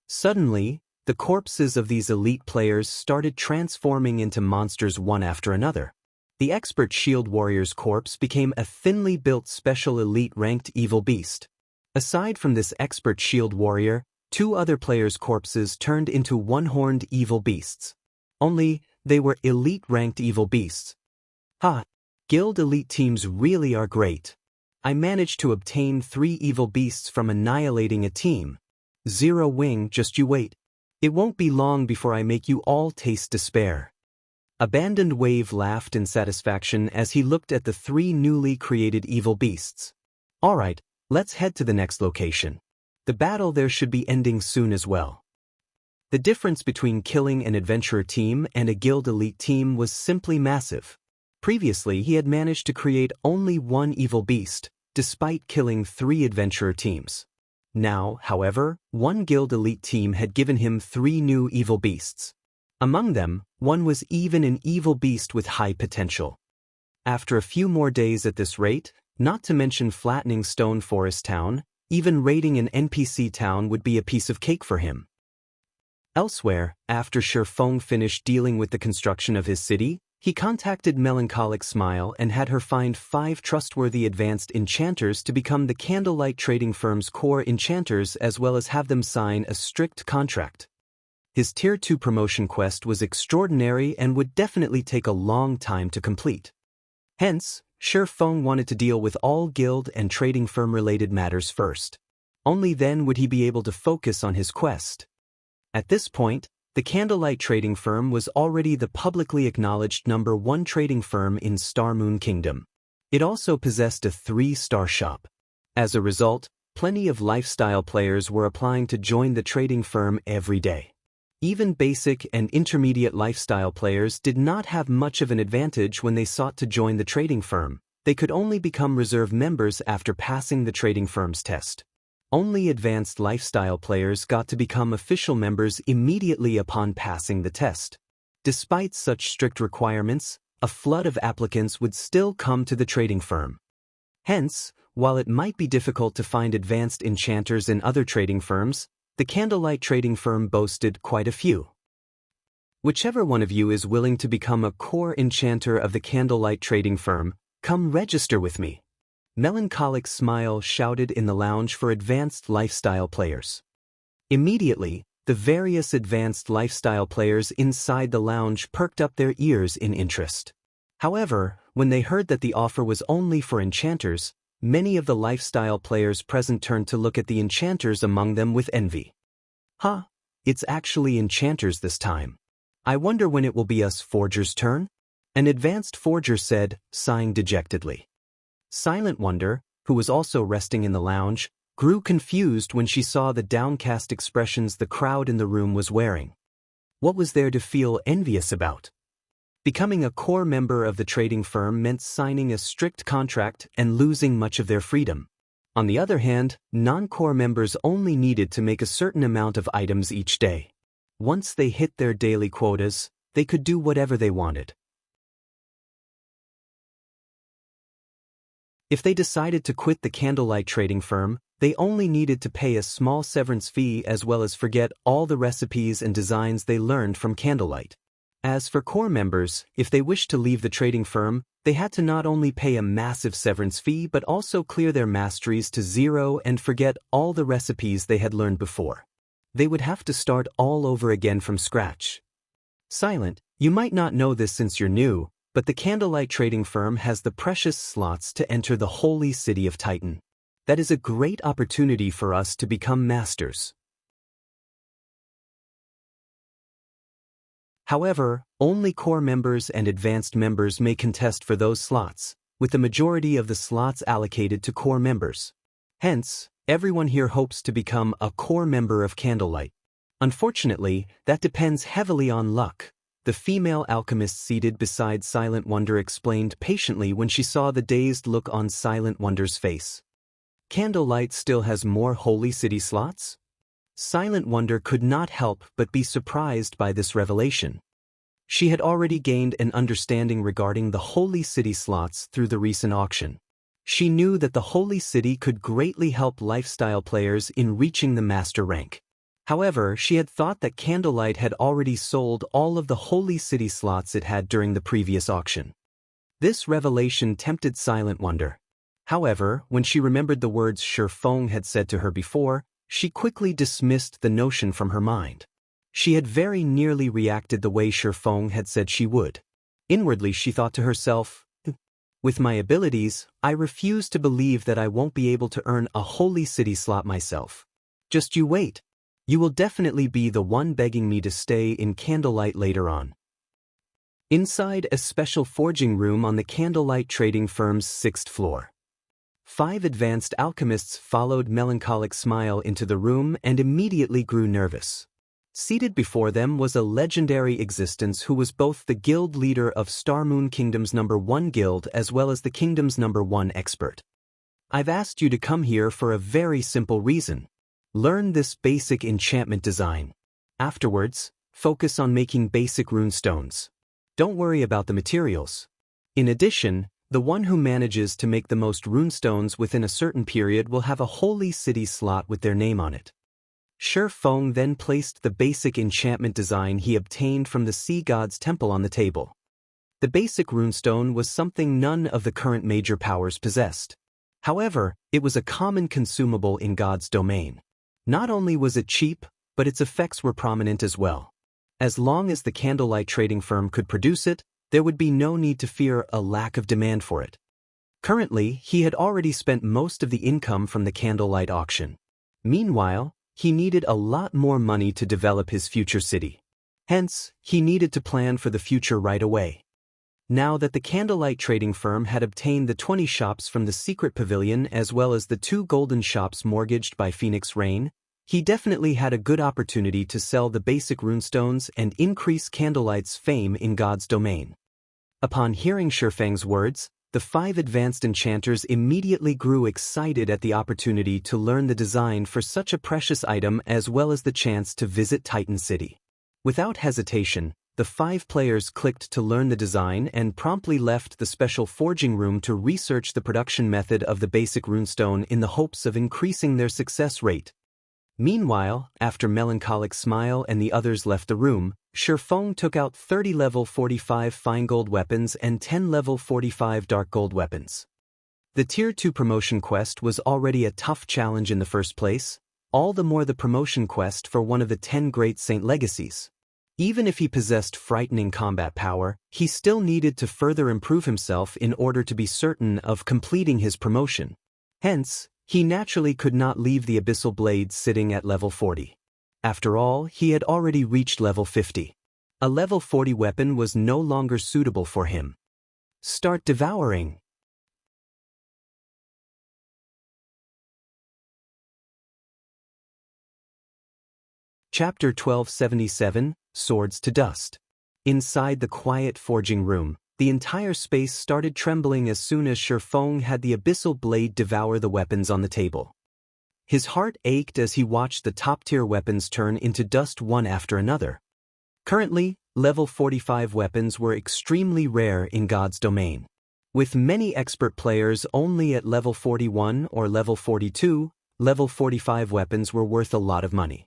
Suddenly, the corpses of these elite players started transforming into monsters one after another. The expert shield warrior's corpse became a thinly built special elite-ranked evil beast. Aside from this expert shield warrior, 2 other players' corpses turned into one-horned evil beasts. Only, they were elite-ranked evil beasts. Ha! Guild elite teams really are great. I managed to obtain 3 evil beasts from annihilating a team. Zero Wing, just you wait. It won't be long before I make you all taste despair. Abandoned Wave laughed in satisfaction as he looked at the 3 newly created evil beasts. "Alright, let's head to the next location. The battle there should be ending soon as well." The difference between killing an adventurer team and a guild elite team was simply massive. Previously he had managed to create only 1 evil beast, despite killing 3 adventurer teams. Now, however, 1 guild elite team had given him 3 new evil beasts. Among them, one was even an evil beast with high potential. After a few more days at this rate, not to mention flattening Stone Forest Town, even raiding an NPC town would be a piece of cake for him. Elsewhere, after Shi Feng finished dealing with the construction of his city, he contacted Melancholic Smile and had her find 5 trustworthy advanced enchanters to become the Candlelight Trading Firm's core enchanters as well as have them sign a strict contract. His Tier 2 promotion quest was extraordinary and would definitely take a long time to complete. Hence, Shi Feng wanted to deal with all guild and trading firm-related matters first. Only then would he be able to focus on his quest. At this point, the Candlelight Trading Firm was already the publicly acknowledged #1 trading firm in Starmoon Kingdom. It also possessed a 3-star shop. As a result, plenty of lifestyle players were applying to join the trading firm every day. Even basic and intermediate lifestyle players did not have much of an advantage when they sought to join the trading firm. they could only become reserve members after passing the trading firm's test. Only advanced lifestyle players got to become official members immediately upon passing the test. Despite such strict requirements, a flood of applicants would still come to the trading firm. Hence, while it might be difficult to find advanced enchanters in other trading firms, the Candlelight trading firm boasted quite a few. Whichever one of you is willing to become a core enchanter of the Candlelight trading firm, come register with me. Melancholic Smile shouted in the lounge for advanced lifestyle players. Immediately, the various advanced lifestyle players inside the lounge perked up their ears in interest. However, when they heard that the offer was only for enchanters, many of the lifestyle players present turned to look at the enchanters among them with envy. Huh, it's actually enchanters this time. I wonder when it will be us forgers' turn? An advanced forger said, sighing dejectedly. Silent Wonder, who was also resting in the lounge, grew confused when she saw the downcast expressions the crowd in the room was wearing. What was there to feel envious about? Becoming a core member of the trading firm meant signing a strict contract and losing much of their freedom. On the other hand, non-core members only needed to make a certain amount of items each day. Once they hit their daily quotas, they could do whatever they wanted. If they decided to quit the Candlelight trading firm, they only needed to pay a small severance fee as well as forget all the recipes and designs they learned from Candlelight. As for core members, if they wished to leave the trading firm, they had to not only pay a massive severance fee but also clear their masteries to 0 and forget all the recipes they had learned before. They would have to start all over again from scratch. Silent, you might not know this since you're new, but the Candlelight trading firm has the precious slots to enter the holy city of Titan. That is a great opportunity for us to become masters. However, only core members and advanced members may contest for those slots, with the majority of the slots allocated to core members. Hence, everyone here hopes to become a core member of Candlelight. Unfortunately, that depends heavily on luck, the female alchemist seated beside Silent Wonder explained patiently when she saw the dazed look on Silent Wonder's face. Candlelight still has more Holy City slots? Silent Wonder could not help but be surprised by this revelation. She had already gained an understanding regarding the Holy City slots through the recent auction. She knew that the Holy City could greatly help lifestyle players in reaching the master rank. However, she had thought that Candlelight had already sold all of the Holy City slots it had during the previous auction. This revelation tempted Silent Wonder. However, when she remembered the words Shifeng had said to her before, she quickly dismissed the notion from her mind. She had very nearly reacted the way Shifeng had said she would. Inwardly she thought to herself, with my abilities, I refuse to believe that I won't be able to earn a Holy City slot myself. Just you wait. You will definitely be the one begging me to stay in Candlelight later on. Inside a special forging room on the Candlelight trading firm's 6th floor. 5 advanced alchemists followed Melancholic Smile into the room and immediately grew nervous. Seated before them was a legendary existence who was both the guild leader of Starmoon Kingdom's #1 guild as well as the kingdom's #1 expert. I've asked you to come here for a very simple reason. Learn this basic enchantment design. Afterwards, focus on making basic runestones. Don't worry about the materials. In addition, the one who manages to make the most runestones within a certain period will have a Holy City slot with their name on it. Shifeng then placed the basic enchantment design he obtained from the Sea God's temple on the table. The basic runestone was something none of the current major powers possessed. However, it was a common consumable in God's domain. Not only was it cheap, but its effects were prominent as well. As long as the Candlelight trading firm could produce it, there would be no need to fear a lack of demand for it. Currently, he had already spent most of the income from the Candlelight auction. Meanwhile, he needed a lot more money to develop his future city. Hence, he needed to plan for the future right away. Now that the Candlelight trading firm had obtained the 20 shops from the secret pavilion as well as the 2 golden shops mortgaged by Phoenix Rain, he definitely had a good opportunity to sell the basic runestones and increase Candlelight's fame in God's domain. Upon hearing Shifeng's words, The 5 advanced enchanters immediately grew excited at the opportunity to learn the design for such a precious item as well as the chance to visit Titan City. Without hesitation, the 5 players clicked to learn the design and promptly left the special forging room to research the production method of the basic runestone in the hopes of increasing their success rate. Meanwhile, after Melancholic Smile and the others left the room, Shifeng took out 30 level 45 fine gold weapons and 10 level 45 dark gold weapons. The Tier 2 promotion quest was already a tough challenge in the first place, all the more the promotion quest for one of the 10 great saint legacies. Even if he possessed frightening combat power, he still needed to further improve himself in order to be certain of completing his promotion. Hence, he naturally could not leave the Abyssal Blade sitting at level 40. After all, he had already reached level 50. A level 40 weapon was no longer suitable for him. Start devouring. Chapter 1277, Swords to Dust. Inside the quiet forging room, the entire space started trembling as soon as Shifeng had the Abyssal Blade devour the weapons on the table. His heart ached as he watched the top-tier weapons turn into dust one after another. Currently, level 45 weapons were extremely rare in God's domain. With many expert players only at level 41 or level 42, level 45 weapons were worth a lot of money.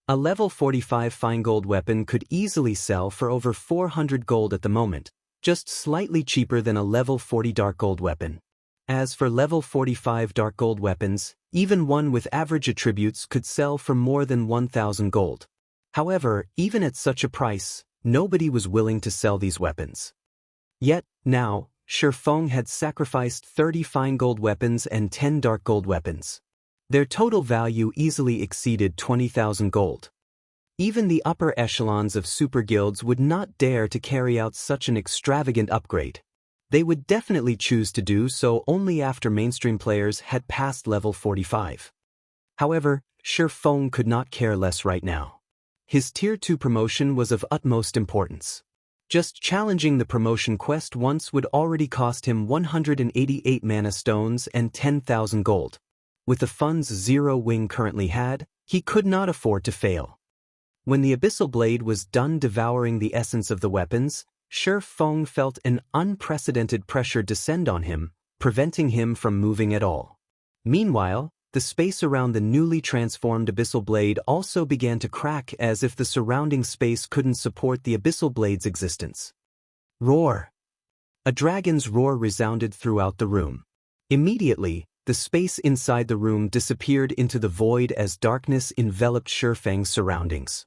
A level 45 fine gold weapon could easily sell for over 400 gold at the moment, just slightly cheaper than a level 40 dark gold weapon. As for level 45 dark gold weapons, even one with average attributes could sell for more than 1,000 gold. However, even at such a price, nobody was willing to sell these weapons. Yet, now, Shifeng had sacrificed 30 fine gold weapons and 10 dark gold weapons. Their total value easily exceeded 20,000 gold. Even the upper echelons of super guilds would not dare to carry out such an extravagant upgrade. They would definitely choose to do so only after mainstream players had passed level 45. However, Shifeng could not care less right now. His Tier 2 promotion was of utmost importance. Just challenging the promotion quest once would already cost him 188 mana stones and 10,000 gold. With the funds Zero Wing currently had, he could not afford to fail. When the Abyssal Blade was done devouring the essence of the weapons, Shifeng felt an unprecedented pressure descend on him, preventing him from moving at all. Meanwhile, the space around the newly transformed Abyssal Blade also began to crack as if the surrounding space couldn't support the Abyssal Blade's existence. Roar! A dragon's roar resounded throughout the room. Immediately, the space inside the room disappeared into the void as darkness enveloped Shifeng's surroundings.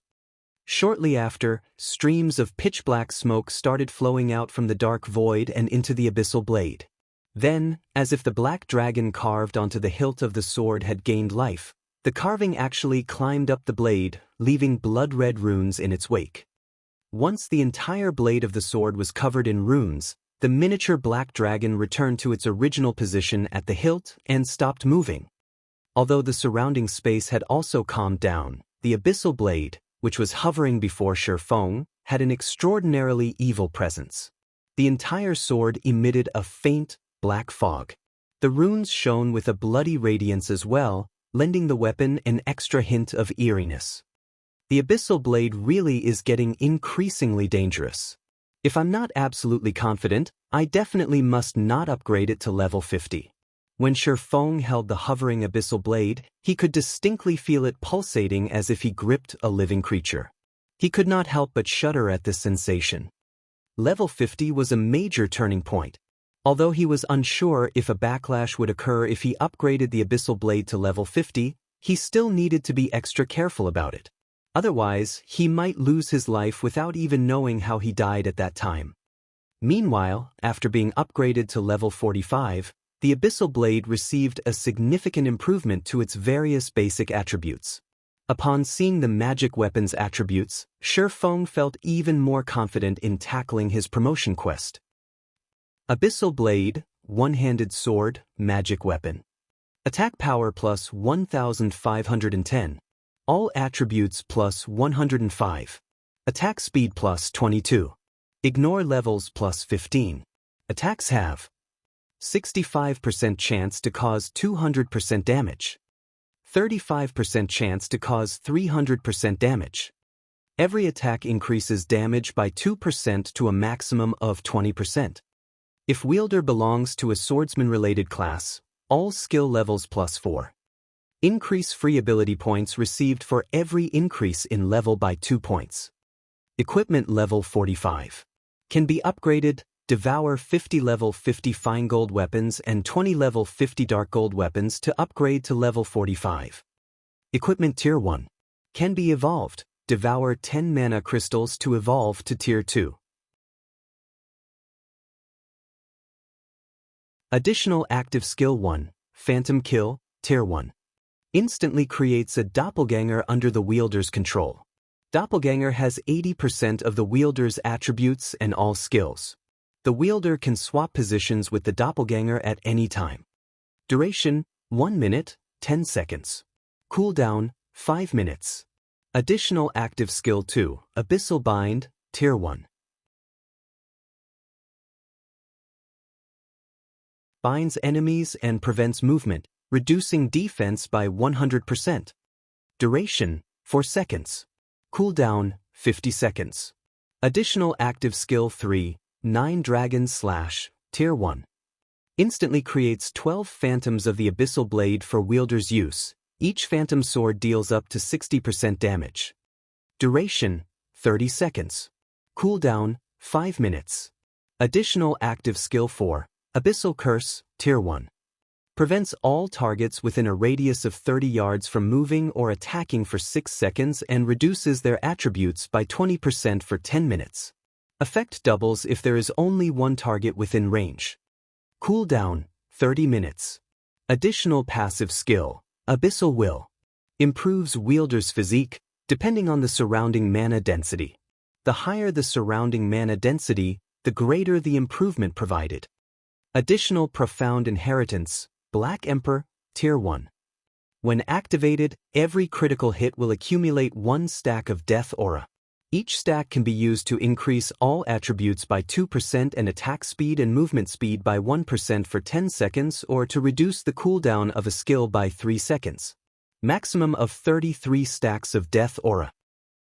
Shortly after, streams of pitch-black smoke started flowing out from the dark void and into the Abyssal Blade. Then, as if the black dragon carved onto the hilt of the sword had gained life, the carving actually climbed up the blade, leaving blood-red runes in its wake. Once the entire blade of the sword was covered in runes, the miniature black dragon returned to its original position at the hilt and stopped moving. Although the surrounding space had also calmed down, the Abyssal Blade, which was hovering before Shifeng, had an extraordinarily evil presence. The entire sword emitted a faint, black fog. The runes shone with a bloody radiance as well, lending the weapon an extra hint of eeriness. The Abyssal Blade really is getting increasingly dangerous. If I'm not absolutely confident, I definitely must not upgrade it to level 50. When Shifeng held the hovering Abyssal Blade, he could distinctly feel it pulsating as if he gripped a living creature. He could not help but shudder at this sensation. Level 50 was a major turning point. Although he was unsure if a backlash would occur if he upgraded the Abyssal Blade to level 50, he still needed to be extra careful about it. Otherwise, he might lose his life without even knowing how he died at that time. Meanwhile, after being upgraded to level 45, the Abyssal Blade received a significant improvement to its various basic attributes. Upon seeing the magic weapon's attributes, Shifeng felt even more confident in tackling his promotion quest. Abyssal Blade, one-handed sword, magic weapon. Attack power plus 1510. All attributes plus 105. Attack speed plus 22. Ignore levels plus 15. Attacks have 65% chance to cause 200% damage. 35% chance to cause 300% damage. Every attack increases damage by 2% to a maximum of 20%. If wielder belongs to a swordsman-related class, all skill levels +4. Increase free ability points received for every increase in level by 2 points. Equipment level 45. Can be upgraded, devour 50 level 50 fine gold weapons and 20 level 50 dark gold weapons to upgrade to level 45. Equipment Tier 1. Can be evolved, devour 10 mana crystals to evolve to Tier 2. Additional active skill 1, Phantom Kill, Tier 1. Instantly creates a doppelganger under the wielder's control. Doppelganger has 80% of the wielder's attributes and all skills. The wielder can swap positions with the doppelganger at any time. Duration, 1 minute, 10 seconds. Cooldown, 5 minutes. Additional active skill 2, Abyssal Bind, Tier 1. Binds enemies and prevents movement, reducing defense by 100%. Duration, 4 seconds. Cooldown, 50 seconds. Additional active skill 3, 9 Dragon Slash, Tier 1. Instantly creates 12 phantoms of the Abyssal Blade for wielder's use. Each phantom sword deals up to 60% damage. Duration, 30 seconds. Cooldown, 5 minutes. Additional active skill 4, Abyssal Curse, Tier 1. Prevents all targets within a radius of 30 yards from moving or attacking for 6 seconds and reduces their attributes by 20% for 10 minutes. Effect doubles if there is only one target within range. Cooldown, 30 minutes. Additional passive skill, Abyssal Will. Improves wielder's physique, depending on the surrounding mana density. The higher the surrounding mana density, the greater the improvement provided. Additional Profound Inheritance, Black Emperor, Tier 1. When activated, every critical hit will accumulate 1 stack of Death Aura. Each stack can be used to increase all attributes by 2% and attack speed and movement speed by 1% for 10 seconds or to reduce the cooldown of a skill by 3 seconds. Maximum of 33 stacks of Death Aura.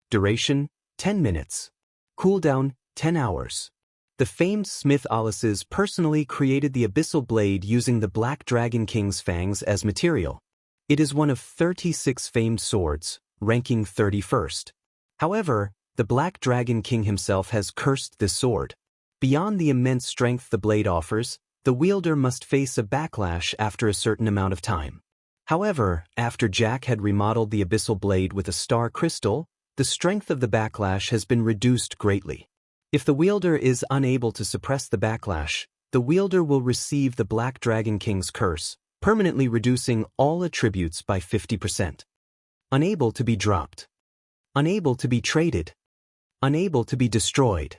Duration, 10 minutes. Cooldown, 10 hours. The famed Smith Alices personally created the Abyssal Blade using the Black Dragon King's fangs as material. It is one of 36 famed swords, ranking 31st. However, the Black Dragon King himself has cursed this sword. Beyond the immense strength the blade offers, the wielder must face a backlash after a certain amount of time. However, after Jack had remodeled the Abyssal Blade with a star crystal, the strength of the backlash has been reduced greatly. If the wielder is unable to suppress the backlash, the wielder will receive the Black Dragon King's curse, permanently reducing all attributes by 50%. Unable to be dropped. Unable to be traded. Unable to be destroyed.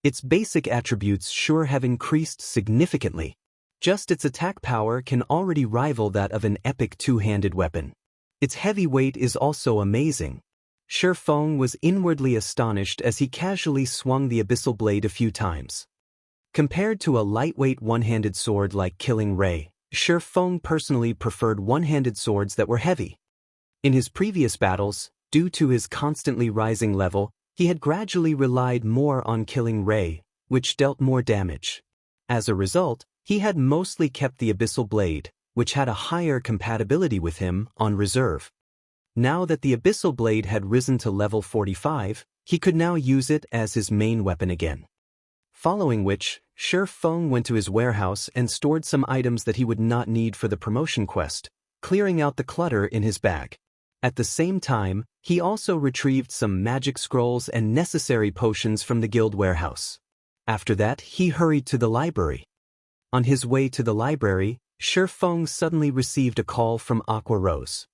Its basic attributes sure have increased significantly. Just its attack power can already rival that of an epic two-handed weapon. Its heavy weight is also amazing. Shi Feng was inwardly astonished as he casually swung the Abyssal Blade a few times. Compared to a lightweight one-handed sword like Killing Ray, Shi Feng personally preferred one-handed swords that were heavy. In his previous battles, due to his constantly rising level, he had gradually relied more on Killing Ray, which dealt more damage. As a result, he had mostly kept the Abyssal Blade, which had a higher compatibility with him, on reserve. Now that the Abyssal Blade had risen to level 45, he could now use it as his main weapon again. Following which, Shi Feng went to his warehouse and stored some items that he would not need for the promotion quest, clearing out the clutter in his bag. At the same time, he also retrieved some magic scrolls and necessary potions from the guild warehouse. After that, he hurried to the library. On his way to the library, Shi Feng suddenly received a call from Aqua Rose.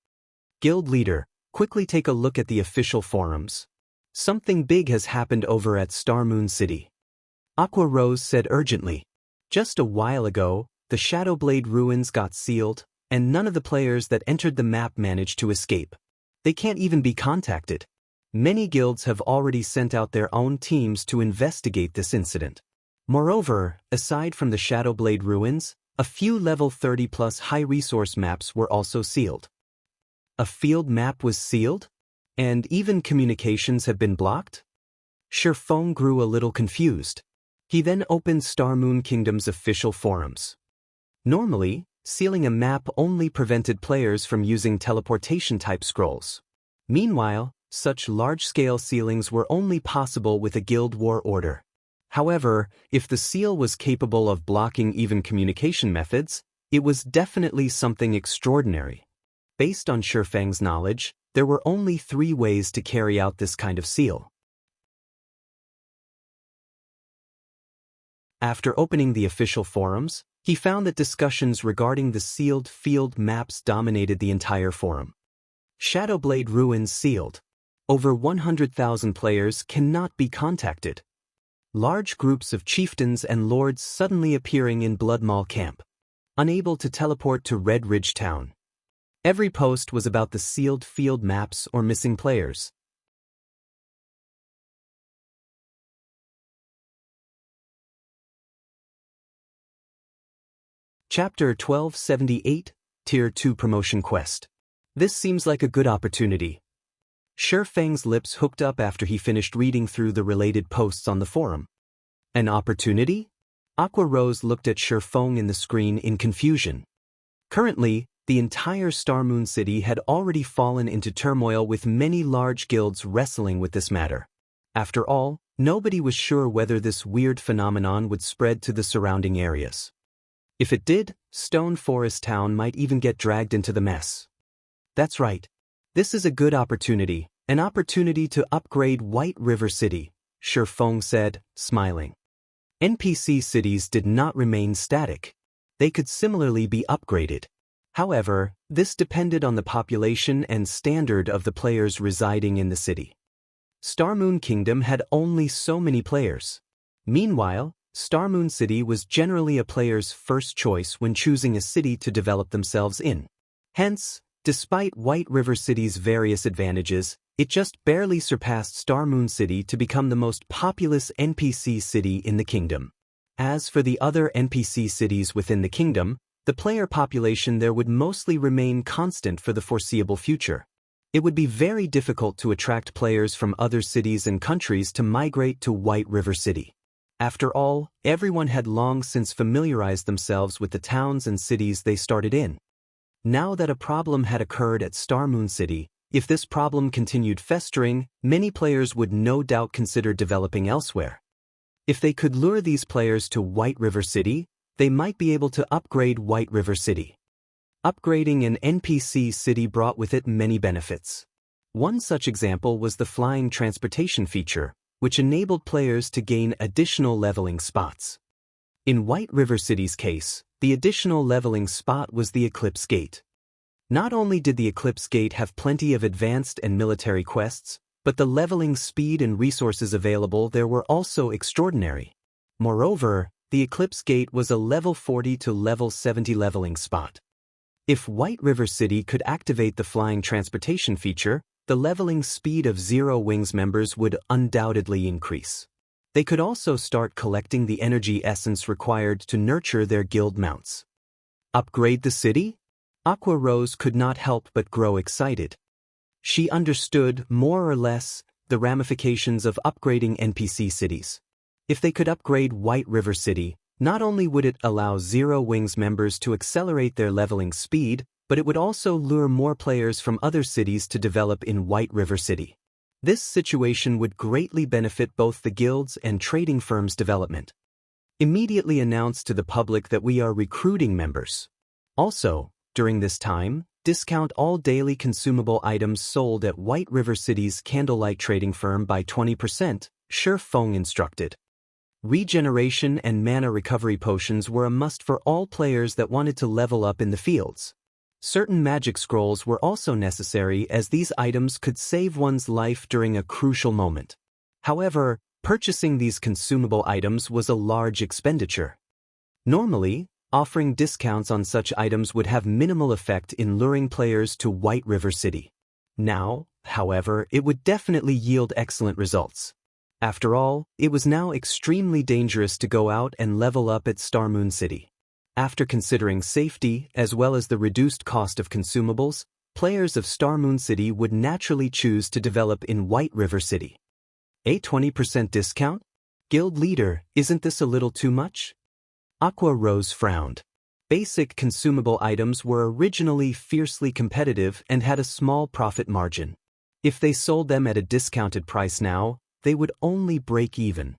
Guild leader, quickly take a look at the official forums. Something big has happened over at Star Moon City. Aqua Rose said urgently. Just a while ago, the Shadowblade ruins got sealed, and none of the players that entered the map managed to escape. They can't even be contacted. Many guilds have already sent out their own teams to investigate this incident. Moreover, aside from the Shadowblade ruins, a few level 30+ high-resource maps were also sealed. A field map was sealed? And even communications have been blocked? Shifeng grew a little confused. He then opened Starmoon Kingdom's official forums. Normally, sealing a map only prevented players from using teleportation-type scrolls. Meanwhile, such large-scale sealings were only possible with a guild war order. However, if the seal was capable of blocking even communication methods, it was definitely something extraordinary. Based on Shifeng's knowledge, there were only 3 ways to carry out this kind of seal. After opening the official forums, he found that discussions regarding the sealed field maps dominated the entire forum. Shadowblade ruins sealed. Over 100,000 players cannot be contacted. Large groups of chieftains and lords suddenly appearing in Bloodmaw camp. Unable to teleport to Red Ridge Town. Every post was about the sealed field maps or missing players. Chapter 1278, Tier 2 Promotion Quest. This seems like a good opportunity. Shifeng's lips hooked up after he finished reading through the related posts on the forum. An opportunity? Aqua Rose looked at Shifeng in the screen in confusion. Currently, the entire Starmoon City had already fallen into turmoil with many large guilds wrestling with this matter. After all, nobody was sure whether this weird phenomenon would spread to the surrounding areas. If it did, Stone Forest Town might even get dragged into the mess. That's right. This is a good opportunity, an opportunity to upgrade White River City, Shifeng said, smiling. NPC cities did not remain static. They could similarly be upgraded. However, this depended on the population and standard of the players residing in the city. Starmoon Kingdom had only so many players. Meanwhile, Starmoon City was generally a player's first choice when choosing a city to develop themselves in. Hence, despite White River City's various advantages, it just barely surpassed Starmoon City to become the most populous NPC city in the kingdom. As for the other NPC cities within the kingdom, the player population there would mostly remain constant for the foreseeable future. It would be very difficult to attract players from other cities and countries to migrate to White River City. After all, everyone had long since familiarized themselves with the towns and cities they started in. Now that a problem had occurred at Starmoon City, if this problem continued festering, many players would no doubt consider developing elsewhere. If they could lure these players to White River City, they might be able to upgrade White River City. Upgrading an NPC city brought with it many benefits. One such example was the flying transportation feature, which enabled players to gain additional leveling spots. In White River City's case, the additional leveling spot was the Eclipse Gate. Not only did the Eclipse Gate have plenty of advanced and military quests, but the leveling speed and resources available there were also extraordinary. Moreover, the Eclipse Gate was a level 40 to level 70 leveling spot. If White River City could activate the flying transportation feature, the leveling speed of Zero Wings members would undoubtedly increase. They could also start collecting the energy essence required to nurture their guild mounts. Upgrade the city? Aqua Rose could not help but grow excited. She understood, more or less, the ramifications of upgrading NPC cities. If they could upgrade White River City, not only would it allow Zero Wings members to accelerate their leveling speed, but it would also lure more players from other cities to develop in White River City. This situation would greatly benefit both the guilds and trading firms' development. Immediately announce to the public that we are recruiting members. Also, during this time, discount all daily consumable items sold at White River City's Candlelight Trading Firm by 20%, Shifeng instructed. Regeneration and mana recovery potions were a must for all players that wanted to level up in the fields. Certain magic scrolls were also necessary as these items could save one's life during a crucial moment. However, purchasing these consumable items was a large expenditure. Normally, offering discounts on such items would have minimal effect in luring players to White River City. Now, however, it would definitely yield excellent results. After all, it was now extremely dangerous to go out and level up at Star Moon City. After considering safety as well as the reduced cost of consumables, players of Star Moon City would naturally choose to develop in White River City. A 20% discount? Guild leader, isn't this a little too much? Aqua Rose frowned. Basic consumable items were originally fiercely competitive and had a small profit margin. If they sold them at a discounted price now, they would only break even.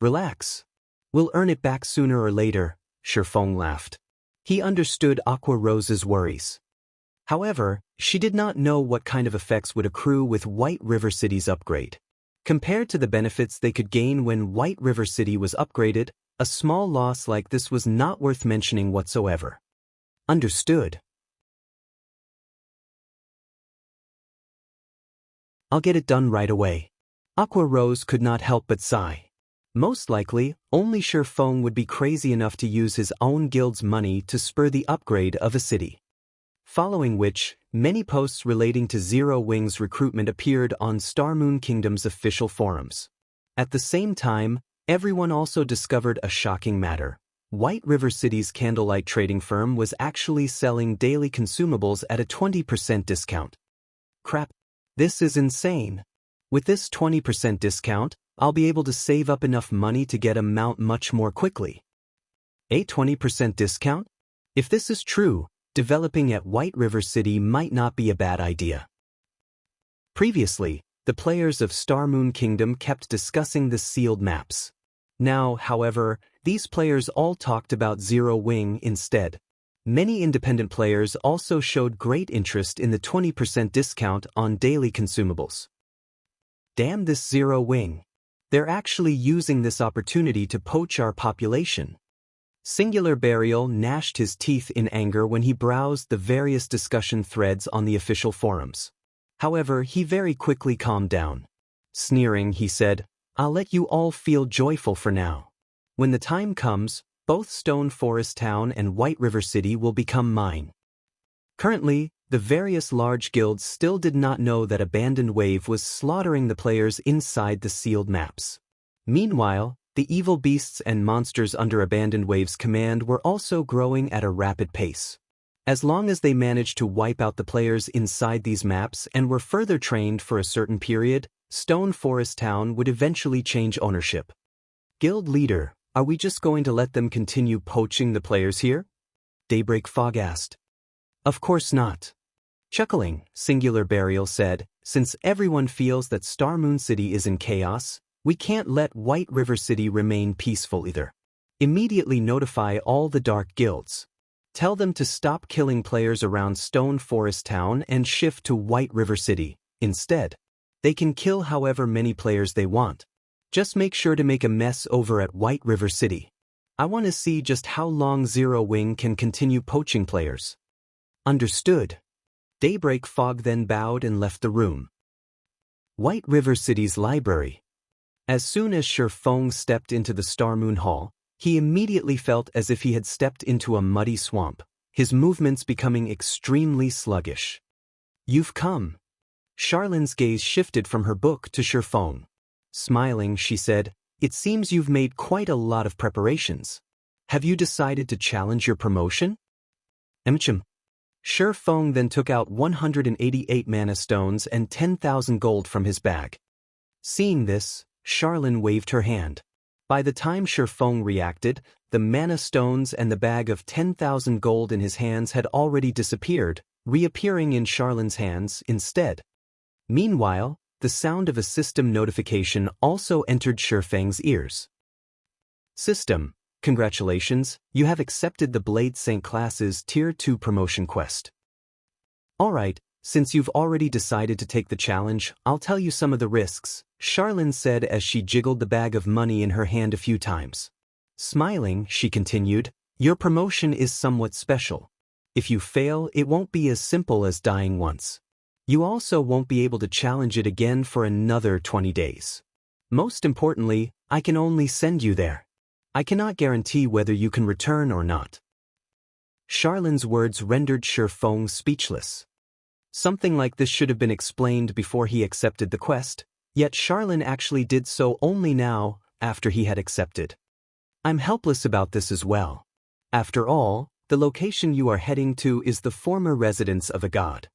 Relax. We'll earn it back sooner or later, Shifeng laughed. He understood Aqua Rose's worries. However, she did not know what kind of effects would accrue with White River City's upgrade. Compared to the benefits they could gain when White River City was upgraded, a small loss like this was not worth mentioning whatsoever. Understood. I'll get it done right away. Aqua Rose could not help but sigh. Most likely, only Shifeng would be crazy enough to use his own guild's money to spur the upgrade of a city. Following which, many posts relating to Zero Wing's recruitment appeared on Star Moon Kingdom's official forums. At the same time, everyone also discovered a shocking matter. White River City's candlelight trading firm was actually selling daily consumables at a 20% discount. Crap. This is insane. With this 20% discount, I'll be able to save up enough money to get a mount much more quickly. A 20% discount? If this is true, developing at White River City might not be a bad idea. Previously, the players of Star Moon Kingdom kept discussing the sealed maps. Now, however, these players all talked about Zero Wing instead. Many independent players also showed great interest in the 20% discount on daily consumables. Damn this Zero Wing. They're actually using this opportunity to poach our population. Singular Burial gnashed his teeth in anger when he browsed the various discussion threads on the official forums. However, he very quickly calmed down. Sneering, he said, I'll let you all feel joyful for now. When the time comes, both Stone Forest Town and White River City will become mine. Currently, the various large guilds still did not know that Abandoned Wave was slaughtering the players inside the sealed maps. Meanwhile, the evil beasts and monsters under Abandoned Wave's command were also growing at a rapid pace. As long as they managed to wipe out the players inside these maps and were further trained for a certain period, Stone Forest Town would eventually change ownership. Guild leader, are we just going to let them continue poaching the players here? Daybreak Fog asked. Of course not. Chuckling, Singular Burial said, since everyone feels that Star Moon City is in chaos, we can't let White River City remain peaceful either. Immediately notify all the dark guilds. Tell them to stop killing players around Stone Forest Town and shift to White River City. Instead, they can kill however many players they want. Just make sure to make a mess over at White River City. I want to see just how long Zero Wing can continue poaching players. Understood. Daybreak Fog then bowed and left the room. White River City's library. As soon as Shifeng stepped into the Star Moon Hall, he immediately felt as if he had stepped into a muddy swamp, his movements becoming extremely sluggish. You've come. Charlene's gaze shifted from her book to Shifeng. Smiling, she said, it seems you've made quite a lot of preparations. Have you decided to challenge your promotion? Shifeng then took out 188 mana stones and 10,000 gold from his bag. Seeing this, Charlene waved her hand. By the time Shifeng reacted, the mana stones and the bag of 10,000 gold in his hands had already disappeared, reappearing in Charlene's hands instead. Meanwhile, the sound of a system notification also entered Shifeng's ears. System, congratulations, you have accepted the Blade Saint class's Tier 2 promotion quest. Alright, since you've already decided to take the challenge, I'll tell you some of the risks, Charlene said as she jiggled the bag of money in her hand a few times. Smiling, she continued, your promotion is somewhat special. If you fail, it won't be as simple as dying once. You also won't be able to challenge it again for another 20 days. Most importantly, I can only send you there. I cannot guarantee whether you can return or not. Charlene's words rendered Shifeng speechless. Something like this should have been explained before he accepted the quest, yet Charlene actually did so only now, after he had accepted. I'm helpless about this as well. After all, the location you are heading to is the former residence of a god.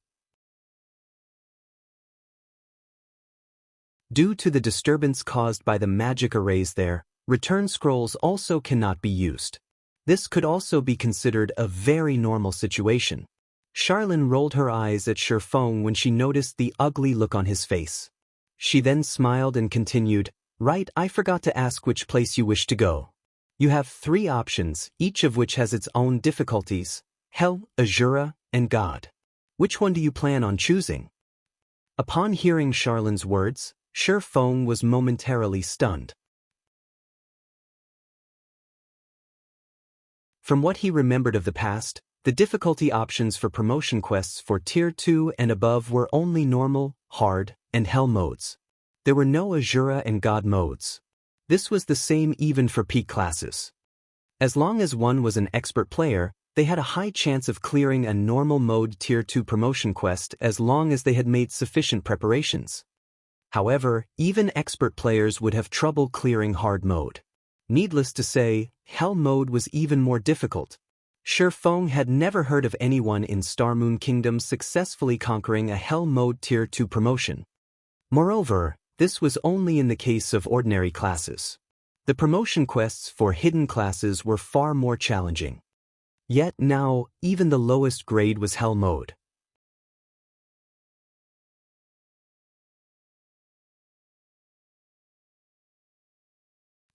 Due to the disturbance caused by the magic arrays there, return scrolls also cannot be used. This could also be considered a very normal situation. Charlene rolled her eyes at Shifeng when she noticed the ugly look on his face. She then smiled and continued, "Right, I forgot to ask which place you wish to go. You have 3 options, each of which has its own difficulties: Hell, Azura, and God. Which one do you plan on choosing?" Upon hearing Charlene's words, Shifeng was momentarily stunned. From what he remembered of the past, the difficulty options for promotion quests for Tier 2 and above were only normal, hard, and Hell modes. There were no Azura and God modes. This was the same even for peak classes. As long as one was an expert player, they had a high chance of clearing a normal mode Tier 2 promotion quest as long as they had made sufficient preparations. However, even expert players would have trouble clearing hard mode. Needless to say, Hell mode was even more difficult. Shifeng had never heard of anyone in Starmoon Kingdom successfully conquering a Hell mode Tier 2 promotion. Moreover, this was only in the case of ordinary classes. The promotion quests for hidden classes were far more challenging. Yet now, even the lowest grade was Hell mode.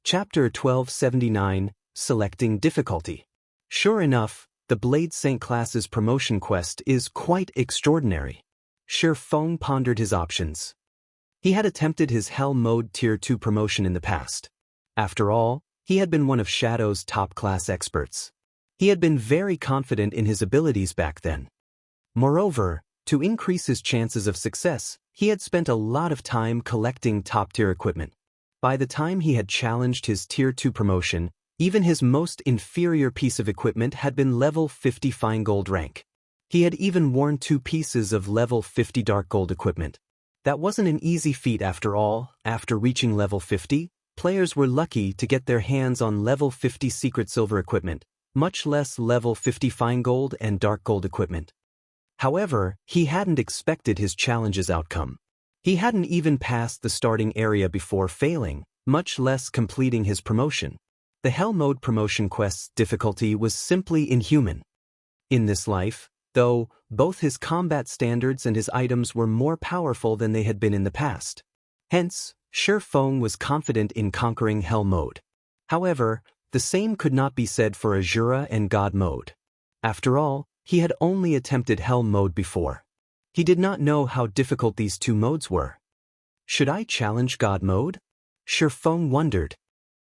Chapter 1279, Selecting Difficulty. Sure enough, the Blade Saint class's promotion quest is quite extraordinary. Shifeng pondered his options. He had attempted his Hell mode Tier 2 promotion in the past. After all, he had been one of Shadow's top-class experts. He had been very confident in his abilities back then. Moreover, to increase his chances of success, he had spent a lot of time collecting top-tier equipment. By the time he had challenged his Tier 2 promotion, even his most inferior piece of equipment had been level 50 fine gold rank. He had even worn 2 pieces of level 50 dark gold equipment. That wasn't an easy feat after all. After reaching level 50, players were lucky to get their hands on level 50 secret silver equipment, much less level 50 fine gold and dark gold equipment. However, he hadn't expected his challenge's outcome. He hadn't even passed the starting area before failing, much less completing his promotion. The Hell mode promotion quest's difficulty was simply inhuman. In this life, though, both his combat standards and his items were more powerful than they had been in the past. Hence, Shifeng was confident in conquering Hell mode. However, the same could not be said for Azura and God mode. After all, he had only attempted Hell mode before. He did not know how difficult these 2 modes were. Should I challenge God mode? Shifeng wondered.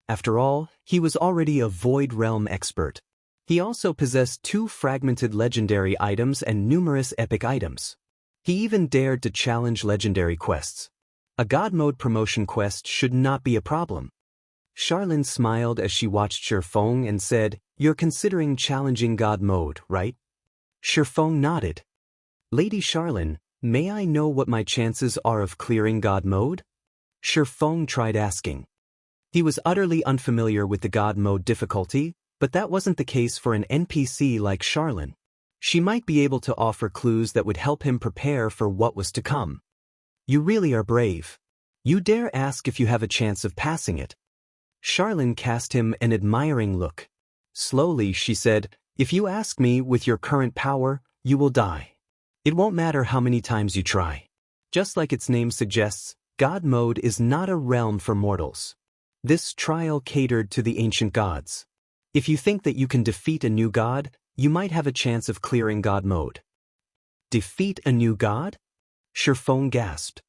After all, he was already a Void Realm expert. He also possessed 2 fragmented legendary items and numerous epic items. He even dared to challenge legendary quests. A God mode promotion quest should not be a problem. Charlene smiled as she watched Shifeng and said, "You're considering challenging God mode, right?" Shifeng nodded. "Lady Charlene, may I know what my chances are of clearing God mode?" Shifeng tried asking. He was utterly unfamiliar with the God mode difficulty, but that wasn't the case for an NPC like Charlene. She might be able to offer clues that would help him prepare for what was to come. "You really are brave. You dare ask if you have a chance of passing it." Charlene cast him an admiring look. Slowly, she said, "If you ask me with your current power, you will die. It won't matter how many times you try. Just like its name suggests, God mode is not a realm for mortals. This trial catered to the ancient gods. If you think that you can defeat a new god, you might have a chance of clearing God mode." Defeat a new god? Shifeng gasped.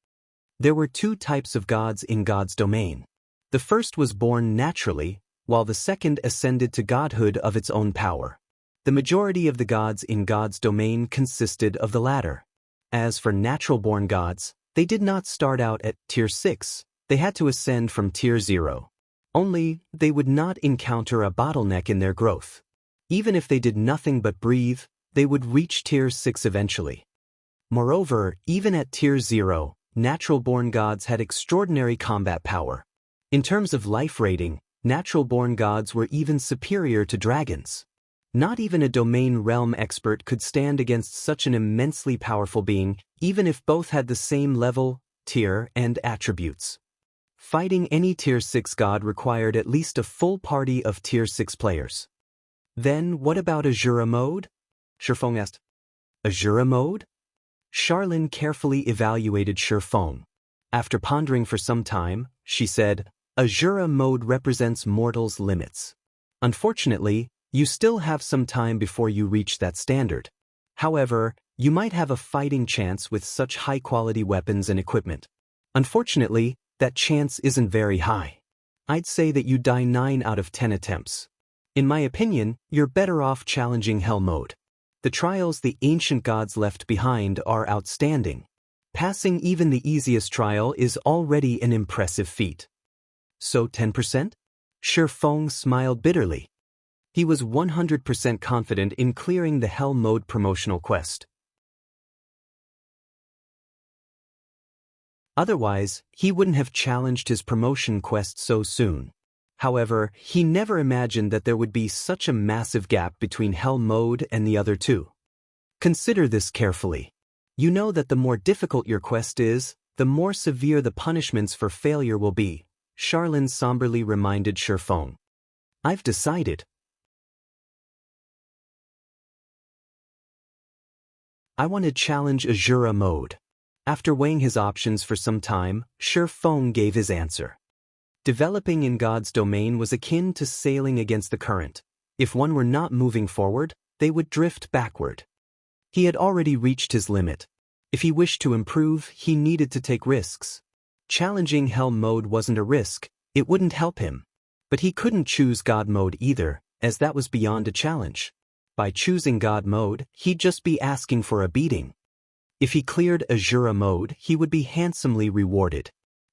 There were 2 types of gods in God's domain. The first was born naturally, while the second ascended to godhood of its own power. The majority of the gods in God's domain consisted of the latter. As for natural-born gods, they did not start out at Tier 6, they had to ascend from Tier 0. Only, they would not encounter a bottleneck in their growth. Even if they did nothing but breathe, they would reach Tier 6 eventually. Moreover, even at Tier 0, natural-born gods had extraordinary combat power. In terms of life rating, natural-born gods were even superior to dragons. Not even a domain realm expert could stand against such an immensely powerful being, even if both had the same level, tier, and attributes. Fighting any Tier 6 god required at least a full party of Tier 6 players. Then what about Azura mode? Shifeng asked. Azura mode? Charlene carefully evaluated Shifeng. After pondering for some time, she said, Azura mode represents mortals' limits. Unfortunately, you still have some time before you reach that standard. However, you might have a fighting chance with such high-quality weapons and equipment. Unfortunately, that chance isn't very high. I'd say that you die 9 out of 10 attempts. In my opinion, you're better off challenging Hell mode. The trials the ancient gods left behind are outstanding. Passing even the easiest trial is already an impressive feat. So 10%? Shifeng smiled bitterly. He was 100% confident in clearing the Hell mode promotional quest. Otherwise, he wouldn't have challenged his promotion quest so soon. However, he never imagined that there would be such a massive gap between Hell mode and the other two. Consider this carefully. You know that the more difficult your quest is, the more severe the punishments for failure will be, Charlene somberly reminded Shifeng. I've decided. I want to challenge Azura mode. After weighing his options for some time, Shifeng gave his answer. Developing in God's domain was akin to sailing against the current. If one were not moving forward, they would drift backward. He had already reached his limit. If he wished to improve, he needed to take risks. Challenging Hell mode wasn't a risk, it wouldn't help him. But he couldn't choose God mode either, as that was beyond a challenge. By choosing God mode, he'd just be asking for a beating. If he cleared Azura mode, he would be handsomely rewarded.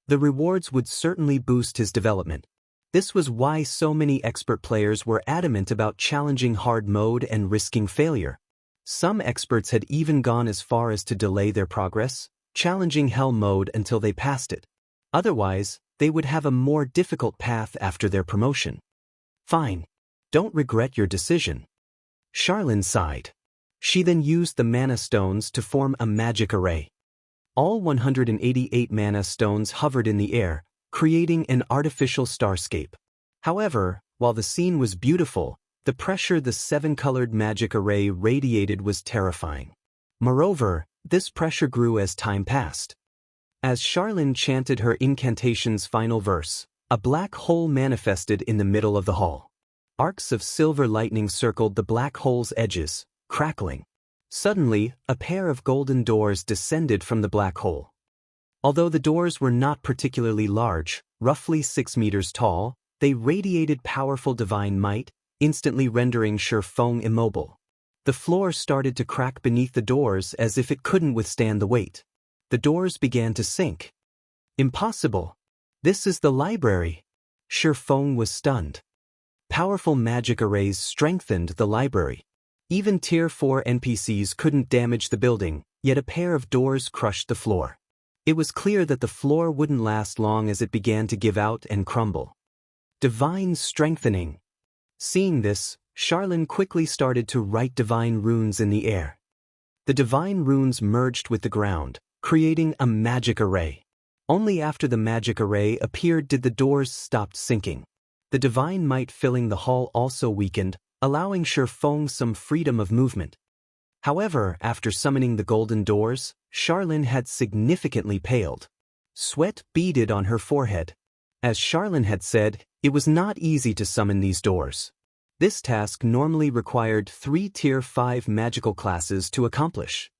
The rewards would certainly boost his development. This was why so many expert players were adamant about challenging hard mode and risking failure. Some experts had even gone as far as to delay their progress, challenging Hell mode until they passed it. Otherwise, they would have a more difficult path after their promotion. Fine. Don't regret your decision. Charlene sighed. She then used the mana stones to form a magic array. All 188 mana stones hovered in the air, creating an artificial starscape. However, while the scene was beautiful, the pressure the 7-colored magic array radiated was terrifying. Moreover, this pressure grew as time passed. As Charlene chanted her incantation's final verse, a black hole manifested in the middle of the hall. Arcs of silver lightning circled the black hole's edges, crackling. Suddenly, a pair of golden doors descended from the black hole. Although the doors were not particularly large, roughly 6 meters tall, they radiated powerful divine might, instantly rendering Shifeng immobile. The floor started to crack beneath the doors as if it couldn't withstand the weight. The doors began to sink. Impossible. This is the library. Shifeng was stunned. Powerful magic arrays strengthened the library. Even Tier 4 NPCs couldn't damage the building, yet a pair of doors crushed the floor. It was clear that the floor wouldn't last long as it began to give out and crumble. Divine strengthening. Seeing this, Charlene quickly started to write divine runes in the air. The divine runes merged with the ground, creating a magic array. Only after the magic array appeared did the doors stop sinking. The divine might filling the hall also weakened, allowing Shifeng some freedom of movement. However, after summoning the golden doors, Charlene had significantly paled. Sweat beaded on her forehead. As Charlene had said, it was not easy to summon these doors. This task normally required 3 Tier 5 magical classes to accomplish.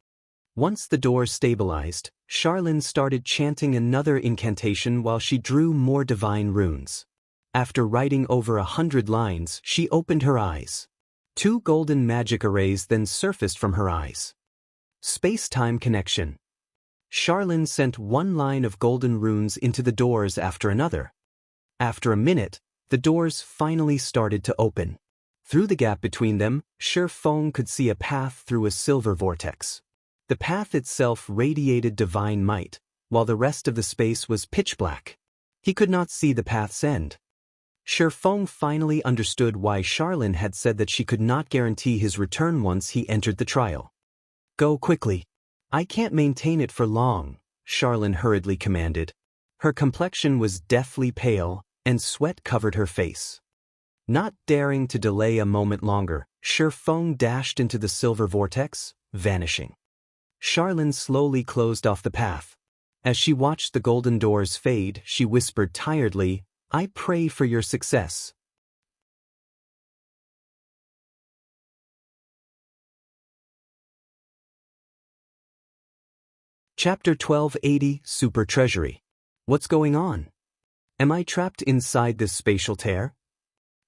Once the doors stabilized, Charlene started chanting another incantation while she drew more divine runes. After writing over 100 lines, she opened her eyes. 2 golden magic arrays then surfaced from her eyes. Space-time connection. Charlene sent 1 line of golden runes into the doors after another. After a minute, the doors finally started to open. Through the gap between them, Shifeng could see a path through a silver vortex. The path itself radiated divine might, while the rest of the space was pitch black. He could not see the path's end. Shifeng finally understood why Charlene had said that she could not guarantee his return once he entered the trial. "Go quickly. I can't maintain it for long," Charlene hurriedly commanded. Her complexion was deathly pale, and sweat covered her face. Not daring to delay a moment longer, Shifeng dashed into the silver vortex, vanishing. Charlene slowly closed off the path. As she watched the golden doors fade, she whispered tiredly, "I pray for your success." Chapter 1280, Super Treasury. What's going on? Am I trapped inside this spatial tear?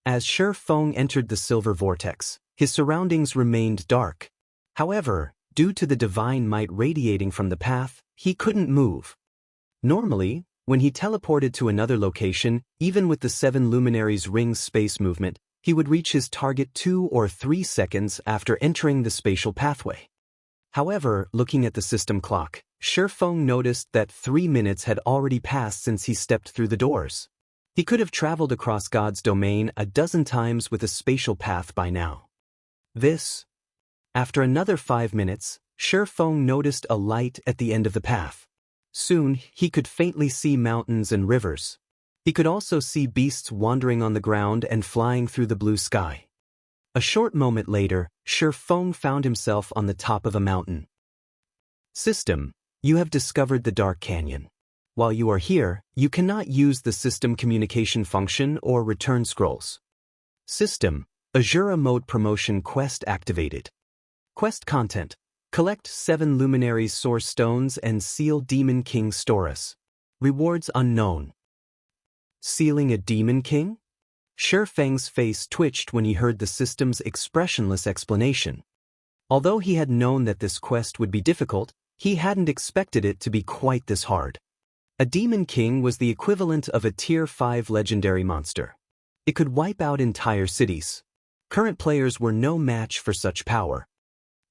As Shifeng entered the silver vortex, his surroundings remained dark. However, due to the divine might radiating from the path, he couldn't move. Normally, when he teleported to another location, even with the 7 luminaries ring's space movement, he would reach his target 2 or 3 seconds after entering the spatial pathway. However, looking at the system clock, Shifeng noticed that 3 minutes had already passed since he stepped through the doors. He could have traveled across God's domain a dozen times with a spatial path by now. After another 5 minutes, Shifeng noticed a light at the end of the path. Soon, he could faintly see mountains and rivers. He could also see beasts wandering on the ground and flying through the blue sky. A short moment later, Shifeng found himself on the top of a mountain. System, you have discovered the Dark Canyon. While you are here, you cannot use the system communication function or return scrolls. System, Azura Mode Promotion Quest activated. Quest content. Collect 7 Luminaries Source Stones and seal Demon King Storas. Rewards unknown. Sealing a Demon King? Shifeng's face twitched when he heard the system's expressionless explanation. Although he had known that this quest would be difficult, he hadn't expected it to be quite this hard. A Demon King was the equivalent of a Tier 5 legendary monster. It could wipe out entire cities. Current players were no match for such power.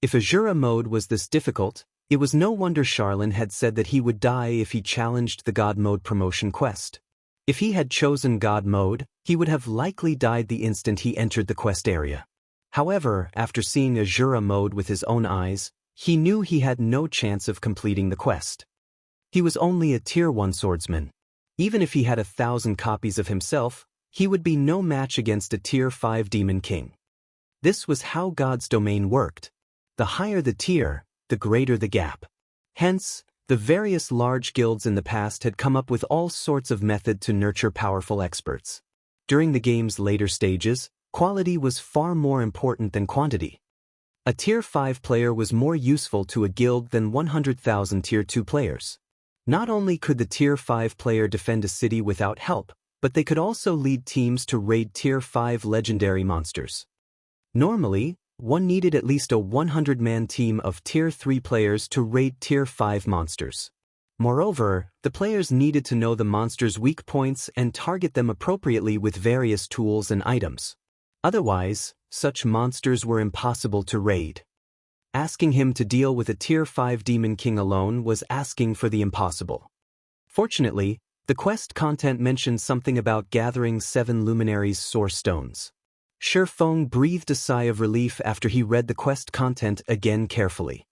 If Azura mode was this difficult, it was no wonder Charlene had said that he would die if he challenged the God mode promotion quest. If he had chosen God mode, he would have likely died the instant he entered the quest area. However, after seeing Azura mode with his own eyes, he knew he had no chance of completing the quest. He was only a Tier 1 swordsman. Even if he had 1,000 copies of himself, he would be no match against a Tier 5 Demon King. This was how God's domain worked. The higher the tier, the greater the gap. Hence, the various large guilds in the past had come up with all sorts of method to nurture powerful experts. During the game's later stages, quality was far more important than quantity. A Tier 5 player was more useful to a guild than 100,000 Tier 2 players. Not only could the Tier 5 player defend a city without help, but they could also lead teams to raid Tier 5 legendary monsters. Normally, one needed at least a 100-man team of Tier 3 players to raid Tier 5 monsters. Moreover, the players needed to know the monsters' weak points and target them appropriately with various tools and items. Otherwise, such monsters were impossible to raid. Asking him to deal with a Tier 5 Demon King alone was asking for the impossible. Fortunately, the quest content mentioned something about gathering 7 Luminaries Source Stones. Shifeng breathed a sigh of relief after he read the quest content again carefully.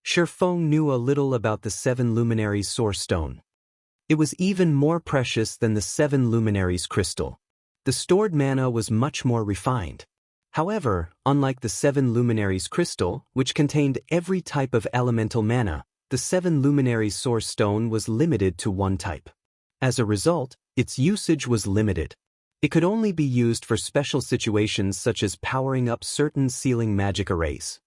Shifeng knew a little about the 7 Luminaries Source Stone. It was even more precious than the 7 Luminaries Crystal. The stored mana was much more refined. However, unlike the 7 Luminaries Crystal, which contained every type of elemental mana, the 7 Luminaries Source Stone was limited to one type. As a result, its usage was limited. It could only be used for special situations such as powering up certain sealing magic arrays.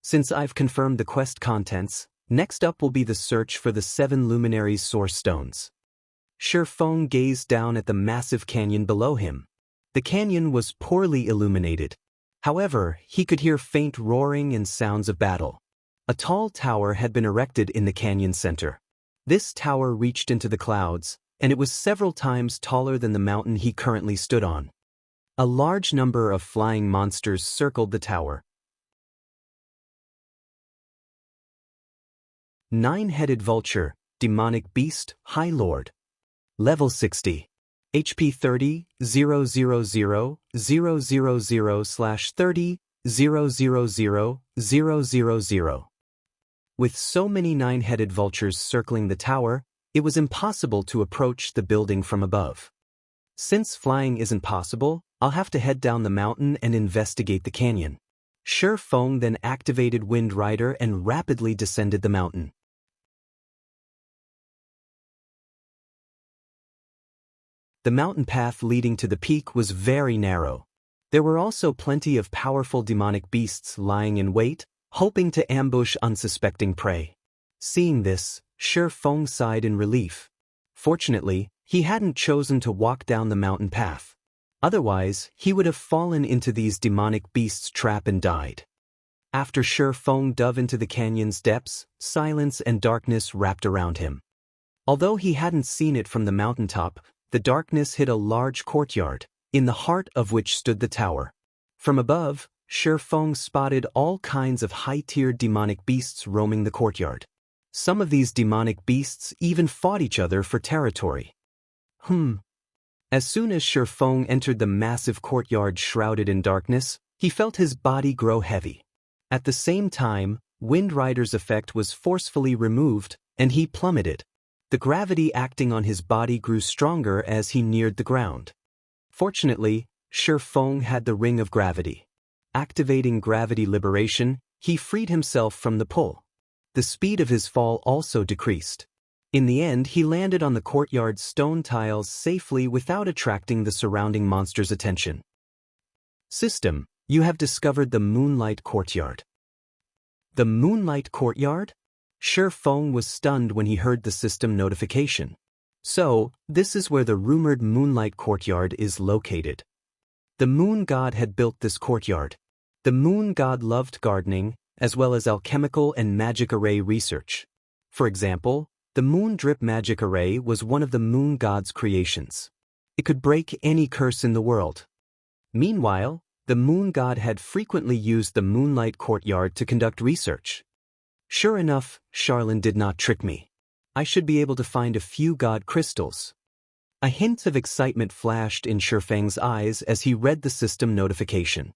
Since I've confirmed the quest contents, next up will be the search for the 7 Luminaries Source Stones. Shifeng gazed down at the massive canyon below him. The canyon was poorly illuminated. However, he could hear faint roaring and sounds of battle. A tall tower had been erected in the canyon center. This tower reached into the clouds, and it was several times taller than the mountain he currently stood on. A large number of flying monsters circled the tower. Nine-headed vulture, demonic beast, high lord. Level 60. HP 30, 000, 000/30, 000, With so many nine-headed vultures circling the tower, it was impossible to approach the building from above. Since flying isn't possible, I'll have to head down the mountain and investigate the canyon. Shi Feng then activated Wind Rider and rapidly descended the mountain. The mountain path leading to the peak was very narrow. There were also plenty of powerful demonic beasts lying in wait, hoping to ambush unsuspecting prey. Seeing this, Shi Feng sighed in relief. Fortunately, he hadn't chosen to walk down the mountain path. Otherwise, he would have fallen into these demonic beasts' trap and died. After Shi Feng dove into the canyon's depths, silence and darkness wrapped around him. Although he hadn't seen it from the mountaintop, the darkness hid a large courtyard, in the heart of which stood the tower. From above, Shi Feng spotted all kinds of high-tiered demonic beasts roaming the courtyard. Some of these demonic beasts even fought each other for territory. As soon as Shi Feng entered the massive courtyard shrouded in darkness, he felt his body grow heavy. At the same time, Wind Rider's effect was forcefully removed, and he plummeted. The gravity acting on his body grew stronger as he neared the ground. Fortunately, Shi Feng had the Ring of Gravity. Activating gravity liberation, he freed himself from the pull. The speed of his fall also decreased. In the end, he landed on the courtyard's stone tiles safely without attracting the surrounding monster's attention. System, you have discovered the Moonlight Courtyard. The Moonlight Courtyard? Shi Feng was stunned when he heard the system notification. So, this is where the rumored Moonlight Courtyard is located. The Moon God had built this courtyard. The Moon God loved gardening, as well as alchemical and magic array research. For example, the Moon Drip Magic Array was one of the Moon God's creations. It could break any curse in the world. Meanwhile, the Moon God had frequently used the Moonlight Courtyard to conduct research. Sure enough, Charlene did not trick me. I should be able to find a few god crystals. A hint of excitement flashed in Shi Feng's eyes as he read the system notification.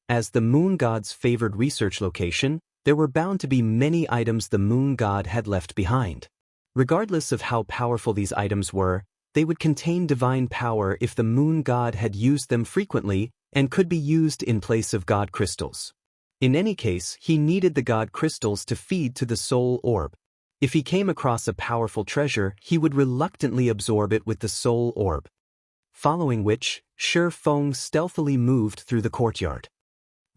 As the Moon God's favored research location, there were bound to be many items the Moon God had left behind. Regardless of how powerful these items were, they would contain divine power if the Moon God had used them frequently and could be used in place of god crystals. In any case, he needed the god crystals to feed to the soul orb. If he came across a powerful treasure, he would reluctantly absorb it with the soul orb. Following which, Shi Feng stealthily moved through the courtyard.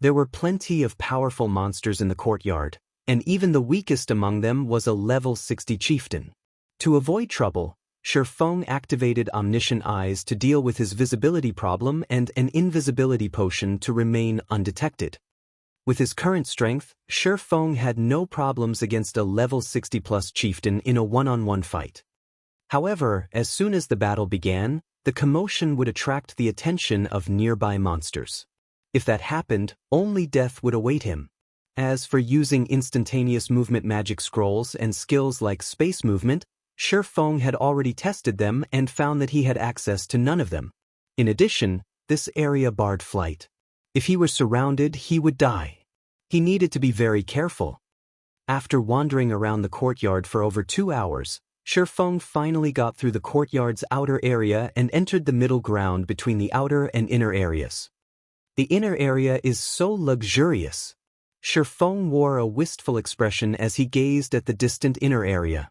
There were plenty of powerful monsters in the courtyard, and even the weakest among them was a level 60 chieftain. To avoid trouble, Shi Feng activated Omniscient Eyes to deal with his visibility problem and an invisibility potion to remain undetected. With his current strength, Shi Feng had no problems against a level 60+ chieftain in a one-on-one fight. However, as soon as the battle began, the commotion would attract the attention of nearby monsters. If that happened, only death would await him. As for using instantaneous movement magic scrolls and skills like space movement, Shi Feng had already tested them and found that he had access to none of them. In addition, this area barred flight. If he were surrounded, he would die. He needed to be very careful. After wandering around the courtyard for over 2 hours, Shi Feng finally got through the courtyard's outer area and entered the middle ground between the outer and inner areas. The inner area is so luxurious. Shi Feng wore a wistful expression as he gazed at the distant inner area.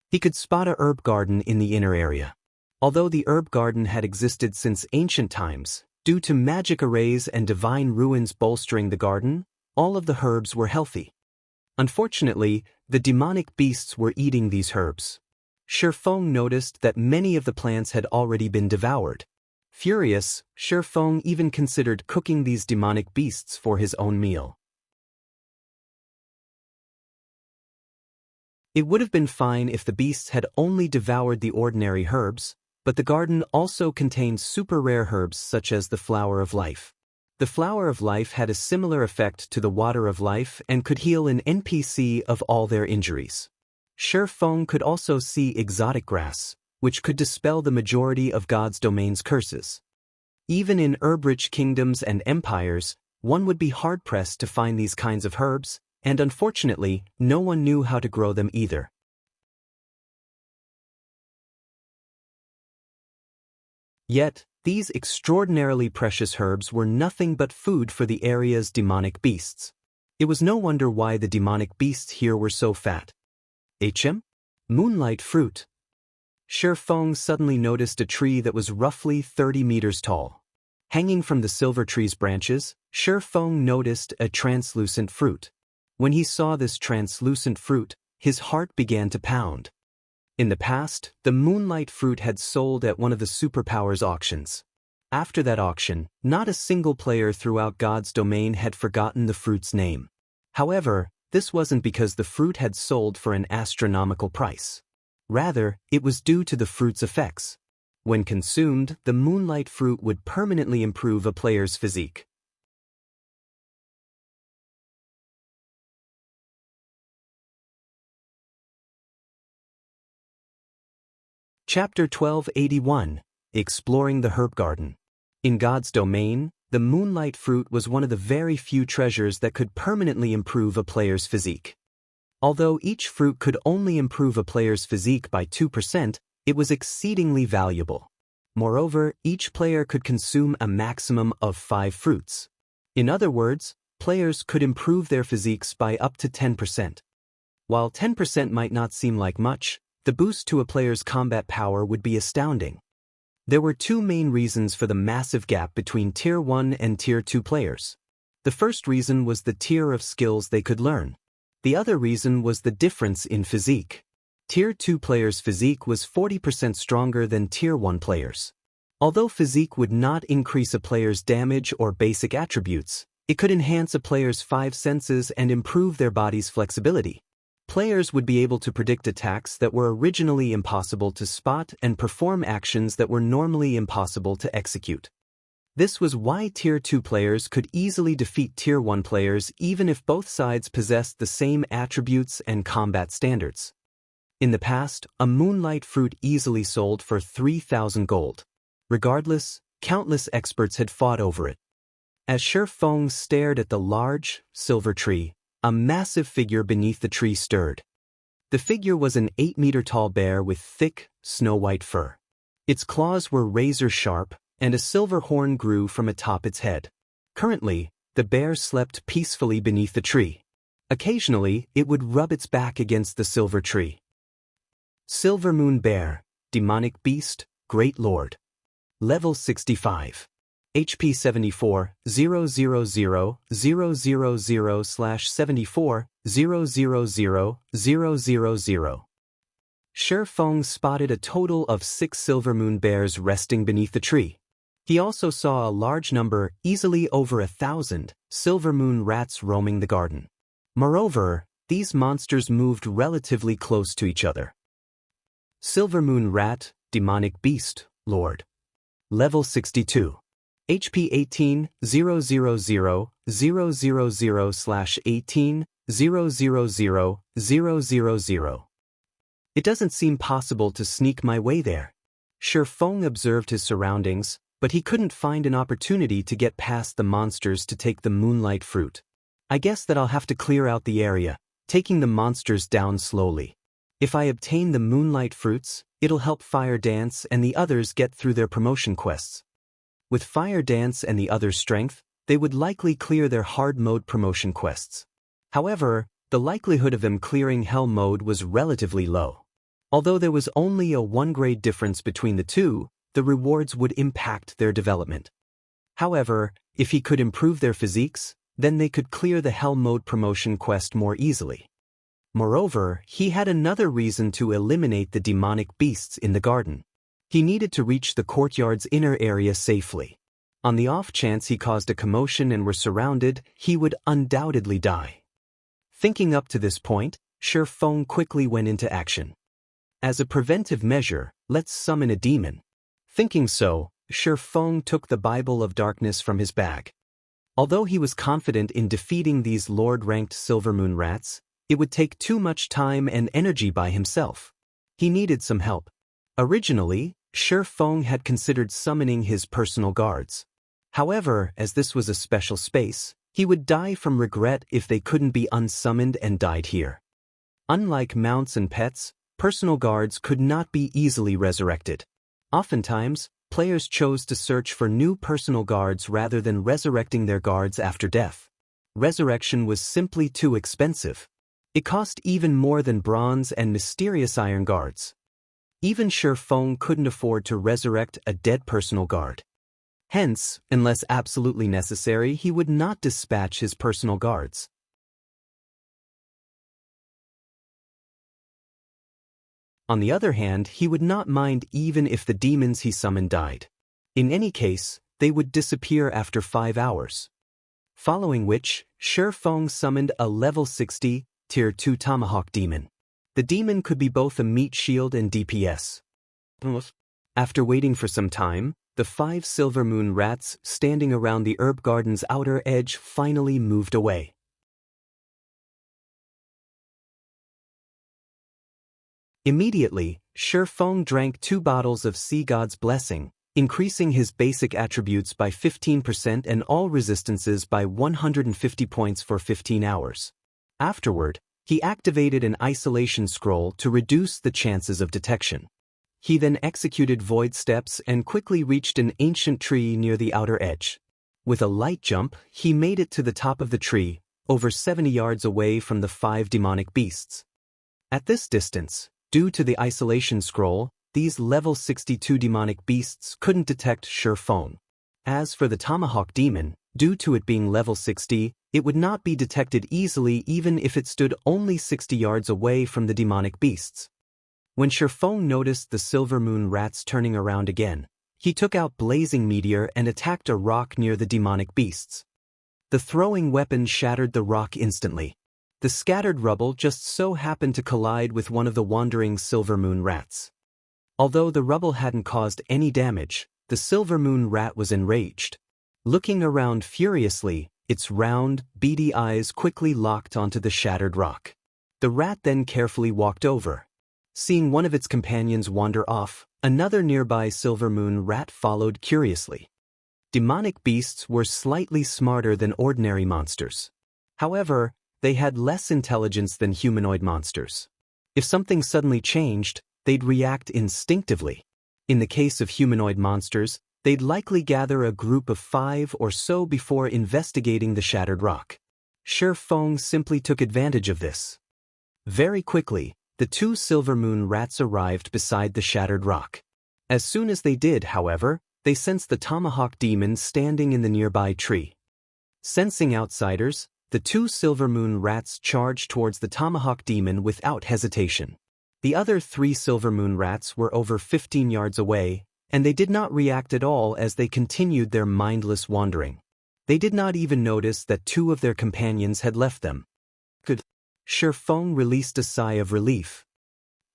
He could spot a herb garden in the inner area. Although the herb garden had existed since ancient times, due to magic arrays and divine ruins bolstering the garden, all of the herbs were healthy. Unfortunately, the demonic beasts were eating these herbs. Shi Feng noticed that many of the plants had already been devoured. Furious, Shi Feng even considered cooking these demonic beasts for his own meal. It would have been fine if the beasts had only devoured the ordinary herbs, but the garden also contained super rare herbs such as the Flower of Life. The Flower of Life had a similar effect to the Water of Life and could heal an NPC of all their injuries. Shi Feng could also see exotic grass, which could dispel the majority of God's domain's curses. Even in herb-rich kingdoms and empires, one would be hard-pressed to find these kinds of herbs, and unfortunately, no one knew how to grow them either. Yet, these extraordinarily precious herbs were nothing but food for the area's demonic beasts. It was no wonder why the demonic beasts here were so fat. Moonlight fruit. Shi Feng suddenly noticed a tree that was roughly 30 meters tall. Hanging from the silver tree's branches, Shi Feng noticed a translucent fruit. When he saw this translucent fruit, his heart began to pound. In the past, the moonlight fruit had sold at one of the superpowers auctions. After that auction, not a single player throughout God's domain had forgotten the fruit's name. However, this wasn't because the fruit had sold for an astronomical price. Rather, it was due to the fruit's effects. When consumed, the moonlight fruit would permanently improve a player's physique. Chapter 1281, Exploring the Herb Garden. In God's domain, the moonlight fruit was one of the very few treasures that could permanently improve a player's physique. Although each fruit could only improve a player's physique by 2%, it was exceedingly valuable. Moreover, each player could consume a maximum of 5 fruits. In other words, players could improve their physiques by up to 10%. While 10% might not seem like much, the boost to a player's combat power would be astounding. There were 2 main reasons for the massive gap between Tier 1 and Tier 2 players. The first reason was the tier of skills they could learn. The other reason was the difference in physique. Tier 2 players' physique was 40% stronger than Tier 1 players. Although physique would not increase a player's damage or basic attributes, it could enhance a player's 5 senses and improve their body's flexibility. Players would be able to predict attacks that were originally impossible to spot and perform actions that were normally impossible to execute. This was why Tier 2 players could easily defeat Tier 1 players even if both sides possessed the same attributes and combat standards. In the past, a moonlight fruit easily sold for 3,000 gold. Regardless, countless experts had fought over it. As Shi Feng stared at the large, silver tree, a massive figure beneath the tree stirred. The figure was an 8-meter-tall bear with thick, snow-white fur. Its claws were razor-sharp, and a silver horn grew from atop its head. Currently, the bear slept peacefully beneath the tree. Occasionally, it would rub its back against the silver tree. Silver Moon Bear, Demonic Beast, Great Lord. Level 65. HP 74, 000/74, 000/000. Shi Feng spotted a total of 6 silver moon bears resting beneath the tree. He also saw a large number, easily over 1,000, silver moon rats roaming the garden. Moreover, these monsters moved relatively close to each other. Silver Moon Rat, Demonic Beast, Lord. Level 62. HP 18, 000/000/18, 000/000. It doesn't seem possible to sneak my way there. Shi Feng observed his surroundings, but he couldn't find an opportunity to get past the monsters to take the moonlight fruit. I guess that I'll have to clear out the area, taking the monsters down slowly. If I obtain the moonlight fruits, it'll help Fire Dance and the others get through their promotion quests. With Fire Dance and the others' strength, they would likely clear their hard mode promotion quests. However, the likelihood of them clearing hell mode was relatively low. Although there was only a 1-grade difference between the two, the rewards would impact their development. However, if he could improve their physiques, then they could clear the hell mode promotion quest more easily. Moreover, he had another reason to eliminate the demonic beasts in the garden. He needed to reach the courtyard's inner area safely. On the off chance he caused a commotion and were surrounded, he would undoubtedly die. Thinking up to this point, Shi Feng quickly went into action. As a preventive measure, let's summon a demon. Thinking so, Shi Feng took the Bible of Darkness from his bag. Although he was confident in defeating these Lord-ranked Silver Moon rats, It would take too much time and energy by himself. He needed some help. Originally, Shi Feng had considered summoning his personal guards. However, as this was a special space, he would die from regret if they couldn't be unsummoned and died here. Unlike mounts and pets, personal guards could not be easily resurrected. Oftentimes, players chose to search for new personal guards rather than resurrecting their guards after death. Resurrection was simply too expensive. It cost even more than bronze and mysterious iron guards. Even Shi Feng couldn't afford to resurrect a dead personal guard. Hence, unless absolutely necessary, he would not dispatch his personal guards. On the other hand, he would not mind even if the demons he summoned died. In any case, they would disappear after 5 hours. Following which, Shi Feng summoned a level 60, Tier 2 Tomahawk Demon. The demon could be both a meat shield and DPS. After waiting for some time, the 5 silver moon rats standing around the herb garden's outer edge finally moved away. Immediately, Shi Feng drank 2 bottles of Sea God's Blessing, increasing his basic attributes by 15% and all resistances by 150 points for 15 hours. Afterward, he activated an isolation scroll to reduce the chances of detection. He then executed void steps and quickly reached an ancient tree near the outer edge. With a light jump, he made it to the top of the tree, over 70 yards away from the 5 demonic beasts. At this distance, due to the isolation scroll, these level 62 demonic beasts couldn't detect Shi Feng. As for the Tomahawk Demon, due to it being level 60, it would not be detected easily even if it stood only 60 yards away from the demonic beasts. When Shi Feng noticed the silver moon rats turning around again, he took out Blazing Meteor and attacked a rock near the demonic beasts. The throwing weapon shattered the rock instantly. The scattered rubble just so happened to collide with one of the wandering silver moon rats. Although the rubble hadn't caused any damage, the silver moon rat was enraged. Looking around furiously, its round, beady eyes quickly locked onto the shattered rock. The rat then carefully walked over. Seeing one of its companions wander off, another nearby silver moon rat followed curiously. Demonic beasts were slightly smarter than ordinary monsters. However, they had less intelligence than humanoid monsters. If something suddenly changed, they'd react instinctively. In the case of humanoid monsters, they'd likely gather a group of 5 or so before investigating the shattered rock. Shi Feng simply took advantage of this. Very quickly, the 2 silver moon rats arrived beside the shattered rock. As soon as they did, however, they sensed the Tomahawk Demon standing in the nearby tree. Sensing outsiders, the 2 silver moon rats charged towards the Tomahawk Demon without hesitation. The other 3 silver moon rats were over 15 yards away, and they did not react at all as they continued their mindless wandering. They did not even notice that 2 of their companions had left them. Good. Shi Feng released a sigh of relief.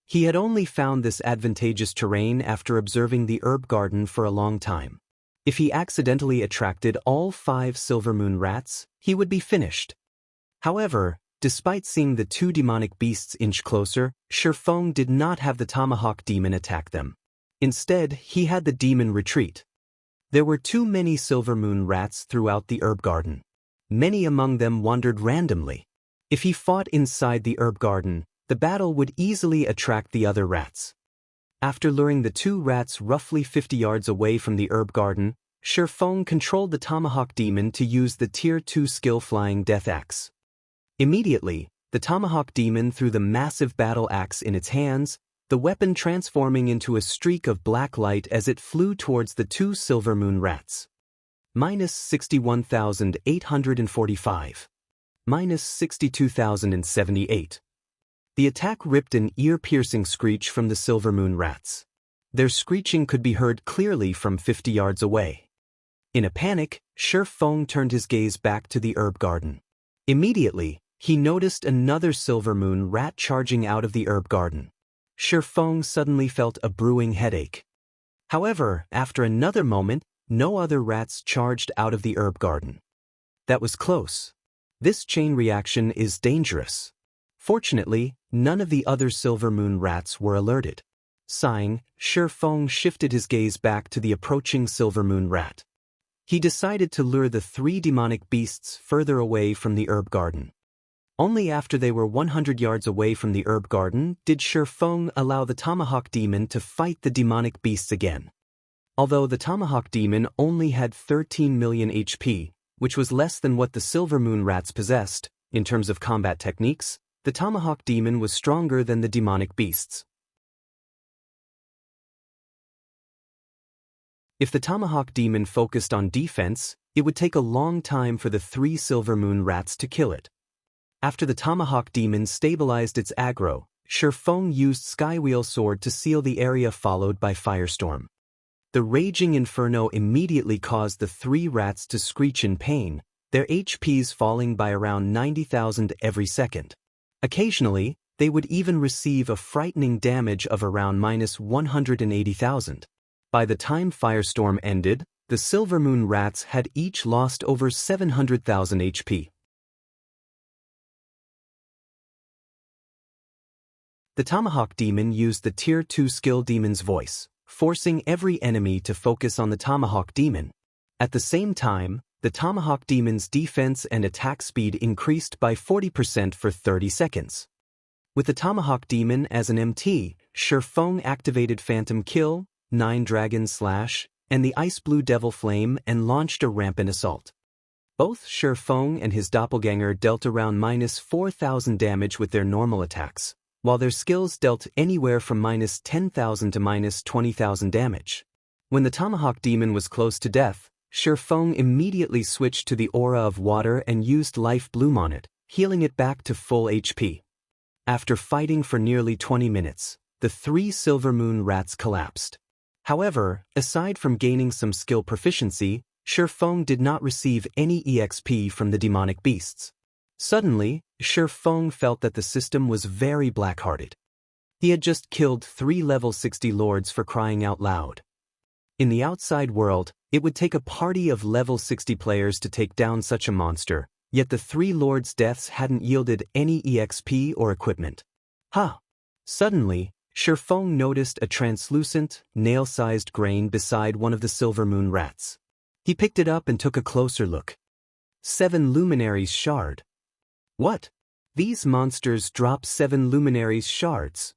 He had only found this advantageous terrain after observing the herb garden for a long time. If he accidentally attracted all 5 silver moon rats, he would be finished. However, despite seeing the 2 demonic beasts inch closer, Shi Feng did not have the Tomahawk Demon attack them. Instead, he had the demon retreat. There were too many silver moon rats throughout the herb garden. Many among them wandered randomly. If he fought inside the herb garden, the battle would easily attract the other rats. After luring the 2 rats roughly 50 yards away from the herb garden, Shi Feng controlled the Tomahawk Demon to use the Tier 2 skill Flying Death Axe. Immediately, the Tomahawk Demon threw the massive battle axe in its hands, the weapon transforming into a streak of black light as it flew towards the 2 silver moon rats. Minus 61,845. Minus 62,078. The attack ripped an ear-piercing screech from the silver moon rats. Their screeching could be heard clearly from 50 yards away. In a panic, Shi Feng turned his gaze back to the herb garden. Immediately, he noticed another silver moon rat charging out of the herb garden. Shi Feng suddenly felt a brewing headache. However, after another moment, no other rats charged out of the herb garden. That was close. This chain reaction is dangerous. Fortunately, none of the other Silver Moon rats were alerted. Sighing, Shi Feng shifted his gaze back to the approaching Silver Moon rat. He decided to lure the 3 demonic beasts further away from the herb garden. Only after they were 100 yards away from the herb garden did Shi Feng allow the Tomahawk Demon to fight the demonic beasts again. Although the Tomahawk Demon only had 13 million HP, which was less than what the Silver Moon rats possessed, in terms of combat techniques, the Tomahawk Demon was stronger than the demonic beasts. If the Tomahawk Demon focused on defense, it would take a long time for the 3 Silver Moon rats to kill it. After the Tomahawk Demon stabilized its aggro, Shi Feng used Skywheel Sword to seal the area, followed by Firestorm. The raging inferno immediately caused the 3 rats to screech in pain, their HPs falling by around 90,000 every second. Occasionally, they would even receive a frightening damage of around -180,000. By the time Firestorm ended, the Silver Moon rats had each lost over 700,000 HP. The Tomahawk Demon used the Tier 2 skill Demon's Voice, forcing every enemy to focus on the Tomahawk Demon. At the same time, the Tomahawk Demon's defense and attack speed increased by 40% for 30 seconds. With the Tomahawk Demon as an MT, Shi Feng activated Phantom Kill, 9 Dragon Slash, and the Ice Blue Devil Flame and launched a rampant assault. Both Shi Feng and his doppelganger dealt around -4,000 damage with their normal attacks, while their skills dealt anywhere from -10,000 to -20,000 damage. When the Tomahawk Demon was close to death, Shi Feng immediately switched to the Aura of Water and used Life Bloom on it, healing it back to full HP. After fighting for nearly 20 minutes, the 3 Silver Moon rats collapsed. However, aside from gaining some skill proficiency, Shi Feng did not receive any EXP from the demonic beasts. Suddenly, Shi Feng felt that the system was very black-hearted. He had just killed 3 level 60 lords for crying out loud. In the outside world, it would take a party of level 60 players to take down such a monster, yet the 3 lords' deaths hadn't yielded any EXP or equipment. Suddenly, Shi Feng noticed a translucent, nail-sized grain beside one of the Silver Moon rats. He picked it up and took a closer look. 7 Luminaries Shard. What? These monsters drop 7 Luminaries Shards.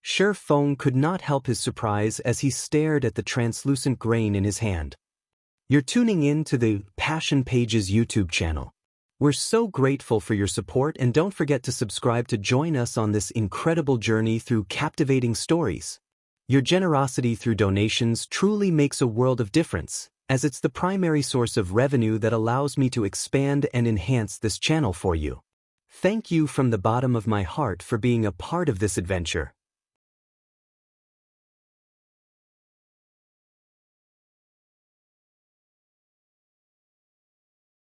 Shi Feng could not help his surprise as he stared at the translucent grain in his hand. You're tuning in to the Passion Pages YouTube channel. We're so grateful for your support, and don't forget to subscribe to join us on this incredible journey through captivating stories. Your generosity through donations truly makes a world of difference, as it's the primary source of revenue that allows me to expand and enhance this channel for you. Thank you from the bottom of my heart for being a part of this adventure.